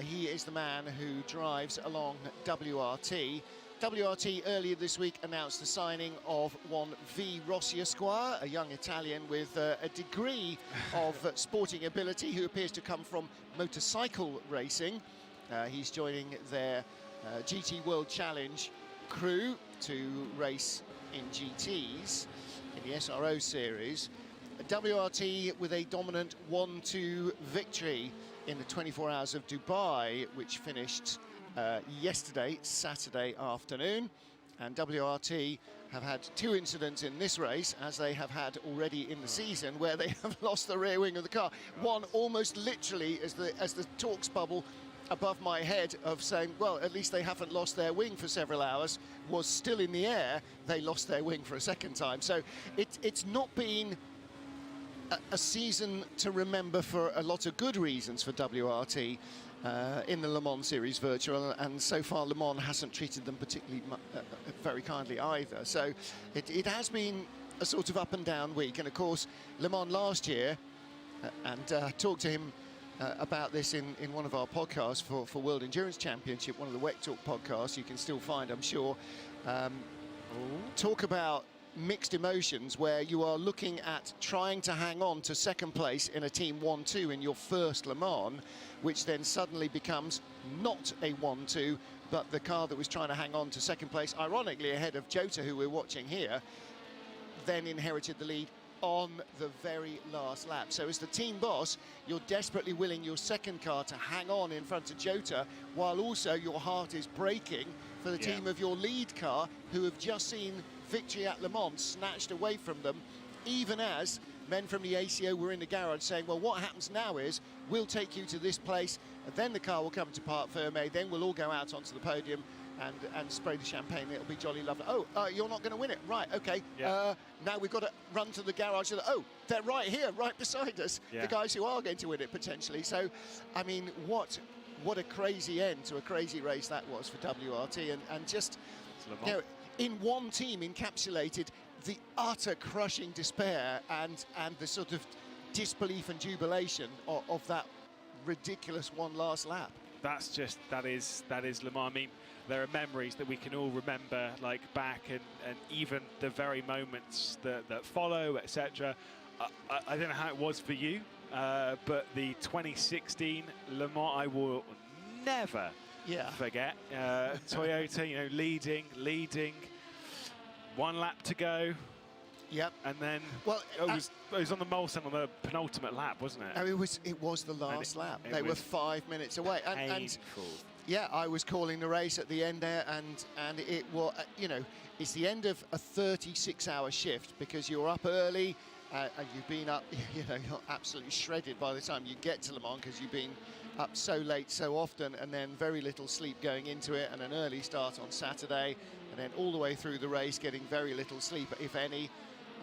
He is the man who drives along WRT. WRT earlier this week announced the signing of one V. Rossi Esquire, a young Italian with a degree of sporting ability who appears to come from motorcycle racing. He's joining their GT World Challenge crew to race in GTs in the SRO series. WRT with a dominant 1-2 victory in the 24 Hours of Dubai, which finished yesterday, Saturday afternoon. And WRT have had 2 incidents in this race, as they have had already in the season, where they have lost the rear wing of the car. One almost literally as the talks bubble above my head of saying, well, at least they haven't lost their wing for several hours, was still in the air. They lost their wing for a second time. So it's not been a season to remember for a lot of good reasons for WRT in the Le Mans Series Virtual, and so far Le Mans hasn't treated them particularly very kindly either. So it has been a sort of up and down week. And of course, Le Mans last year, and talked to him about this in one of our podcasts for World Endurance Championship, one of the WEC Talk podcasts you can still find, I'm sure. Talk about mixed emotions where you are looking at trying to hang on to second place in a team 1-2 in your first Le Mans, which then suddenly becomes not a 1-2, but the car that was trying to hang on to second place, ironically ahead of Jota, who we're watching here, then inherited the lead on the very last lap. So as the team boss, you're desperately willing your second car to hang on in front of Jota, while also your heart is breaking for the team of your lead car, who have just seen victory at Le Mans snatched away from them, even as men from the ACO were in the garage saying, well, what happens now is we'll take you to this place, and then the car will come to Parc Fermé, then we'll all go out onto the podium and spray the champagne. It'll be jolly lovely. Oh, you're not going to win it. Right, okay. Now we've got to run to the garage. Oh, they're right here, right beside us, the guys who are going to win it potentially. So, I mean, what a crazy end to a crazy race that was for WRT, and just, you know, in one team encapsulated the utter crushing despair and the sort of disbelief and jubilation of that ridiculous one last lap. That is Le Mans. I mean, there are memories that we can all remember, like back and even the very moments that follow, etc. I don't know how it was for you, but the 2016 Le Mans I will never forget. Toyota, you know, leading, 1 lap to go. Yep. And then, well, it was on the Mulsanne on the penultimate lap, wasn't it? Oh, it was the last lap. They were 5 minutes away. And yeah, I was calling the race at the end there, and it was, you know, it's the end of a 36-hour shift, because you're up early, and you've been up, you know, you're absolutely shredded by the time you get to Le Mans, because you've been up so late so often, and then very little sleep going into it, and an early start on Saturday, and then all the way through the race getting very little sleep, if any.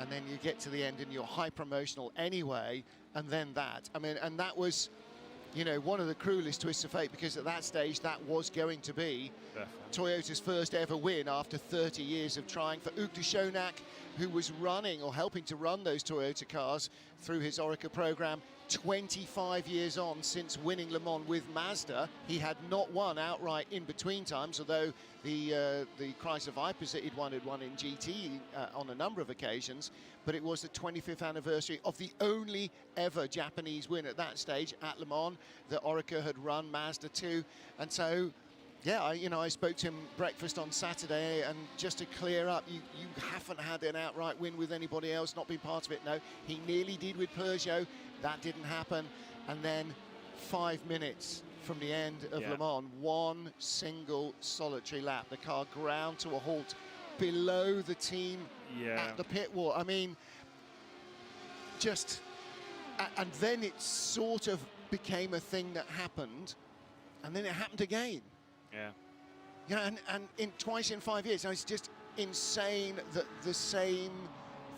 And then you get to the end and you're hyper-emotional anyway, and then that. I mean, and that was, you know, one of the cruelest twists of fate, because at that stage that was going to be Toyota's first ever win after 30 years of trying, for Hugues de Schonack, who was running or helping to run those Toyota cars through his Orica program 25 years on since winning Le Mans with Mazda. He had not won outright in between times, although the Chrysler Vipers that he'd won in GT on a number of occasions, but it was the 25th anniversary of the only ever Japanese win at that stage at Le Mans that Orica had run Mazda to. And so, yeah, I spoke to him breakfast on Saturday, and just to clear up, you haven't had an outright win with anybody else, not been part of it. No, he nearly did with Peugeot. That didn't happen. And then 5 minutes from the end of Le Mans, one single solitary lap, the car ground to a halt below the team at the pit wall. I mean, and then it sort of became a thing that happened, and then it happened again. Yeah. You know, and twice in 5 years. It's just insane that the same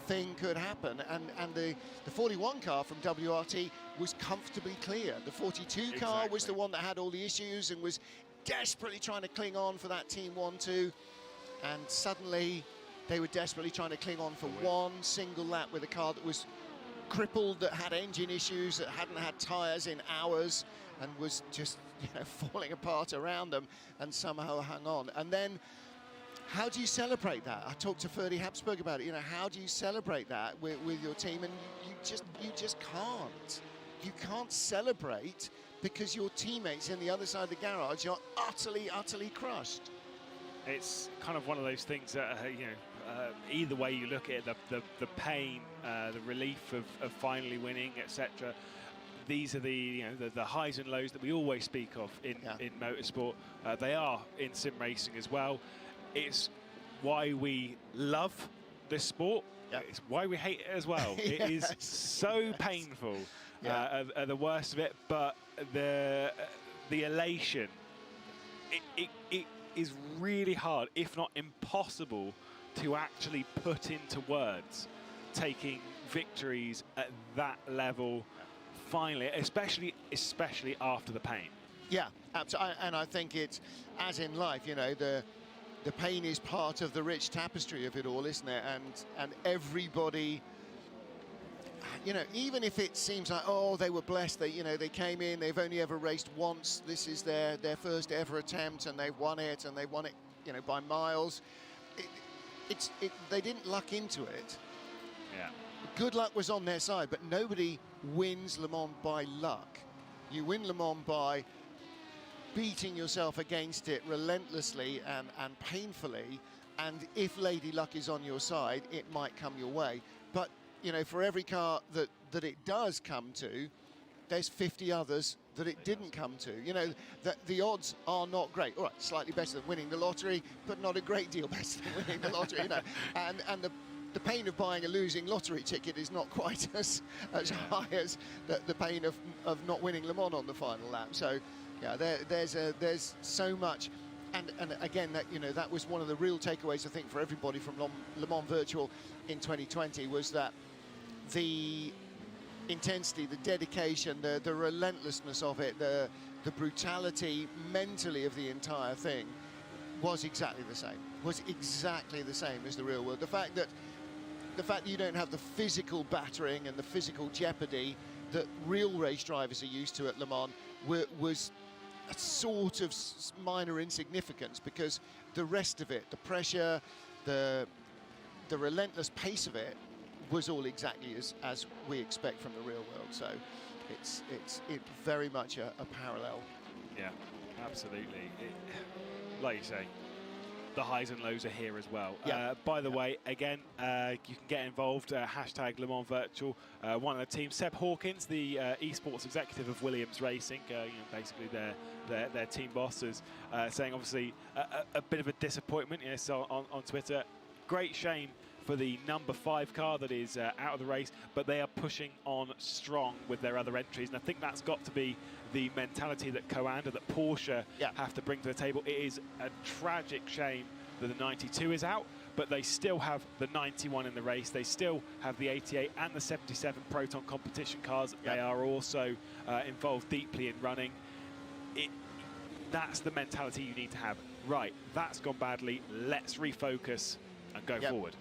thing could happen. And the 41 car from WRT was comfortably clear. The 42 car was the one that had all the issues and was desperately trying to cling on for that Team 1-2. And suddenly they were desperately trying to cling on for one single lap with a car that was crippled, that had engine issues, that hadn't had tyres in hours, and was just, you know, falling apart around them, and somehow hung on. And then, how do you celebrate that? I talked to Ferdy Habsburg about it. You know, how do you celebrate that with your team? And you just can't. You can't celebrate because your teammates in the other side of the garage are utterly, utterly crushed. It's kind of one of those things that, you know, either way you look at it, the pain, the relief of finally winning, etc. These are the, you know, the highs and lows that we always speak of in motorsport. They are in sim racing as well. It's why we love this sport. It's why we hate it as well. It is so painful at the worst of it, but the elation, it is really hard, if not impossible, to actually put into words, taking victories at that level finally, especially after the pain. Yeah, absolutely. And I think it's, as in life, you know, the pain is part of the rich tapestry of it all, isn't it? And everybody, you know, even if it seems like, oh, they were blessed, they, you know, they came in, they've only ever raced once, this is their first ever attempt, and they won it, you know, by miles. They didn't luck into it. Yeah. Good luck was on their side, but nobody wins Le Mans by luck. You win Le Mans by beating yourself against it relentlessly and painfully, and if Lady Luck is on your side, it might come your way. But, you know, for every car that it does come to, there's 50 others that it didn't come to. You know, the odds are not great. All right, slightly better than winning the lottery, but not a great deal better than winning the lottery, you know. And the pain of buying a losing lottery ticket is not quite as high as the pain of not winning Le Mans on the final lap. So, yeah, there's so much. And again, that, you know, that was one of the real takeaways, I think, for everybody from Le Mans Virtual in 2020, was that the intensity, the dedication, the relentlessness of it, the brutality mentally of the entire thing was exactly the same as the real world. The fact that you don't have the physical battering and the physical jeopardy that real race drivers are used to at Le Mans was a sort of minor insignificance, because the rest of it, the pressure, the relentless pace of it, was all exactly as we expect from the real world. So it's very much a parallel. Yeah, absolutely. Like you say, the highs and lows are here as well. Yeah. By the way, again, you can get involved, hashtag Le Mans Virtual. One of the teams, Seb Hawkins, the esports executive of Williams Racing, you know, basically their team boss, is saying obviously a bit of a disappointment, you know, so on Twitter. Great shame for the number 5 car that is out of the race, but they are pushing on strong with their other entries, and I think that's got to be the mentality that Coanda, that Porsche have to bring to the table. It is a tragic shame that the 92 is out, but they still have the 91 in the race. They still have the 88 and the 77 Proton competition cars. They are also involved deeply in running. That's the mentality you need to have. Right, that's gone badly. Let's refocus and go forward.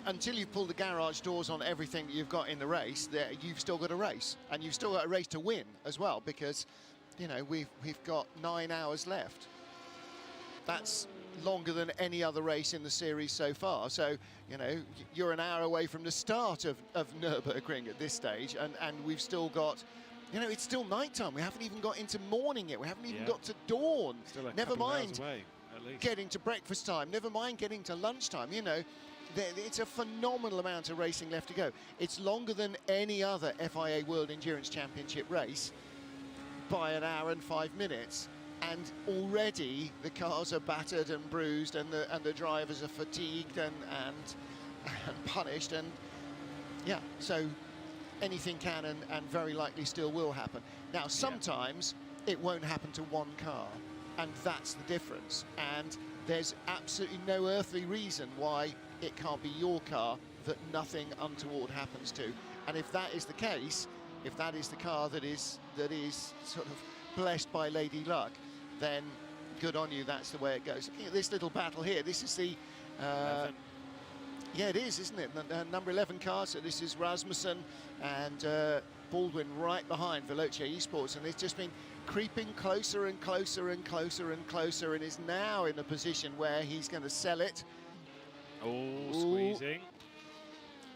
Until you pull the garage doors on everything that you've got in the race, you've still got a race, and you've still got a race to win as well, because, you know, we've got 9 hours left. That's longer than any other race in the series so far. So, you know, you're an hour away from the start of Nürburgring at this stage, and we've still got, you know, it's still nighttime. We haven't even got into morning yet. We haven't even got to dawn. Never mind getting to breakfast time. Never mind getting to lunchtime. You know, it's a phenomenal amount of racing left to go. It's longer than any other FIA World Endurance Championship race by an hour and 5 minutes. and already the cars are battered and bruised, and the drivers are fatigued and punished, and yeah, so anything can and very likely still will happen. Now, sometimes it won't happen to one car, and that's the difference. And there's absolutely no earthly reason why it can't be your car that nothing untoward happens to. And if that is the case, if that is the car that is sort of blessed by Lady Luck, then good on you, that's the way it goes. Looking at this little battle here, this is the yeah, it is, isn't it? Number 11 car, so this is Rasmussen and Baldwin right behind Veloce Esports, and it's just been creeping closer and closer and closer and closer, and is now in a position where he's going to sell it. Oh, squeezing.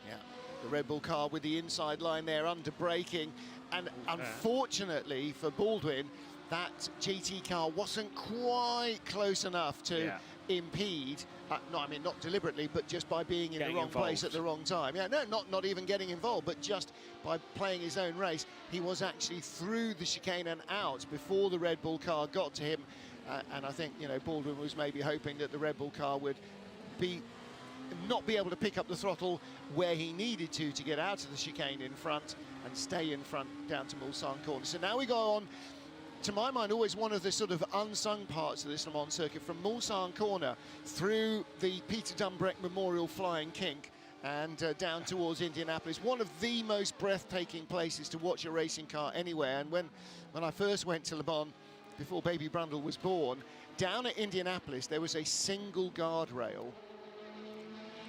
Yeah, the Red Bull car with the inside line there, under braking, and unfortunately for Baldwin, that GT car wasn't quite close enough to impede. No, I mean, not deliberately, but just by being in the wrong place at the wrong time. Yeah, no, not even getting involved, but just by playing his own race, he was actually through the chicane and out before the Red Bull car got to him. And I think, you know, Baldwin was maybe hoping that the Red Bull car would not be able to pick up the throttle where he needed to get out of the chicane in front and stay in front down to Mulsanne corner. So now we go on, to my mind, always one of the sort of unsung parts of this Le Mans circuit, from Mulsanne corner through the Peter Dumbreck Memorial Flying Kink and down towards Indianapolis. One of the most breathtaking places to watch a racing car anywhere. And when I first went to Le Mans, before baby Brundle was born, down at Indianapolis there was a single guardrail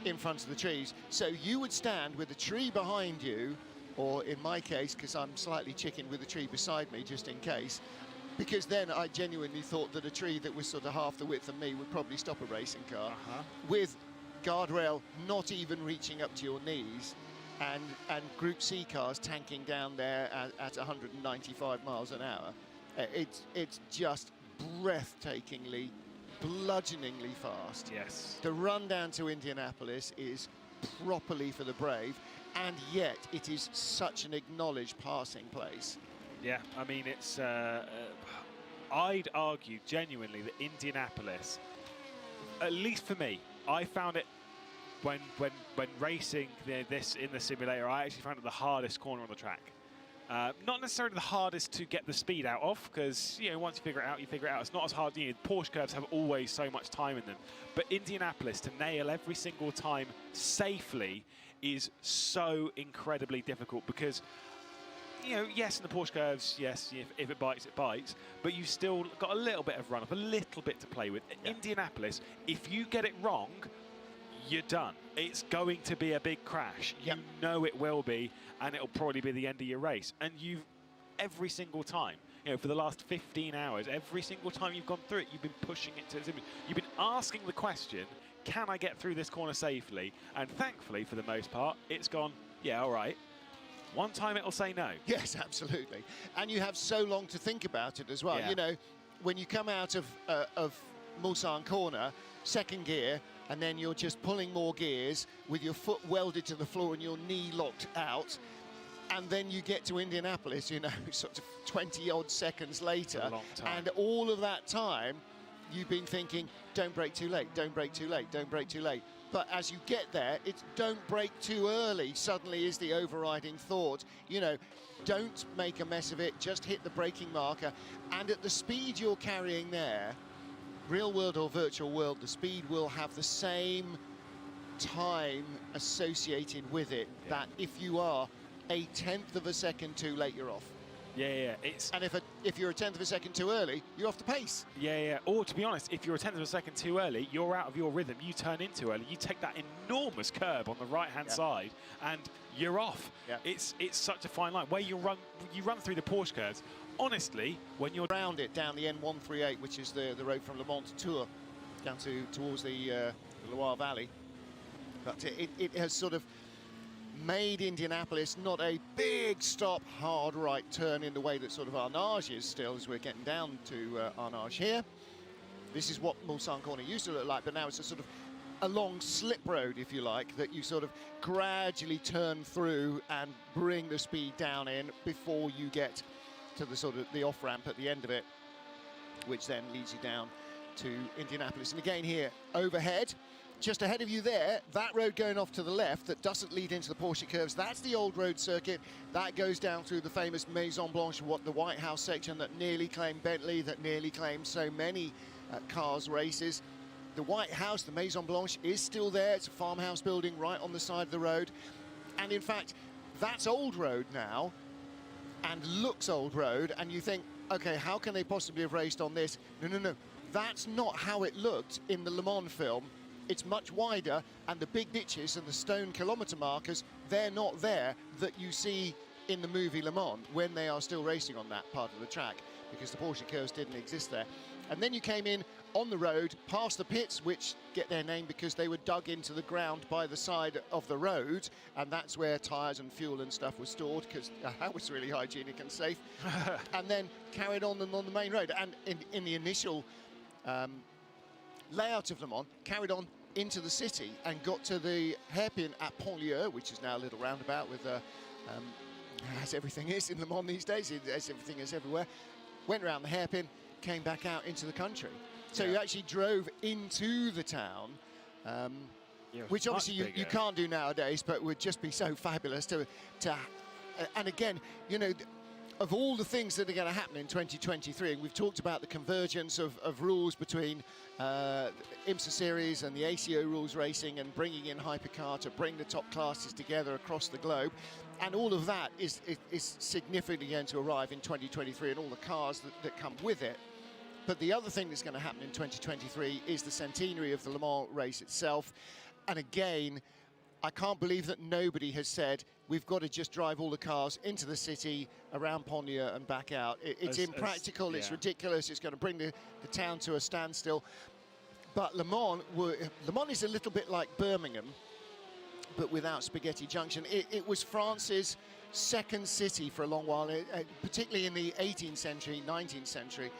in front of the trees. So you would stand with a tree behind you, or in my case, because I'm slightly chicken, with a tree beside me, just in case, because then I genuinely thought that a tree that was sort of half the width of me would probably stop a racing car, with guardrail not even reaching up to your knees, and Group C cars tanking down there at 195 miles an hour. It's just breathtakingly, bludgeoningly fast. Yes. The run down to Indianapolis is properly for the brave, and yet it is such an acknowledged passing place. Yeah, I mean, it's I'd argue genuinely that Indianapolis, at least for me, I found it when racing this in the simulator, I actually found it the hardest corner on the track. Not necessarily the hardest to get the speed out of, because, you know, once you figure it out, you figure it out. It's not as hard. You know, Porsche curves have always so much time in them. But Indianapolis, to nail every single time safely, is so incredibly difficult, because, you know, yes, in the Porsche curves, yes, if it bites, it bites, but you've still got a little bit of run-up, a little bit to play with. Yeah. Indianapolis, if you get it wrong, you're done. It's going to be a big crash. You know it will be, and it'll probably be the end of your race. And every single time, you know, for the last 15 hours, every single time you've gone through it, you've been pushing it to its limit. You've been asking the question, can I get through this corner safely? And thankfully, for the most part, it's gone, yeah, all right. One time it'll say no. Yes, absolutely. And you have so long to think about it as well. Yeah. You know, when you come out of Mulsanne corner, second gear, and then you're just pulling more gears with your foot welded to the floor and your knee locked out, and then you get to Indianapolis, you know, sort of 20-odd seconds later, and all of that time you've been thinking, don't brake too late, don't brake too late, don't brake too late. But as you get there, it's don't brake too early, suddenly is the overriding thought. You know, don't make a mess of it, just hit the braking marker. And at the speed you're carrying there, real world or virtual world, the speed will have the same time associated with it, that if you are a 1/10 of a second too late, you're off. Yeah. And if you're a 1/10 of a second too early, you're off the pace. Yeah. Or, to be honest, if you're a 1/10 of a second too early, you're out of your rhythm. You turn in too early. You take that enormous curb on the right-hand side, and you're off. Yeah. It's such a fine line. Where you run through the Porsche curves, honestly, when you're around it down the N138, which is the road from Le Mans to Tours, down towards the Loire Valley, but it has sort of made Indianapolis not a big stop, hard right turn in the way that sort of Arnage is still, as we're getting down to Arnage here. This is what Mulsanne corner used to look like, but now it's a sort of a long slip road, if you like, that you sort of gradually turn through and bring the speed down in before you get to the sort of the off ramp at the end of it. which then leads you down to Indianapolis. And again here, overhead, just ahead of you there, that road going off to the left that doesn't lead into the Porsche curves, that's the old road circuit. That goes down through the famous Maison Blanche, what the White House section that nearly claimed Bentley, that nearly claimed so many cars races. The White House, the Maison Blanche, is still there. It's a farmhouse building right on the side of the road. And in fact, that's old road now and looks old road. And you think, okay, how can they possibly have raced on this? No. That's not how it looked in the Le Mans film. It's much wider, and the big ditches and the stone kilometre markers, they're not there that you see in the movie Le Mans when they are still racing on that part of the track, because the Porsche curves didn't exist there. And then you came in on the road past the pits, which get their name because they were dug into the ground by the side of the road, and that's where tyres and fuel and stuff was stored, because that was really hygienic and safe. And then carried on the main road. And in the initial layout of Le Mans, carried on into the city and got to the hairpin at Pont-Lieu, which is now a little roundabout with as everything is in Le Mans these days, as everything is everywhere. Went around the hairpin, came back out into the country. So you actually drove into the town, which obviously you can't do nowadays, but would just be so fabulous to and again, you know, of all the things that are going to happen in 2023, and we've talked about the convergence of rules between IMSA series and the ACO rules racing, and bringing in hypercar to bring the top classes together across the globe, and all of that is significantly going to arrive in 2023, and all the cars that come with it. But the other thing that's going to happen in 2023 is the centenary of the Le Mans race itself. And again, I can't believe that nobody has said we've got to just drive all the cars into the city around Pont-Lieu and back out. It's impractical, it's ridiculous, it's going to bring the town to a standstill. But Le Mans is a little bit like Birmingham, but without Spaghetti Junction. It was France's second city for a long while, particularly in the 18th century, 19th century,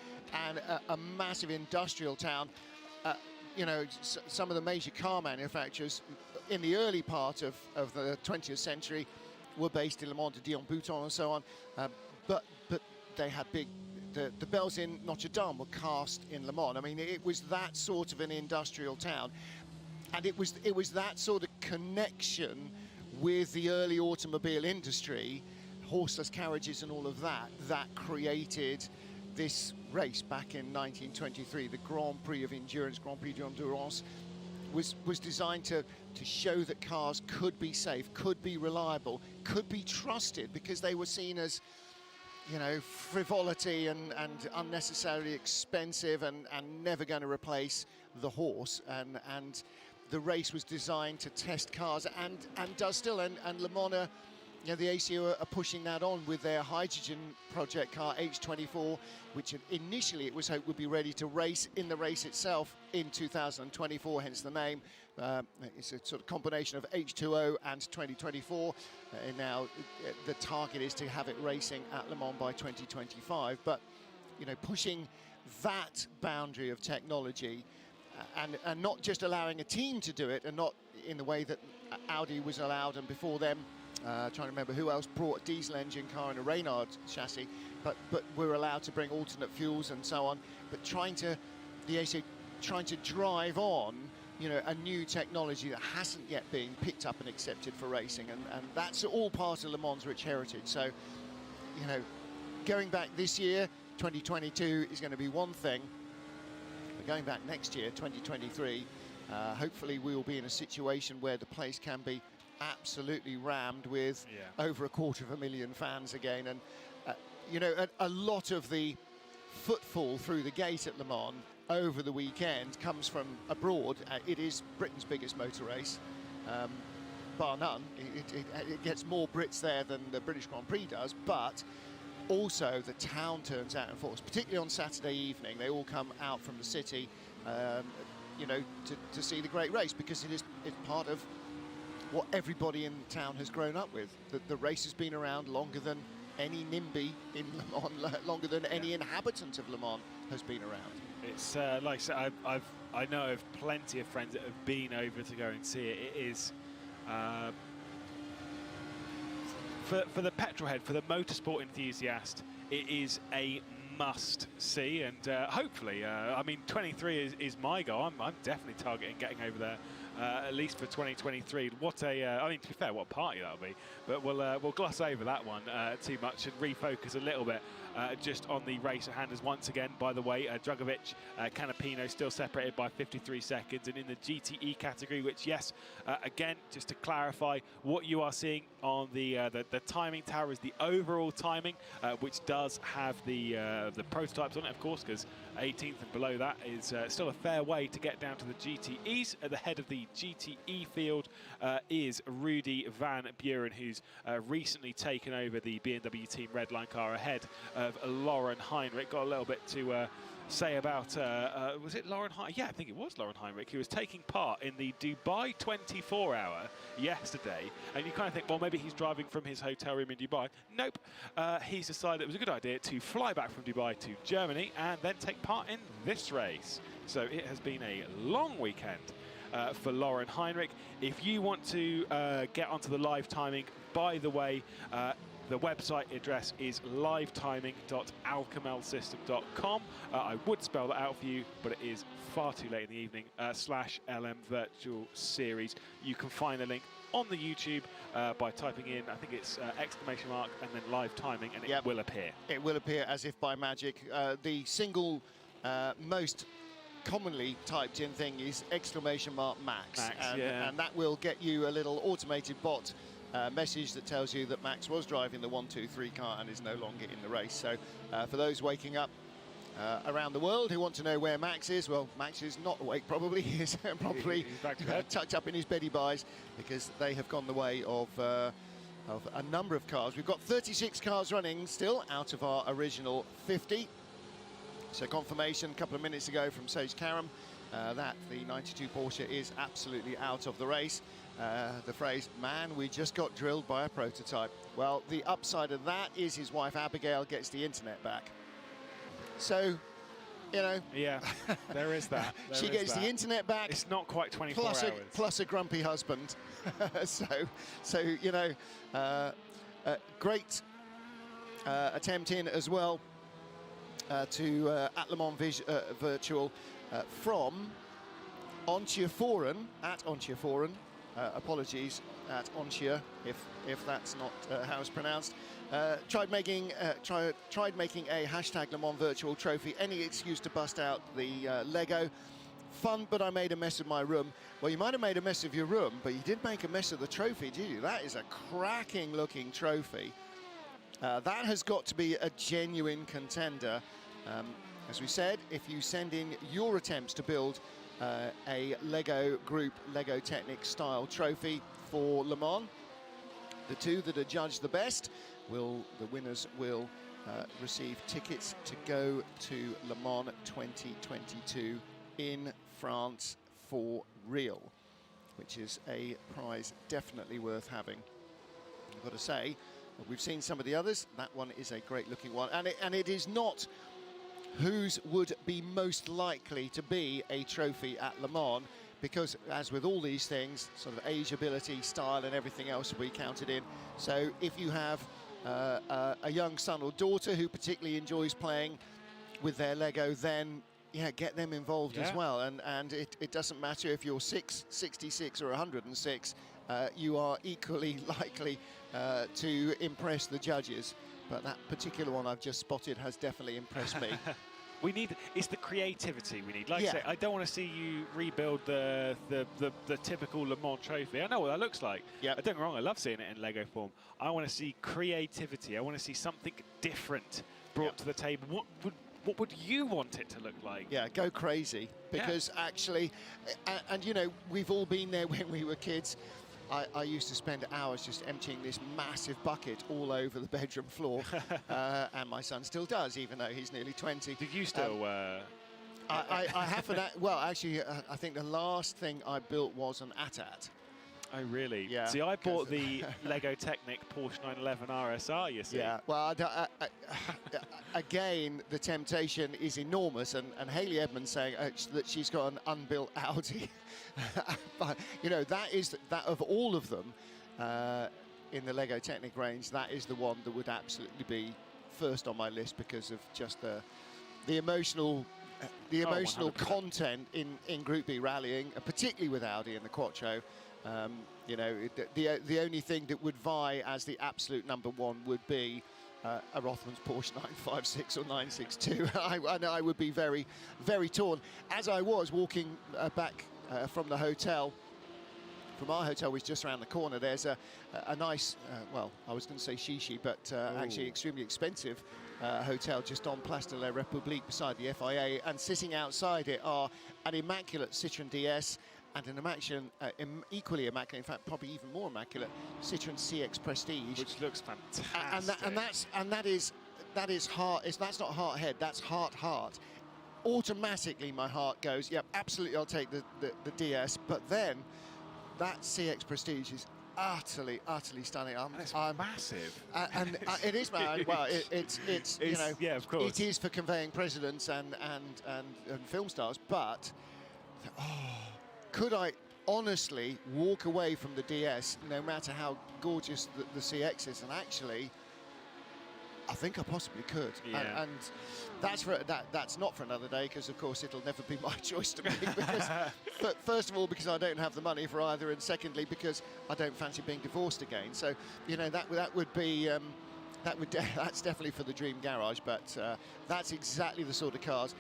and a massive industrial town. You know, some of the major car manufacturers in the early part of the 20th century were based in Le Mans, de Dion-Bouton and so on, but they had the bells in Notre Dame were cast in Le Mans. I mean, it was that sort of an industrial town, and it was that sort of connection with the early automobile industry, horseless carriages and all of that created this race back in 1923. The Grand Prix of Endurance, Grand Prix d'Endurance, was designed to show that cars could be safe, could be reliable, could be trusted, because they were seen as, you know, frivolity and unnecessarily expensive and never going to replace the horse. And the race was designed to test cars and does still. And Le Mans, you know, the ACO are pushing that on with their hydrogen project car H24, which initially it was hoped would be ready to race in the race itself in 2024, hence the name. It's a sort of combination of H2O and 2024. And now the target is to have it racing at Le Mans by 2025. But, you know, pushing that boundary of technology and not just allowing a team to do it, and not in the way that Audi was allowed, and before them, trying to remember who else brought a diesel engine car and a Reynard chassis, but we're allowed to bring alternate fuels and so on. But the ACO trying to drive on, you know, a new technology that hasn't yet been picked up and accepted for racing, and that's all part of Le Mans' rich heritage. So, you know, going back this year, 2022 is going to be one thing. But going back next year, 2023, hopefully we will be in a situation where the place can be absolutely rammed with over 250,000 fans again. And you know, a lot of the footfall through the gate at Le Mans over the weekend comes from abroad. It is Britain's biggest motor race, bar none. It gets more Brits there than the British Grand Prix does, but also the town turns out in force, particularly on Saturday evening. They all come out from the city, you know, to see the great race, because it's part of what everybody in town has grown up with. The race has been around longer than any NIMBY in Le Mans, longer than any inhabitant of Le Mans has been around. It's like I said, I know of plenty of friends that have been over to go and see it. It is for the petrol head, for the motorsport enthusiast, it is a must see, and hopefully, I mean, 23 is my goal. I'm definitely targeting getting over there. At least for 2023. What a, I mean, to be fair, what a party that'll be. But we'll gloss over that one too much and refocus a little bit just on the race at hand. As once again, by the way, Drugovic, Canapino still separated by 53 seconds. And in the GTE category, which, yes, again, just to clarify, what you are seeing on the timing tower is the overall timing, which does have the prototypes on it, of course, because 18th and below that is still a fair way to get down to the GTEs. At the head of the GTE field is Rudy Van Buren, who's recently taken over the BMW Team Redline car ahead of Lauren Heinrich. Got a little bit to say about, was it Lauren Heinrich? Yeah, I think it was Lauren Heinrich, who was taking part in the Dubai 24-hour yesterday. And you kind of think, well, maybe he's driving from his hotel room in Dubai. Nope. He's decided it was a good idea to fly back from Dubai to Germany and then take part in this race. So it has been a long weekend for Lauren Heinrich. If you want to get onto the live timing, by the way, the website address is livetiming.alcamelsystem.com. I would spell that out for you, but it is far too late in the evening. /LM Virtual Series. You can find the link on the YouTube by typing in, I think it's exclamation mark and then live timing, and it will appear. It will appear as if by magic. The single most commonly typed in thing is exclamation mark max, and that will get you a little automated bot message that tells you that Max was driving the 1-2-3 car and is no longer in the race. So for those waking up around the world who want to know where Max is, well, Max is not awake probably. He's probably tucked up in his beddy buys, because they have gone the way of a number of cars. We've got 36 cars running still out of our original 50. So confirmation a couple of minutes ago from Sage Karam that the 92 Porsche is absolutely out of the race. The phrase, man, we just got drilled by a prototype. Well, the upside of that is his wife Abigail gets the internet back. So, you know. Yeah, there is that. She gets the internet back. It's not quite 24 hours. Plus a grumpy husband. so you know, great attempt in as well to at Le Mans Virtual from Antje Foren, at Antje Foren. Apologies at Onchia if that's not how it's pronounced. Tried making a hashtag Le Mans Virtual Trophy, any excuse to bust out the Lego. Fun, but I made a mess of my room. Well, you might have made a mess of your room, but you did make a mess of the trophy, did you? That is a cracking looking trophy. That has got to be a genuine contender. As we said, if you send in your attempts to build a Lego Group, Lego Technic style trophy for Le Mans, the two that are judged the best, the winners will receive tickets to go to Le Mans 2022 in France for real, which is a prize definitely worth having. I've got to say, we've seen some of the others. That one is a great looking one, and it is not whose would be most likely to be a trophy at Le Mans, because as with all these things, sort of age, ability, style and everything else will be counted in. So if you have a young son or daughter who particularly enjoys playing with their Lego, then yeah, get them involved as well. And it doesn't matter if you're 66 or 106, you are equally likely to impress the judges. But that particular one I've just spotted has definitely impressed me. It's the creativity we need. Like I say, I don't want to see you rebuild the typical Le Mans trophy. I know what that looks like. Don't get me wrong, I love seeing it in Lego form. I want to see creativity. I want to see something different brought to the table. What would you want it to look like? Yeah, go crazy. Because actually, and you know, we've all been there when we were kids. I used to spend hours just emptying this massive bucket all over the bedroom floor, and my son still does, even though he's nearly 20. Do you still? I have for that. Well, actually, I think the last thing I built was an AT-AT. Oh, really? Yeah. See, I bought the Lego Technic Porsche 911 RSR, you see. Yeah, well, again, the temptation is enormous, and Hayley Edmonds saying that she's got an unbuilt Audi. But, you know, that of all of them in the Lego Technic range, that is the one that would absolutely be first on my list because of just the emotional content in Group B rallying, particularly with Audi and the Quattro. You know, the only thing that would vie as the absolute number one would be a Rothmans Porsche 956 or 962. I know I would be very, very torn. As I was walking back from the hotel, from our hotel, which is just around the corner, there's a nice, well, I was going to say shishi, but actually extremely expensive hotel just on Place de la République beside the FIA, and sitting outside it are an immaculate Citroën DS and an equally immaculate, in fact, probably even more immaculate, Citroën CX Prestige, which looks fantastic. And that is heart. That's not heart head. That's heart. Automatically, my heart goes, yep, absolutely, I'll take the DS. But then that CX Prestige is utterly stunning. It's massive. And it is, man. Well, it's you know, yeah, of course. It is for conveying presidents and film stars. But could I honestly walk away from the DS, no matter how gorgeous the CX is? And actually, I think I possibly could. Yeah. And that's not for another day, because of course it'll never be my choice to make. Because first of all, because I don't have the money for either, and secondly, because I don't fancy being divorced again. So you know, that would be that's definitely for the dream garage. But that's exactly the sort of cars.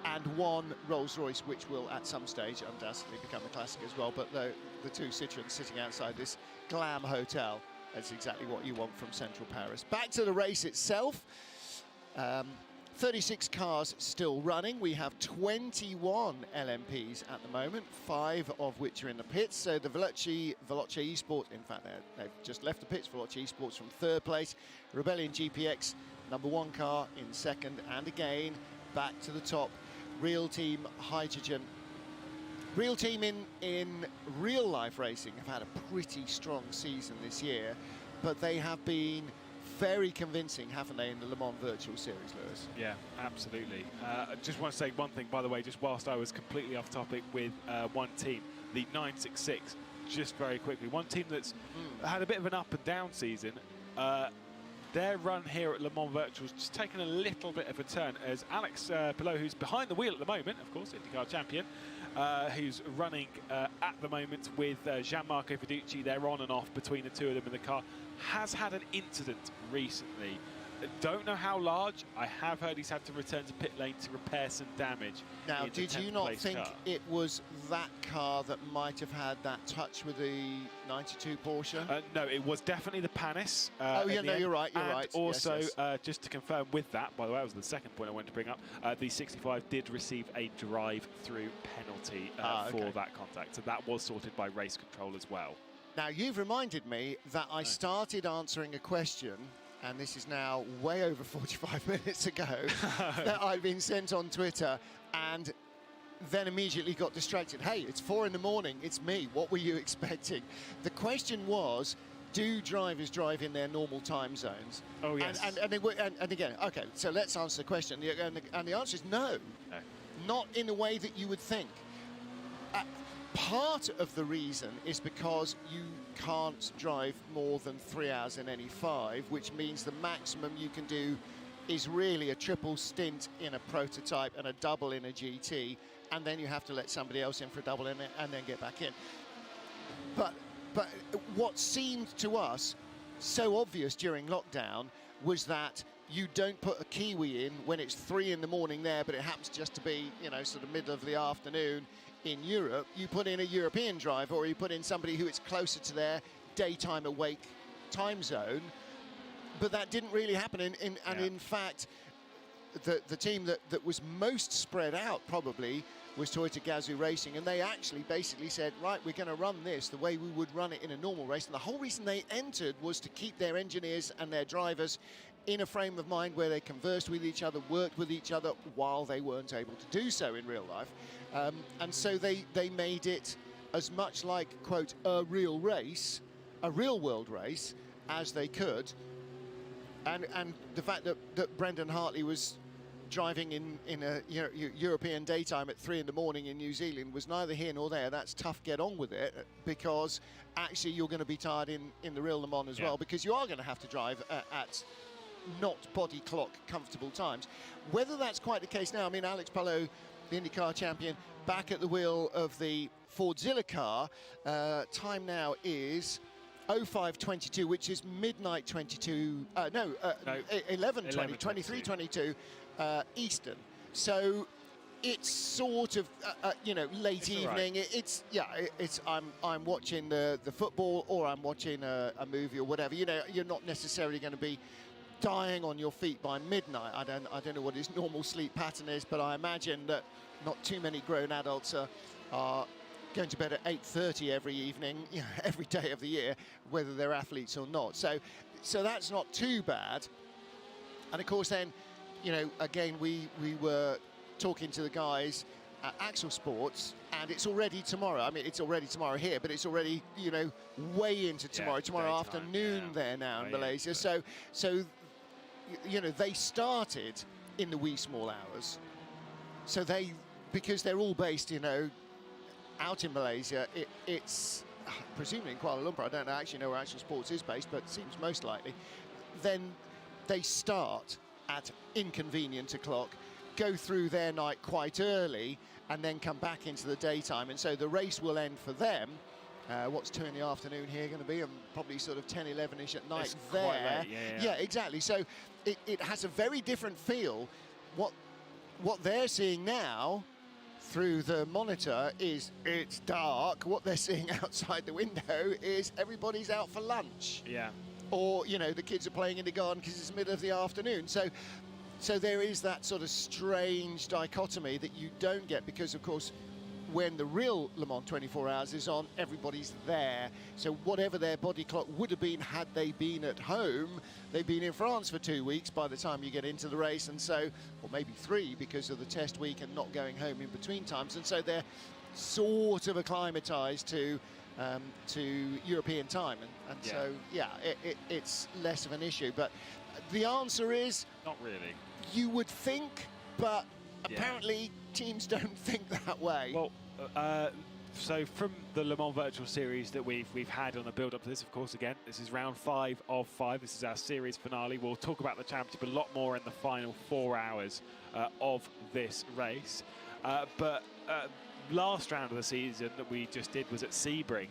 And one Rolls-Royce, which will at some stage undoubtedly become a classic as well. But the two Citroëns sitting outside this glam hotel, that's exactly what you want from central Paris. Back to the race itself. 36 cars still running. We have 21 LMPs at the moment, 5 of which are in the pits. So the Veloce Esports, in fact, they've just left the pits. Veloce Esports from 3rd place. Rebellion GPX, number 1 car in 2nd. And again, back to the top. Real Team Hydrogen. Real Team in real life racing have had a pretty strong season this year, but they have been very convincing, haven't they, in the Le Mans Virtual Series, Lewis? Yeah, absolutely. I just want to say one thing, by the way, just whilst I was completely off topic with one team, the 966, just very quickly. One team that's had a bit of an up and down season. Their run here at Le Mans Virtual's just taken a little bit of a turn, as Alex Pilot, who's behind the wheel at the moment, of course, IndyCar champion, who's running at the moment with Gianmarco Fiducci. They're on and off between the two of them in the car, has had an incident recently. Don't know how large. I have heard he's had to return to pit lane to repair some damage. Now, did you not think it was that car that might have had that touch with the 92 Porsche? No, it was definitely the Panis. Oh, yeah, no, you're right, you're right. Also, yes. just to confirm with that, by the way, that was the second point I wanted to bring up, the 65 did receive a drive-through penalty for that contact. So that was sorted by race control as well. Now, you've reminded me that I started answering a question, and this is now way over 45 minutes ago, that I'd been sent on Twitter, and then immediately got distracted. Hey, it's 4 in the morning, it's me, what were you expecting? The question was, do drivers drive in their normal time zones? Oh, yes. And again, okay, so let's answer the question. And the answer is no. Not in the way that you would think. Part of the reason is because you can't drive more than 3 hours in any 5, which means the maximum you can do is really a triple stint in a prototype and a double in a GT, and then you have to let somebody else in for a double in it and then get back in. But what seemed to us so obvious during lockdown was that you don't put a Kiwi in when it's 3 in the morning there, but it happens just to be, you know, sort of middle of the afternoon in Europe. You put in a European driver, or you put in somebody who is closer to their daytime awake time zone. But that didn't really happen. In fact, the team that was most spread out probably was Toyota Gazoo Racing, and they actually basically said, right, we're going to run this the way we would run it in a normal race. And the whole reason they entered was to keep their engineers and their drivers in a frame of mind where they conversed with each other, worked with each other, while they weren't able to do so in real life. And so they made it as much like, quote, a real race, a real world race, as they could. And the fact that Brendan Hartley was driving in a European daytime at 3 in the morning in New Zealand was neither here nor there. That's tough, get on with it, because actually you're going to be tired in the real Le Mans as well, because you are going to have to drive at not body clock comfortable times. Whether that's quite the case now, I mean, Alex Palou, the IndyCar champion, back at the wheel of the Fordzilla car. Time now is 05:22, which is midnight 22, 11:20, 23:22 Eastern. So it's sort of late evening. Right. I'm watching the football, or I'm watching a movie or whatever. You're not necessarily going to be dying on your feet by midnight. I don't know what his normal sleep pattern is, but I imagine that not too many grown adults are going to bed at 8:30 every evening, every day of the year, whether they're athletes or not. So that's not too bad. And of course, then, again, we were talking to the guys at Axel Sports, and it's already tomorrow. I mean, it's already tomorrow here, but it's already, way into tomorrow, tomorrow afternoon there now in Malaysia. So, they started in the wee small hours. So because they're all based, out in Malaysia, it's presumably in Kuala Lumpur. I don't actually know where Axel Sports is based, but it seems most likely. Then they start at inconvenient o'clock, go through their night quite early, and then come back into the daytime. And so the race will end for them. What's 2 in the afternoon here going to be? And probably sort of 10, 11-ish at night there. Quite late, yeah, exactly. So it has a very different feel. What they're seeing now through the monitor is it's dark. What they're seeing outside the window is everybody's out for lunch. Yeah. Or, the kids are playing in the garden because it's the middle of the afternoon. So there is that sort of strange dichotomy that you don't get because, of course, when the real Le Mans 24 Hours is on, everybody's there. So whatever their body clock would have been had they been at home, they've been in France for 2 weeks by the time you get into the race, and so, or maybe 3 because of the test week and not going home in between times, and so they're sort of acclimatized to European time, and so it's less of an issue. But the answer is not really. You would think, but apparently teams don't think that way. Well, so from the Le Mans Virtual Series that we've had on the build-up to this, of course, again, this is round 5 of 5. This is our series finale. We'll talk about the championship a lot more in the final 4 hours of this race. But last round of the season that we just did was at Sebring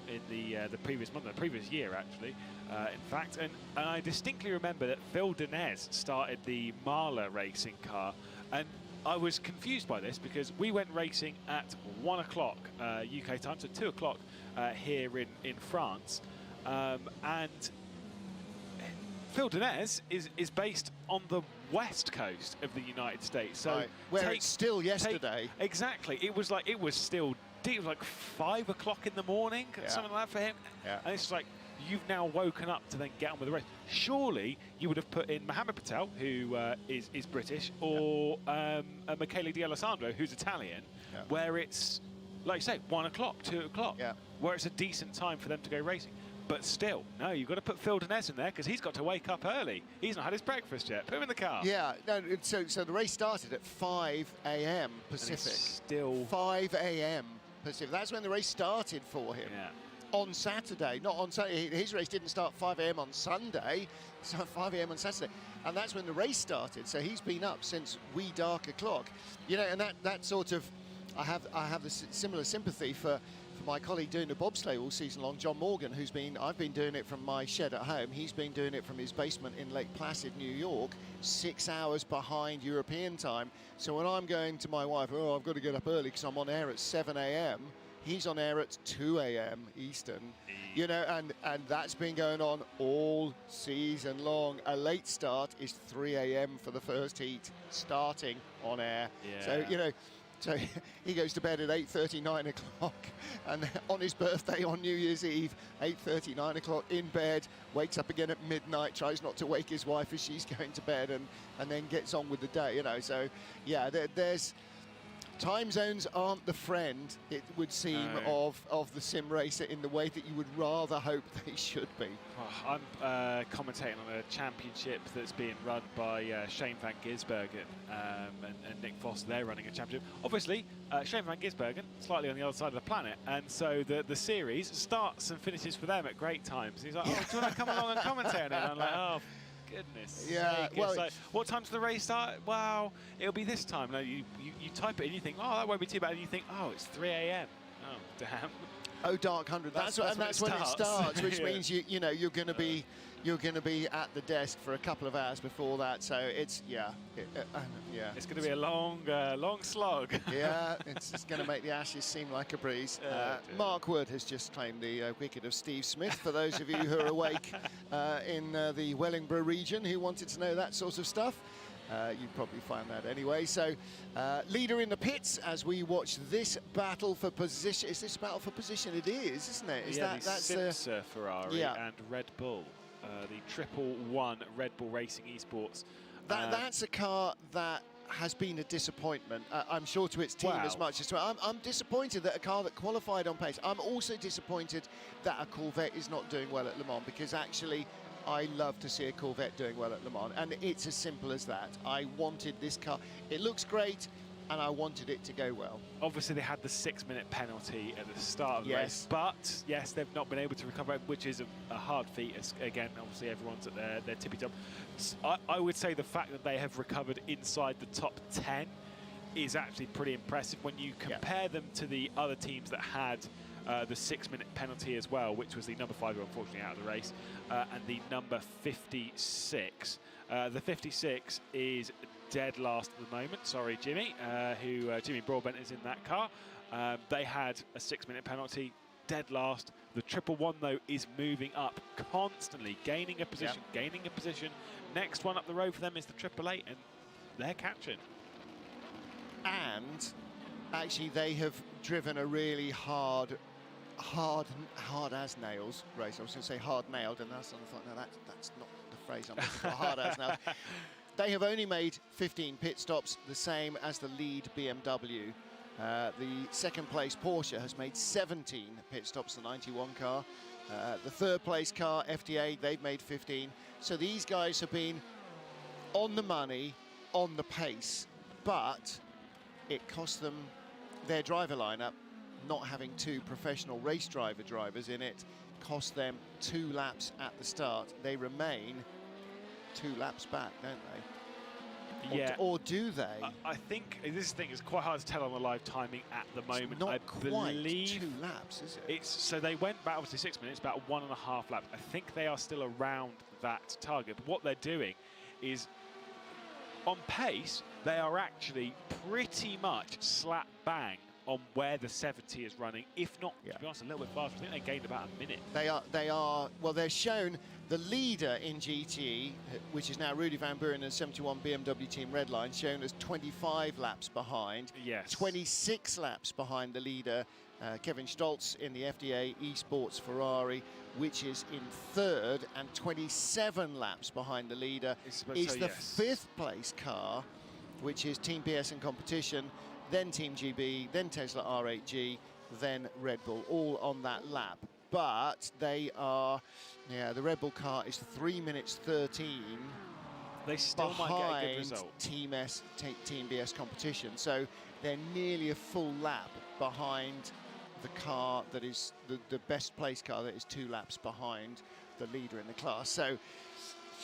in the previous month, the previous year actually, in fact. And I distinctly remember that Phil Denez started the Marla racing car, and I was confused by this because we went racing at 1 o'clock UK time, so 2 o'clock here in France, and Phil Denez is based on the west coast of the United States, so where it's still yesterday. Exactly, it was still deep. It was like 5 o'clock in the morning, something like that for him. And it's like, you've now woken up to then get on with the race. Surely you would have put in Mohammed Patel, who is British, or Michele D'Alessandro, who's Italian, where it's, like you say, 1 o'clock, 2 o'clock, where it's a decent time for them to go racing. But still, no, you've got to put Phil Denez in there because he's got to wake up early. He's not had his breakfast yet. Put him in the car. Yeah, no, so the race started at 5 a.m. Pacific. Still 5 a.m. Pacific. That's when the race started for him. On Saturday, not on Saturday. His race didn't start 5 a.m. on Sunday, it started 5 a.m. on Saturday. And that's when the race started. So he's been up since wee dark o'clock. And that sort of, I have the similar sympathy for my colleague doing the bobsleigh all season long, John Morgan, I've been doing it from my shed at home. He's been doing it from his basement in Lake Placid, New York, 6 hours behind European time. So when I'm going to my wife, I've got to get up early because I'm on air at 7 a.m., he's on air at 2 a.m. Eastern, and that's been going on all season long. A late start is 3 a.m. for the first heat, starting on air. So he goes to bed at 8:30, 9 o'clock, and on his birthday on New Year's Eve, 8:30, 9 o'clock, in bed, wakes up again at midnight, tries not to wake his wife as she's going to bed, and then gets on with the day, So, there's time zones aren't the friend, it would seem, of the sim racer in the way that you would rather hope they should be. I'm commentating on a championship that's being run by Shane van Gisbergen and Nick Voss. They're running a championship. Obviously, Shane van Gisbergen, slightly on the other side of the planet, and so the series starts and finishes for them at great times. He's like, do you want to come along and commentate on it? And I'm like, goodness. Yeah, sake. well, It's like, what time's the race start? Well, it'll be this time. No, you type it and you think, oh, that won't be too bad. And you think, oh, it's 3 a.m. Oh, damn. Oh, dark 100. That's when it starts, which yeah. means you know you're going to be at the desk for a couple of hours before that. So it's yeah. It's going to be a long slog. Yeah, it's just going to make the Ashes seem like a breeze. Mark Wood has just claimed the wicket of Steve Smith. For those of you who are awake in the Wellingborough region who wanted to know that sort of stuff. You'd probably find that anyway. So, leader in the pits as we watch this battle for position. Is this battle for position? It is, isn't it? That's Ferrari and Red Bull, the 111 Red Bull Racing Esports. That's a car that has been a disappointment, I'm sure, to its team as much as to I'm disappointed that a car that qualified on pace. I'm also disappointed that a Corvette is not doing well at Le Mans, because actually I love to see a Corvette doing well at Le Mans, and it's as simple as that. I wanted this car. It looks great, and I wanted it to go well. Obviously, they had the 6-minute penalty at the start of the race, but yes, they've not been able to recover it, which is a hard feat. Again, obviously, everyone's at their tippy top. I would say the fact that they have recovered inside the top 10 is actually pretty impressive when you compare them to the other teams that had the 6-minute penalty as well, which was the number 5 who unfortunately out of the race, and the number 56. The 56 is dead last at the moment. Sorry, Jimmy, Jimmy Broadbent is in that car. They had a 6-minute penalty, dead last. The 111 though is moving up constantly, gaining a position, gaining a position. Next one up the road for them is the 888, and they're catching. And actually, they have driven a really hard as nails race. I was going to say hard nailed, and that's, I thought, no, that's not the phrase I'm looking for. Hard as nails. They have only made 15 pit stops, the same as the lead BMW. The second place Porsche has made 17 pit stops, the 91 car. The third place car, FDA, they've made 15. So these guys have been on the money, on the pace, but it cost them their driver lineup. Not having 2 professional race drivers in it cost them 2 laps at the start. They remain 2 laps back, don't they? Yeah. Or do they? I think this thing is quite hard to tell on the live timing at the moment. It's not I quite believe 2 laps, is it? So they went back, obviously 6 minutes, about 1.5 laps. I think they are still around that target. But what they're doing is, on pace, they are actually pretty much slap bang on where the 70 is running, if not, to be honest, a little bit faster. I think they gained about a minute. They are, well, they're shown the leader in GTE, which is now Rudy Van Buren and 71 BMW Team Redline, shown as 25 laps behind. Yes. 26 laps behind the leader, Kevin Stoltz in the FDA Esports Ferrari, which is in 3rd, and 27 laps behind the leader is the 5th place car, which is Team BS in Competition, then Team GB, then Tesla R8G, then Red Bull, all on that lap. But they are, the Red Bull car is 3 minutes 13 they still might get a good result. Team BS Competition. So they're nearly a full lap behind the car that is the best place car, that is 2 laps behind the leader in the class. So,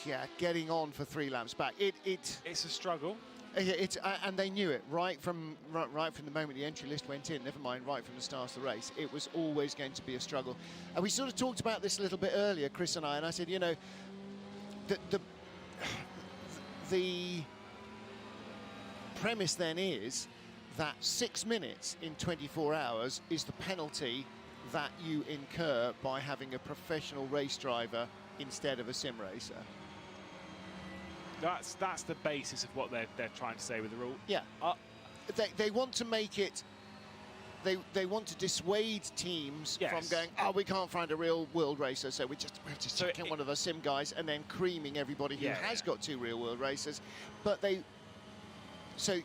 yeah, getting on for 3 laps back. It's a struggle. And they knew it right from the moment the entry list went in, never mind right from the start of the race. It was always going to be a struggle. And we sort of talked about this a little bit earlier, Chris and I said, you know, the premise then is that 6 minutes in 24 hours is the penalty that you incur by having a professional race driver instead of a sim racer. That's the basis of what they're trying to say with the rule. Yeah, they want to make it. They want to dissuade teams from going, oh, we can't find a real world racer, so we have to check in one of the sim guys, and then creaming everybody who has got 2 real world racers. But so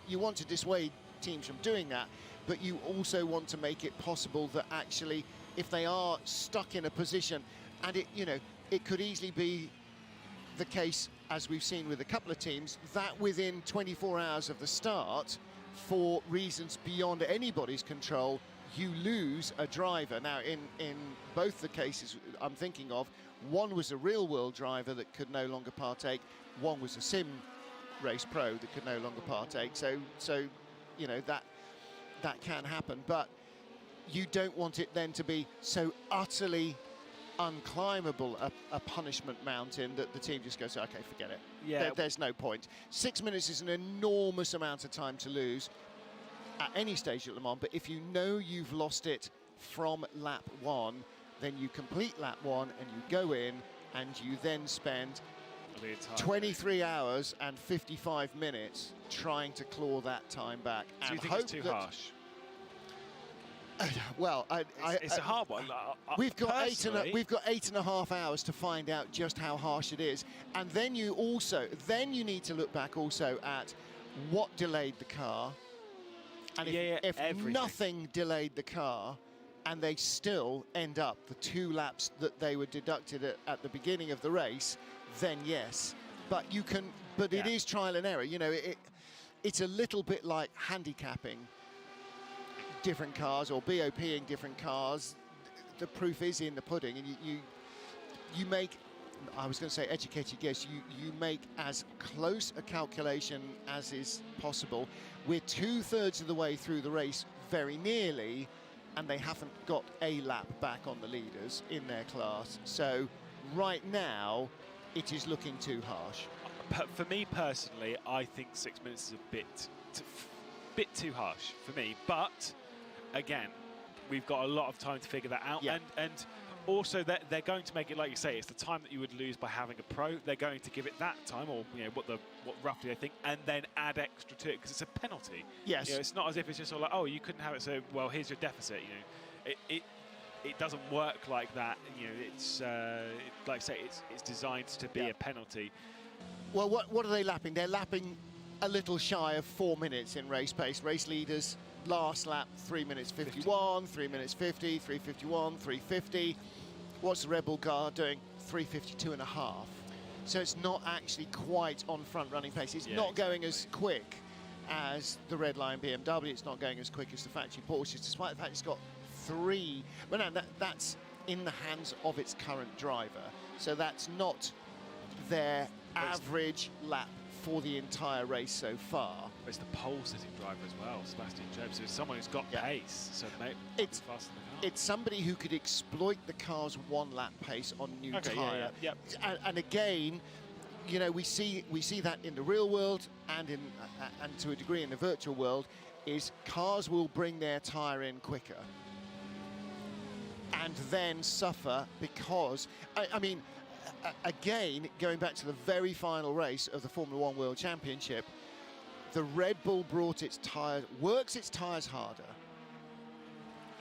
you want to dissuade teams from doing that, but you also want to make it possible that actually, if they are stuck in a position, and it could easily be the case, as we've seen with a couple of teams, that within 24 hours of the start, for reasons beyond anybody's control, you lose a driver. Now, in both the cases I'm thinking of, one was a real-world driver that could no longer partake, one was a sim race pro that could no longer partake. So you know, that can happen, but you don't want it then to be so utterly unclimbable a punishment mountain that the team just goes, okay, forget it. Yeah. There's no point. 6 minutes is an enormous amount of time to lose at any stage at Le Mans, but if you know you've lost it from lap 1, then you complete lap 1 and you go in and you then spend 23 hours and 55 minutes trying to claw that time back. So and you think hope it's too that, harsh? Well, it's a hard one. We've got Personally, we've got 8.5 hours to find out just how harsh it is, and then you need to look back also at what delayed the car, and if everything. nothing delayed the car, and they still end up the 2 laps that they were deducted at the beginning of the race, then yes. But you can. But it is trial and error. You know, it's a little bit like handicapping different cars or BOPing different cars. The proof is in the pudding, and you make, I was going to say educated guess, you make as close a calculation as is possible. We're 2/3 of the way through the race, very nearly, and they haven't got a lap back on the leaders in their class. So right now, it is looking too harsh. For me personally, I think 6 minutes is a bit too harsh for me, but again, we've got a lot of time to figure that out, and also they're going to make it, like you say, it's the time that you would lose by having a pro. They're going to give it that time, or you know what roughly they think, and then add extra to it because it's a penalty. Yes, you know, it's not as if it's just all like, oh, you couldn't have it, so well, here's your deficit. You know, it doesn't work like that. You know, it's like I say, it's designed to be a penalty. Well, what are they lapping? They're lapping a little shy of 4 minutes in race pace. Race leaders, last lap, 3 minutes 51, 3 minutes 50, 3:51, 3:50. What's the Red Bull car doing? 3:52 and a half. So it's not actually quite on front running pace. It's not going as quick as the Red Line BMW. It's not going as quick as the factory Porsches, despite the fact it's got 3. But no, that's in the hands of its current driver. So that's not their average lap for the entire race so far. It's the pole-sitting driver as well, Sebastian Job. So it's someone who's got pace. So it's faster than the car. It's somebody who could exploit the car's 1 lap pace on new tyre. And again, you know, we see that in the real world and and to a degree in the virtual world, is cars will bring their tyre in quicker and then suffer because I mean. Again, going back to the very final race of the Formula 1 World Championship, the Red Bull brought its tyres, works its tyres harder.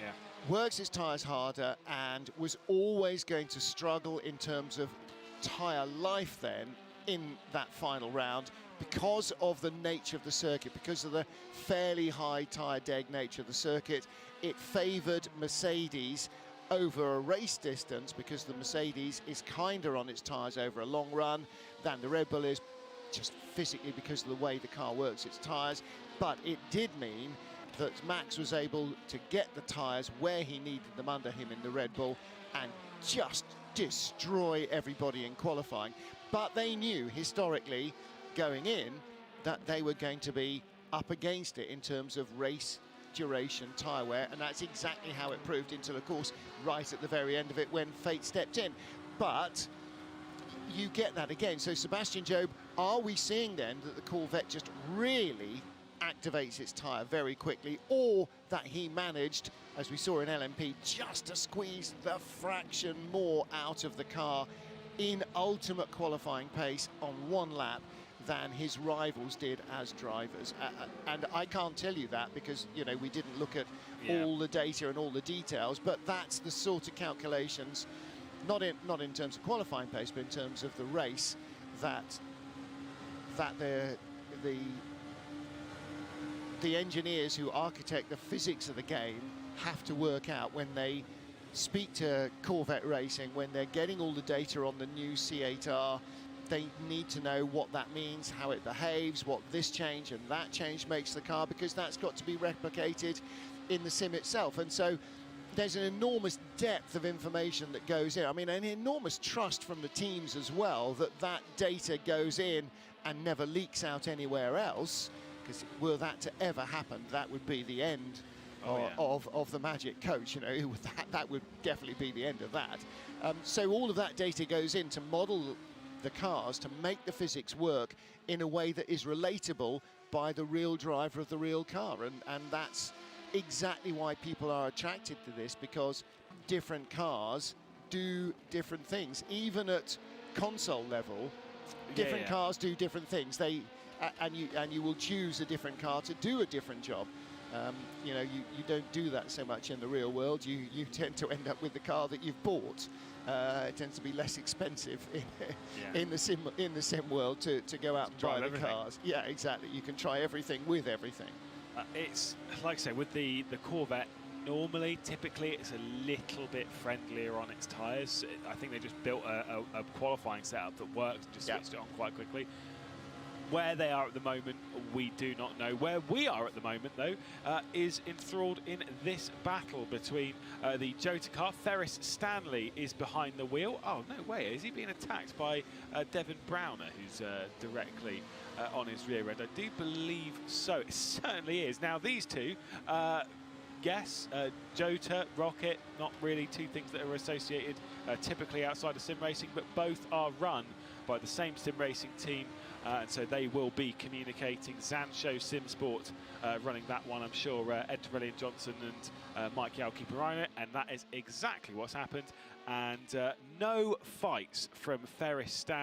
Yeah. Works its tyres harder and was always going to struggle in terms of tyre life then in that final round because of the nature of the circuit, because of the fairly high tyre deg nature of the circuit. It favoured Mercedes over a race distance because the Mercedes is kinder on its tyres over a long run than the Red Bull is, just physically because of the way the car works its tyres. But it did mean that Max was able to get the tyres where he needed them under him in the Red Bull and just destroy everybody in qualifying. But they knew historically going in that they were going to be up against it in terms of race duration tyre wear, and that's exactly how it proved until, of course, right at the very end of it when fate stepped in. But you get that again. So Sebastian Job, are we seeing then that the Corvette just really activates its tyre very quickly, or that he managed, as we saw in LMP, just to squeeze the fraction more out of the car in ultimate qualifying pace on 1 lap than his rivals did as drivers? And I can't tell you that because, you know, we didn't look at all the data and all the details, but that's the sort of calculations, not in terms of qualifying pace, but in terms of the race, that the engineers who architect the physics of the game have to work out when they speak to Corvette Racing, when they're getting all the data on the new C8R. They need to know what that means, how it behaves, what this change and that change makes the car, because that's got to be replicated in the sim itself. And so there's an enormous depth of information that goes in. I mean, an enormous trust from the teams as well that that data goes in and never leaks out anywhere else, because were that to ever happen, that would be the end of the Magic coach. You know, that would definitely be the end of that. So all of that data goes in to model the cars, to make the physics work in a way that is relatable by the real driver of the real car. And that's exactly why people are attracted to this, because different cars do different things. Even at console level, different cars do different things. And you will choose a different car to do a different job. You know, you don't do that so much in the real world. You tend to end up with the car that you've bought. It tends to be less expensive in the sim world to go out and buy the cars. Yeah, exactly. You can try everything with everything. It's like I say, with the Corvette, typically it's a little bit friendlier on its tyres. I think they just built a qualifying setup that works and just switched it on quite quickly. Where they are at the moment, we do not know. Where we are at the moment, though, is enthralled in this battle between the Jota car. Ferris Stanley is behind the wheel. Oh, no way. Is he being attacked by Devin Browner, who's directly on his rear end? I do believe so. It certainly is. Now, these two, yes, Jota, Rocket, not really two things that are associated typically outside of sim racing, but both are run by the same sim racing team. And so they will be communicating. Zansho Sim Sport running that one. I'm sure Ed Torellian Johnson and Mike Yao keep an eye on it. And that is exactly what's happened. And no fights from Ferris Stanley.